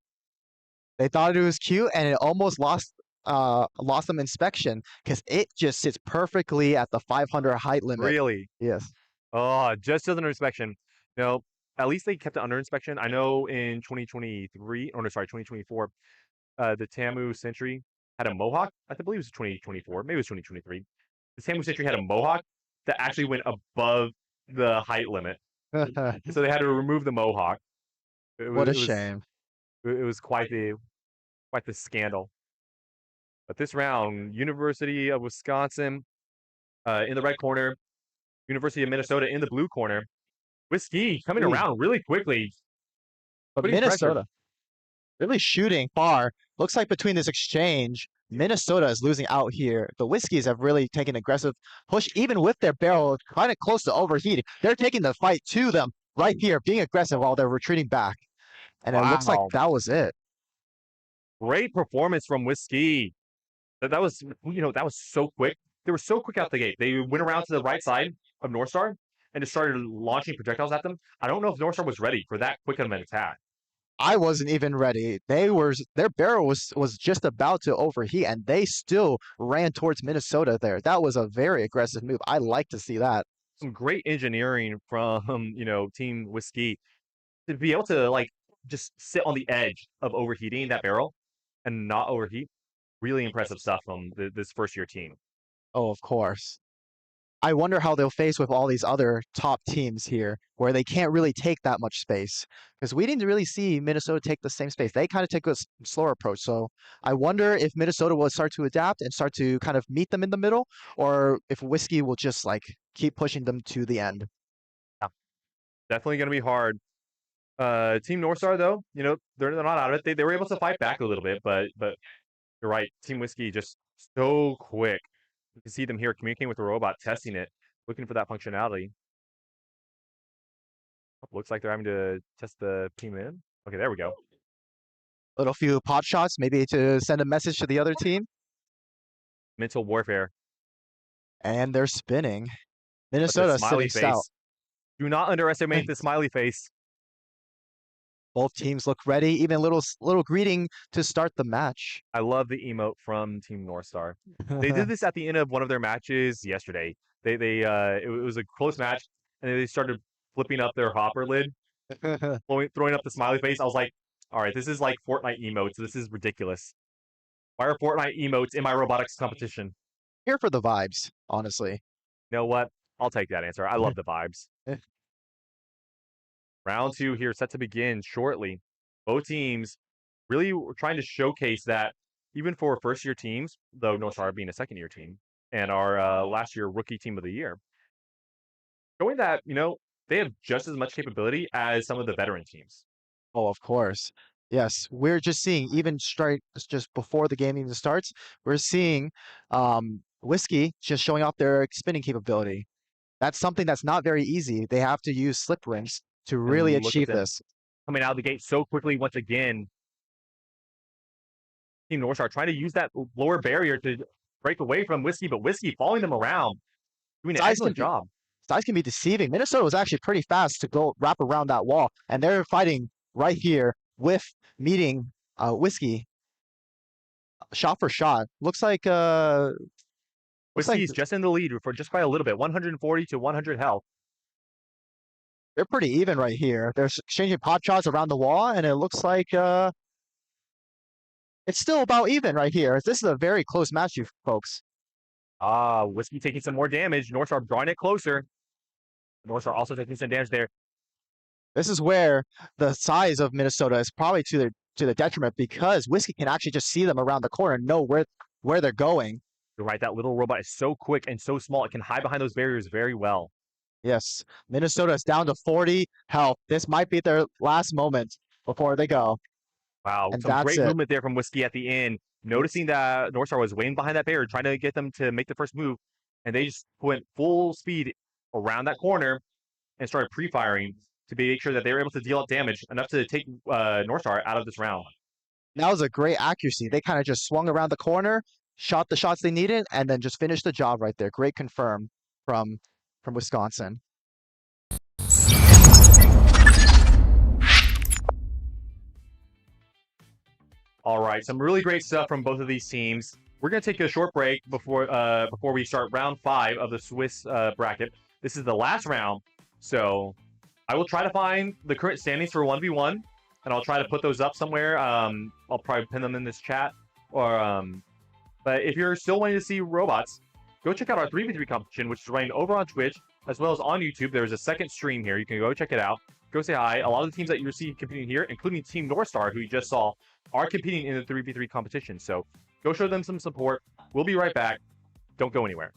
They thought it was cute, and it almost lost them inspection because it just sits perfectly at the 500 height limit. Really? Yes. Oh, just as an inspection. You know, at least they kept it under inspection. I know in 2023, or no, sorry, 2024, the TAMU Sentry had a Mohawk. I believe it was 2024, maybe it was 2023. The TAMU Sentry had a Mohawk that actually went above the height limit, so they had to remove the Mohawk. What a shame. It was quite the scandal. But this round, University of Wisconsin in the red corner, University of Minnesota in the blue corner. Whiskey coming around really quickly. But Minnesota really shooting far. Looks like between this exchange, Minnesota is losing out here. The Whiskies have really taken aggressive push, even with their barrel kind of close to overheating. They're taking the fight to them right here, being aggressive while they're retreating back. And it looks like that was it. Great performance from Whiskey. That was, that was so quick. They were so quick out the gate. They went around to the right side of North Star and just started launching projectiles at them. I don't know if North Star was ready for that quick of an attack. I wasn't even ready. Their barrel was just about to overheat, and they still ran towards Minnesota there. That was a very aggressive move. I like to see that. Some great engineering from Team Whiskey to be able to just sit on the edge of overheating that barrel and not overheat. Really impressive stuff from this first year team. Oh, of course. I wonder how they'll face with all these other top teams here where they can't really take that much space, because we didn't really see Minnesota take the same space. They kind of take a slower approach. So I wonder if Minnesota will start to adapt and start to kind of meet them in the middle, or if Whiskey will just keep pushing them to the end. Yeah. Definitely going to be hard. Team North Star, though, they're not out of it. They were able to fight back a little bit, but you're right. Team Whiskey just so quick. You can see them here communicating with the robot, testing it, looking for that functionality. Looks like they're having to test the team in. Okay, there we go. Little few pot shots, maybe to send a message to the other team. Mental warfare. And they're spinning. Minnesota sitting stout. Do not underestimate the smiley face. Both teams look ready, even a little greeting to start the match. I love the emote from Team North Star. They did this at the end of one of their matches yesterday. It was a close match, and they started flipping up their hopper lid, throwing up the smiley face. I was like, all right, this is like Fortnite emotes. This is ridiculous. Why are Fortnite emotes in my robotics competition? Here for the vibes, honestly. You know what? I'll take that answer. I love the vibes. Round 2 here set to begin shortly. Both teams really were trying to showcase that even for first-year teams, though North Star being a second-year team, and our last-year rookie team of the year, showing that, they have just as much capability as some of the veteran teams. Oh, of course. Yes, we're just seeing, even just before the game even starts, we're seeing Whiskey just showing off their spinning capability. That's something that's not very easy. They have to use slip rings to really achieve this. Coming out of the gate so quickly once again. Team North Star trying to use that lower barrier to break away from Whiskey, but Whiskey following them around, doing an excellent job. Size can be deceiving. Minnesota was actually pretty fast to go wrap around that wall, and they're fighting right here with meeting Whiskey shot for shot. Looks like Whiskey's just in the lead for just by a little bit, 140 to 100 health. They're pretty even right here. They're exchanging pot shots around the wall, and it looks like it's still about even right here. This is a very close match, you folks. Whiskey taking some more damage. North Star drawing it closer. North Star also taking some damage there. This is where the size of Minnesota is probably to the detriment, because Whiskey can actually just see them around the corner and know where they're going. You're right. That little robot is so quick and so small. It can hide behind those barriers very well. Yes, Minnesota is down to 40 health. This might be their last moment before they go. Wow, and some great movement there from Whiskey at the end. Noticing that North Star was waiting behind that barrier, trying to get them to make the first move, and they just went full speed around that corner and started pre-firing to make sure that they were able to deal out damage enough to take North Star out of this round. That was a great accuracy. They kind of just swung around the corner, shot the shots they needed, and then just finished the job right there. Great confirm from Wisconsin. All right, some really great stuff from both of these teams. We're going to take a short break before we start round 5 of the Swiss bracket. This is the last round, so I will try to find the current standings for 1v1, and I'll try to put those up somewhere. I'll probably pin them in this chat. But if you're still wanting to see robots, go check out our 3v3 competition, which is running over on Twitch, as well as on YouTube. There's a second stream here. You can go check it out. Go say hi. A lot of the teams that you see competing here, including Team North Star, who you just saw, are competing in the 3v3 competition. So go show them some support. We'll be right back. Don't go anywhere.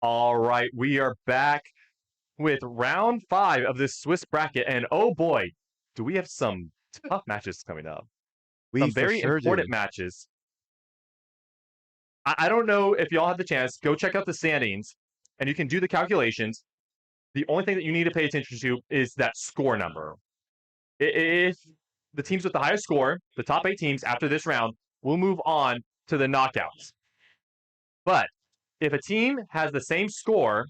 All right, we are back with round 5 of this Swiss bracket, and oh boy, do we have some tough matches coming up. We Some for very sure important do. matches. I don't know if y'all have the chance, go check out the standings, and you can do the calculations. The only thing that you need to pay attention to is that score number. If the teams with the highest score, the top 8 teams after this round, will move on to the knockouts. But if a team has the same score,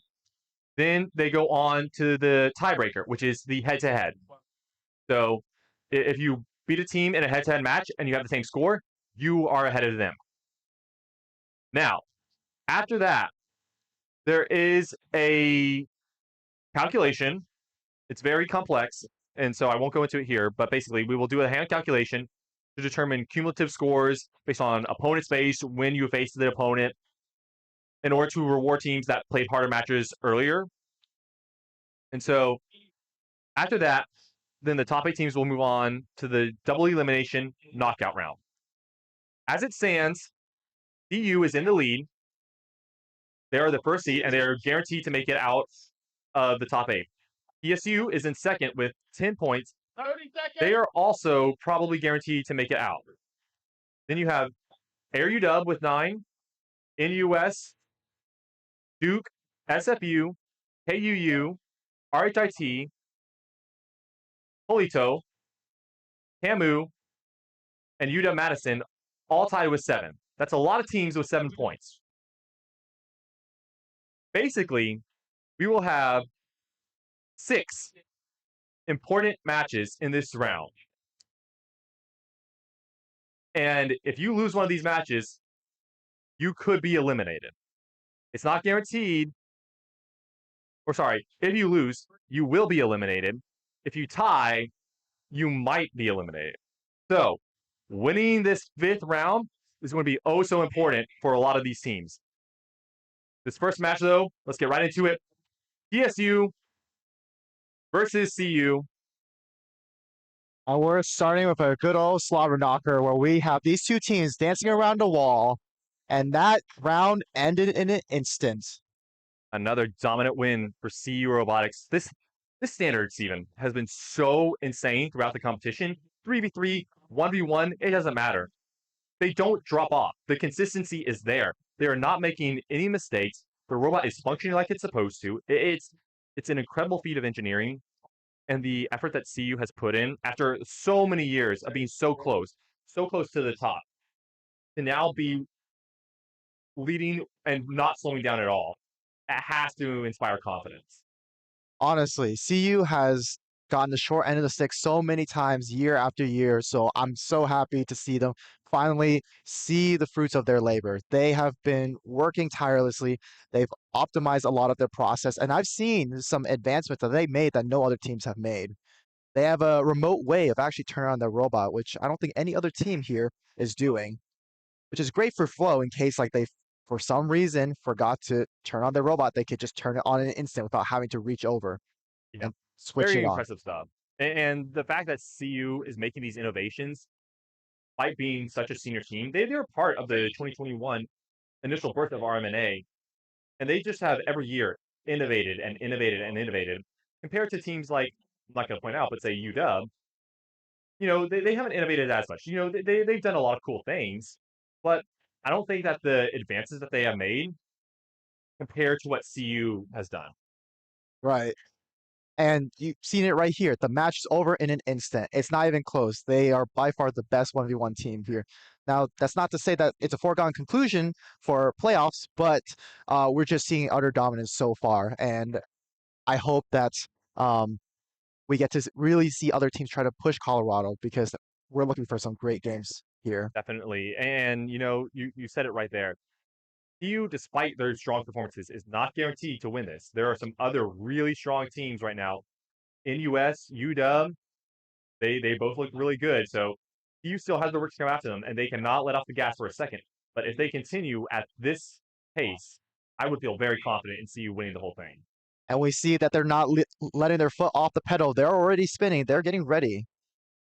then they go on to the tiebreaker, which is the head-to-head. So if you beat a team in a head-to-head match and you have the same score, you are ahead of them. Now, after that, there is a calculation. It's very complex, and so I won't go into it here, but basically we will do a hand calculation to determine cumulative scores based on opponent's base, when you face the opponent, in order to reward teams that played harder matches earlier. And so after that, then the top 8 teams will move on to the double elimination knockout round. As it stands, CU is in the lead. They are the first seed, and they are guaranteed to make it out of the top 8. PSU is in second with 10 points. 30 seconds. They are also probably guaranteed to make it out. Then you have Air UW with 9, NUS, Duke, SFU, KUU, RHIT, POLITO, TAMU, and UW-Madison all tied with 7. That's a lot of teams with 7 points. Basically, we will have 6 important matches in this round. And if you lose one of these matches, you could be eliminated. It's not guaranteed. Or sorry, if you lose, you will be eliminated. If you tie, you might be eliminated. So, winning this 5th round is going to be oh so important for a lot of these teams. This first match, though, let's get right into it. PSU versus CU. And we're starting with a good old slobber knocker where we have these two teams dancing around a wall, and that round ended in an instant. Another dominant win for CU Robotics. This standard, Steven, has been so insane throughout the competition. 3v3, 1v1, it doesn't matter. They don't drop off. The consistency is there. They are not making any mistakes. The robot is functioning like it's supposed to. It's an incredible feat of engineering, and the effort that CU has put in after so many years of being so close to the top, to now be leading and not slowing down at all. It has to inspire confidence. Honestly, CU has gotten the short end of the stick so many times year after year, so I'm so happy to see them finally see the fruits of their labor. They have been working tirelessly. They've optimized a lot of their process, and I've seen some advancements that they made that no other teams have made. They have a remote way of actually turning on their robot, which I don't think any other team here is doing, which is great for flow in case like they for some reason forgot to turn on their robot. They could just turn it on in an instant without having to reach over and switch Very it on. impressive stuff. And the fact that CU is making these innovations, despite being such a senior team, they're part of the 2021 initial birth of RMNA, and they just have every year innovated and innovated and innovated. Compared to teams like, I'm not going to point out, but say UW, they haven't innovated as much. They've done a lot of cool things, but I don't think that the advances that they have made compare to what CU has done. Right. And you've seen it right here. The match is over in an instant. It's not even close. They are by far the best 1v1 team here. Now, that's not to say that it's a foregone conclusion for playoffs, but we're just seeing utter dominance so far. And I hope that we get to really see other teams try to push Colorado, because we're looking for some great games here. Definitely. And, you said it right there. CU, despite their strong performances, is not guaranteed to win this. There are some other really strong teams right now. NUS, UW, they both look really good. So CU still has the work to come after them, and they cannot let off the gas for a second. But if they continue at this pace, I would feel very confident in CU winning the whole thing. And we see that they're not letting their foot off the pedal. They're already spinning. They're getting ready.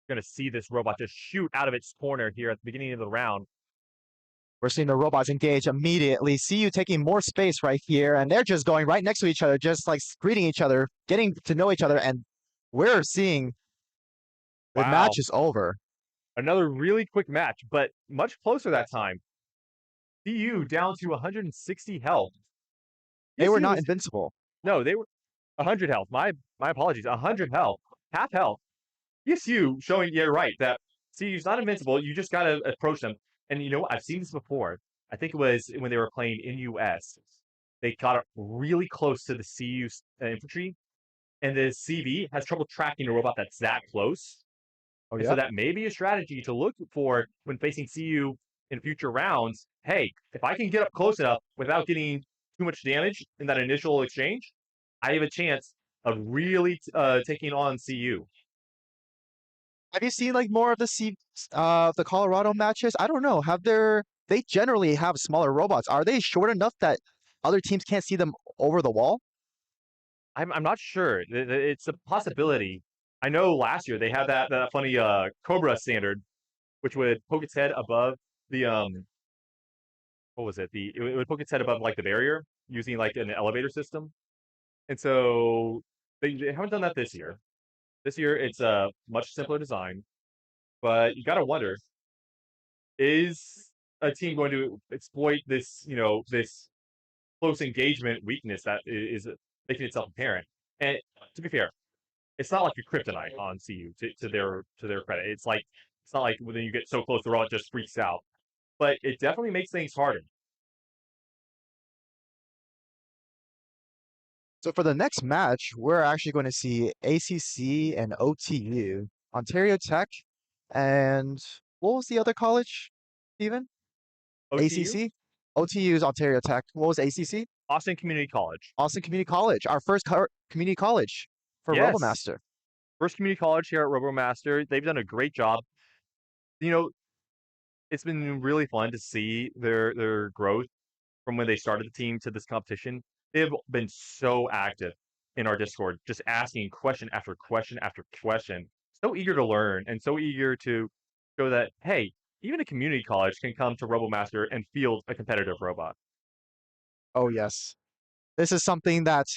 Going to see this robot just shoot out of its corner here at the beginning of the round. We're seeing the robots engage immediately. See you taking more space right here, and they're just going right next to each other, just like greeting each other, getting to know each other, and we're seeing the Wow. match is over. Another really quick match, but much closer that time. CU down to 160 health. They were ESU not was- invincible. No, they were 100 health. My apologies. 100 health. Half health. ESU showing, yeah, right, that CU's not invincible. You just got to approach them. And you know what? I've seen this before. I think it was when they were playing in US. They got up really close to the CU infantry, and the CV has trouble tracking a robot that's that close. Oh, And yeah. so that may be a strategy to look for when facing CU in future rounds. Hey, if I can get up close enough without getting too much damage in that initial exchange, I have a chance of really taking on CU. Have you seen like more of the Colorado matches? I don't know. They generally have smaller robots. Are they short enough that other teams can't see them over the wall? I'm not sure. It's a possibility. I know last year they had that funny Cobra standard, which would poke its head above the what was it? It would poke its head above like the barrier using like an elevator system. And so they haven't done that this year. This year it's a much simpler design, but you got to wonder, is a team going to exploit this, this close engagement weakness that is making itself apparent? And to be fair, it's not like a kryptonite on CU to their credit. It's not like when you get so close the robot just freaks out. But it definitely makes things harder. So for the next match, we're actually going to see ACC and OTU, Ontario Tech, and what was the other college, Steven? OTU? ACC? OTU is Ontario Tech. What was ACC? Austin Community College. Austin Community College, our first community college for Yes. RoboMaster. First community college here at RoboMaster. They've done a great job. It's been really fun to see their growth from when they started the team to this competition. They've been so active in our Discord, just asking question after question after question. So eager to learn and so eager to show that, hey, even a community college can come to RoboMaster and field a competitive robot. Oh, yes. This is something that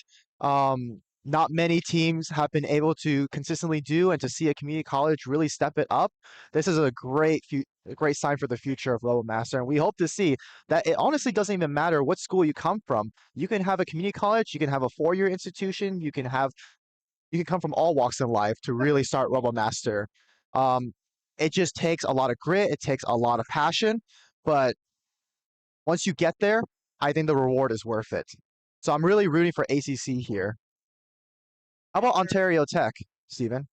not many teams have been able to consistently do, and to see a community college really step it up, this is a great sign for the future of RoboMaster. And we hope to see that it honestly doesn't even matter what school you come from. You can have a community college, you can have a four-year institution, you can come from all walks in life to really start RoboMaster. It just takes a lot of grit, it takes a lot of passion, but once you get there, I think the reward is worth it. So I'm really rooting for ACC here. How about Ontario Tech, Steven?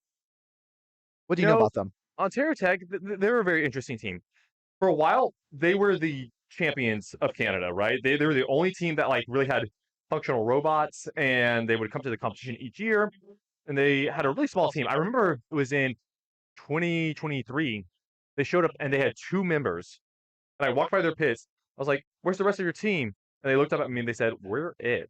What do you know about them? Ontario Tech, they're a very interesting team. For a while, they were the champions of Canada, right? They were the only team that really had functional robots, and they would come to the competition each year, and they had a really small team. I remember it was in 2023. They showed up and they had 2 members, and I walked by their pits. I was like, "Where's the rest of your team?" And they looked up at me and they said, "We're it."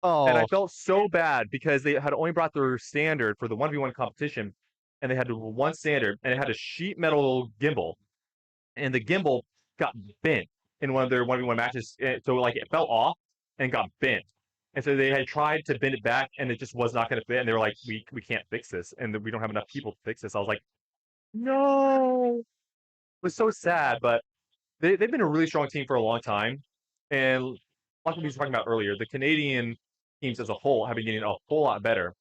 And I Oh, felt so bad because they had only brought their standard for the 1v1 competition, and they had one standard, and it had a sheet metal gimbal, and the gimbal got bent in one of their 1v1 matches. So it fell off and got bent. And so they had tried to bend it back, and it just was not going to fit. And they were like, we can't fix this, and we don't have enough people to fix this. I was like, no. It was so sad, but they've been a really strong team for a long time. And like we were talking about earlier, the Canadian teams as a whole have been getting a whole lot better.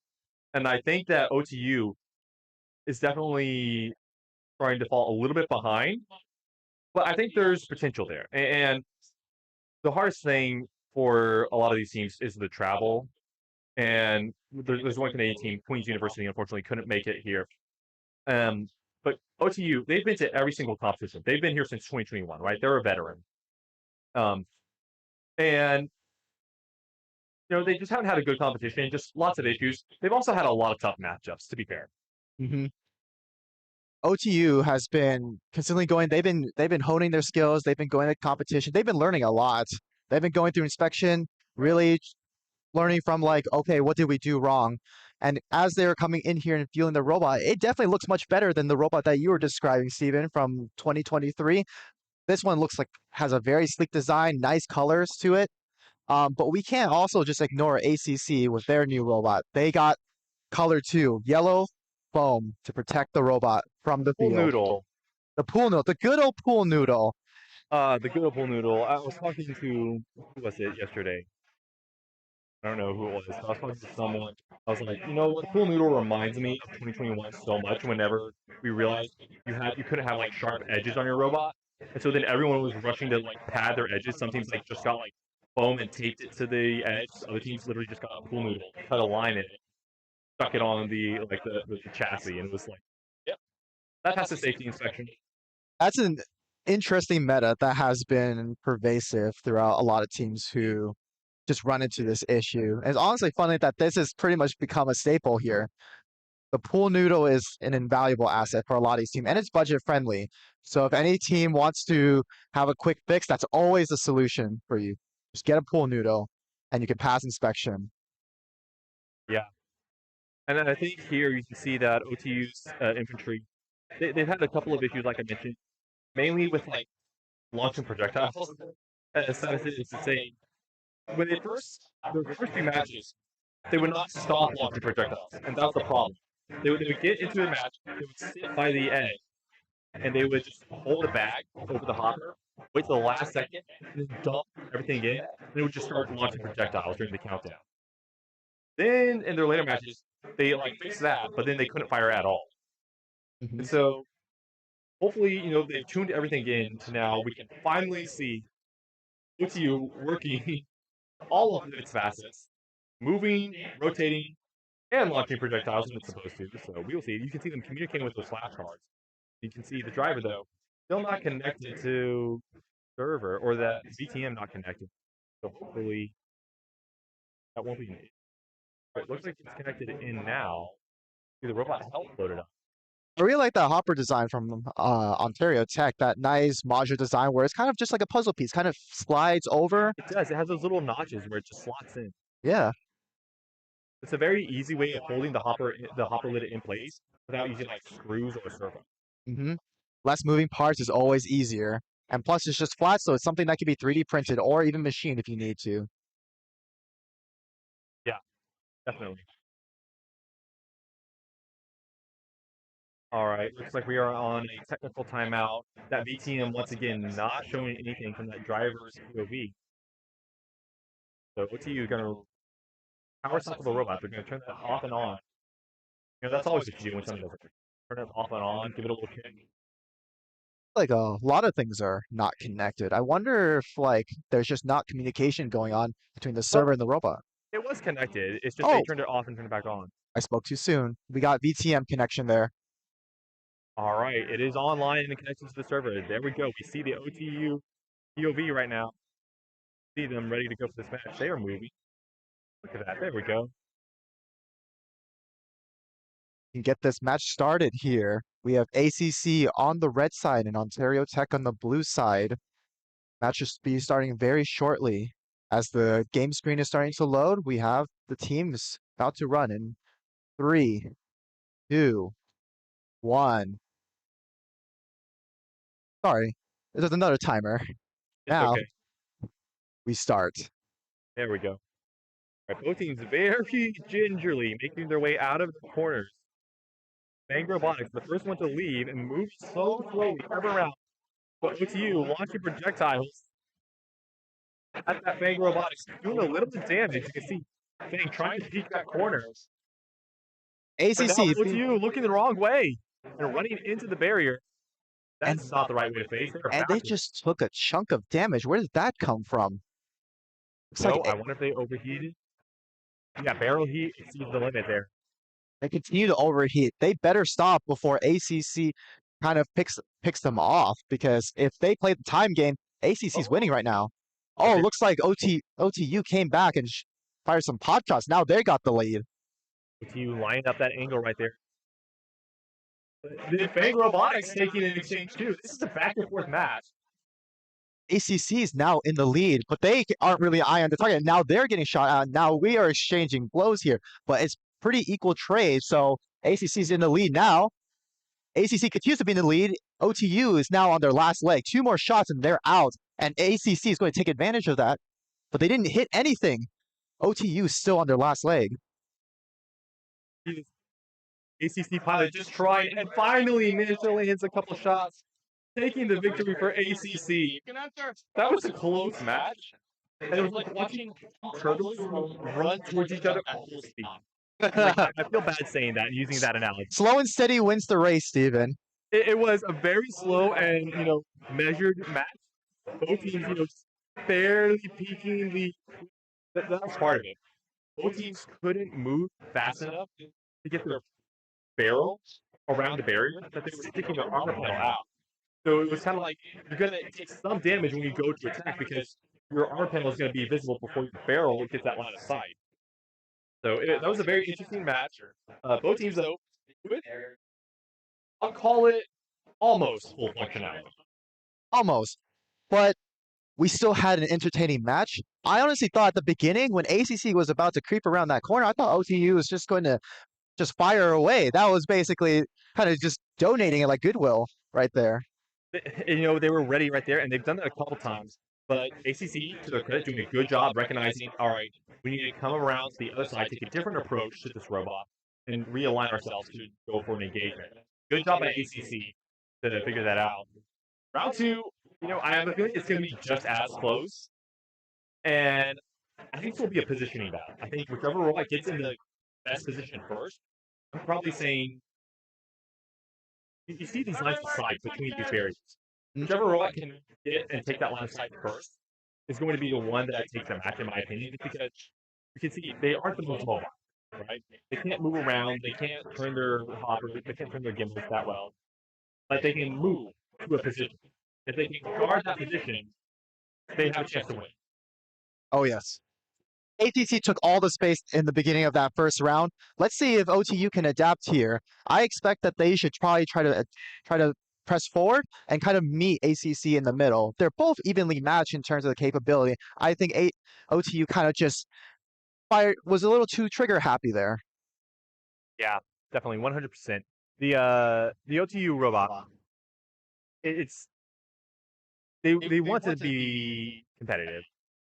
And I think that OTU is definitely trying to fall a little bit behind, but I think there's potential there. And the hardest thing for a lot of these teams is the travel. And there's one Canadian team, Queen's University, unfortunately couldn't make it here. But OTU, they've been to every single competition. They've been here since 2021, right? They're a veteran. And they just haven't had a good competition, just lots of issues. They've also had a lot of tough matchups, to be fair. mm-hmm. OTU has been consistently going. They've been honing their skills. They've been going to competition. They've been learning a lot. They've been going through inspection, really learning from okay, what did we do wrong? And as they're coming in here and feeling the robot, it definitely looks much better than the robot that you were describing, Steven, from 2023. this one looks like has a very sleek design, nice colors to it. But we can't also just ignore ACC with their new robot. They got color too, yellow foam to protect the robot from the Pool field. noodle. The pool noodle, the good old pool noodle. The good old pool noodle. I was talking to who was it yesterday? I don't know who it was. I was talking to someone. I was like, you know what? Pool noodle reminds me of 2021 so much. Whenever we realized you couldn't have like sharp edges on your robot, and so then everyone was rushing to like pad their edges. Some teams like just got like foam and taped it to the edge. Other teams literally just got a pool noodle, cut a line in it, stuck it on the chassis, and it was like, yep, that passed the safety inspection. That's an interesting meta that has been pervasive throughout a lot of teams who just run into this issue. And it's honestly funny that this has pretty much become a staple here. The pool noodle is an invaluable asset for a lot of these teams, and it's budget friendly. So if any team wants to have a quick fix, that's always a solution for you. Just get a pool noodle, and you can pass inspection. Yeah. And then I think here you can see that OTU's infantry, they've had a couple of issues, like I mentioned, mainly with like launching projectiles. As sad as it is to say, when the first few matches, they would not stop launching projectiles, and that was the problem. They would get into the match, they would sit by the edge, and they would just hold a bag over the hopper, wait till the last second, and then dump everything in, and they would just start launching projectiles during the countdown. Then in their later matches, they like fixed that, but then they couldn't fire at all. And so hopefully, they've tuned everything in to now we can finally see OTU working all of its facets, moving, rotating, and launching projectiles when it's supposed to. So we will see. You can see them communicating with those flashcards. You can see the driver, though, still not connected to server, or that VTM not connected. So hopefully that won't be an issue. It looks like it's connected in now. See, the robot help loaded up. I really like that hopper design from Ontario Tech, that nice modular design where it's kind of just like a puzzle piece, kind of slides over. It does. It has those little notches where it just slots in. Yeah. It's a very easy way of holding the hopper lid in place without using like screws or a servo. Less moving parts is always easier. And plus it's just flat, so it's something that can be 3D printed or even machined if you need to. Yeah, definitely. All right, looks like we are on a technical timeout. That VTM, once again, not showing anything from that driver's POV. So OTU is going to power cycle the robot. They're going to turn that off and on. That's always what you do when something does it. Turn it off and on, give it a little kick. Like a lot of things are not connected. I wonder if like there's just not communication going on between the server and the robot. It was connected. It's just they turned it off and turned it back on. I spoke too soon. We got VTM connection there. All right, it is online and connected to the server. There we go. We see the OTU POV right now. See them ready to go for this match. They are moving. Look at that. There we go. You can get this match started here. We have ACC on the red side and Ontario Tech on the blue side. Match should be starting very shortly. As the game screen is starting to load, we have the teams about to run in 3, 2, 1. Sorry, there's another timer. Now we start. There we go. All right, both teams very gingerly making their way out of the corners. Bang Robotics, the first one to leave and move so slowly, ever around. But OTU launching projectiles at that Bang Robotics, doing a little bit of damage. You can see Bang trying to peek that corner. ACC OTU looking the wrong way and running into the barrier. That's not the right way to face. And they just took a chunk of damage. Where did that come from? Looks like I wonder if they overheated. Yeah, barrel heat exceeds the limit there. They continue to overheat. They better stop before ACC kind of picks them off, because if they play the time game, ACC's winning right now. Oh, looks like OTU came back and fired some pot shots. Now they got the lead. OTU lined up that angle right there. The Bang Robotics taking an exchange too. This is a back and forth match. ACC is now in the lead, but they aren't really eye on the target. Now they're getting shot out. Now we are exchanging blows here, but it's pretty equal trade. So ACC's in the lead now. ACC continues to be in the lead. OTU is now on their last leg. 2 more shots and they're out. And ACC is going to take advantage of that. But they didn't hit anything. OTU is still on their last leg. ACC pilot just tried and finally managed to only hits a couple shots, taking the victory for ACC. That was a close match. And it was like watching turtles run towards each other at full speed. Like, I feel bad saying that and using that analogy. Slow and steady wins the race, Steven. It was a very slow and measured match. Both teams, barely peaking the. That was part of it. Both teams couldn't move fast enough to get their barrel around the barrier that they were sticking their armor panel out. So it was kind of like you're gonna take some damage when you go to attack because your armor panel is going to be visible before your barrel gets that line of sight. So that was a very interesting match. Both teams, though, I'll call it almost full functionality. Almost. But we still had an entertaining match. I honestly thought at the beginning when ACC was about to creep around that corner, I thought OTU was just going to just fire away. That was basically kind of just donating it like Goodwill right there. They were ready right there, and they've done that a couple times. But ACC, to their credit, doing a good job recognizing, all right, we need to come around to the other side, take a different approach to this robot, and realign ourselves to go for an engagement. Good job by ACC to figure that out. Round 2, I have a feeling it's going to be just as close. And I think this will be a positioning battle. I think whichever robot gets in the best position first, I'm probably saying, you see these lines of sight between these barriers. Whichever robot can get and take that line of sight first is going to be the one that takes the match, in my opinion, because you can see they aren't the most mobile, right? They can't move around, they can't turn their hoppers, they can't turn their gimbals that well, but they can move to a position. If they can guard that position, they have a chance to win. Oh, yes. ACC took all the space in the beginning of that first round. Let's see if OTU can adapt here. I expect that they should probably try to press forward and kind of meet ACC in the middle. They're both evenly matched in terms of the capability. I think OTU kind of just was a little too trigger happy there. Yeah, definitely 100%. The OTU robot, they want to be competitive,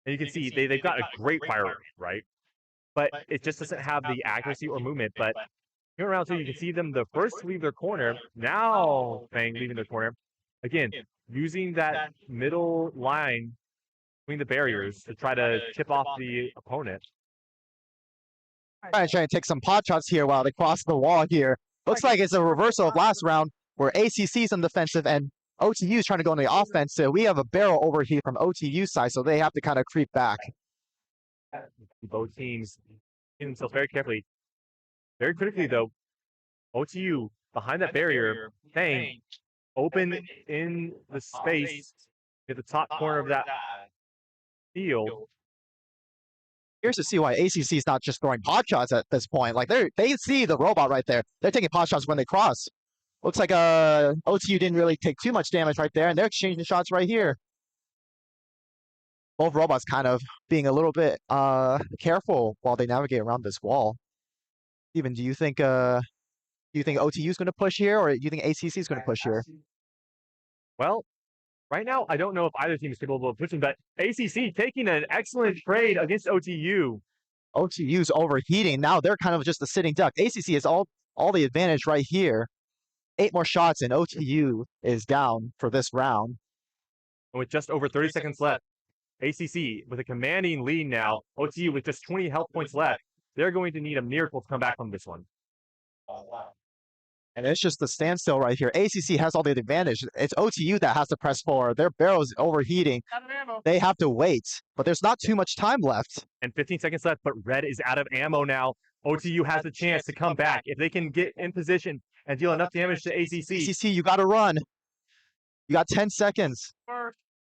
and you can see they've got a great fire rate, right? But it just doesn't have the accuracy or movement. But here around 2, you can see them the first to leave their corner. Now Fang leaving their corner. Again, using that middle line between the barriers to try to chip off the opponent. Trying to take some pot shots here while they cross the wall here. Looks like it's a reversal of last round where ACC's on defensive and OTU's trying to go on the offensive. We have a barrel overheat from OTU side, so they have to kind of creep back. Both teams in themselves very carefully. Very critically, though, OTU behind that barrier, Fang, open in the space at the top corner of that field. Here's to see why ACC is not just throwing pot shots at this point. Like they see the robot right there. They're taking pot shots when they cross. Looks like OTU didn't really take too much damage right there, and they're exchanging shots right here. Both robots kind of being a little bit careful while they navigate around this wall. Steven, do you think OTU is going to push here, or do you think ACC is going to push here? Well, right now, I don't know if either team is capable of pushing, but ACC taking an excellent trade against OTU. OTU's overheating. Now they're kind of just a sitting duck. ACC has all the advantage right here. 8 more shots, and OTU is down for this round. And with just over 30 seconds left, ACC with a commanding lead now. OTU with just 20 health points left. They're going to need a miracle to come back from this one. And it's just the standstill right here. ACC has all the advantage. It's OTU that has to press forward. Their barrel's overheating. They have to wait, but there's not too much time left. And 15 seconds left, but Red is out of ammo now. OTU has a chance to come back. If they can get in position and deal enough damage to ACC. ACC, you got to run. You got 10 seconds.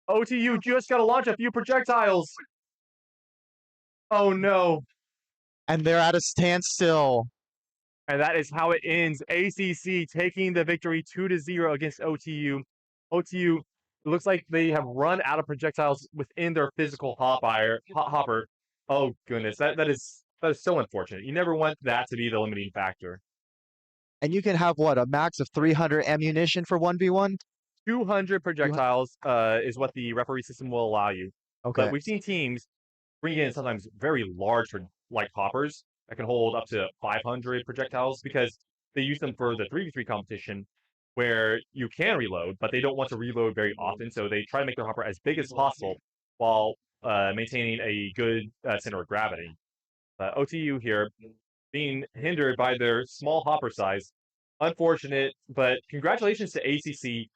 OTU just got to launch a few projectiles. Oh, no. And they're at a standstill. And that is how it ends. ACC taking the victory 2-0 against OTU. OTU, it looks like they have run out of projectiles within their physical hopper. Oh, goodness. That is so unfortunate. You never want that to be the limiting factor. And you can have what, a max of 300 ammunition for 1v1? 200 projectiles is what the referee system will allow you. Okay. But we've seen teams bring in sometimes very large like hoppers that can hold up to 500 projectiles because they use them for the 3v3 competition where you can reload, but they don't want to reload very often, so they try to make their hopper as big as possible while maintaining a good center of gravity. OTU here being hindered by their small hopper size. Unfortunate, but congratulations to ACC,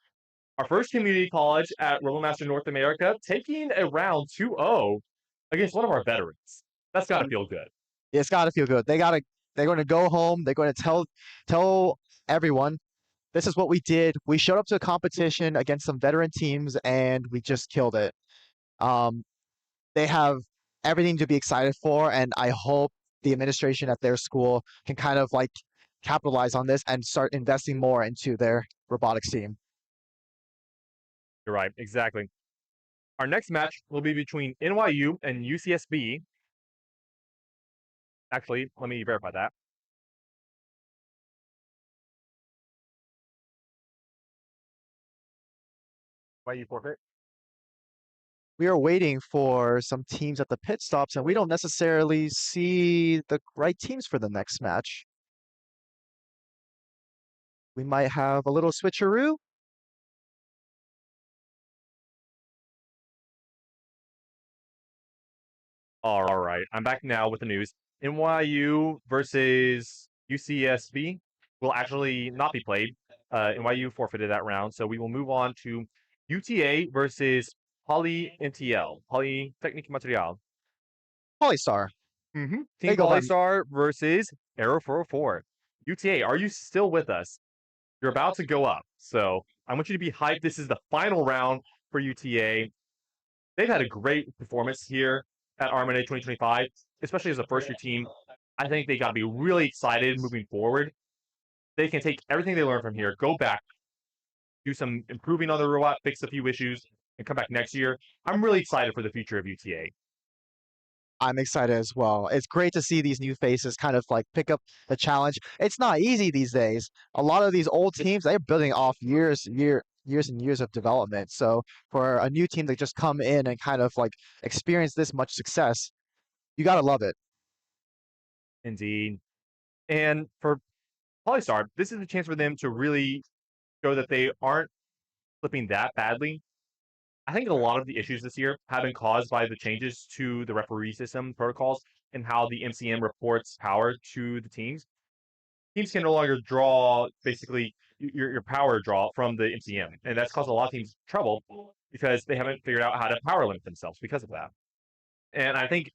our first community college at RoboMaster North America, taking a round 2-0 against one of our veterans. That's got to feel good. It's got to feel good. They're going to go home. They're going to tell everyone, this is what we did. We showed up to a competition against some veteran teams and we just killed it. They have everything to be excited for, and I hope the administration at their school can kind of like capitalize on this and start investing more into their robotics team. You're right, exactly. Our next match will be between NYU and UCSB. Actually, let me verify that. NYU forfeit. We are waiting for some teams at the pit stops, and we don't necessarily see the right teams for the next match. We might have a little switcheroo. All right, I'm back now with the news. NYU versus UCSB will actually not be played. NYU forfeited that round, so we will move on to UTA versus PolyMTL, Polytechnique Material. Polystar. Team go ahead. Polystar versus Arrow 404. UTA, are you still with us? You're about to go up, so I want you to be hyped. This is the final round for UTA. They've had a great performance here at RMNA 2025, especially as a first-year team. I think they got to be really excited moving forward. They can take everything they learned from here, go back, do some improving on the robot, fix a few issues, and come back next year. I'm really excited for the future of UTA. I'm excited as well. It's great to see these new faces kind of like pick up the challenge. It's not easy these days. A lot of these old teams, they're building off years and years of development. So for a new team to just come in and kind of like experience this much success, you gotta love it. Indeed. And for Polystar, this is a chance for them to really show that they aren't flipping that badly. I think a lot of the issues this year have been caused by the changes to the referee system protocols and how the MCM reports power to the teams. Teams can no longer draw basically your power draw from the MCM, and that's caused a lot of teams trouble because they haven't figured out how to power limit themselves because of that. And I think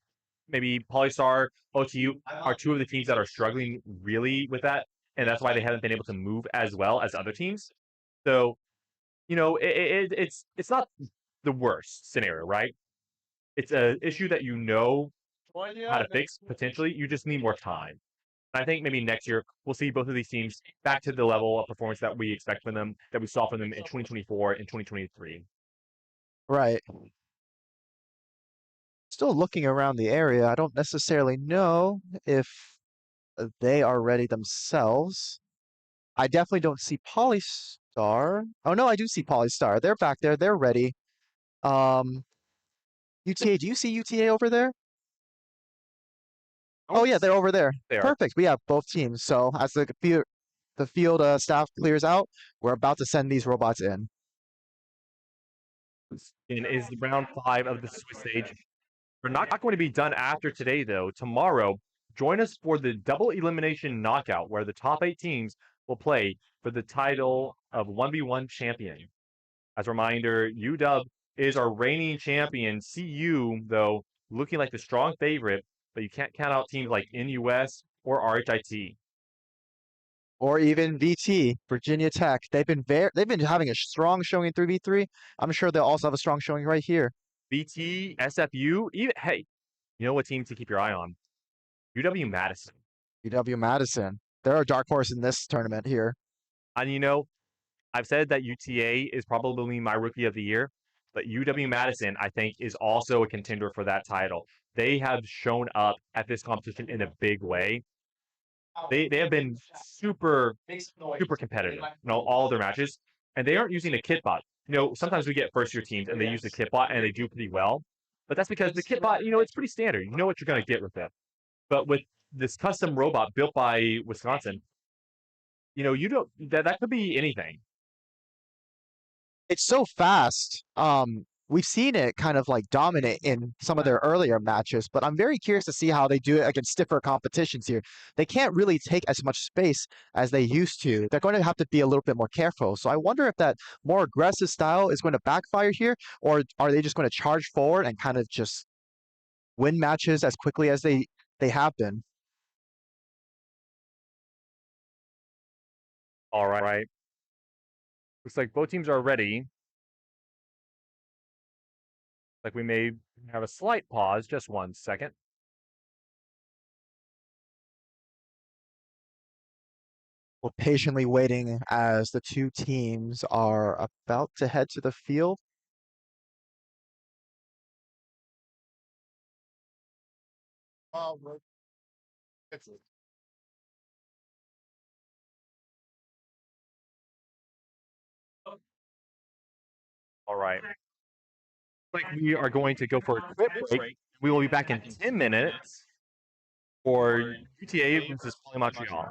maybe Polystar, OTU are two of the teams that are struggling really with that, and that's why they haven't been able to move as well as other teams. So, you know, it's not the worst scenario, right? It's an issue that you know how to fix potentially. You just need more time. I think maybe next year we'll see both of these teams back to the level of performance that we expect from them, that we saw from them in 2024 and 2023. Right. Still looking around the area. I don't necessarily know if they are ready themselves. I definitely don't see Polystar. Oh no, I do see Polystar. They're back there. They're ready. UTA, do you see UTA over there? Oh yeah, they're over there. They are. Perfect. We have both teams. So as the field staff clears out, we're about to send these robots in. And is round 5 of the Swiss stage. We're not going to be done after today, though. Tomorrow, join us for the double elimination knockout, where the top 8 teams will play for the title of 1v1 champion. As a reminder, UW is our reigning champion. CU, though, looking like the strong favorite, but you can't count out teams like NUS or RHIT. Or even VT, Virginia Tech. They've been having a strong showing in 3v3. I'm sure they'll also have a strong showing right here. VT, SFU, even hey, you know what team to keep your eye on? UW-Madison. UW-Madison. They're a dark horse in this tournament here. And you know, I've said that UTA is probably my rookie of the year, but UW-Madison, I think, is also a contender for that title. They have shown up at this competition in a big way. They have been super competitive, all of their matches, and they aren't using a kit bot. Sometimes we get first year teams and they use the kit bot and they do pretty well, but that's because the kit bot, it's pretty standard. You know what you're going to get with it. But with this custom robot built by Wisconsin, you don't that could be anything. It's so fast. We've seen it kind of like dominate in some of their earlier matches, but I'm very curious to see how they do it against stiffer competitions here. They can't really take as much space as they used to. They're going to have to be a little bit more careful. So I wonder if that more aggressive style is going to backfire here, or are they just going to charge forward and kind of just win matches as quickly as they have been? All right. Looks like both teams are ready. Like we may have a slight pause, just 1 second. We're patiently waiting as the two teams are about to head to the field. All right. Like we are going to go for a quick break. We will be back in 10 minutes for UTA versus PolyMTL.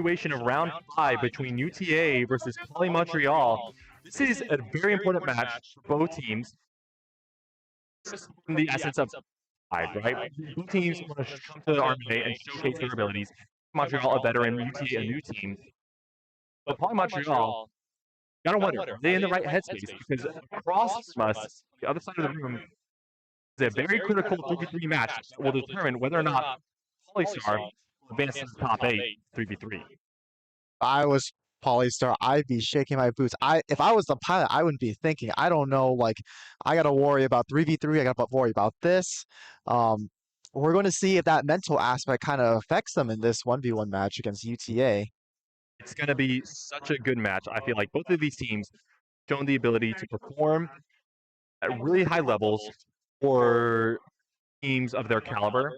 continuation of round 5 between UTA versus PolyMontreal. This is a very important match for both teams. Just in the essence of pride, right? Both teams want to come to the RMNA and showcase their abilities. Montreal, a veteran, UTA, a new team. But PolyMontreal, gotta wonder, are they in the right headspace? Because across from us, the other side of the room, is a very critical 3v3 match that will determine whether or not Polystar will advance to the top 8 3v3. If I was Polystar, I'd be shaking my boots. If I was the pilot, I wouldn't be thinking. I don't know, like I gotta worry about 3v3. I gotta worry about this. We're going to see if that mental aspect kind of affects them in this 1v1 match against UTA. It's going to be such a good match. I feel like both of these teams shown the ability to perform at really high levels for teams of their caliber,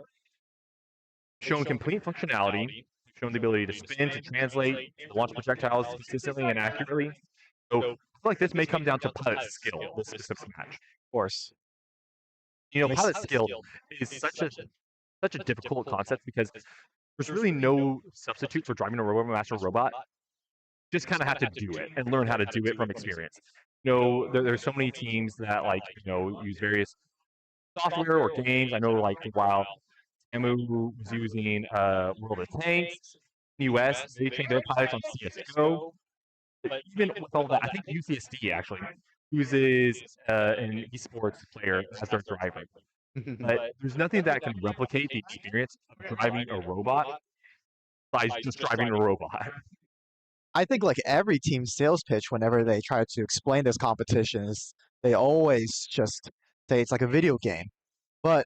shown complete functionality, shown the ability to spin, to translate, to launch projectiles consistently and accurately. So I feel like this may come down to pilot skill, this specific match. Of course. You know, pilot skill is such a difficult concept because there's really no substitute for driving a RoboMaster robot. Just kind of have to do it and learn how to do it from experience. You know, there's so many teams that use various software or games. I know while TAMU was using World of Tanks, US, they trained their pilots on CSGO. But even with all that, I think UCSD actually uses an esports player as their driver. But there's nothing that can replicate the experience of driving a robot by just driving a robot. I think like every team's sales pitch, whenever they try to explain this competition, is they always just say it's like a video game. But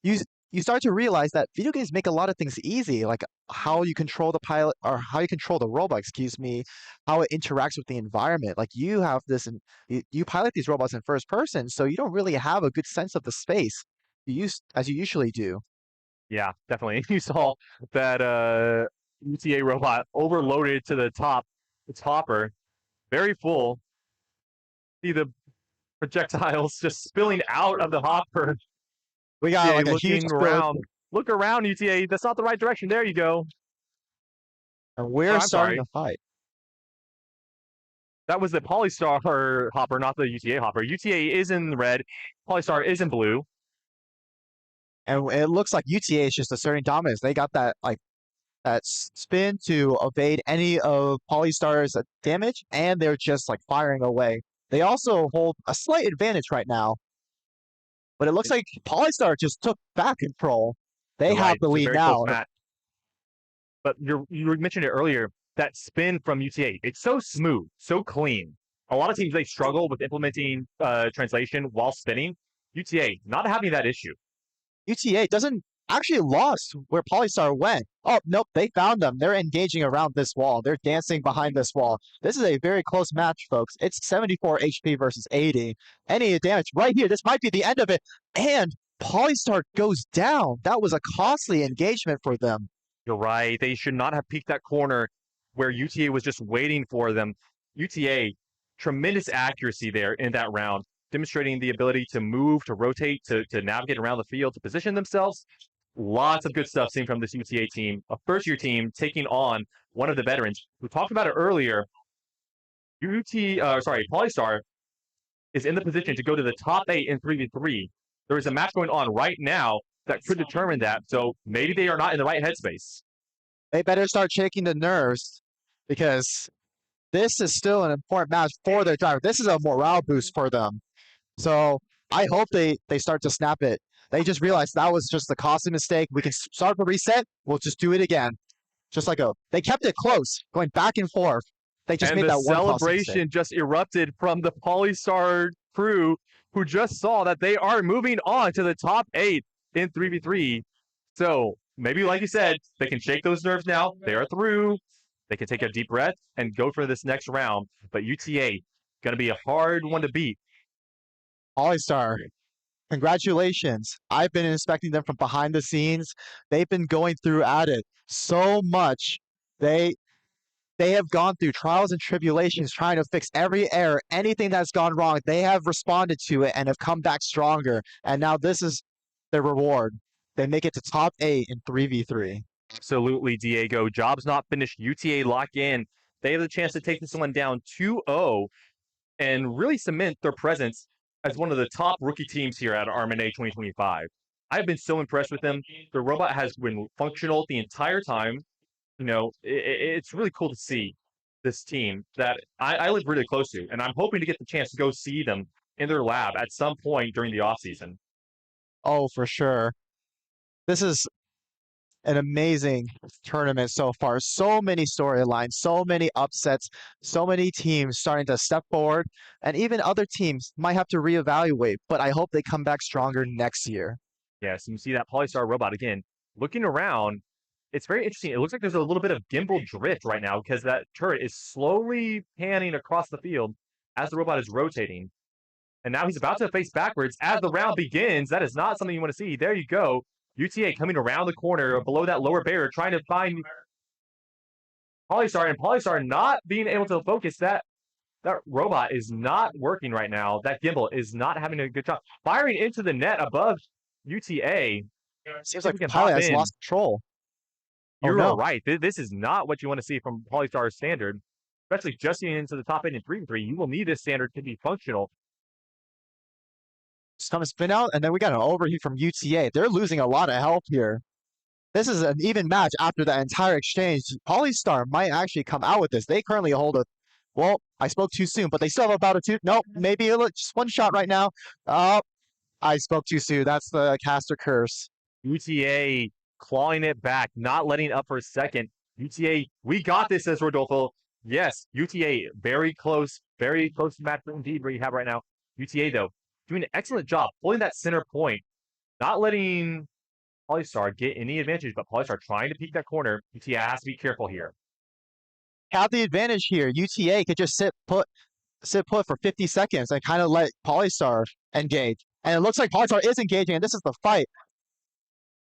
you start to realize that video games make a lot of things easy, like how you control the pilot or how you control the robot, how it interacts with the environment. Like you have this, and you pilot these robots in first person, so you don't really have a good sense of the space as you usually do. Yeah, definitely. You saw that UTA robot overloaded to the top, its hopper, very full. See the projectiles just spilling out of the hopper. We got like a huge around. Look around, UTA. That's not the right direction. There you go. And we're starting to fight. That was the Polystar hopper, not the UTA hopper. UTA is in red. Polystar is in blue. And it looks like UTA is just asserting dominance. They got that spin to evade any of Polystar's damage, and they're just like firing away. They also hold a slight advantage right now. But it looks like Polystar just took back control. They have the lead now. But you mentioned it earlier, that spin from UTA, it's so smooth, so clean. A lot of teams, they struggle with implementing translation while spinning. UTA, not having that issue. UTA doesn't actually lost where Polystar went. Oh, nope, they found them. They're engaging around this wall. They're dancing behind this wall. This is a very close match, folks. It's 74 HP versus 80. Any damage right here. This might be the end of it. And Polystar goes down. That was a costly engagement for them. You're right. They should not have peeked that corner where UTA was just waiting for them. UTA, tremendous accuracy there in that round, demonstrating the ability to move, to rotate, to navigate around the field, to position themselves. Lots of good stuff seen from this UTA team, a first-year team taking on one of the veterans. We talked about it earlier. Polystar is in the position to go to the top 8 in 3v3. There is a match going on right now that could determine that, so maybe they are not in the right headspace. They better start shaking the nerves because this is still an important match for their driver. This is a morale boost for them. So I hope they start to snap it. They just realized that was just a costly mistake. We can start the reset. We'll just do it again. Just like they kept it close, going back and forth. They just made that one celebration just erupted from the Polystar crew, who just saw that they are moving on to the top 8 in 3v3. So maybe, like you said, they can shake those nerves now. They are through. They can take a deep breath and go for this next round. But UTA, going to be a hard one to beat. Polystar, congratulations. I've been inspecting them from behind the scenes. They've been going through at it so much. They have gone through trials and tribulations trying to fix every error, anything that's gone wrong. They have responded to it and have come back stronger. And now this is their reward. They make it to top 8 in 3v3. Absolutely, Diego. Job's not finished. UTA lock in. They have the chance to take this one down 2-0 and really cement their presence as one of the top rookie teams here at RMNA 2025. I've been so impressed with them. The robot has been functional the entire time. You know, it's really cool to see this team that I live really close to, and I'm hoping to get the chance to go see them in their lab at some point during the offseason. Oh, for sure. This is an amazing tournament so far. So many storylines, so many upsets, so many teams starting to step forward, and even other teams might have to reevaluate, but I hope they come back stronger next year. Yes, and you see that Polystar robot again looking around. It's very interesting. It looks like there's a little bit of gimbal drift right now because that turret is slowly panning across the field as the robot is rotating. And now he's about to face backwards as the round begins. That is not something you want to see. There you go. UTA coming around the corner below that lower barrier, trying to find Polystar, and Polystar not being able to focus. That robot is not working right now. That gimbal is not having a good job. Firing into the net above UTA. Seems like Poly has lost control. You're right. This is not what you want to see from Polystar's standard, especially just getting into the top 8 in 3v3. You will need this standard to be functional. Just gonna spin out, and then we got an overheat from UTA. They're losing a lot of health here. This is an even match after the entire exchange. Polystar might actually come out with this. They currently hold a, well, I spoke too soon, but they still have about a 2. Nope, maybe just one shot right now. I spoke too soon. That's the caster curse. UTA clawing it back, not letting up for a second. UTA, we got this, says Rodolfo. Yes, UTA, very close match indeed where you have right now. UTA, though, doing an excellent job pulling that center point, not letting Polystar get any advantage, but Polystar trying to peek that corner. UTA has to be careful here. Have the advantage here. UTA could just sit put for 50 seconds and kind of let Polystar engage. And it looks like Polystar is engaging, and this is the fight.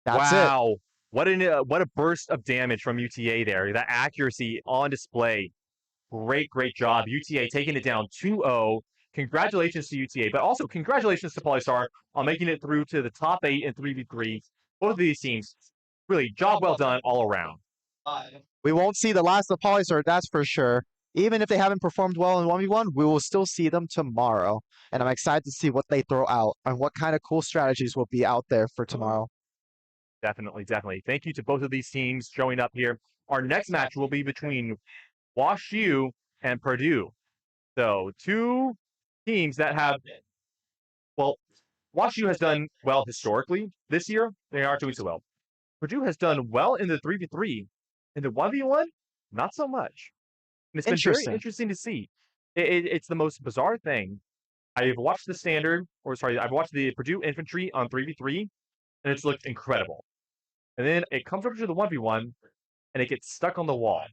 That's wow. It. What a burst of damage from UTA there. That accuracy on display. Great job. UTA taking it down 2-0. Congratulations to UTA, but also congratulations to Polystar on making it through to the top 8 in 3v3. Both of these teams, really, job well done all around. We won't see the last of Polystar, that's for sure. Even if they haven't performed well in 1v1, we will still see them tomorrow. And I'm excited to see what they throw out and what kind of cool strategies will be out there for tomorrow. Definitely. Thank you to both of these teams showing up here. Our next match will be between WashU and Purdue. So, two teams that have, well, WashU has done well historically this year. They aren't doing so well. Purdue has done well in the 3v3. In the 1v1, not so much. And it's been very interesting to see. It's the most bizarre thing. I've watched the standard, I've watched the Purdue infantry on 3v3, and it's looked incredible. And then it comes over to the 1v1, and it gets stuck on the wall.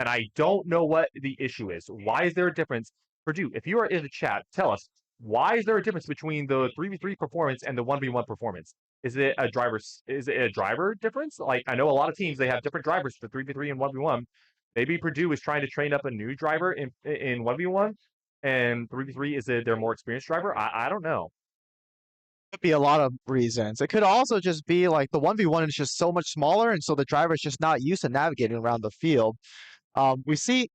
And I don't know what the issue is. Why is there a difference? Purdue, if you are in the chat, tell us, why is there a difference between the 3v3 performance and the 1v1 performance? Is it a driver difference? Like, I know a lot of teams, they have different drivers for 3v3 and 1v1. Maybe Purdue is trying to train up a new driver in 1v1, and 3v3 is their more experienced driver. I don't know. Could be a lot of reasons. It could also just be like the 1v1 is just so much smaller, and so the driver is just not used to navigating around the field. We see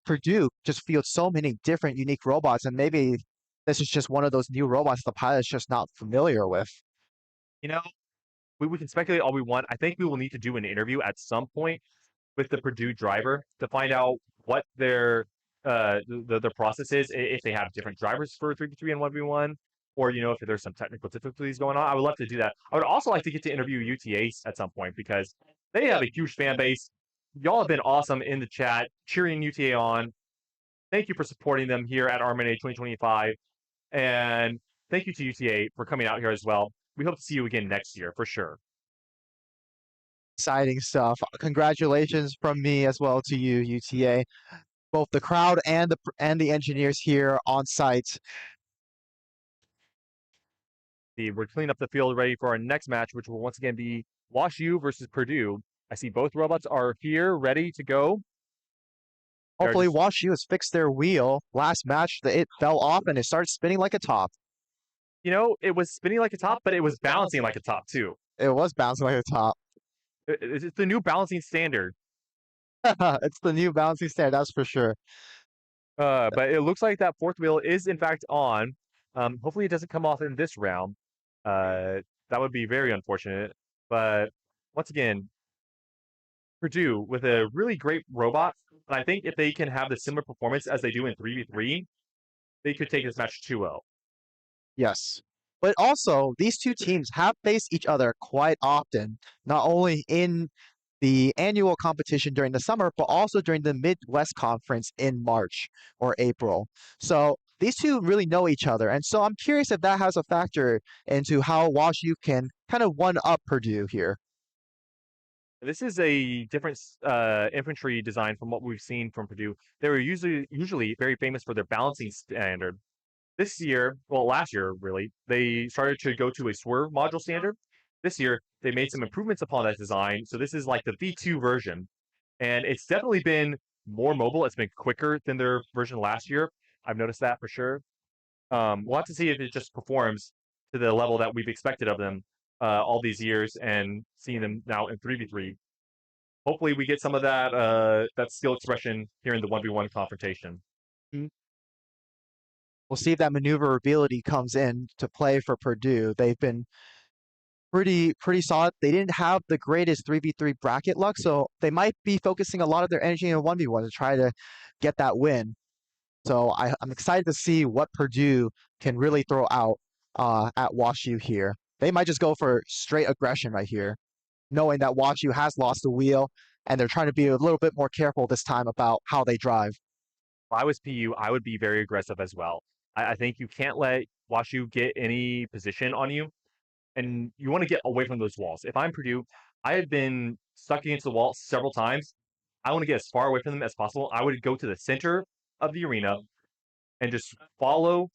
Purdue just field so many different unique robots, and maybe this is just one of those new robots the pilot's just not familiar with. You know, we can speculate all we want. I think we will need to do an interview at some point with the Purdue driver to find out what their process is, if they have different drivers for 3v3 and 1v1, or, you know, if there's some technical difficulties going on. I would love to do that. I would also like to get to interview UTA at some point because they have a huge fan base. Y'all have been awesome in the chat, cheering UTA on. Thank you for supporting them here at RMNA 2025. And thank you to UTA for coming out here as well. We hope to see you again next year for sure. Exciting stuff. Congratulations from me as well to you, UTA. Both the crowd and the engineers here on site. We're cleaning up the field ready for our next match, which will once again be WashU versus Purdue. I see both robots are here, ready to go. Hopefully WashU has fixed their wheel. Last match, it fell off and it started spinning like a top. You know, it was spinning like a top, but it was bouncing like a top too. It was bouncing like a top. It's the new balancing standard. It's the new balancing standard, that's for sure. But it looks like that fourth wheel is in fact on. Hopefully it doesn't come off in this round. That would be very unfortunate. But once again, Purdue with a really great robot. And I think if they can have the similar performance as they do in 3v3, they could take this match 2-0. Yes. But also, these two teams have faced each other quite often, not only in the annual competition during the summer, but also during the Midwest Conference in March or April. So these two really know each other. And so I'm curious if that has a factor into how WashU can kind of one up Purdue here. This is a different infantry design from what we've seen from Purdue. They were usually very famous for their balancing standard. This year, well, last year really, they started to go to a swerve module standard. This year, they made some improvements upon that design. So this is like the V2 version, and it's definitely been more mobile. It's been quicker than their version last year. I've noticed that for sure. We'll have to see if it just performs to the level that we've expected of them all these years, and seeing them now in 3v3. Hopefully, we get some of that skill expression here in the 1v1 confrontation. Mhm. We'll see if that maneuverability comes in to play for Purdue. They've been pretty solid. They didn't have the greatest 3v3 bracket luck, so they might be focusing a lot of their energy in a 1v1 to try to get that win. So I'm excited to see what Purdue can really throw out at WashU here. They might just go for straight aggression right here, knowing that WashU has lost the wheel, and they're trying to be a little bit more careful this time about how they drive. If I was PU, I would be very aggressive as well. I think you can't let WashU get any position on you, and you want to get away from those walls. If I'm Purdue, I have been stuck against the wall several times. I want to get as far away from them as possible. I would go to the center of the arena and just follow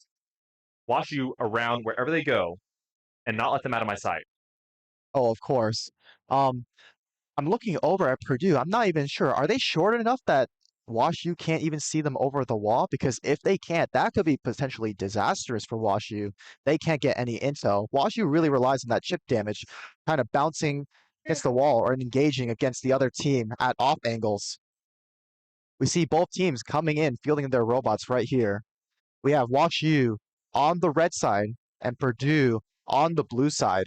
WashU around wherever they go and not let them out of my sight. Oh, of course. Um, I'm looking over at Purdue. I'm not even sure. Are they short enough that WashU can't even see them over the wall? Because if they can't, that could be potentially disastrous for WashU. They can't get any intel. WashU really relies on that chip damage, kind of bouncing against the wall or engaging against the other team at off angles. We see both teams coming in, fielding their robots right here. We have WashU on the red side and Purdue on the blue side.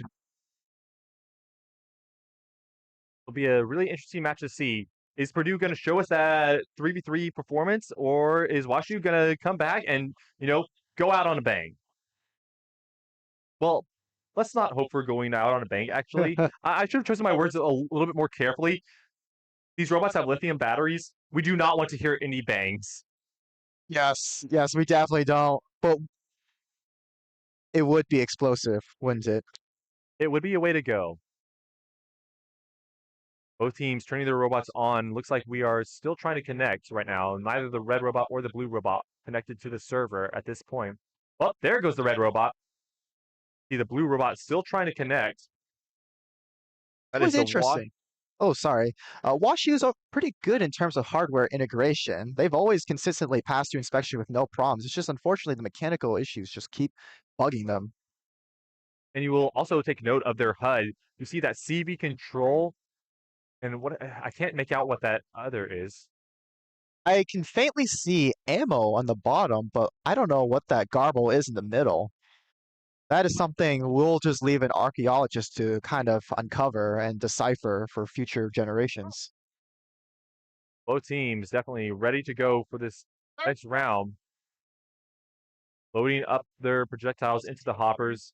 It'll be a really interesting match to see. Is Purdue going to show us that 3v3 performance, or is WashU going to come back and, go out on a bang? Well, let's not hope for going out on a bang, actually. I should have chosen my words a little bit more carefully. These robots have lithium batteries. We do not want to hear any bangs. Yes, we definitely don't. But it would be explosive, wouldn't it? It would be a way to go. Both teams turning their robots on. Looks like we are still trying to connect right now. Neither the red robot or the blue robot connected to the server at this point. Well, there goes the red robot. See, the blue robot still trying to connect. That was interesting. Oh, sorry. WashU's are pretty good in terms of hardware integration. They've always consistently passed through inspection with no problems. It's just unfortunately the mechanical issues just keep bugging them. And you will also take note of their HUD. You see that CV control, and what I can't make out what that other is. I can faintly see ammo on the bottom, but I don't know what that garble is in the middle. That is something we'll just leave an archaeologist to kind of uncover and decipher for future generations. Both teams definitely ready to go for this next round. Loading up their projectiles into the hoppers.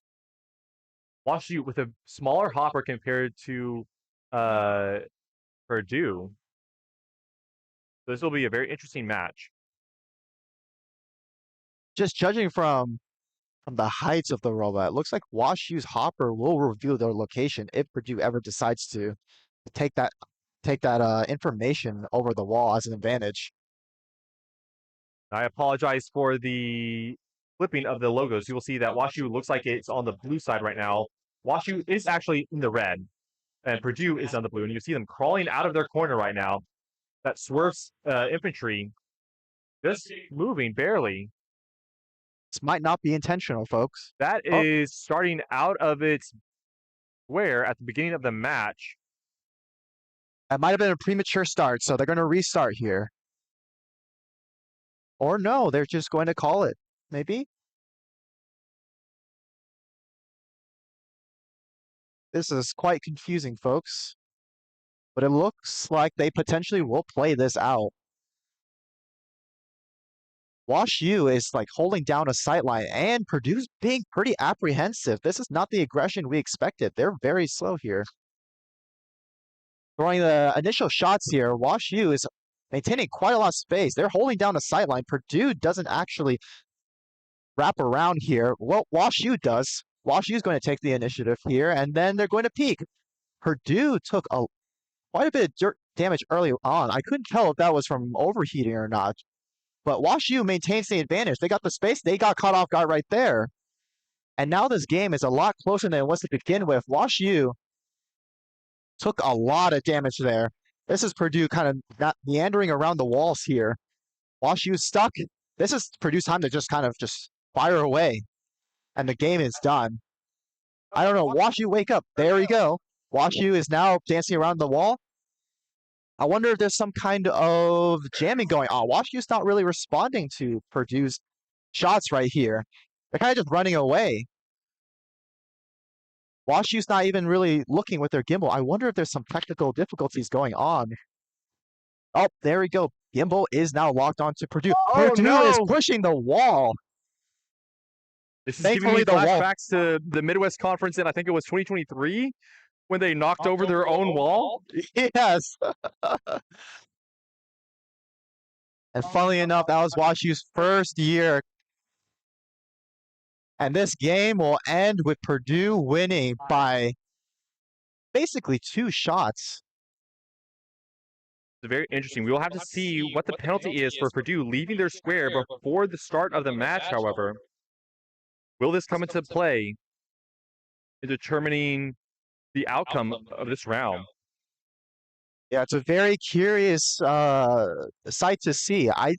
WashU with a smaller hopper compared to Purdue. So this will be a very interesting match. Just judging from the heights of the robot, it looks like WashU's hopper will reveal their location if Purdue ever decides to take that information over the wall as an advantage. I apologize for the flipping of the logos. You will see that WashU looks like it's on the blue side right now. WashU is actually in the red, and Purdue is on the blue. And you see them crawling out of their corner right now. That swerves infantry just moving barely. This might not be intentional, folks. That is starting out of its square at the beginning of the match. That might have been a premature start, so they're going to restart here. Or no, they're just going to call it. Maybe? This is quite confusing, folks. But it looks like they potentially will play this out. WashU is like holding down a sightline, and Purdue's being pretty apprehensive. This is not the aggression we expected. They're very slow here. Throwing the initial shots here, WashU is maintaining quite a lot of space. They're holding down a sightline. Purdue doesn't actually wrap around here. Well, WashU does. WashU is going to take the initiative here, and then they're going to peek. Purdue took quite a bit of damage early on. I couldn't tell if that was from overheating or not. But WashU maintains the advantage. They got the space. They got caught off guard right there. And now this game is a lot closer than it was to begin with. WashU took a lot of damage there. This is Purdue kind of not meandering around the walls here. WashU stuck. This is Purdue's time to just kind of just fire away. And the game is done. I don't know. WashU, wake up. There we go. WashU is now dancing around the wall. I wonder if there's some kind of jamming going on. WashU's not really responding to Purdue's shots right here. They're kind of just running away. WashU's not even really looking with their gimbal. I wonder if there's some technical difficulties going on. Oh, there we go. Gimbal is now locked onto Purdue. Oh, Purdue no! is pushing the wall. This is giving me flashbacks to the Midwest Conference in, I think it was 2023, when they knocked over their own wall. Yes. And funnily enough, that was WashU's first year. And this game will end with Purdue winning by basically 2 shots. It's very interesting. We will have to see what the penalty is for Purdue leaving their square before the start of the match, however. Will this come into play in determining the outcome of this round? Yeah, it's a very curious sight to see. I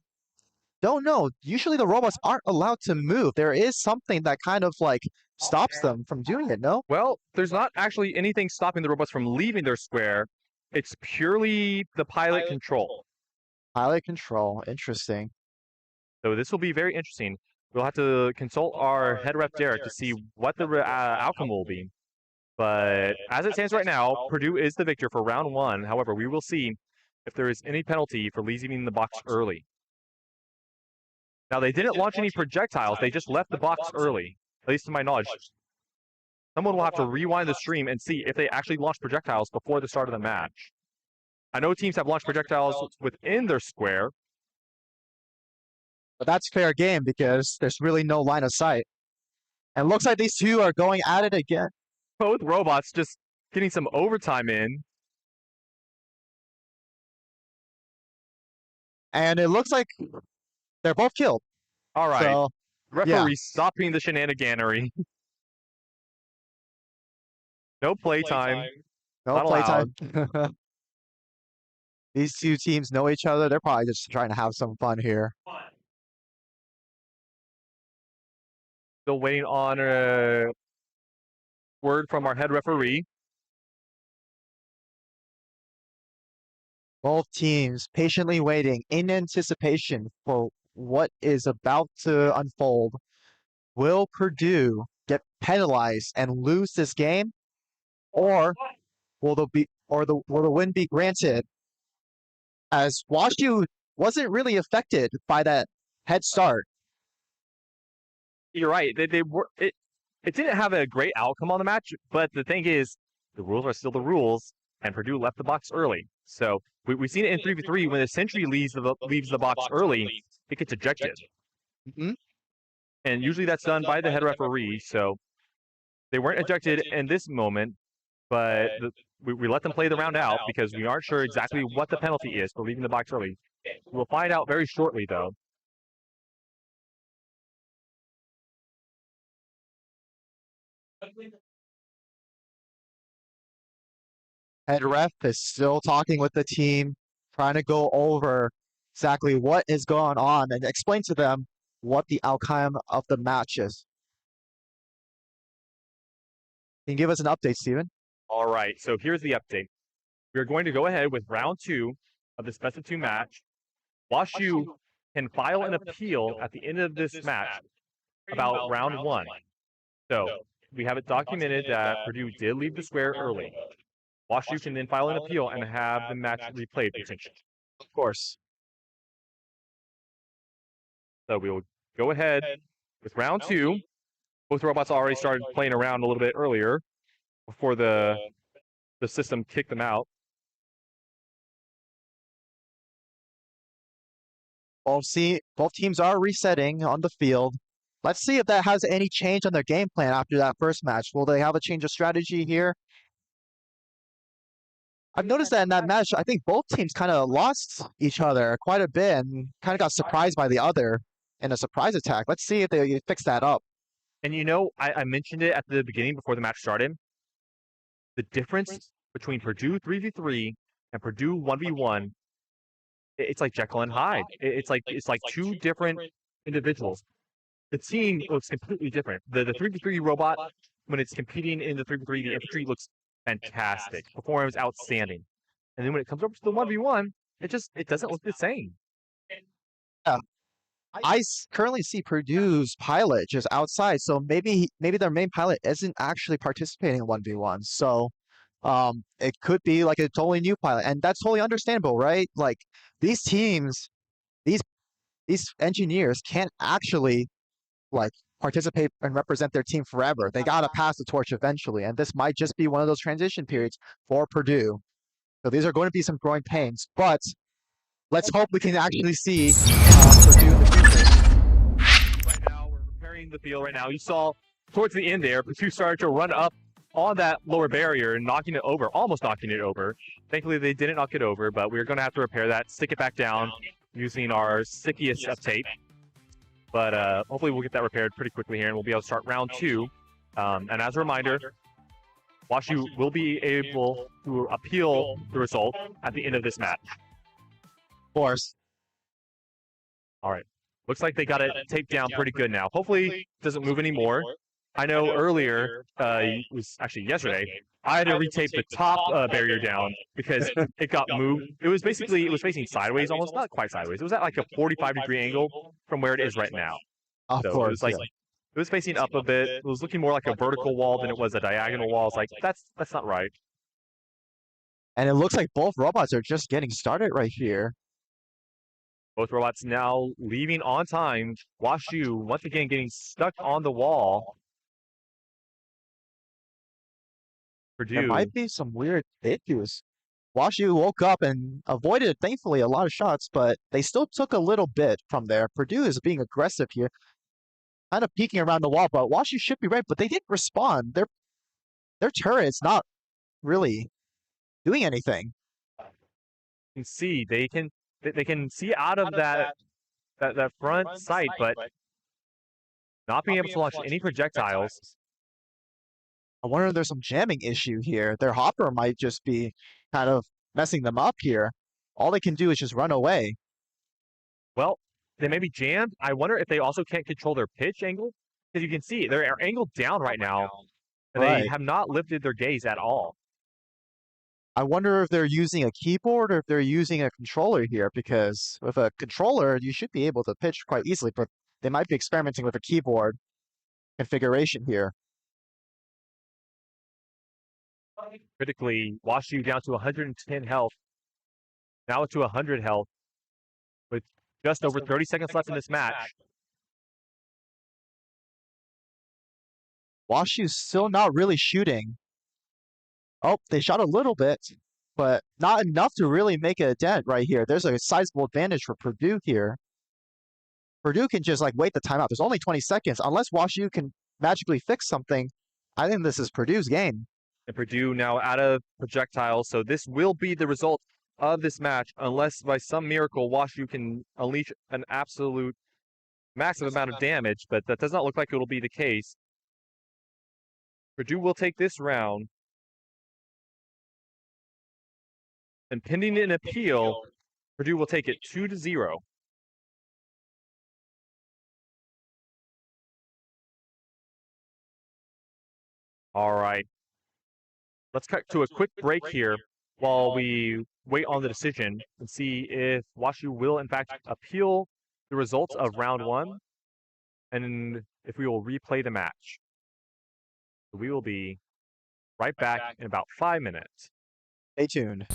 don't know. Usually the robots aren't allowed to move. There is something that kind of like stops them from doing it, no? Well, there's not actually anything stopping the robots from leaving their square. It's purely the pilot control. Pilot control. Interesting. So this will be very interesting. We'll have to consult our head ref, Derek, to see what the outcome will be. But as it stands right now, Purdue is the victor for round 1. However, we will see if there is any penalty for leaving the box early. Now, they didn't launch any projectiles. They just left the box early, at least to my knowledge. Someone will have to rewind the stream and see if they actually launched projectiles before the start of the match. I know teams have launched projectiles within their square. But that's fair game because there's really no line of sight. And looks like these two are going at it again. Both robots just getting some overtime in. And it looks like they're both killed. All right. So, referee stopping the shenaniganery. No playtime. no Not playtime. These two teams know each other. They're probably just trying to have some fun here. Still waiting on a word from our head referee. Both teams patiently waiting in anticipation for what is about to unfold. Will Purdue get penalized and lose this game? Or will the win be granted? As WashU wasn't really affected by that head start. You're right. They were it didn't have a great outcome on the match, but the thing is, the rules are still the rules, and Purdue left the box early. So we've seen it in 3v3 when the sentry leaves the box early, it gets ejected. Mm-hmm. And usually that's done by the head referee. So they weren't ejected in this moment, but we let them play the round out because we aren't sure exactly what the penalty is for leaving the box early. We'll find out very shortly, though. Head ref is still talking with the team, trying to go over exactly what is going on and explain to them what the outcome of the match is. Can you give us an update, Steven? All right, so here's the update. we're going to go ahead with round 2 of this best of 2 match. WashU can file an appeal at the end of this match about round 1. So we have it documented that Purdue did leave the square early. WashU can then file an appeal and have the match replayed potentially. Of course. So we will go ahead with round 2. Both robots already started playing around a little bit earlier before the system kicked them out. Both teams are resetting on the field. Let's see if that has any change on their game plan after that first match. Will they have a change of strategy here? I've noticed that in that match, I think both teams kind of lost each other quite a bit and kind of got surprised by the other in a surprise attack. Let's see if they fix that up. And you know, I mentioned it at the beginning before the match started. The difference between Purdue 3v3 and Purdue 1v1, it's like Jekyll and Hyde. It's like 2 different individuals. The team looks completely different. The 3v3 robot, when it's competing in the 3v3, the infantry looks fantastic, performs outstanding. And then when it comes over to the 1v1, it doesn't look the same. Yeah. I currently see Purdue's pilot just outside, so maybe their main pilot isn't actually participating in 1v1. So it could be like a totally new pilot, and that's totally understandable, right? Like these teams, these engineers can't actually like participate and represent their team forever. They gotta pass the torch eventually, and this might just be one of those transition periods for Purdue. So these are going to be some growing pains, but let's hope we can actually see Purdue in the future. Right now, we're repairing the field right now. You saw towards the end there, Purdue started to run up on that lower barrier and knocking it over, almost knocking it over. Thankfully, they didn't knock it over, but we're going to have to repair that, stick it back down using our stickiest of tape. But hopefully we'll get that repaired pretty quickly here, and we'll be able to start round 2. And as a reminder, WashU will be able to appeal the result at the end of this match. Of course. All right. Looks like they got it taped down pretty good now. Hopefully it doesn't move anymore. I know earlier, it was actually yesterday, I had to retape the top barrier down because it got moved. It was facing sideways, almost not quite sideways. It was at like a 45-degree angle from where it is right now. Of So course. it was facing up a bit. It was looking more like a vertical wall than it was a diagonal wall. It's like that's not right. And it looks like both robots are just getting started right here. Both robots now leaving on time. WashU once again getting stuck on the wall. Purdue. There might be some weird issues. WashU woke up and avoided, thankfully, a lot of shots, but they still took a little bit from there. Purdue is being aggressive here, kind of peeking around the wall, but WashU should be right, but they didn't respond. Their turret's not really doing anything. You can see they can see out of that front sight, but not being able to launch any projectiles. I wonder if there's some jamming issue here. Their hopper might just be kind of messing them up here. All they can do is just run away. Well, they may be jammed. I wonder if they also can't control their pitch angle, because you can see they're angled down right now, and they have not lifted their gaze at all. I wonder if they're using a keyboard or if they're using a controller here, because with a controller, you should be able to pitch quite easily, but they might be experimenting with a keyboard configuration here. Critically, WashU down to 110 health. Now to 100 health with just over 30 seconds left in this match. WashU's still not really shooting. Oh, they shot a little bit, but not enough to really make a dent right here. There's a sizable advantage for Purdue here. Purdue can just like wait the timeout. There's only 20 seconds. Unless WashU can magically fix something, I think this is Purdue's game. And Purdue now out of projectiles, so this will be the result of this match, unless by some miracle WashU can unleash an absolute massive amount of damage, but that does not look like it will be the case. Purdue will take this round. And pending an appeal, Purdue will take it 2-0. All right. Let's cut to a quick break here. while we wait on the decision and see if WashU will in fact appeal the results of round 1 and if we will replay the match. We will be right back in about 5 minutes. Stay tuned.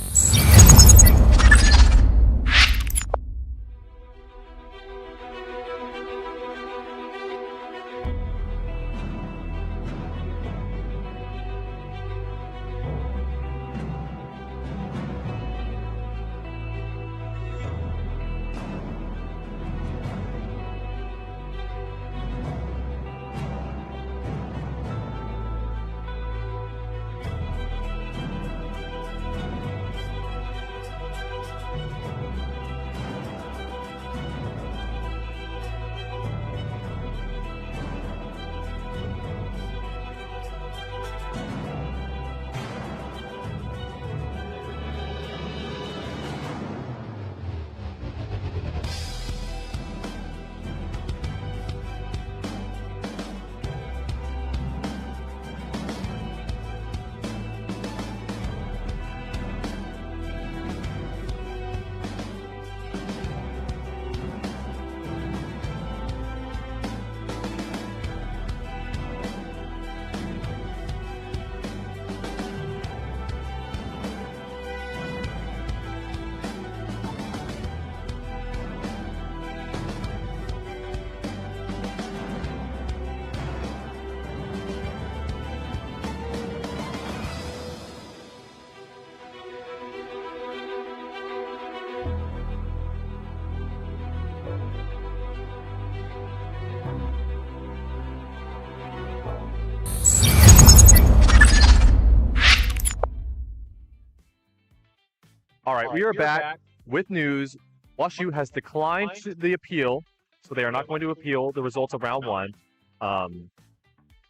All right, we are back with news. WashU has declined the appeal, so they are not going to appeal the results of round 1.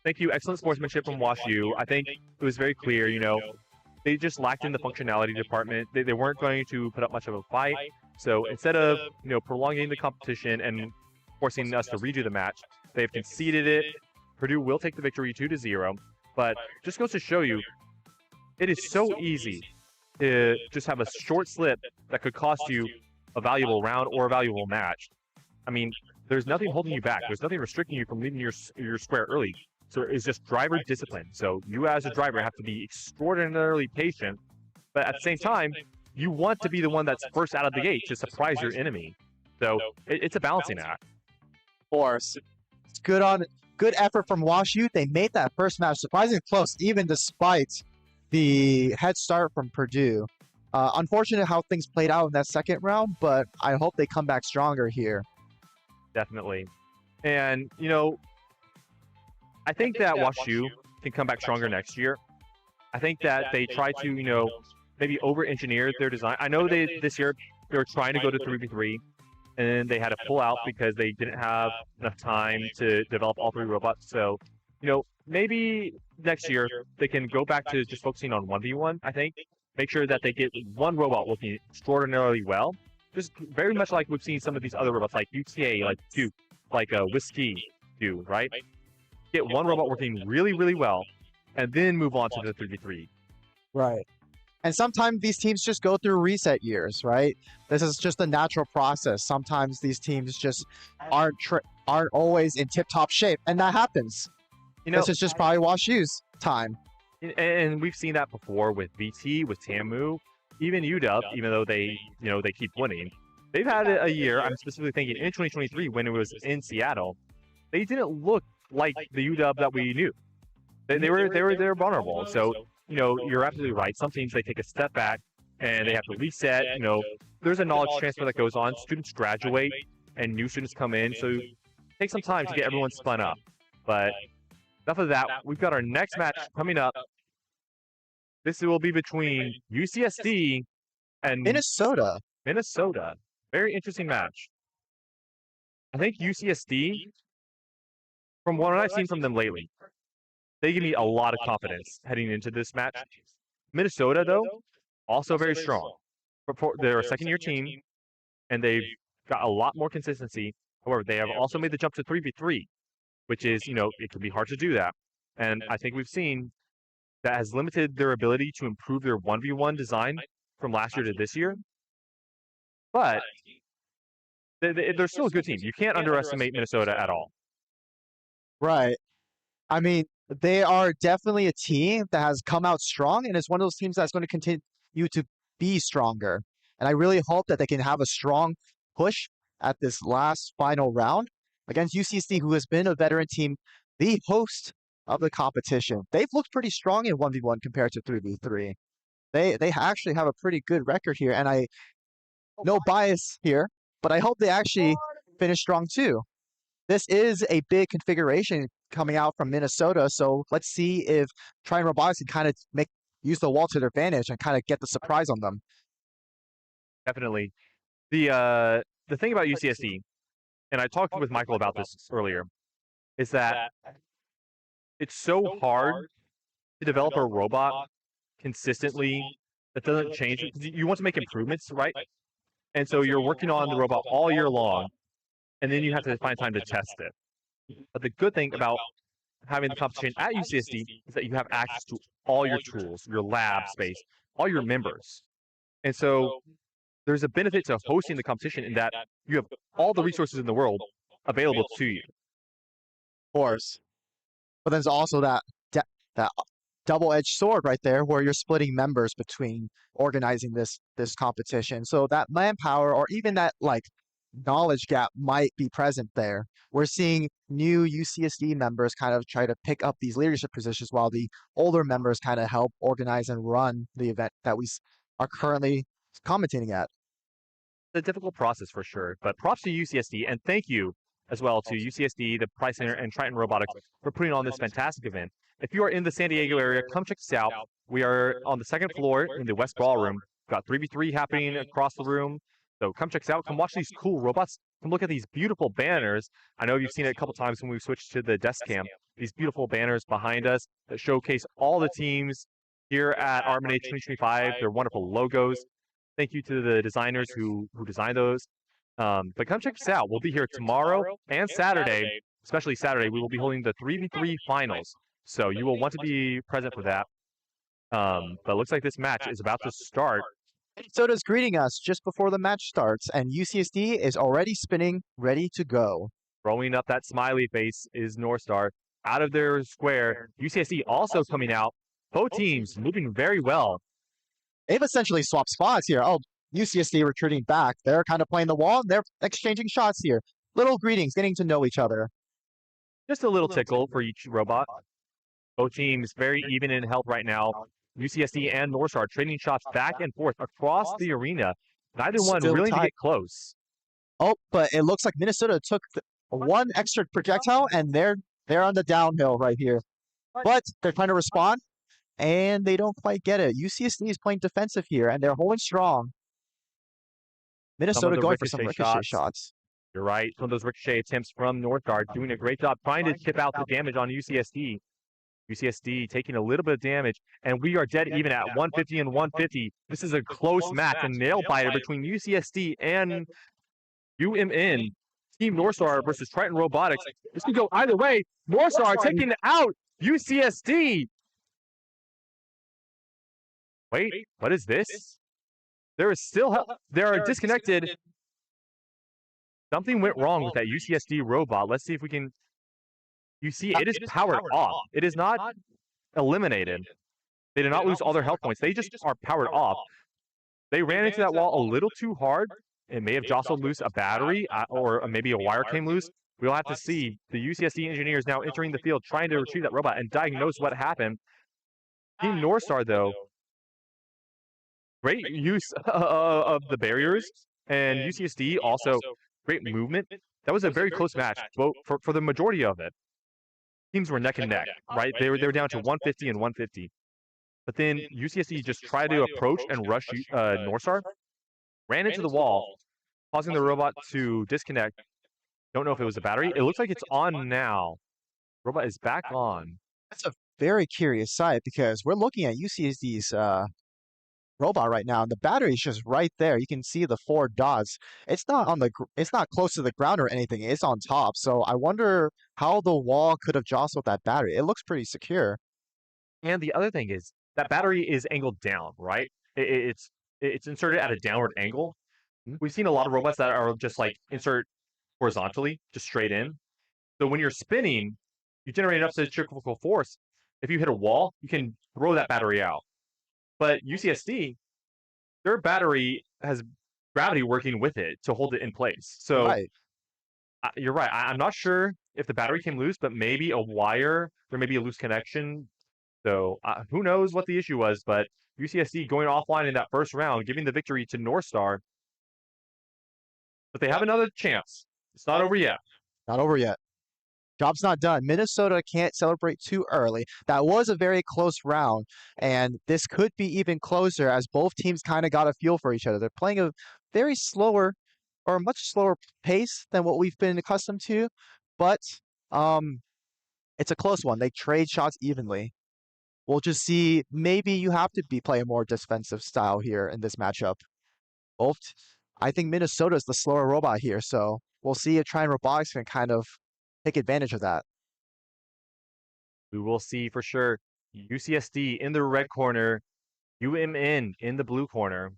Thank you. Excellent sportsmanship from WashU. I think it was very clear, they just lacked in the functionality department. They weren't going to put up much of a fight. So instead of, prolonging the competition and forcing us to redo the match, they've conceded it. Purdue will take the victory 2-0. But just goes to show you, it is so easy to just have a short slip that could cost you a valuable round or a valuable match. I mean, there's nothing holding you back. There's nothing restricting you from leaving your square early. So it's just driver discipline. So you as a driver have to be extraordinarily patient, but at the same time, you want to be the one that's first out of the gate to surprise your enemy. So it's a balancing act. Of course. It's good effort from WashU. They made that first match surprisingly close, even despite the head start from Purdue. Unfortunate how things played out in that second round, but I hope they come back stronger here. Definitely. And, I think that WashU can come back stronger next year. I think that they try to, maybe over-engineer their design. I know this year they were trying to go to 3v3, and they had to pull out because they didn't have enough time to develop all 3 robots. So, maybe next year they can go back to just focusing on 1v1, I think. Make sure that they get one robot working extraordinarily well. Just very much like we've seen some of these other robots, like UTA, like Duke, like Whiskey do, right? Get one robot working really, really well, and then move on to the 3v3. Right. And sometimes these teams just go through reset years, right? This is just a natural process. Sometimes these teams just aren't always in tip-top shape, and that happens. This is just probably WashU's time. And we've seen that before with VT, with TAMU, even UW, even though they keep winning. They've had a year, I'm specifically thinking in 2023 when it was in Seattle, they didn't look like the UW that we knew. They were vulnerable. So, you're absolutely right. Some teams, they take a step back and they have to reset. There's a knowledge transfer that goes on. Students graduate and new students come in. So it takes some time to get everyone spun up. But enough of that. We've got our next match coming up. This will be between UCSD and Minnesota. Very interesting match. I think UCSD, from what I've seen from them lately, they give me a lot of confidence heading into this match. Minnesota, though, also very strong. They're a second-year team, and they've got a lot more consistency. However, they have also made the jump to 3v3, which is, it can be hard to do that. And I think we've seen that has limited their ability to improve their 1v1 design from last year to this year. But they're still a good team. You can't underestimate Minnesota at all. Right. I mean, they are definitely a team that has come out strong, and it's one of those teams that's going to continue to be stronger. And I really hope that they can have a strong push at this last final round against UCSD, who has been a veteran team, the host of the competition. They've looked pretty strong in 1v1 compared to 3v3. They actually have a pretty good record here, and I no bias here, but I hope they actually finish strong too. This is a big configuration coming out from Minnesota, so let's see if Triton Robotics can kind of use the wall to their advantage and kind of get the surprise on them. Definitely. The thing about UCSD, and I talked with Michael about this earlier, is that it's so hard to develop a robot consistently that doesn't change. You want to make improvements, right? And so you're working on the robot all year long, and then you have to find time to test it. But the good thing about having the competition at UCSD is that you have access to all your tools, your lab space, all your members. And so there's a benefit to hosting the competition in that you have all the resources in the world available to you. Of course. But there's also that double-edged sword right there where you're splitting members between organizing this competition. So that manpower or even that like knowledge gap might be present there. We're seeing new UCSD members kind of try to pick up these leadership positions while the older members kind of help organize and run the event that we are currently commentating at. It's a difficult process for sure, but props to UCSD and thank you as well to UCSD, the Price Center, and Triton Robotics for putting on this fantastic event. If you are in the San Diego area, come check us out. We are on the second floor in the West Ballroom. We've got 3v3 happening across the room. So come check us out. Come watch these cool robots. Come look at these beautiful banners. I know you've seen it a couple times when we switched to the desk cam. These beautiful banners behind us that showcase all the teams here at RMNA 2025. They're wonderful logos. Thank you to the designers who designed those. But come check us out. We'll be here tomorrow and Saturday, especially Saturday. We will be holding the 3v3 finals. So you will want to be present for that. But it looks like this match is about to start. Minnesota's greeting us just before the match starts, and UCSD is already spinning, ready to go. Throwing up that smiley face is North Star. Out of their square, UCSD also coming out. Both teams moving very well. They've essentially swapped spots here. Oh, UCSD retreating back. They're kind of playing the wall. They're exchanging shots here. Little greetings, getting to know each other. Just a little tickle for each robot. Both teams very even in health right now. UCSD and North Star trading shots back and forth across the arena. Neither one Still really to tight. get close. Oh, but it looks like Minnesota took one extra projectile, and they're on the downhill right here. But they're trying to respond, and they don't quite get it. UCSD is playing defensive here, and they're holding strong. Minnesota going for some ricochet shots. You're right. Some of those ricochet attempts from North Star doing a great job trying to chip out the damage on UCSD. UCSD taking a little bit of damage, and we are dead even at 150 and 150. This is a close match, a nail-biter between UCSD and UMN. Team North Star versus Triton Robotics. This could go either way. North Star taking out UCSD. Wait, what is this? There are disconnected. Something went wrong with that UCSD robot. Let's see if we can. You see, it is powered off. It is not eliminated. They did not lose all their health points. They just are powered off. They ran into that wall a little too hard. It may have jostled loose a battery or maybe a wire came loose. We'll have to see. The UCSD engineers now entering the field trying to retrieve that robot and diagnose what happened. Team North Star, though, great use of the barriers. And UCSD also great movement. That was a very close match for the majority of it. Teams were neck and neck, right? They were down to 150 and 150. But then UCSD just tried to approach and rush North Star, ran into the wall, causing the robot to disconnect. Don't know if it was a battery. It looks like it's on now. Robot is back on. That's a very curious sight because we're looking at UCSD's robot right now, and the battery is just right there. You can see the 4 dots. It's not it's not close to the ground or anything. It's on top. So I wonder how the wall could have jostled that battery. It looks pretty secure. And the other thing is that battery is angled down, right? It's inserted at a downward angle. Hmm? We've seen a lot of robots that are just like insert horizontally, just straight in. So when you're spinning, you generate enough centrifugal force. If you hit a wall, you can throw that battery out. But UCSD, their battery has gravity working with it to hold it in place. So Right. you're right. I'm not sure if the battery came loose, but maybe a wire, there may be a loose connection. So who knows what the issue was, but UCSD going offline in that first round, giving the victory to North Star. But they have another chance. It's not over yet. Not over yet. Job's not done. Minnesota can't celebrate too early. That was a very close round, and this could be even closer as both teams kind of got a feel for each other. They're playing a very slower or a much slower pace than what we've been accustomed to, but um, it's a close one. They trade shots evenly. We'll just see. Maybe you have to play a more defensive style here in this matchup. Both, I think Minnesota's the slower robot here, so we'll see if Trine Robotics can kind of take advantage of that. We will see for sure. UCSD in the red corner, UMN in the blue corner.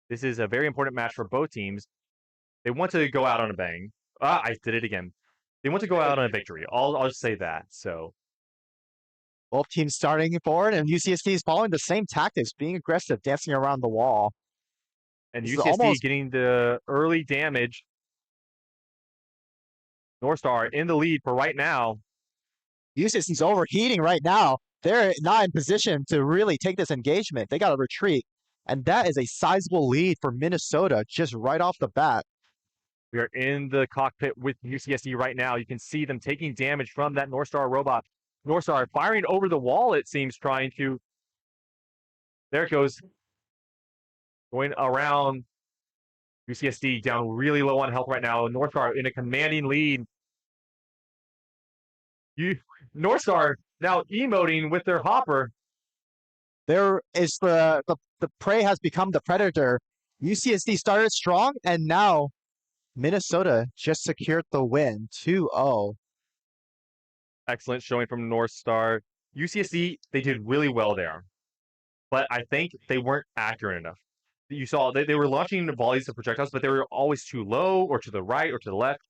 This is a very important match for both teams. They want to go out on a bang. I did it again. They want to go out on a victory. I'll just say that. So Both teams starting forward, and UCSD is following the same tactics, being aggressive, dancing around the wall. and This is UCSD almost getting the early damage. North Star in the lead for right now. UCSD's overheating right now. They're not in position to really take this engagement. They got to retreat, and that is a sizable lead for Minnesota just right off the bat. We are in the cockpit with UCSD right now. You can see them taking damage from that North Star robot. North Star firing over the wall, it seems, trying to. There it goes. Going around. UCSD down really low on health right now. North Star in a commanding lead. North Star now emoting with their hopper. There is the prey has become the predator. UCSD started strong, and now Minnesota just secured the win, 2-0. Excellent showing from North Star. UCSD, they did really well there. But I think they weren't accurate enough. You saw they were launching volleys of projectiles, but they were always too low or to the right or to the left.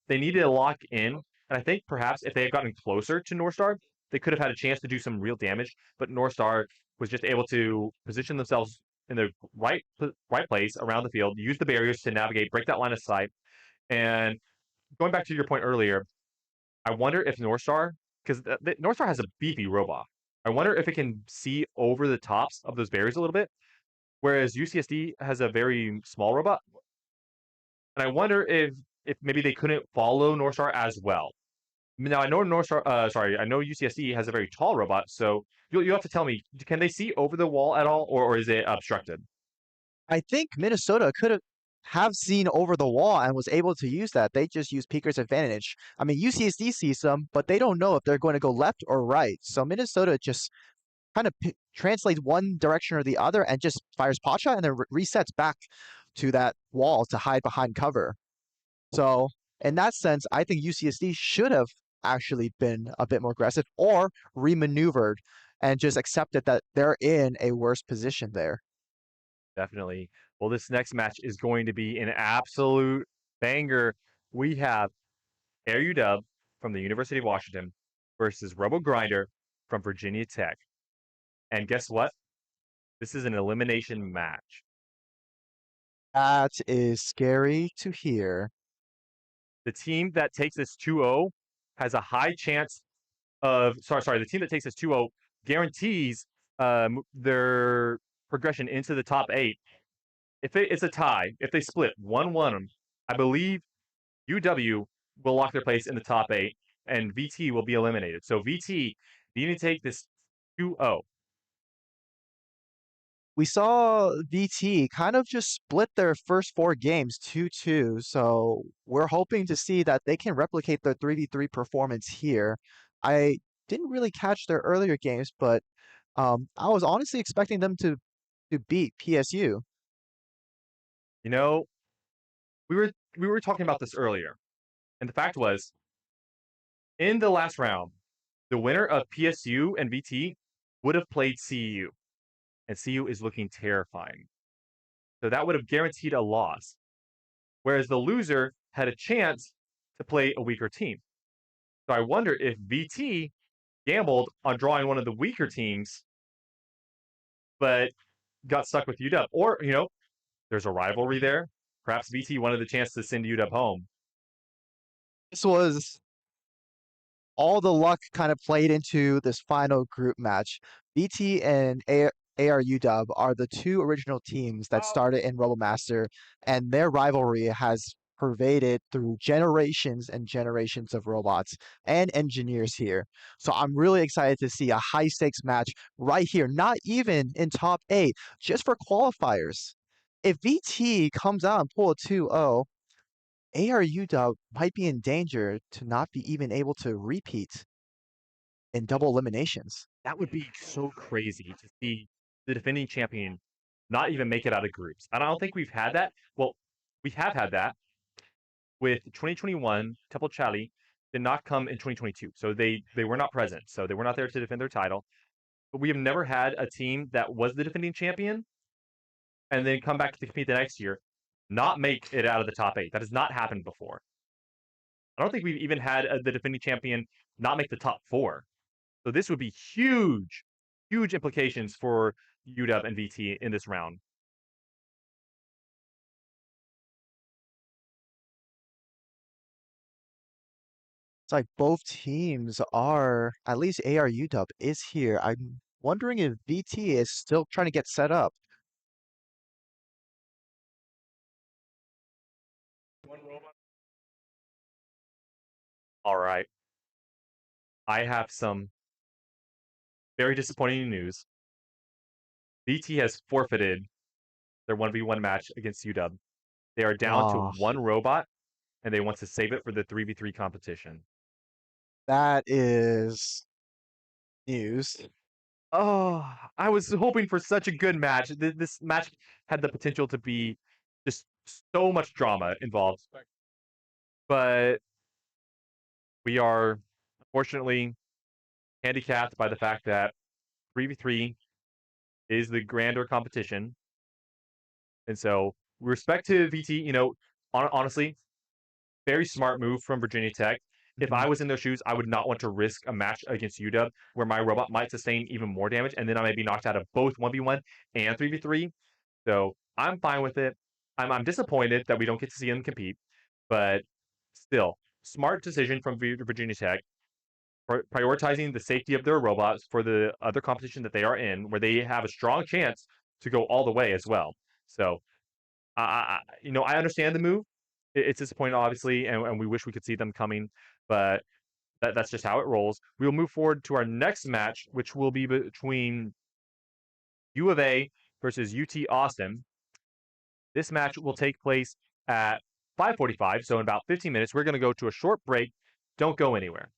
They needed to lock in. And I think perhaps if they had gotten closer to North Star, they could have had a chance to do some real damage. But North Star was just able to position themselves in the right place around the field, use the barriers to navigate, break that line of sight. And going back to your point earlier, I wonder if North Star, because North Star has a beefy robot. I wonder if it can see over the tops of those barriers a little bit, whereas UCSD has a very small robot. And I wonder if maybe they couldn't follow North Star as well. Now I know I know UCSD has a very tall robot, so you have to tell me, can they see over the wall at all, or is it obstructed? I think Minnesota could have seen over the wall and was able to use that. They just use Peeker's advantage. I mean, UCSD sees them, but they don't know if they're going to go left or right. So Minnesota just kind of translates one direction or the other and just fires Pacha and then resets back to that wall to hide behind cover. So in that sense, I think UCSD should have actually been a bit more aggressive or remaneuvered and just accepted that they're in a worse position there. Definitely. Well, this next match is going to be an absolute banger. We have Air UW from the University of Washington versus Robo Grinder from Virginia Tech. And guess what? This is an elimination match. That is scary to hear. The team that takes this 2-0 has a high chance of the team that takes this 2-0 guarantees their progression into the top 8. If it's a tie, if they split 1-1, I believe UW will lock their place in the top 8 and VT will be eliminated. So VT, you need to take this 2-0. We saw VT kind of just split their first 4 games 2-2, so we're hoping to see that they can replicate their 3v3 performance here. I didn't really catch their earlier games, but I was honestly expecting them to beat PSU. You know, we were talking about this earlier, and the fact was, in the last round, the winner of PSU and VT would have played CU, and CU is looking terrifying. So that would have guaranteed a loss. Whereas the loser had a chance to play a weaker team. So I wonder if VT gambled on drawing one of the weaker teams, but got stuck with UW. Or, there's a rivalry there. Perhaps VT wanted the chance to send UW home. This was all the luck kind of played into this final group match. BT and ARUW are the two original teams that started in RoboMaster, and their rivalry has pervaded through generations and generations of robots and engineers here. So I'm really excited to see a high stakes match right here, not even in top 8, just for qualifiers. If VT comes out and pull a 2-0, ARUW might be in danger to not be even able to repeat in double eliminations. That would be so crazy to see the defending champion not even make it out of groups. And I don't think we've had that. Well, we have had that with 2021. Temple Chali did not come in 2022. So they were not present. So they were not there to defend their title. But we have never had a team that was the defending champion and then come back to compete the next year, not make it out of the top 8. That has not happened before. I don't think we've even had the defending champion not make the top 4. So this would be huge, huge implications for UW and VT in this round. It's like both teams are, at least ARUW is here. I'm wondering if VT is still trying to get set up. All right. I have some very disappointing news. VT has forfeited their 1v1 match against UW. They are down to 1 robot, and they want to save it for the 3v3 competition. That is news. Oh, I was hoping for such a good match. This match had the potential to be just so much drama involved. But we are unfortunately handicapped by the fact that 3v3 is the grander competition. And so, with respect to VT, honestly, very smart move from Virginia Tech. If I was in their shoes, I would not want to risk a match against UW where my robot might sustain even more damage, and then I may be knocked out of both 1v1 and 3v3. So I'm fine with it. I'm disappointed that we don't get to see them compete, but still, smart decision from Virginia Tech, prioritizing the safety of their robots for the other competition that they are in, where they have a strong chance to go all the way as well. So, I understand the move. It's disappointing, obviously, and we wish we could see them coming, but that's just how it rolls. We'll move forward to our next match, which will be between U of A versus UT Austin. This match will take place at 5:45, so in about 15 minutes. We're going to go to a short break. Don't go anywhere.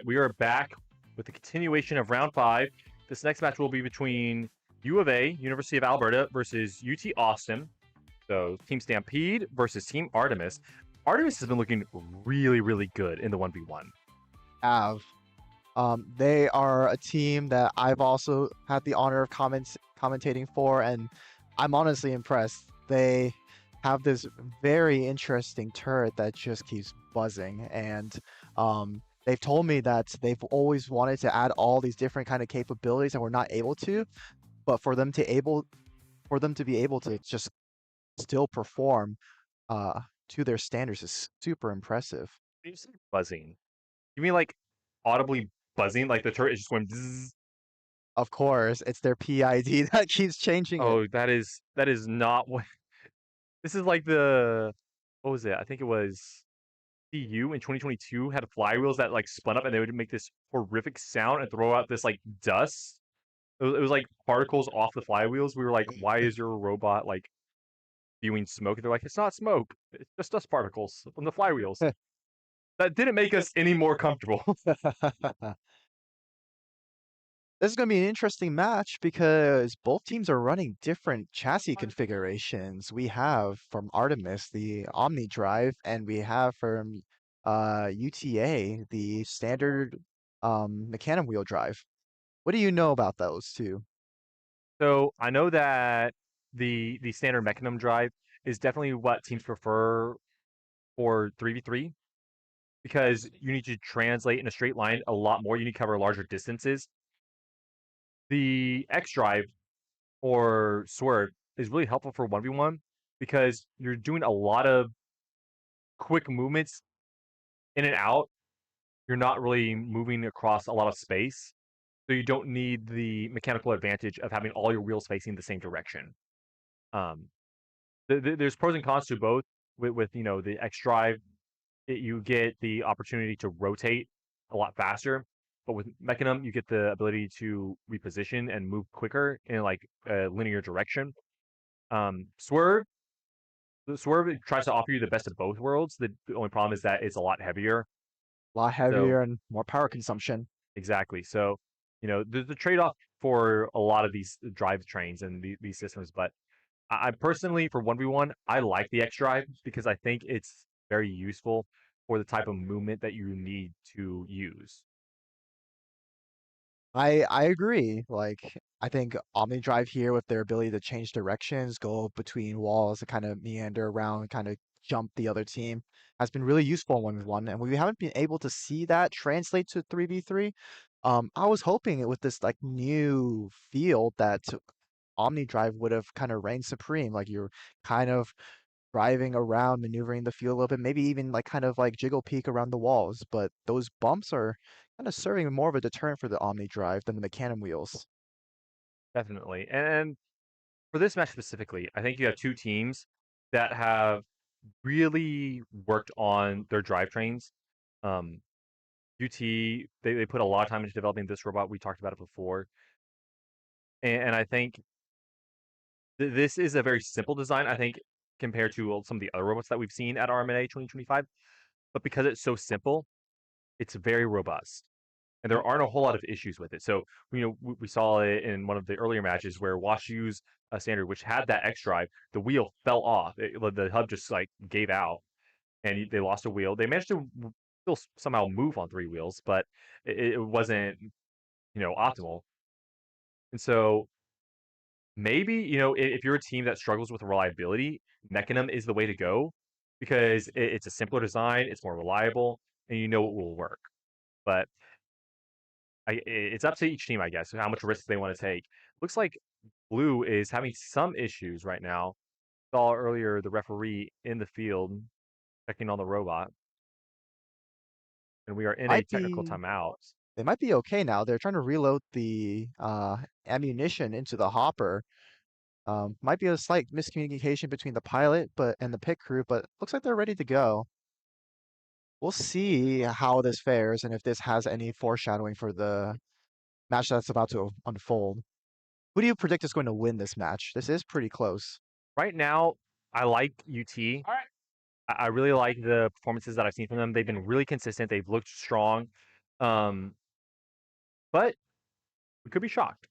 we are back with the continuation of round 5. This next match will be between U of A, University of Alberta, versus UT Austin. So Team Stampede versus Team Artemis. Artemis has been looking really, really good in the 1v1. They are a team that I've also had the honor of commentating for, and I'm honestly impressed. They have this very interesting turret that just keeps buzzing, and they've told me that they've always wanted to add all these different kind of capabilities and we're not able to, but for them to be able to just still perform to their standards is super impressive. When you say buzzing, you mean like audibly buzzing, like the turret is just going bzzz? Of course, it's their PID that keeps changing it. Oh, that is not what. This is like what was it? I think it was CU in 2022 had flywheels that like spun up and they would make this horrific sound and throw out this like dust. It was like particles off the flywheels. We were like, why is your robot like spewing smoke? And they're like, it's not smoke. It's just dust particles from the flywheels. That didn't make us any more comfortable. This is going to be an interesting match because both teams are running different chassis configurations. We have from Artemis the Omni Drive, and we have from UTA the standard Mecanum wheel drive. What do you know about those two? So I know that the standard Mecanum drive is definitely what teams prefer for 3v3 because you need to translate in a straight line a lot more. You need to cover larger distances. The X drive or Swerve is really helpful for 1v1 because you're doing a lot of quick movements in and out. You're not really moving across a lot of space. So you don't need the mechanical advantage of having all your wheels facing the same direction. There's pros and cons to both. With the X drive, you get the opportunity to rotate a lot faster. But with Mecanum, you get the ability to reposition and move quicker in like a linear direction. Swerve tries to offer you the best of both worlds. The only problem is that it's a lot heavier. A lot heavier and more power consumption. Exactly. So, there's a trade-off for a lot of these drivetrains and these systems. But I personally, for 1v1, I like the X drive because I think it's very useful for the type of movement that you need to use. I agree. Like, I think Omni Drive here with their ability to change directions, go between walls, and kind of meander around, kind of jump the other team, has been really useful in 1v1, and we haven't been able to see that translate to 3v3. I was hoping with this like new field that Omni Drive would have kind of reigned supreme. Like you're kind of driving around, maneuvering the field a little bit, maybe even like kind of like jiggle peek around the walls. But those bumps are kind of serving more of a deterrent for the Omni Drive than the Mecanum wheels. Definitely. And for this match specifically, I think you have two teams that have really worked on their drivetrains. UT, they put a lot of time into developing this robot. We talked about it before. And I think this is a very simple design, I think, compared to some of the other robots that we've seen at RMNA 2025. But because it's so simple, it's very robust. And there aren't a whole lot of issues with it. So, we saw it in one of the earlier matches where WashU's standard, which had that X drive, the wheel fell off. The hub just like gave out and they lost a wheel. They managed to still somehow move on 3 wheels, but it wasn't, optimal. And so maybe, if you're a team that struggles with reliability, Mecanum is the way to go because it's a simpler design, it's more reliable, and it will work. But it's up to each team, I guess, how much risk they want to take. Looks like Blue is having some issues right now. Saw earlier the referee in the field checking on the robot. And we are in a technical timeout. They might be okay now. They're trying to reload the ammunition into the hopper. Might be a slight miscommunication between the pilot and the pit crew, but looks like they're ready to go. We'll see how this fares and if this has any foreshadowing for the match that's about to unfold. Who do you predict is going to win this match? This is pretty close. Right now, I like UT. All right. I really like the performances that I've seen from them. They've been really consistent. They've looked strong. But we could be shocked.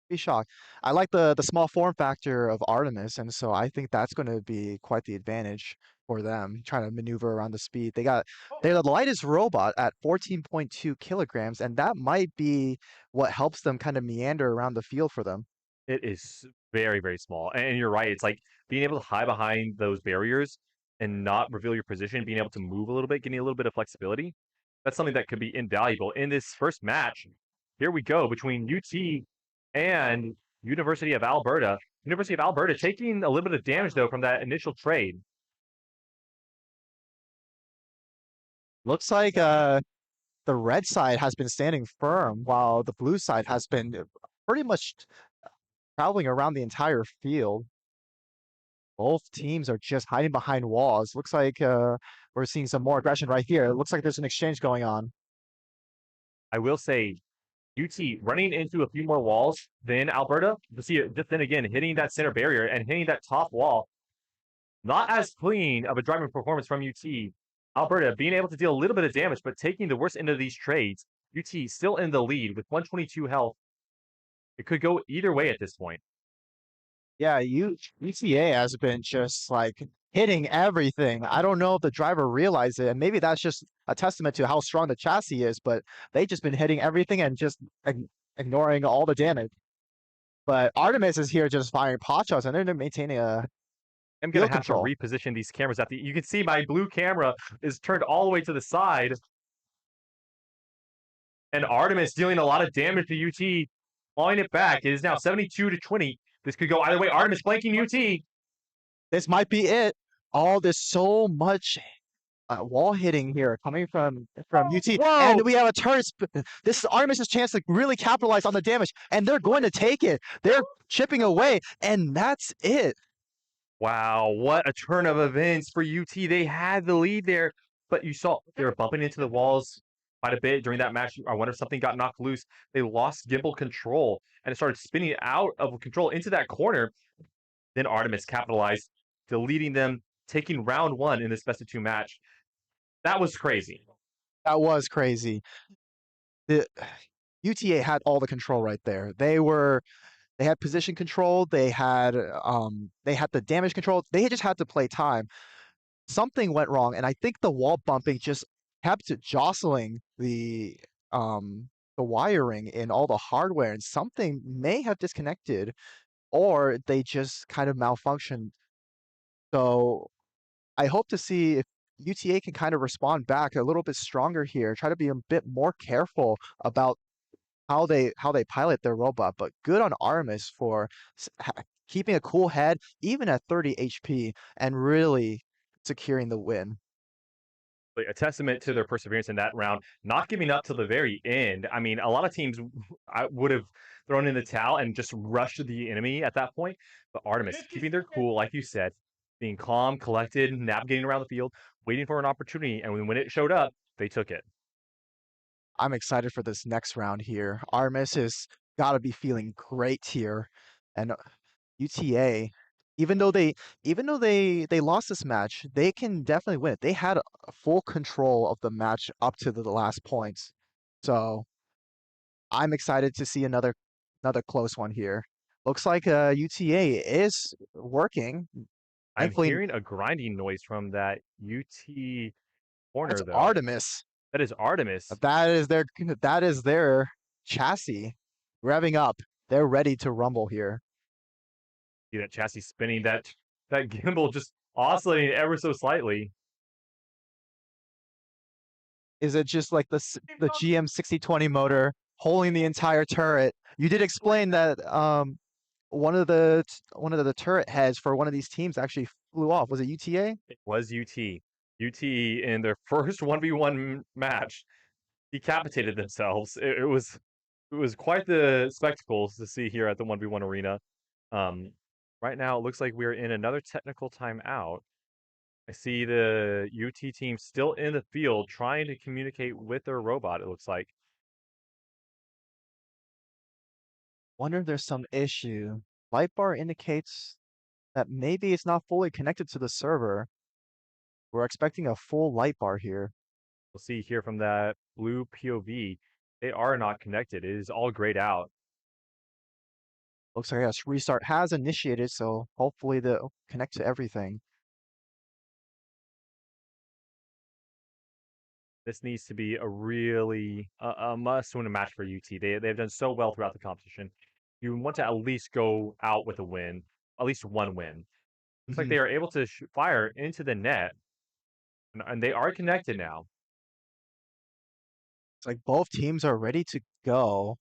Be shocked. I like the small form factor of Artemis, and so I think that's going to be quite the advantage for them trying to maneuver around the speed. They're the lightest robot at 14.2 kilograms, and that might be what helps them kind of meander around the field for them. It is very, very small. And you're right. It's like being able to hide behind those barriers and not reveal your position, being able to move a little bit, getting a little bit of flexibility. That's something that could be invaluable in this first match. Here we go between UT and University of Alberta. University of Alberta taking a little bit of damage, though, from that initial trade. Looks like the red side has been standing firm while the blue side has been pretty much traveling around the entire field. Both teams are just hiding behind walls. Looks like we're seeing some more aggression right here. It looks like there's an exchange going on. I will say UT running into a few more walls than Alberta. You see it then again hitting that center barrier and hitting that top wall. Not as clean of a driving performance from UT. Alberta being able to deal a little bit of damage, but taking the worst end of these trades. UT still in the lead with 122 health. It could go either way at this point. Yeah, UCA has been just like hitting everything. I don't know if the driver realized it, and maybe that's just a testament to how strong the chassis is, but they just been hitting everything and just ignoring all the damage. But Artemis is here just firing pot shots, and they're maintaining a I'm gonna field have control. to reposition these cameras at the. You can see my blue camera is turned all the way to the side, and Artemis dealing a lot of damage to UT, clawing it back. It is now 72-20. This could go either way. Artemis flanking UT. This might be it. Oh, there's so much wall hitting here coming from UT, Whoa! and we have a turret. This is Artemis's chance to really capitalize on the damage, and they're going to take it. They're chipping away, and that's it. Wow, what a turn of events for UT. They had the lead there, but you saw they were bumping into the walls quite a bit during that match. I wonder if something got knocked loose. They lost gimbal control, and it started spinning out of control into that corner. Then Artemis capitalized, deleting them, taking round one in this best of two match. That was crazy. That was crazy. The UTA had all the control right there. They had position control. They had the damage control. They just had to play time. Something went wrong, and I think the wall bumping just kept jostling the wiring in all the hardware, and something may have disconnected, or they just kind of malfunctioned. So I hope to see if UTA can kind of respond back a little bit stronger here, try to be a bit more careful about how they pilot their robot. But good on Artemis for keeping a cool head, even at 30 HP, and really securing the win. A testament to their perseverance in that round, not giving up till the very end. I mean, a lot of teams I would have thrown in the towel and just rushed the enemy at that point. But Artemis keeping their cool, like you said, being calm, collected, navigating around the field, waiting for an opportunity, and when it showed up, they took it. I'm excited for this next round here. Artemis has got to be feeling great here, and UTA, even though they lost this match, they can definitely win it. They had a full control of the match up to the last points. So I'm excited to see another close one here. Looks like UTA is working. I'm Thankfully, hearing a grinding noise from that UT corner, that's though. Artemis. That is Artemis. That is their chassis revving up. They're ready to rumble here. See that chassis spinning, that gimbal just oscillating ever so slightly. Is it just like the GM 6020 motor holding the entire turret? You did explain that one of the turret heads for one of these teams actually flew off. Was it UTA? It was UT. UT in their first 1v1 match decapitated themselves. It was quite the spectacle to see here at the 1v1 arena. Right now, it looks like we're in another technical timeout. I see the UT team still in the field trying to communicate with their robot, it looks like. Wonder if there's some issue. Light bar indicates that maybe it's not fully connected to the server. We're expecting a full light bar here. We'll see here from that blue POV, they are not connected. It is all grayed out. Looks like a restart has initiated, so hopefully they'll connect to everything. This needs to be a really a must-win match for UT. They've done so well throughout the competition. You want to at least go out with a win, at least one win. Looks like they are able to fire into the net, and they are connected now. It's like both teams are ready to go.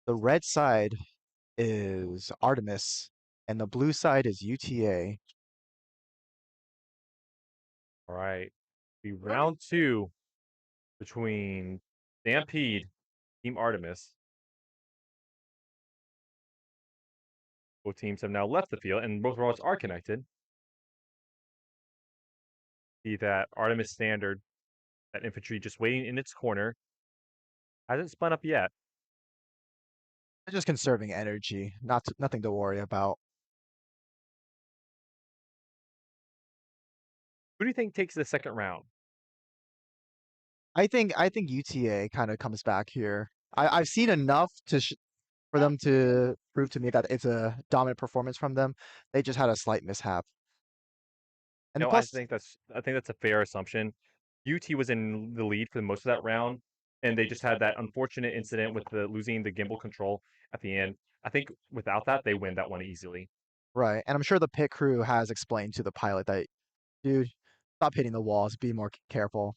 The red side is Artemis, and the blue side is UTA. All right, be round 2 between Stampede, Team Artemis. Both teams have now left the field, and both robots are connected. See that Artemis Standard, that infantry just waiting in its corner, hasn't spun up yet. They're just conserving energy, nothing to worry about. Who do you think takes the second round? I think UTA kind of comes back here. I've seen enough for them to prove to me that it's a dominant performance from them. They just had a slight mishap. And No, plus, I think that's a fair assumption. UT was in the lead for most of that round, and they just had that unfortunate incident with losing the gimbal control at the end. I think without that, they win that one easily. right, and I'm sure the pit crew has explained to the pilot that, dude, stop hitting the walls, be more careful.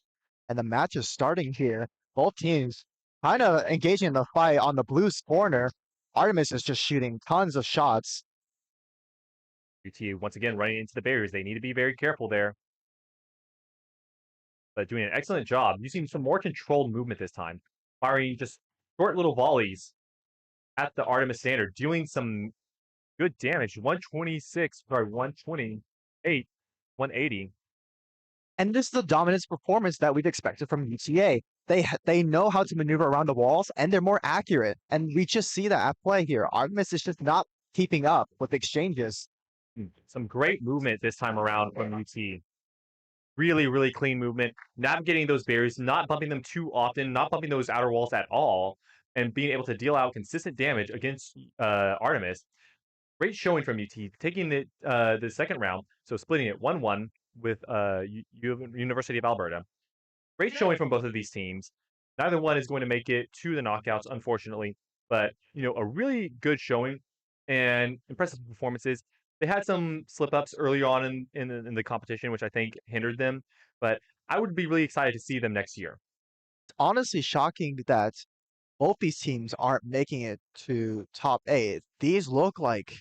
And the match is starting here. Both teams kind of engaging in the fight on the blue's corner. Artemis is just shooting tons of shots. UT once again running into the barriers. They need to be very careful there. But doing an excellent job, using some more controlled movement this time, firing just short little volleys at the Artemis Standard, doing some good damage. 128, 180. And this is the dominance performance that we've expected from UTA. They know how to maneuver around the walls, and they're more accurate. And we just see that at play here. Artemis is just not keeping up with exchanges. Some great movement this time around from UT. Really, really clean movement, navigating those barriers, not bumping them too often, not bumping those outer walls at all, and being able to deal out consistent damage against Artemis. Great showing from UT, taking the second round, so splitting it 1-1 with University of Alberta. Great showing from both of these teams. Neither one is going to make it to the knockouts, unfortunately, but a really good showing and impressive performances. They had some slip-ups early on in the competition, which I think hindered them, but I would be really excited to see them next year. It's honestly shocking that both these teams aren't making it to top 8. These look like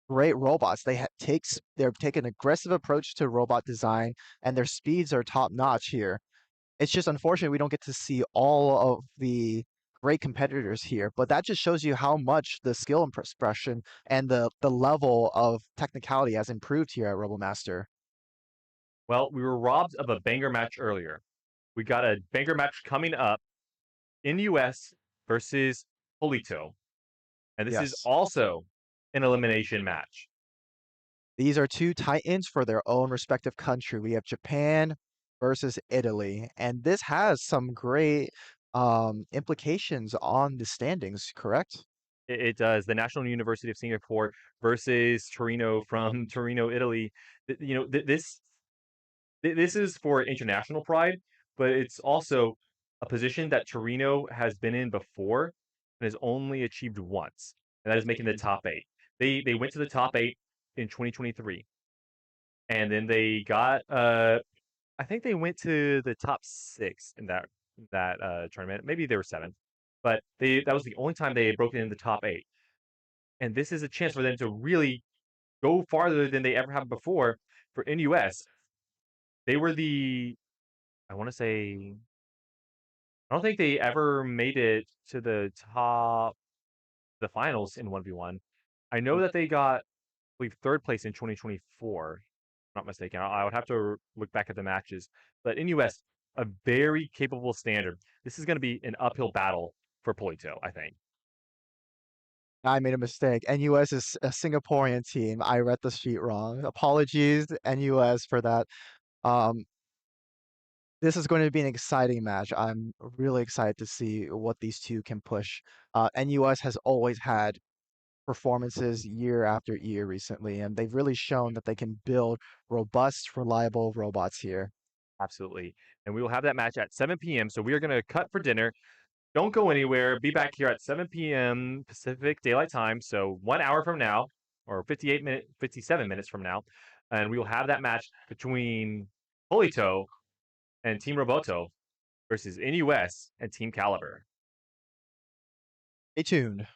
great robots. They're taking an aggressive approach to robot design, and their speeds are top notch here. It's just unfortunate we don't get to see all of the great competitors here, but that just shows you how much the skill and expression and the level of technicality has improved here at RoboMaster. Well, we were robbed of a banger match earlier. We got a banger match coming up in US versus POLITO. And this is Yes. also an elimination match. These are two titans for their own respective country. We have Japan versus Italy, and this has some great implications on the standings, correct? It does. The National University of Singapore versus Torino from Torino, Italy. This is for international pride, but it's also a position that Torino has been in before and has only achieved once, and that is making the top 8. They went to the top 8 in 2023, and then they got I think they went to the top 6 in that tournament. Maybe they were 7th, but that was the only time they had broken in the top 8. And this is a chance for them to really go farther than they ever have before. For NUS, they were I want to say, I don't think they ever made it to the finals in 1v1. I know that they got, I believe, 3rd place in 2024. Not mistaken. I would have to look back at the matches. But in US, a very capable standard. This is going to be an uphill battle for POLITO, I think. I made a mistake. NUS is a Singaporean team. I read the sheet wrong. Apologies, NUS, for that. This is going to be an exciting match. I'm really excited to see what these two can push. NUS has always had performances year after year recently, and they've really shown that they can build robust, reliable robots here. Absolutely. And we will have that match at 7 p.m. So we are going to cut for dinner. Don't go anywhere. Be back here at 7 p.m. Pacific Daylight Time. So 1 hour from now, or 57 minutes from now. And we will have that match between POLITO and Team Roboto versus NUS and Team Caliber. Stay tuned.